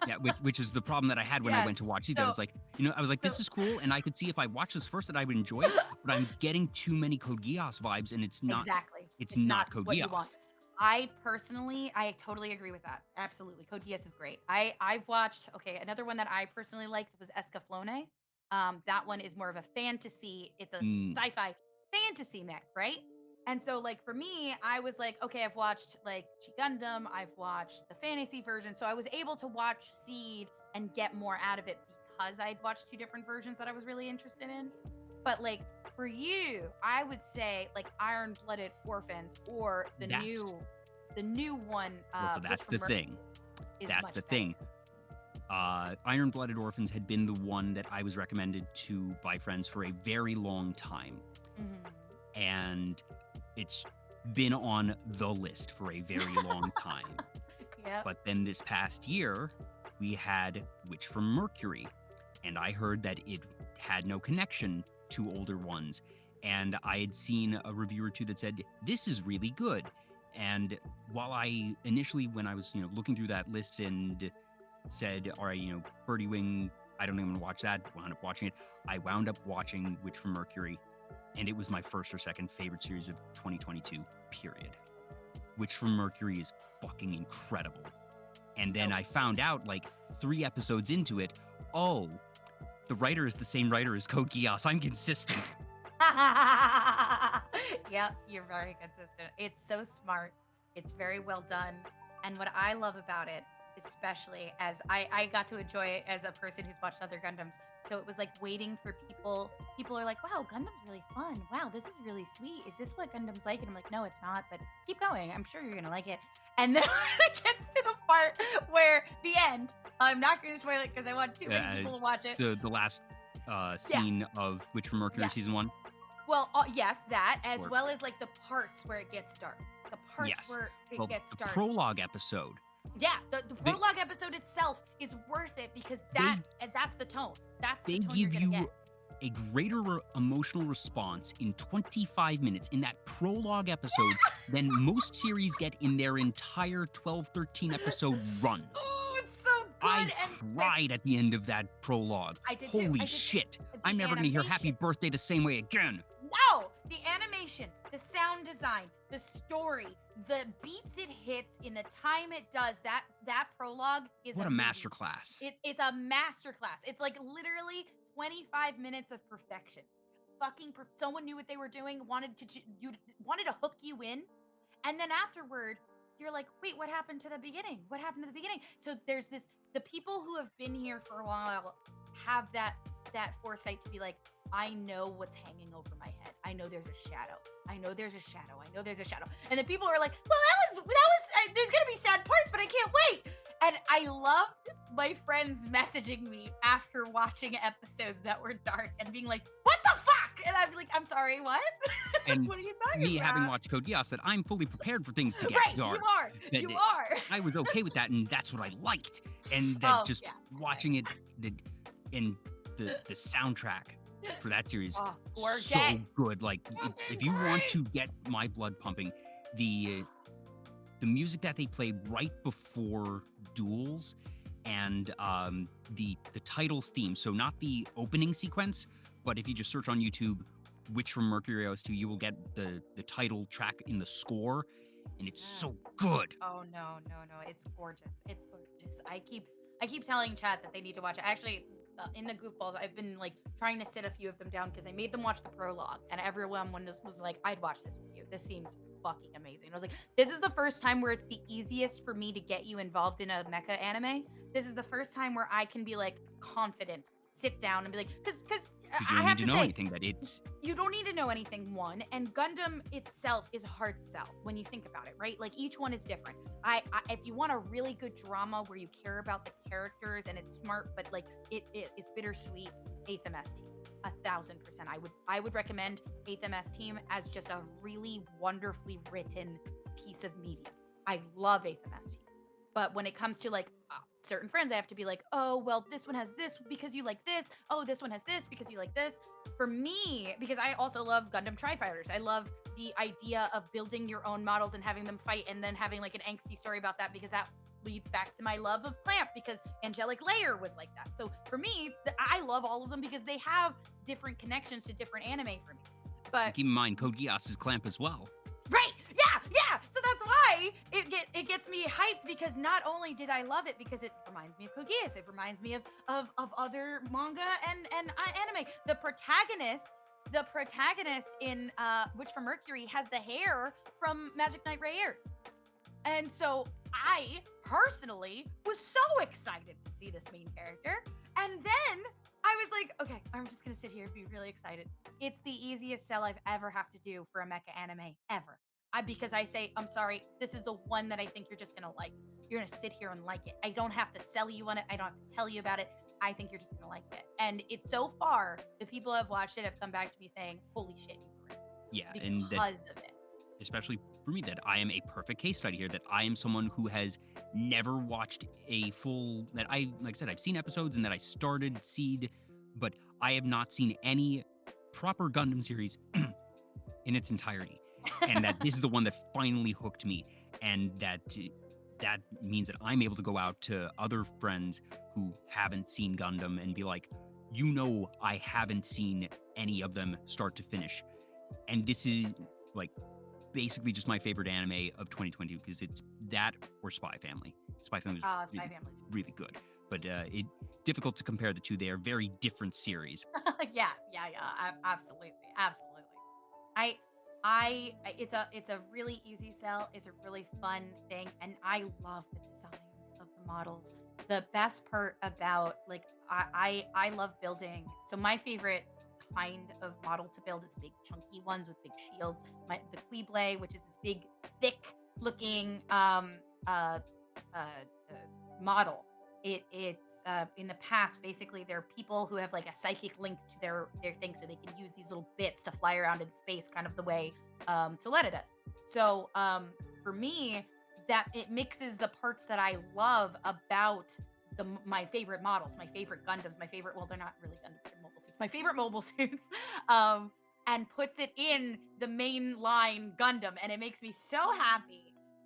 Yeah, which is the problem that I had when I Yes. went to watch Seed. I So- was like, you know, I was like, this so- is cool, and I could see if I watched this first that I would enjoy it, but I'm getting too many Code Geass vibes, and it's not. Exactly. It's not Code what Geass. you want. I totally agree with that. Absolutely. Code Geass is great. I've watched, okay, another one that I personally liked was Escaflowne. That one is more of a fantasy. It's a sci-fi fantasy mech, right? And so like for me, I was like, okay, I've watched like Chi Gundam, I've watched the fantasy version. So I was able to watch Seed and get more out of it because I'd watched two different versions that I was really interested in. But like for you, I would say like Iron-Blooded Orphans or the new one. Well, so that's the thing. is That's much the better. thing. Iron-Blooded Orphans had been the one that I was recommended to by friends for a very long time. Mhm. And it's been on the list for a very long time. Yep. But then this past year, we had Witch from Mercury, and I heard that it had no connection to older ones. And I had seen a review or two that said, this is really good. And while I initially, when I was, you know, looking through that list and said, all right, you know, Birdie Wing, I don't even watch that, wound up watching it, I wound up watching Witch from Mercury, and it was my first or second favorite series of 2022, period. Witch from Mercury is fucking incredible. And then I found out, like, 3 episodes into it, oh, the writer is the same writer as Code Geass. I'm consistent. Yep, you're very consistent. It's so smart. It's very well done. And what I love about it, especially as I got to enjoy it as a person who's watched other Gundams. So it was like waiting for people. People are like, wow, Gundam's really fun. Wow, this is really sweet. Is this what Gundam's like? And I'm like, no, it's not, but keep going. I'm sure you're going to like it. And then it gets to the part where the end, I'm not going to spoil it because I want too many people to watch it. The last scene of Witch from Mercury season 1. Well, yes, that, as well as like the parts where it gets dark. The parts where it gets the dark. prologue episode. Yeah, the prologue episode itself is worth it because that's the tone. That's the tone you're gonna get. A greater emotional response in 25 minutes in that prologue episode than most series get in their entire 12, 13 episode run. Oh, it's so good. I cried at the end of that prologue. I did too. Holy shit. I'm never going to hear Happy Birthday the same way again. No! The animation, the sound design, the story, the beats it hits in the time it does, that prologue is what a masterclass. It's a masterclass. It's like literally 25 minutes of perfection. Someone knew what they were doing, wanted to hook you in, And then afterward, you're like, wait, what happened to the beginning? What happened to the beginning? So there's this, the people who have been here for a while have that foresight to be like, I know what's hanging over my head. I know there's a shadow. I know there's a shadow. I know there's a shadow. And then people are like, well, there's gonna be sad parts, but I can't wait. And I loved my friends messaging me after watching episodes that were dark and being like, what the fuck? And I'd be like, I'm sorry, what? And what are you talking me about? having watched Code Geass, that I'm fully prepared for things to get Right, dark. you are. That You are. I was okay with that, and that's what I liked. And that Oh, just yeah. watching it, and the soundtrack for that series, Oh, so gorgeous. good. Like, if you want to get my blood pumping, the music that they play right before duels, and the title theme. So not the opening sequence, but if you just search on YouTube Witch from Mercury OS2, you will get the title track in the score, and it's so good. Oh no, it's gorgeous. It's gorgeous. I keep telling chat that they need to watch it. Actually, in the goofballs, I've been like trying to sit a few of them down because I made them watch the prologue, and everyone was like, I'd watch this with you. This seems fucking amazing. I was like, this is the first time where it's the easiest for me to get you involved in a mecha anime. This is the first time where I can be like confident, sit down and be like, because Because you I don't have need to to know say, anything. That it's you don't need to know anything, one, and Gundam itself is a hard sell when you think about it, right? Like each one is different. I if you want a really good drama where you care about the characters and it's smart, but like it is bittersweet, 8th MS Team, 1000%. I would recommend 8th MS Team as just a really wonderfully written piece of media. I love 8th MS Team. But when it comes to like certain friends, I have to be like, oh, well, this one has this because you like this. Oh, this one has this because you like this. For me, because I also love Gundam Tri-Fighters. I love the idea of building your own models and having them fight and then having like an angsty story about that, because that leads back to my love of Clamp, because Angelic Layer was like that. So for me, I love all of them because they have different connections to different anime for me. But keep in mind, Code Geass is Clamp as well. right, yeah. So that's why it gets me hyped, because not only did I love it because it reminds me of Code Geass, it reminds me of other manga and anime. The protagonist in Witch from Mercury has the hair from Magic Knight Ray Earth. And so I personally was so excited to see this main character. And then I was like, okay, I'm just going to sit here and be really excited. It's the easiest sell I've ever have to do for a mecha anime ever. Because I say, I'm sorry, this is the one that I think you're just going to like. You're going to sit here and like it. I don't have to sell you on it. I don't have to tell you about it. I think you're just going to like it. And it's so far, the people who have watched it have come back to me saying, holy shit, you were right. Yeah, Because and that, of it. especially for me, that I am a perfect case study here, that I am someone who has never watched a full, that I, like I said, I've seen episodes and that I started Seed, but I have not seen any proper Gundam series in its entirety. And that this is the one that finally hooked me. And that means that I'm able to go out to other friends who haven't seen Gundam and be like, you know, I haven't seen any of them start to finish. And this is like basically just my favorite anime of 2022, because it's that or Spy Family. Spy Family was Spy Family's really good, but it difficult to compare the two. They are very different series. yeah, absolutely. It's a really easy sell. It's a really fun thing, and I love the designs of the models. The best part about like I love building. So my favorite kind of model to build is big chunky ones with big shields. The Quible, which is this big thick looking model. It's in the past, basically there are people who have like a psychic link to their thing, so they can use these little bits to fly around in space, kind of the way Soletta does. So for me, that it mixes the parts that I love about my favorite models, my favorite Gundams, my favorite, well, they're not really Gundams, they're mobile suits, my favorite mobile suits, and puts it in the main line Gundam, and it makes me so happy.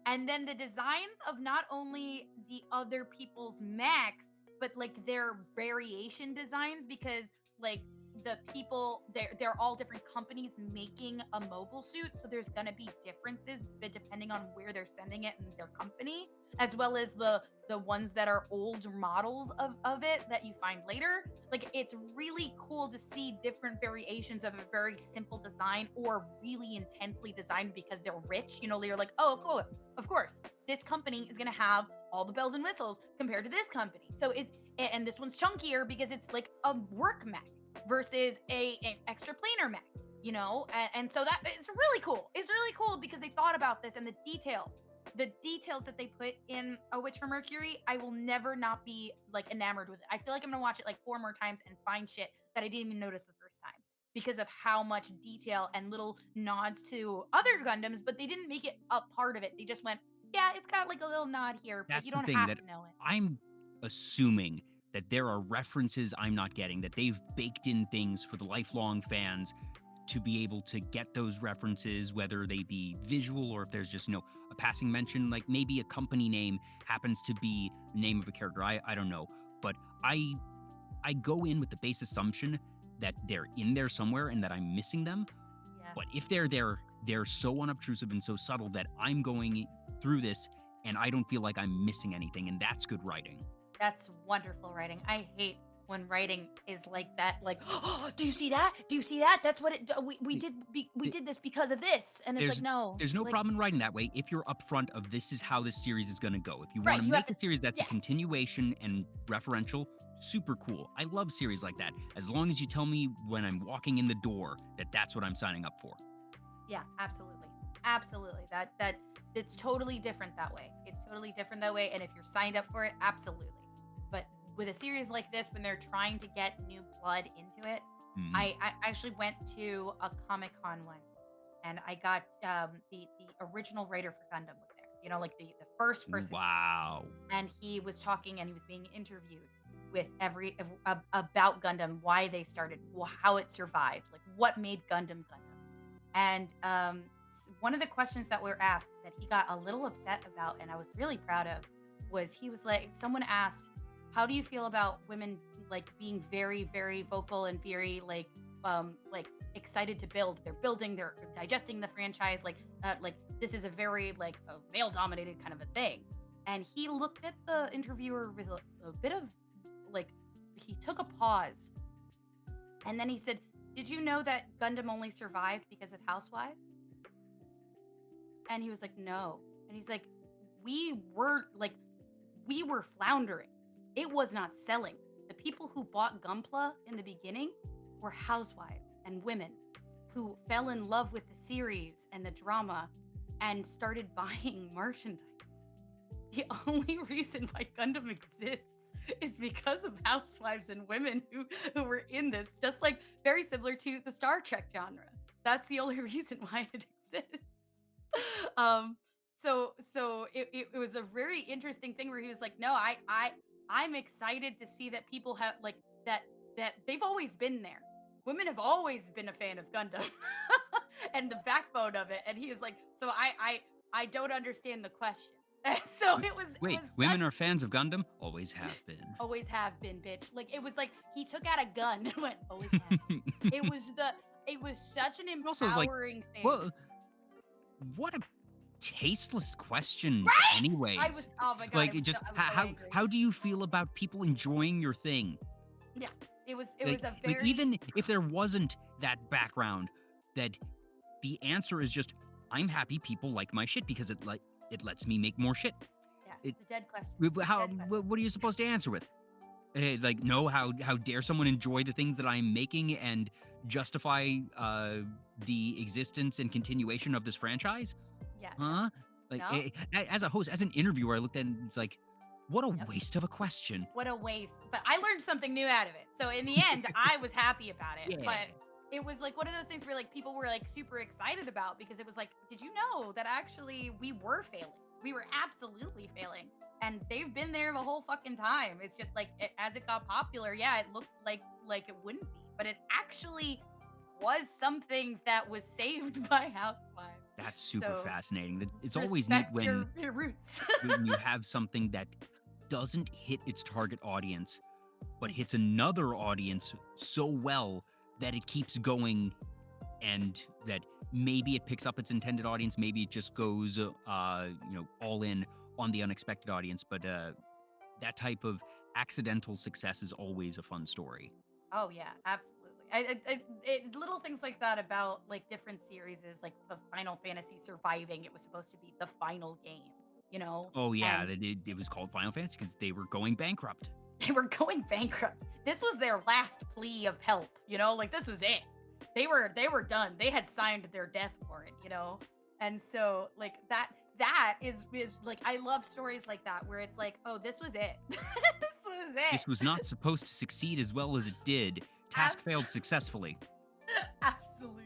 And then the designs of not only the other people's mechs, but like their variation designs, because like the people, they're all different companies making a mobile suit, so there's gonna be differences depending on where they're sending it and their company, as well as the ones that are old models of it that you find later. Like, it's really cool to see different variations of a very simple design or really intensely designed because they're rich. You know, they're like, oh, of course, this company is gonna have all the bells and whistles compared to this company. So and this one's chunkier because it's like a work mech versus an extra planar mech, you know? And so that it's really cool. It's really cool because they thought about this, and the details that they put in A Witch from Mercury, I will never not be like enamored with it. I feel like I'm gonna watch it like 4 more times and find shit that I didn't even notice the first time because of how much detail and little nods to other Gundams, but they didn't make it a part of it. They just went, yeah, it's got like a little nod here, but That's you the don't thing have that to know it. I'm assuming that there are references I'm not getting, that they've baked in things for the lifelong fans to be able to get those references, whether they be visual or if there's just, a passing mention, like maybe a company name happens to be the name of a character. I don't know. But I go in with the base assumption that they're in there somewhere and that I'm missing them. Yeah. But if they're there, they're so unobtrusive and so subtle that I'm going through this and I don't feel like I'm missing anything, and that's good writing. That's wonderful writing. I hate when writing is like that. Like, oh, do you see that? Do you see that? That's what we did this because of this. And it's like, no. There's no like, problem in writing that way if you're upfront of this is how this series is going to go. If you Right, want to you have make a series that's yes. a continuation and referential, super cool. I love series like that. As long as you tell me when I'm walking in the door that that's what I'm signing up for. Yeah, absolutely. Absolutely. That it's totally different that way. It's totally different that way. And if you're signed up for it, absolutely. But with a series like this, when they're trying to get new blood into it, Mhm. I actually went to a Comic-Con once, and I got the original writer for Gundam was there. You know, like the first person. Wow. And he was talking and he was being interviewed with about Gundam, why they started, how it survived, like what made Gundam Gundam. And one of the questions that were asked that he got a little upset about, and I was really proud of, was he was like, someone asked, how do you feel about women like being very, very vocal and very like excited to build? They're building, they're digesting the franchise, like this is a very like a male dominated kind of a thing. And he looked at the interviewer with a bit of like, he took a pause, and then he said, did you know that Gundam only survived because of housewives? And he was like, no. And he's like, we were floundering. It was not selling. The people who bought Gunpla in the beginning were housewives and women who fell in love with the series and the drama and started buying merchandise. The only reason why Gundam exists is because of housewives and women who were in this, just like very similar to the Star Trek genre. That's the only reason why it exists. So it was a very interesting thing where he was like, no, I'm excited to see that people have like that they've always been there. Women have always been a fan of Gundam and the backbone of it. And he was like, so I don't understand the question. And so it was. Wait, women are fans of Gundam? Always have been. Always have been, bitch. Like it was like he took out a gun and went, always have. It was such an empowering thing. Well, what a tasteless question, right? anyways. I was, oh my god. Like, just how do you feel about people enjoying your thing? Yeah, it was a like, very even if there wasn't that background, that the answer is just I'm happy people like my shit because it lets me make more shit. Yeah, it's a dead question. What are you supposed to answer with? Like, no, how dare someone enjoy the things that I'm making and justify the existence and continuation of this franchise? Yeah. Huh? Like, no. As a host, as an interviewer, I looked at it and it's like, what a waste of a question. What a waste. But I learned something new out of it. So in the end, I was happy about it. Yeah. But it was like one of those things where like people were like super excited about, because it was like, did you know that actually we were failing? We were absolutely failing. And they've been there the whole fucking time. It's just like as it got popular, yeah, it looked like it wouldn't be. But it actually was something that was saved by housewives. That's super fascinating. It's Respect always neat when your roots. when you have something that doesn't hit its target audience, but hits another audience so well that it keeps going and that maybe it picks up its intended audience, maybe it just goes, all in on the unexpected audience. But that type of accidental success is always a fun story. Oh yeah, absolutely. Little things like that about like different series is like the Final Fantasy surviving. It was supposed to be the final game, you know, Oh yeah, and it was called Final Fantasy because they were going bankrupt. they were going bankrupt. This was their last plea of help, you know, like this was it. They were done. They had signed their death warrant, you know, and so like that is like I love stories like that where it's like, oh, this was it. This was it. This was not supposed to succeed as well as it did. Task Abs- failed successfully. Absolutely.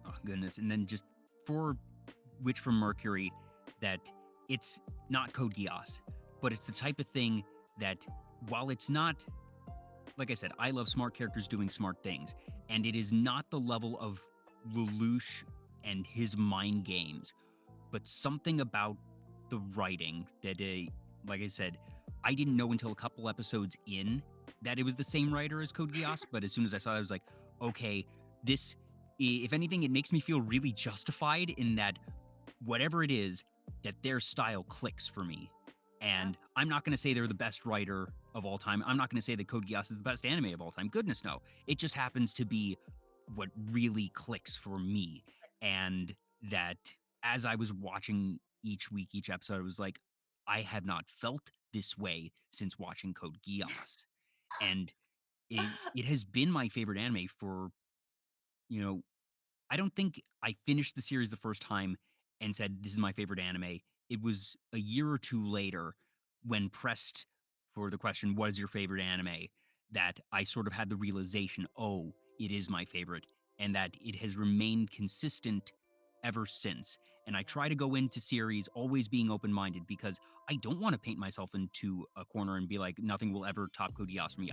Oh goodness! And then just for Witch from Mercury, that it's not Code Geass, but it's the type of thing that while it's not, like I said, I love smart characters doing smart things, and it is not the level of Lelouch and his mind games, but something about the writing that, like I said, I didn't know until a couple episodes in that it was the same writer as Code Geass, but as soon as I saw it, I was like, okay, this, if anything, it makes me feel really justified in that whatever it is, that their style clicks for me. Yeah. And I'm not going to say they're the best writer of all time. I'm not going to say that Code Geass is the best anime of all time. Goodness, no. It just happens to be what really clicks for me. And that as I was watching each week, each episode, I was like, I have not felt this way since watching Code Geass. And it has been my favorite anime for, you know, I don't think I finished the series the first time and said, this is my favorite anime. It was a year or two later when pressed for the question, what is your favorite anime? That I sort of had the realization, oh, it is my favorite, and that it has remained consistent ever since. And I try to go into series always being open minded because I don't want to paint myself into a corner and be like, nothing will ever top Code Geass for me.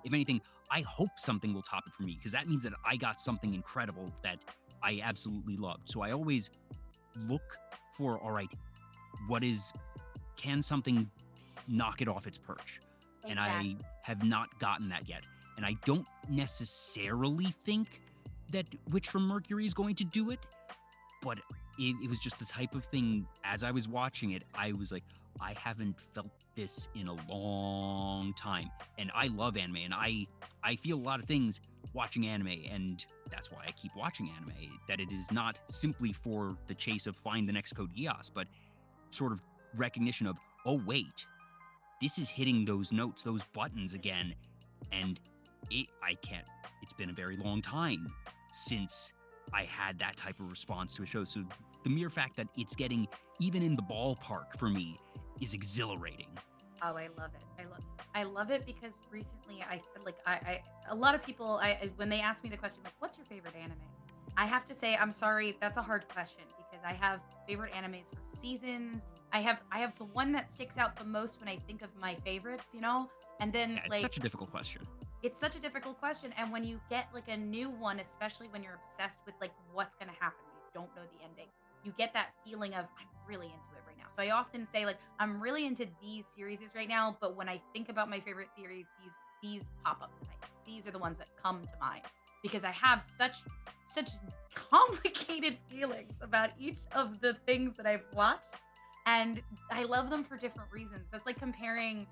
If anything, I hope something will top it for me because that means that I got something incredible that I absolutely loved. So I always look for, all right, can something knock it off its perch? And I Exactly. have not gotten that yet. And I don't necessarily think that Witch from Mercury is going to do it, but it was just the type of thing, as I was watching it, I was like, I haven't felt this in a long time. And I love anime, and I feel a lot of things watching anime, and that's why I keep watching anime. That it is not simply for the chase of find the next Code Geass, but sort of recognition of, oh wait, this is hitting those notes, those buttons again, and I can't. It's been a very long time since I had that type of response to a show. So the mere fact that it's getting even in the ballpark for me is exhilarating. Oh, I love it because recently I a lot of people when they ask me the question like what's your favorite anime? I have to say I'm sorry, that's a hard question because I have favorite animes for seasons. I have the one that sticks out the most when I think of my favorites, you know? And then Yeah, it's like such a difficult question. it's such a difficult question and when you get like a new one, especially when you're obsessed with like what's going to happen, you don't know the ending. You get that feeling of I'm really into it right now. So I often say like I'm really into these series right now, but when I think about my favorite series, these pop up to mind. These are the ones that come to mind because I have such complicated feelings about each of the things that I've watched and I love them for different reasons. That's like comparing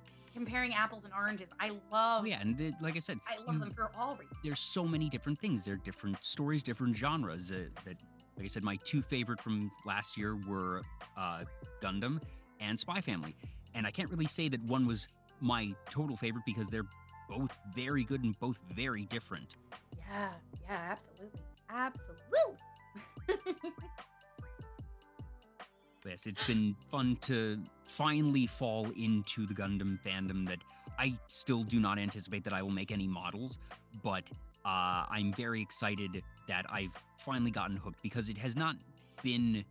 apples and oranges. Oh yeah, and like I said, I love them for all reasons. there's so many different things. There are different stories, different genres. That, like I said, my two favorite from last year were Gundam and Spy Family, and I can't really say that one was my total favorite because they're both very good and both very different. Yeah, yeah, absolutely. Absolutely. Yes, it's been fun to finally fall into the Gundam fandom that I still do not anticipate that I will make any models, but I'm very excited that I've finally gotten hooked because it has not been,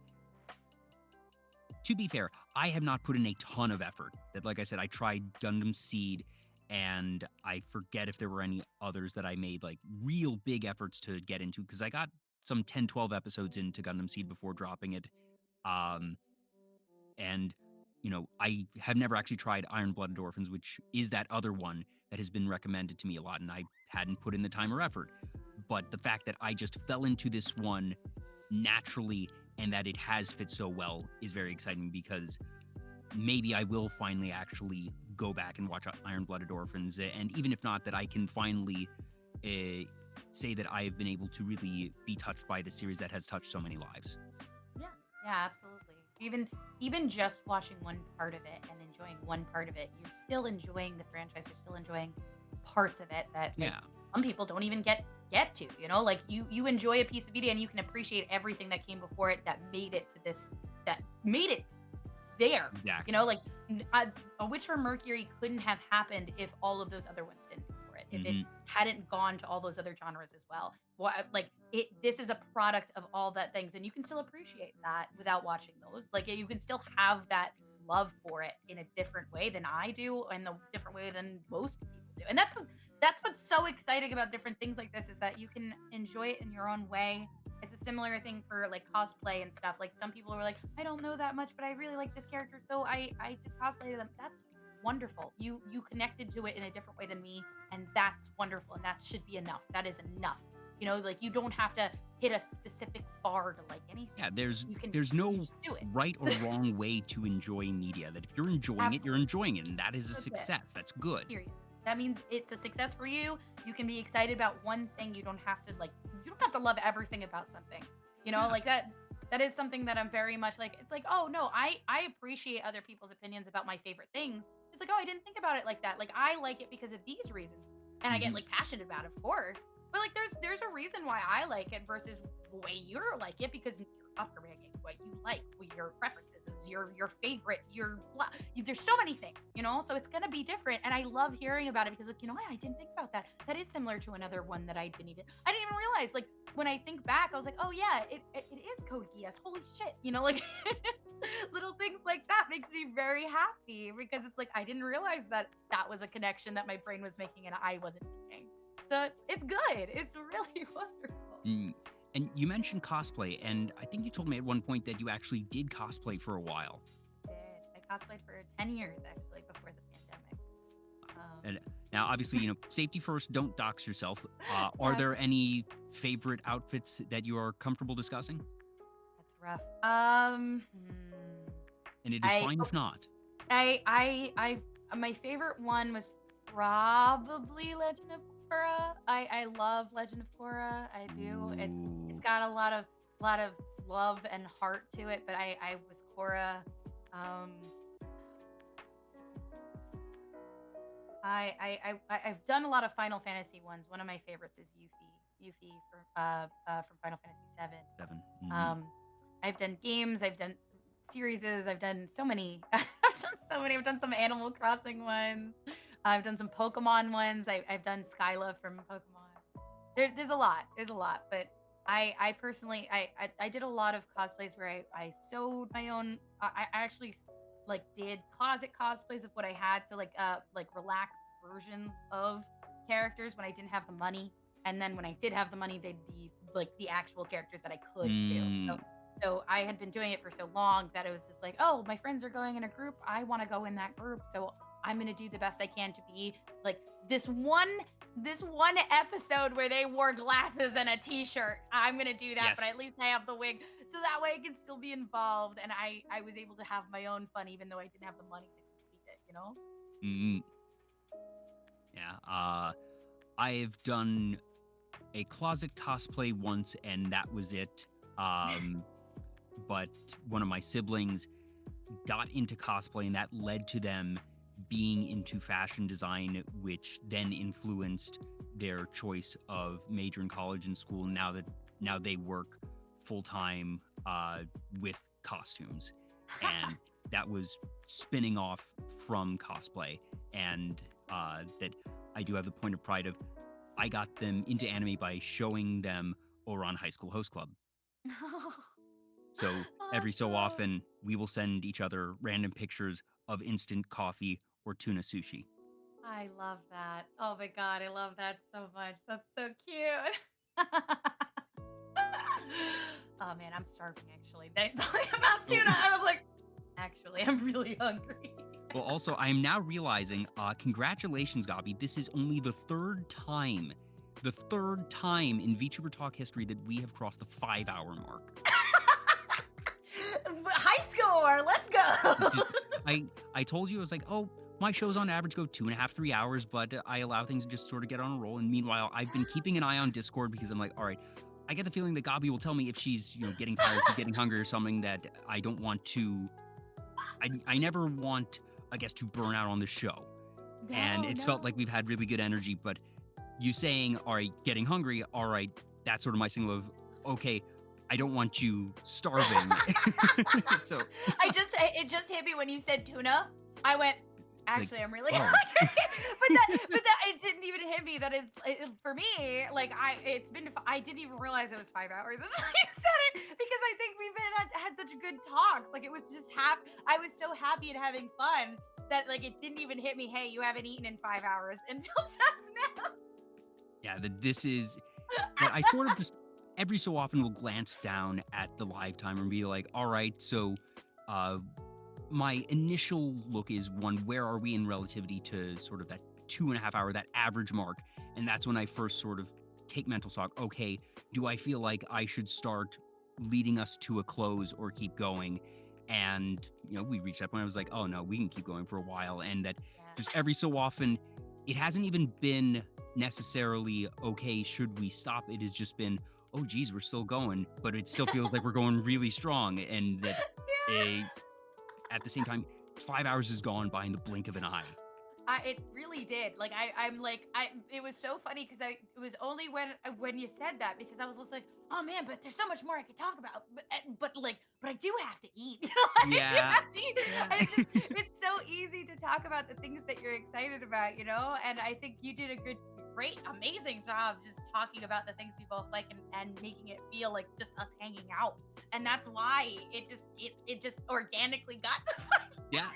to be fair, I have not put in a ton of effort. That, like I said, I tried Gundam Seed and I forget if there were any others that I made like real big efforts to get into because I got some 10, 12 episodes into Gundam Seed before dropping it. Um, and I have never actually tried Iron Blooded Orphans, which is that other one that has been recommended to me a lot, and I hadn't put in the time or effort. But the fact that I just fell into this one naturally and that it has fit so well is very exciting, because maybe I will finally actually go back and watch Iron Blooded Orphans. And even if not, that I can finally say that I have been able to really be touched by the series that has touched so many lives. Yeah, yeah, absolutely. Even just watching one part of it and enjoying one part of it, you're still enjoying the franchise. You're still enjoying parts of it that like, Yeah. some people don't even get to. Like you enjoy a piece of media and you can appreciate everything that came before it that made it to this, that made it there. Exactly. Like A Witch from Mercury couldn't have happened if all of those other ones didn't for it. If it hadn't gone to all those other genres as well. This is a product of all that things, and you can still appreciate that without watching those. Like you can still have that love for it in a different way than I do, and a different way than most people do. And that's what's so exciting about different things like this, is that you can enjoy it in your own way. It's a similar thing for like cosplay and stuff. Like some people are like, I don't know that much, but I really like this character, so I just cosplay them. That's wonderful. You connected to it in a different way than me, and that's wonderful, and that should be enough. That is enough. Like you don't have to hit a specific bar to like anything. Yeah, there's You no just do it. right or wrong way to enjoy media. That if you're enjoying it, you're Absolutely. enjoying it, and that is a That's it. success. That's good. Period. That means it's a success for you. You can be excited about one thing. You don't have to love everything about something. Yeah. Like that is something that I'm very much like, it's like, oh no, I appreciate other people's opinions about my favorite things. It's like, oh, I didn't think about it like that. Like I like it because of these reasons. And I get like passionate about it, of course. But like there's a reason why I like it versus the way you're like it, because you're upbringing, what you like, what your preferences is, your favorite, there's so many things, so it's gonna be different. And I love hearing about it because like, I didn't think about that. That is similar to another one that I didn't even realize. Like when I think back, I was like, oh yeah, it is Code Geass. Holy shit. Like little things like that makes me very happy, because it's like I didn't realize that was a connection that my brain was making and I wasn't making. So it's good. It's really wonderful. And you mentioned cosplay, and I think you told me at one point that you actually did cosplay for a while. I cosplayed for 10 years actually before the pandemic. And now, obviously, safety first. Don't dox yourself. Are there any favorite outfits that you are comfortable discussing? That's rough. And it is fine if not. My favorite one was probably Legend of Korra. I love Legend of Korra. I do. It's got a lot of love and heart to it. But I was Korra. I've done a lot of Final Fantasy ones. One of my favorites is Yuffie from Final Fantasy VII. I've done games. I've done series. I've done so many. I've done some Animal Crossing ones. I've done some Pokemon ones. I've done Skyla from Pokemon. There's a lot. But I personally I did a lot of cosplays where I sewed my own. I actually like did closet cosplays of what I had. So like relaxed versions of characters when I didn't have the money, and then when I did have the money, they'd be like the actual characters that I could do. So I had been doing it for so long that it was just like, oh, my friends are going in a group. I want to go in that group. So I'm going to do the best I can to be like this one episode where they wore glasses and a t-shirt. I'm going to do that, but at least I have the wig. So that way I can still be involved. And I was able to have my own fun, even though I didn't have the money to complete it, Yeah. I've done a closet cosplay once, and that was it. But one of my siblings got into cosplay, and that led to them being into fashion design, which then influenced their choice of major in college and school. Now they work full time with costumes, and that was spinning off from cosplay. And that I do have the point of pride of I got them into anime by showing them Ouran High School Host Club. So every so often, we will send each other random pictures of instant coffee or tuna sushi. I love that. Oh my God, I love that so much. That's so cute. Oh man, I'm starving actually. Talking about tuna, I was like, actually. I'm really hungry. Well, also, I am now realizing, congratulations, Gobby. This is only the third time in VTuber Talk history that we have crossed the 5-hour mark. High score, let's go. I told you, I was like, oh, my shows on average go 2.5, 3 hours, but I allow things to just sort of get on a roll. And meanwhile, I've been keeping an eye on Discord because I'm like, all right, I get the feeling that Gobby will tell me if she's, getting tired, she's getting hungry or something that I don't want to. I never want a guest to burn out on the show. And it's felt like we've had really good energy, but you saying, all right, getting hungry, all right, that's sort of my signal of, okay, I don't want you starving. So it just hit me when you said tuna. I went, actually, I'm really oh. hungry. but that it didn't even hit me that for me, like I didn't even realize it was 5 hours as I said it because I think we've had such good talks. Like it was just I was so happy and having fun that like it didn't even hit me, hey, you haven't eaten in 5 hours until just now. Yeah, this is that I sort of just every so often will glance down at the live timer and be like, all right, so my initial look is one, where are we in relativity to sort of that 2.5 hour, that average mark? And that's when I first sort of take mental stock. Okay, do I feel like I should start leading us to a close or keep going? And, we reached that point. I was like, oh no, we can keep going for a while. And that just every so often, it hasn't even been necessarily, okay, should we stop? It has just been, oh geez, we're still going, but it still feels like we're going really strong. And that at the same time, 5 hours is gone by in the blink of an eye. It really did. Like it was so funny because it was only when you said that because I was just like, oh man, but there's so much more I could talk about. But I do have to eat. I do have to eat. Yeah. It's so easy to talk about the things that you're excited about, And I think you did a great, amazing job just talking about the things we both like and making it feel like just us hanging out. And that's why it just organically got to fun. Yeah.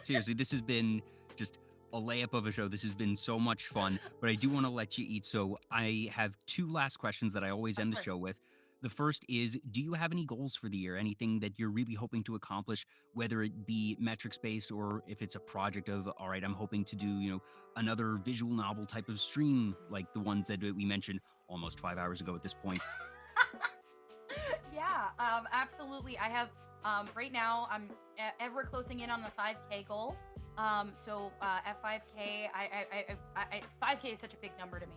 Seriously, this has been just a layup of a show. This has been so much fun, but I do want to let you eat. So I have two last questions that I always end the show with. The first is, do you have any goals for the year? Anything that you're really hoping to accomplish, whether it be metrics-based or if it's a project of, all right, I'm hoping to do, another visual novel type of stream like the ones that we mentioned almost 5 hours ago at this point? Yeah, absolutely. I have right now I'm ever closing in on the 5K goal. So at 5K, 5K is such a big number to me.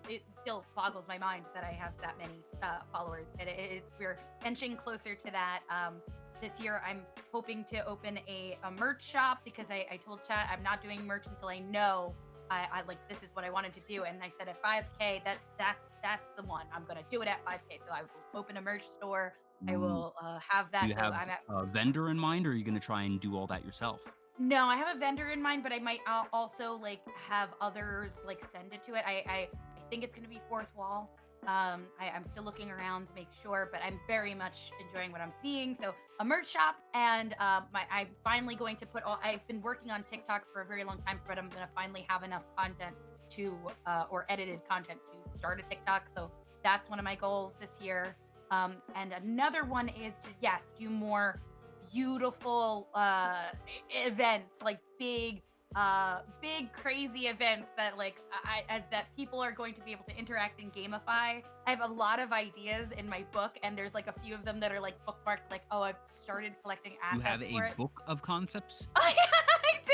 It still boggles my mind that I have that many followers. We're inching closer to that. This year, I'm hoping to open a merch shop because I told chat I'm not doing merch until I know I like this is what I wanted to do, and I said at 5K that's the one. I'm gonna do it at 5K. So I will open a merch store. I will have that. Do you have a vendor in mind, or are you going to try and do all that yourself? No, I have a vendor in mind, but I might also like have others like send it to it. I think it's going to be fourth wall. I'm still looking around to make sure, but I'm very much enjoying what I'm seeing. So a merch shop, and I'm finally going to put I've been working on TikToks for a very long time, but I'm going to finally have enough content to or edited content to start a TikTok. So that's one of my goals this year. And another one is to do more beautiful events, like big crazy events that that people are going to be able to interact and gamify. I have a lot of ideas in my book, and there's like a few of them that are like bookmarked, like, oh, I've started collecting assets. You have a book of concepts? I do.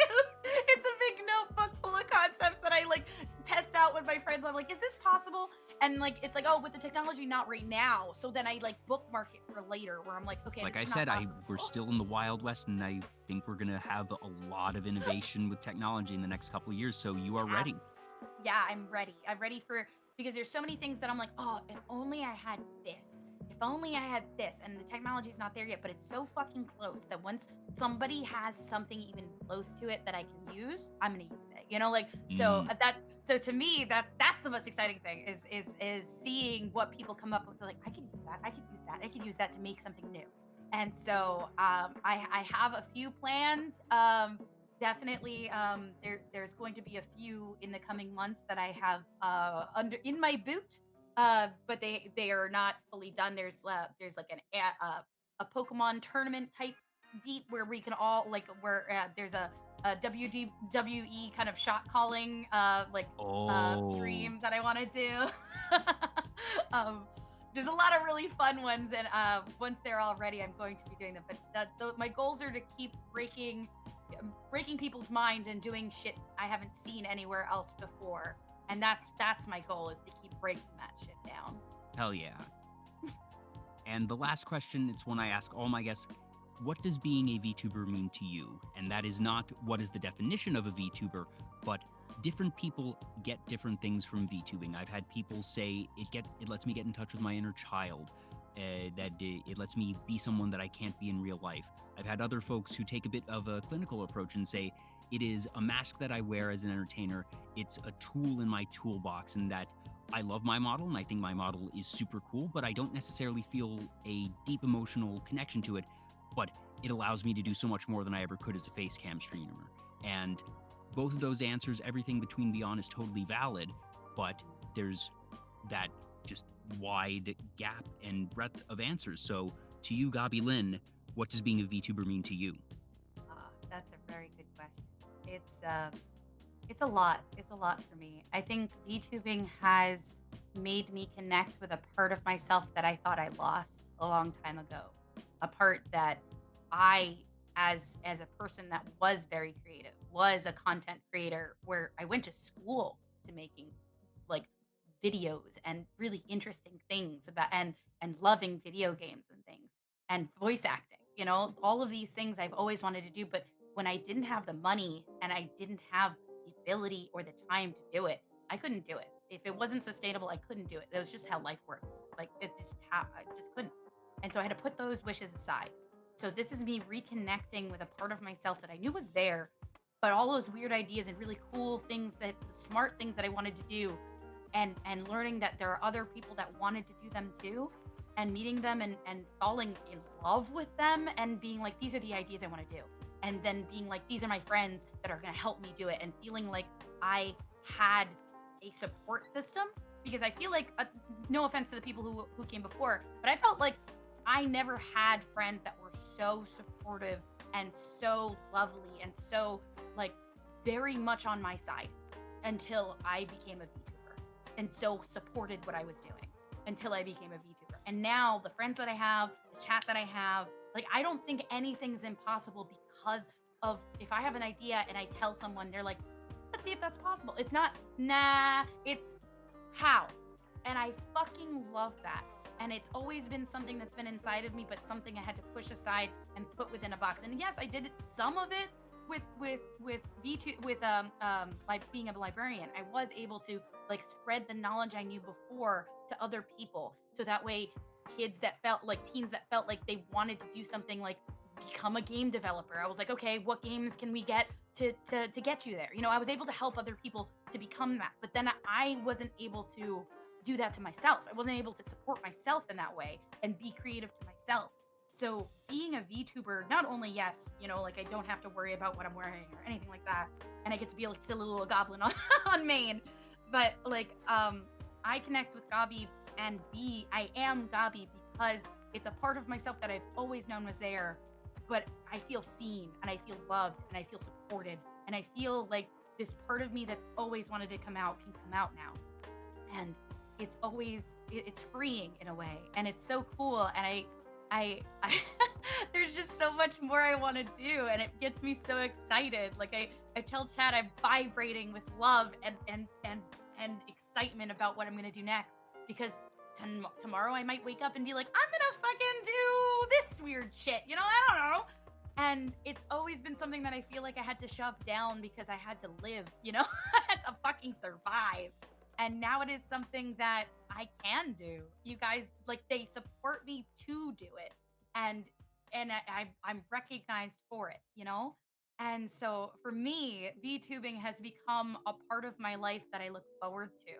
It's a big notebook full of concepts that I like test out with my friends. I'm like, is this possible? And like it's like, oh, with the technology, not right now. So then I like bookmark it for later, where I'm like, okay. Like I said, we're still in the Wild West, and I think we're gonna have a lot of innovation with technology in the next couple of years. So you are ready. Yeah, I'm ready. I'm ready because there's so many things that I'm like, oh, if only I had this. If only I had this, and the technology's not there yet, but it's so fucking close that once somebody has something even close to it that I can use, I'm gonna use it. So to me, that's the most exciting thing is seeing what people come up with. Like, I could use that, I could use that, I could use that to make something new. And so I have a few planned. Definitely, there's going to be a few in the coming months that I have in my boot. But they are not fully done. There's like a Pokemon tournament type beat where we can all like where there's a WWE kind of shot calling Oh, stream that I want to do. um, there's a lot of really fun ones, and once they're all ready, I'm going to be doing them. But my goals are to keep breaking people's minds and doing shit I haven't seen anywhere else before. And that's my goal, is to keep breaking that shit down. hell yeah. And the last question, it's one I ask all my guests. What does being a VTuber mean to you? And that is not what is the definition of a VTuber, but different people get different things from VTubing. I've had people say it lets me get in touch with my inner child, that it lets me be someone that I can't be in real life. I've had other folks who take a bit of a clinical approach and say it is a mask that I wear as an entertainer. It's a tool in my toolbox, and that I love my model and I think my model is super cool, but I don't necessarily feel a deep emotional connection to it. But it allows me to do so much more than I ever could as a face cam streamer. And both of those answers, everything between beyond, is totally valid, but there's that just wide gap and breadth of answers. So to you, GobbieLynne, what does being a VTuber mean to you? That's a very good question. It's a lot. It's a lot for me. I think VTubing has made me connect with a part of myself that I thought I lost a long time ago. A part that I, as a person that was very creative, was a content creator, where I went to school to making like videos and really interesting things about and loving video games and things and voice acting. All of these things I've always wanted to do, but when I didn't have the money and I didn't have the ability or the time to do it, I couldn't do it. If it wasn't sustainable, I couldn't do it. That was just how life works. Like it just how I just couldn't. And so I had to put those wishes aside. So this is me reconnecting with a part of myself that I knew was there, but all those weird ideas and really cool things, that smart things that I wanted to do, and learning that there are other people that wanted to do them too, and meeting them and falling in love with them and being like, these are the ideas I want to do. And then being like, these are my friends that are going to help me do it, and feeling like I had a support system. Because I feel like, no offense to the people who came before, but I felt like I never had friends that were so supportive and so lovely and so like very much on my side until I became a VTuber, and so supported what I was doing until I became a VTuber. And now the friends that I have, the chat that I have, like I don't think anything's impossible, because of, if I have an idea and I tell someone, they're like, let's see if that's possible. It's not, nah, it's how. And I fucking love that. And it's always been something that's been inside of me, but something I had to push aside and put within a box. And yes, I did some of it with V2 with like being a librarian. I was able to like spread the knowledge I knew before to other people, so that way teens that felt like they wanted to do something like become a game developer, I was like, okay, what games can we get to get you there? I was able to help other people to become that. But then I wasn't able to do that to myself. I wasn't able to support myself in that way and be creative to myself. So being a VTuber, not only, yes, like I don't have to worry about what I'm wearing or anything like that, and I get to be like silly little goblin on main, but like I connect with Gobbie, and I am Gobbie because it's a part of myself that I've always known was there, but I feel seen and I feel loved and I feel supported, and I feel like this part of me that's always wanted to come out can come out now. And it's freeing in a way, and it's so cool. And I there's just so much more I want to do, and it gets me so excited. Like I tell Chad, I'm vibrating with love and excitement about what I'm gonna do next, because tomorrow I might wake up and be like, I'm gonna fucking do this weird shit, I don't know. And it's always been something that I feel like I had to shove down because I had to live, I had to fucking survive. And now it is something that I can do. You guys, like, they support me to do it, and I'm recognized for it, And so for me, VTubing has become a part of my life that I look forward to,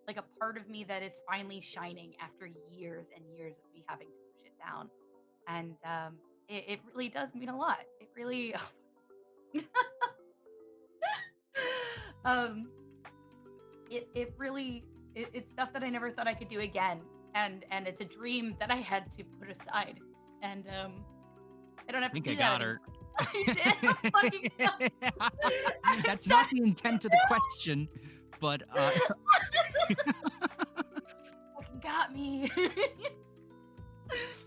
like a part of me that is finally shining after years and years of me having to push it down. And it really does mean a lot. It really, um, it really, it's stuff that I never thought I could do again, and it's a dream that I had to put aside and I don't have I think to I do that got her. anymore. I did. I'm fucking That's not the intent of the question, but fucking got me.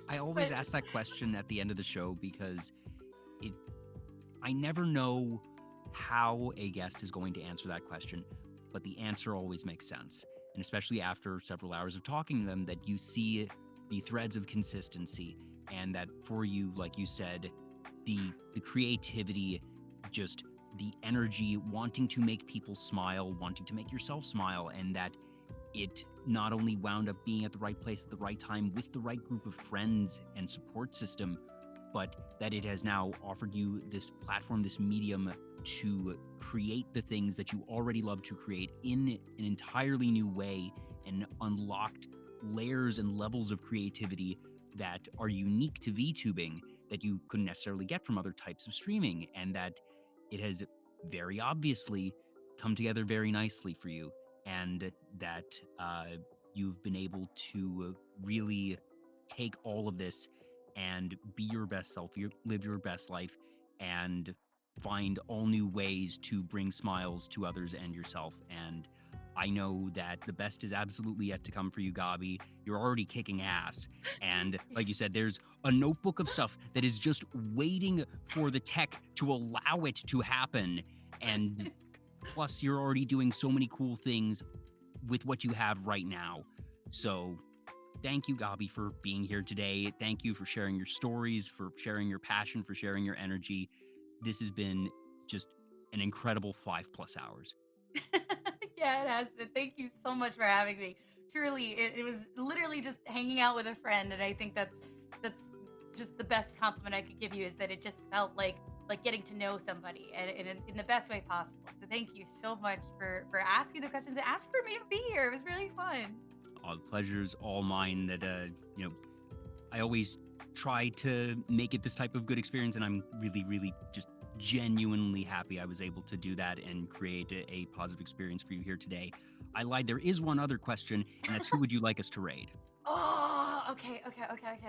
I always But- ask that question at the end of the show because I never know how a guest is going to answer that question, but the answer always makes sense. And especially after several hours of talking to them, that you see the threads of consistency, and that for you, like you said, the creativity, just the energy, wanting to make people smile, wanting to make yourself smile, and that it not only wound up being at the right place at the right time with the right group of friends and support system, but that it has now offered you this platform, this medium to create the things that you already love to create in an entirely new way, and unlocked layers and levels of creativity that are unique to VTubing that you couldn't necessarily get from other types of streaming, and that it has very obviously come together very nicely for you, and that you've been able to really take all of this and be your best self, live your best life, and find all new ways to bring smiles to others and yourself. And I know that the best is absolutely yet to come for you, Gobbie. You're already kicking ass. And like you said, there's a notebook of stuff that is just waiting for the tech to allow it to happen. And plus, you're already doing so many cool things with what you have right now. So thank you, Gobbie, for being here today. Thank you for sharing your stories, for sharing your passion, for sharing your energy. This has been just an incredible 5+ hours. Yeah, it has been. Thank you so much for having me. Truly, it was literally just hanging out with a friend, and I think that's just the best compliment I could give you, is that it just felt like getting to know somebody, and in the best way possible. So thank you so much for asking the questions and asking for me to be here. It was really fun. The pleasure's all mine. That I always try to make it this type of good experience, and I'm really, really just genuinely happy I was able to do that and create a positive experience for you here today. I lied. There is one other question, and that's who would you like us to raid? Oh, okay.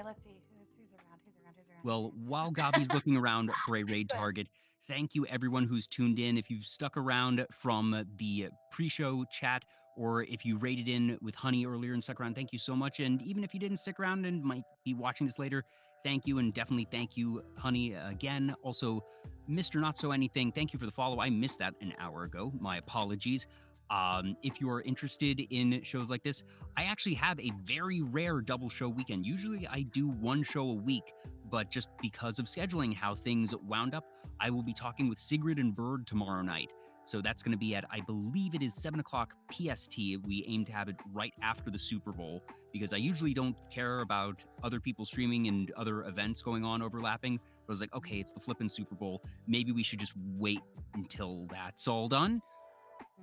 Let's see. Who's around? Well, while Gobbie's looking around for a raid Go ahead. target, thank you everyone who's tuned in. If you've stuck around from the pre-show chat, or if you raided in with Honey earlier and stuck around, thank you so much. And even if you didn't stick around and might be watching this later, thank you, and definitely thank you, Honey, again. Also, Mr. Not So Anything, thank you for the follow. I missed that an hour ago. My apologies. If you are interested in shows like this, I actually have a very rare double show weekend. Usually I do one show a week, but just because of scheduling, how things wound up, I will be talking with Sigrid and Bird tomorrow night. So that's going to be at, I believe it is 7 o'clock PST. We aim to have it right after the Super Bowl, because I usually don't care about other people streaming and other events going on overlapping. But I was like, okay, it's the flippin' Super Bowl. Maybe we should just wait until that's all done.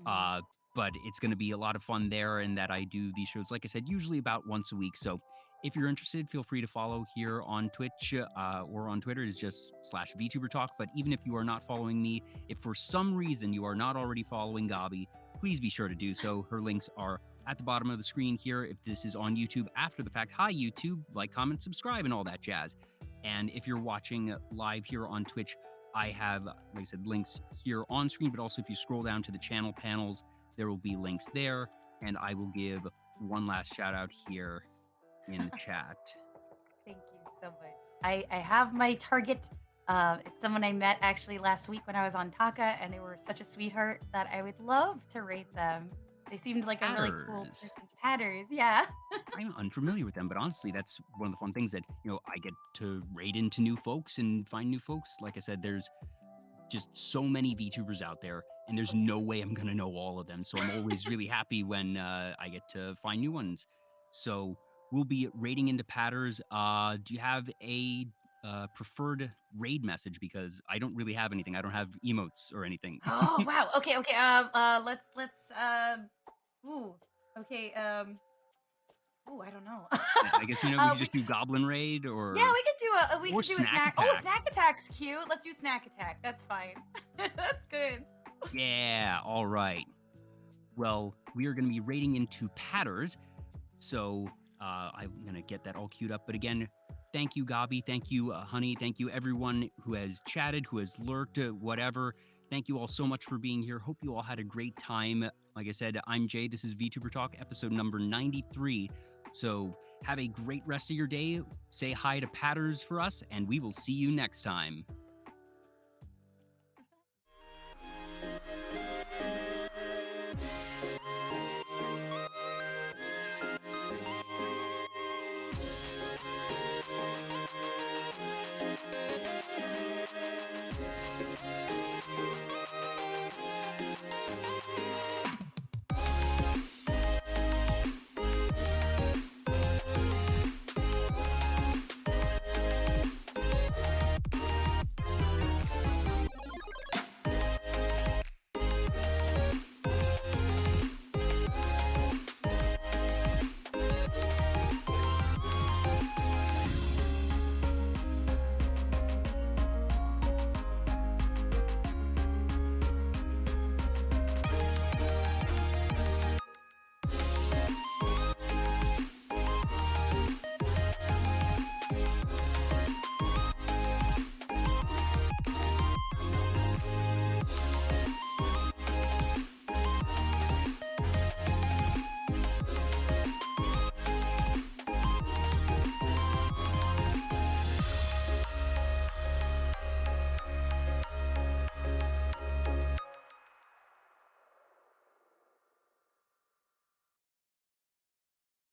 But it's going to be a lot of fun there, and that I do these shows, like I said, usually about once a week. So if you're interested, feel free to follow here on Twitch or on Twitter. It's just /Vtuber Talk. But even if you are not following me, if for some reason you are not already following Gobbie, please be sure to do so. Her links are at the bottom of the screen here. If this is on YouTube after the fact, hi YouTube, like, comment, subscribe, and all that jazz. And if you're watching live here on Twitch, I have, like I said, links here on screen, but also if you scroll down to the channel panels, there will be links there. And I will give one last shout out here in the chat. Thank you so much. I have my target. It's someone I met actually last week when I was on Taka, and they were such a sweetheart that I would love to rate them. They seemed like a really cool Patters. person's Patters. Yeah. I'm unfamiliar with them, but honestly, that's one of the fun things that, I get to raid into new folks and find new folks. Like I said, there's just so many VTubers out there, and there's no way I'm going to know all of them. So I'm always really happy when I get to find new ones. So we'll be raiding into Patters. Do you have a preferred raid message? Because I don't really have anything. I don't have emotes or anything. Oh wow. Okay. Let's. Ooh. Okay. Ooh, I don't know. I guess we could just do Goblin Raid, or yeah, we could do a or a Snack snack. Attack. Oh, snack attack's cute. Let's do snack attack. That's fine. That's good. Yeah, all right. Well, we are going to be raiding into Patters. So I'm going to get that all queued up. But again, thank you, Gabi. Thank you, Honey. Thank you, everyone who has chatted, who has lurked, whatever. Thank you all so much for being here. Hope you all had a great time. Like I said, I'm Jay. This is Vtuber Talk, episode number 93. So have a great rest of your day. Say hi to Patters for us, and we will see you next time.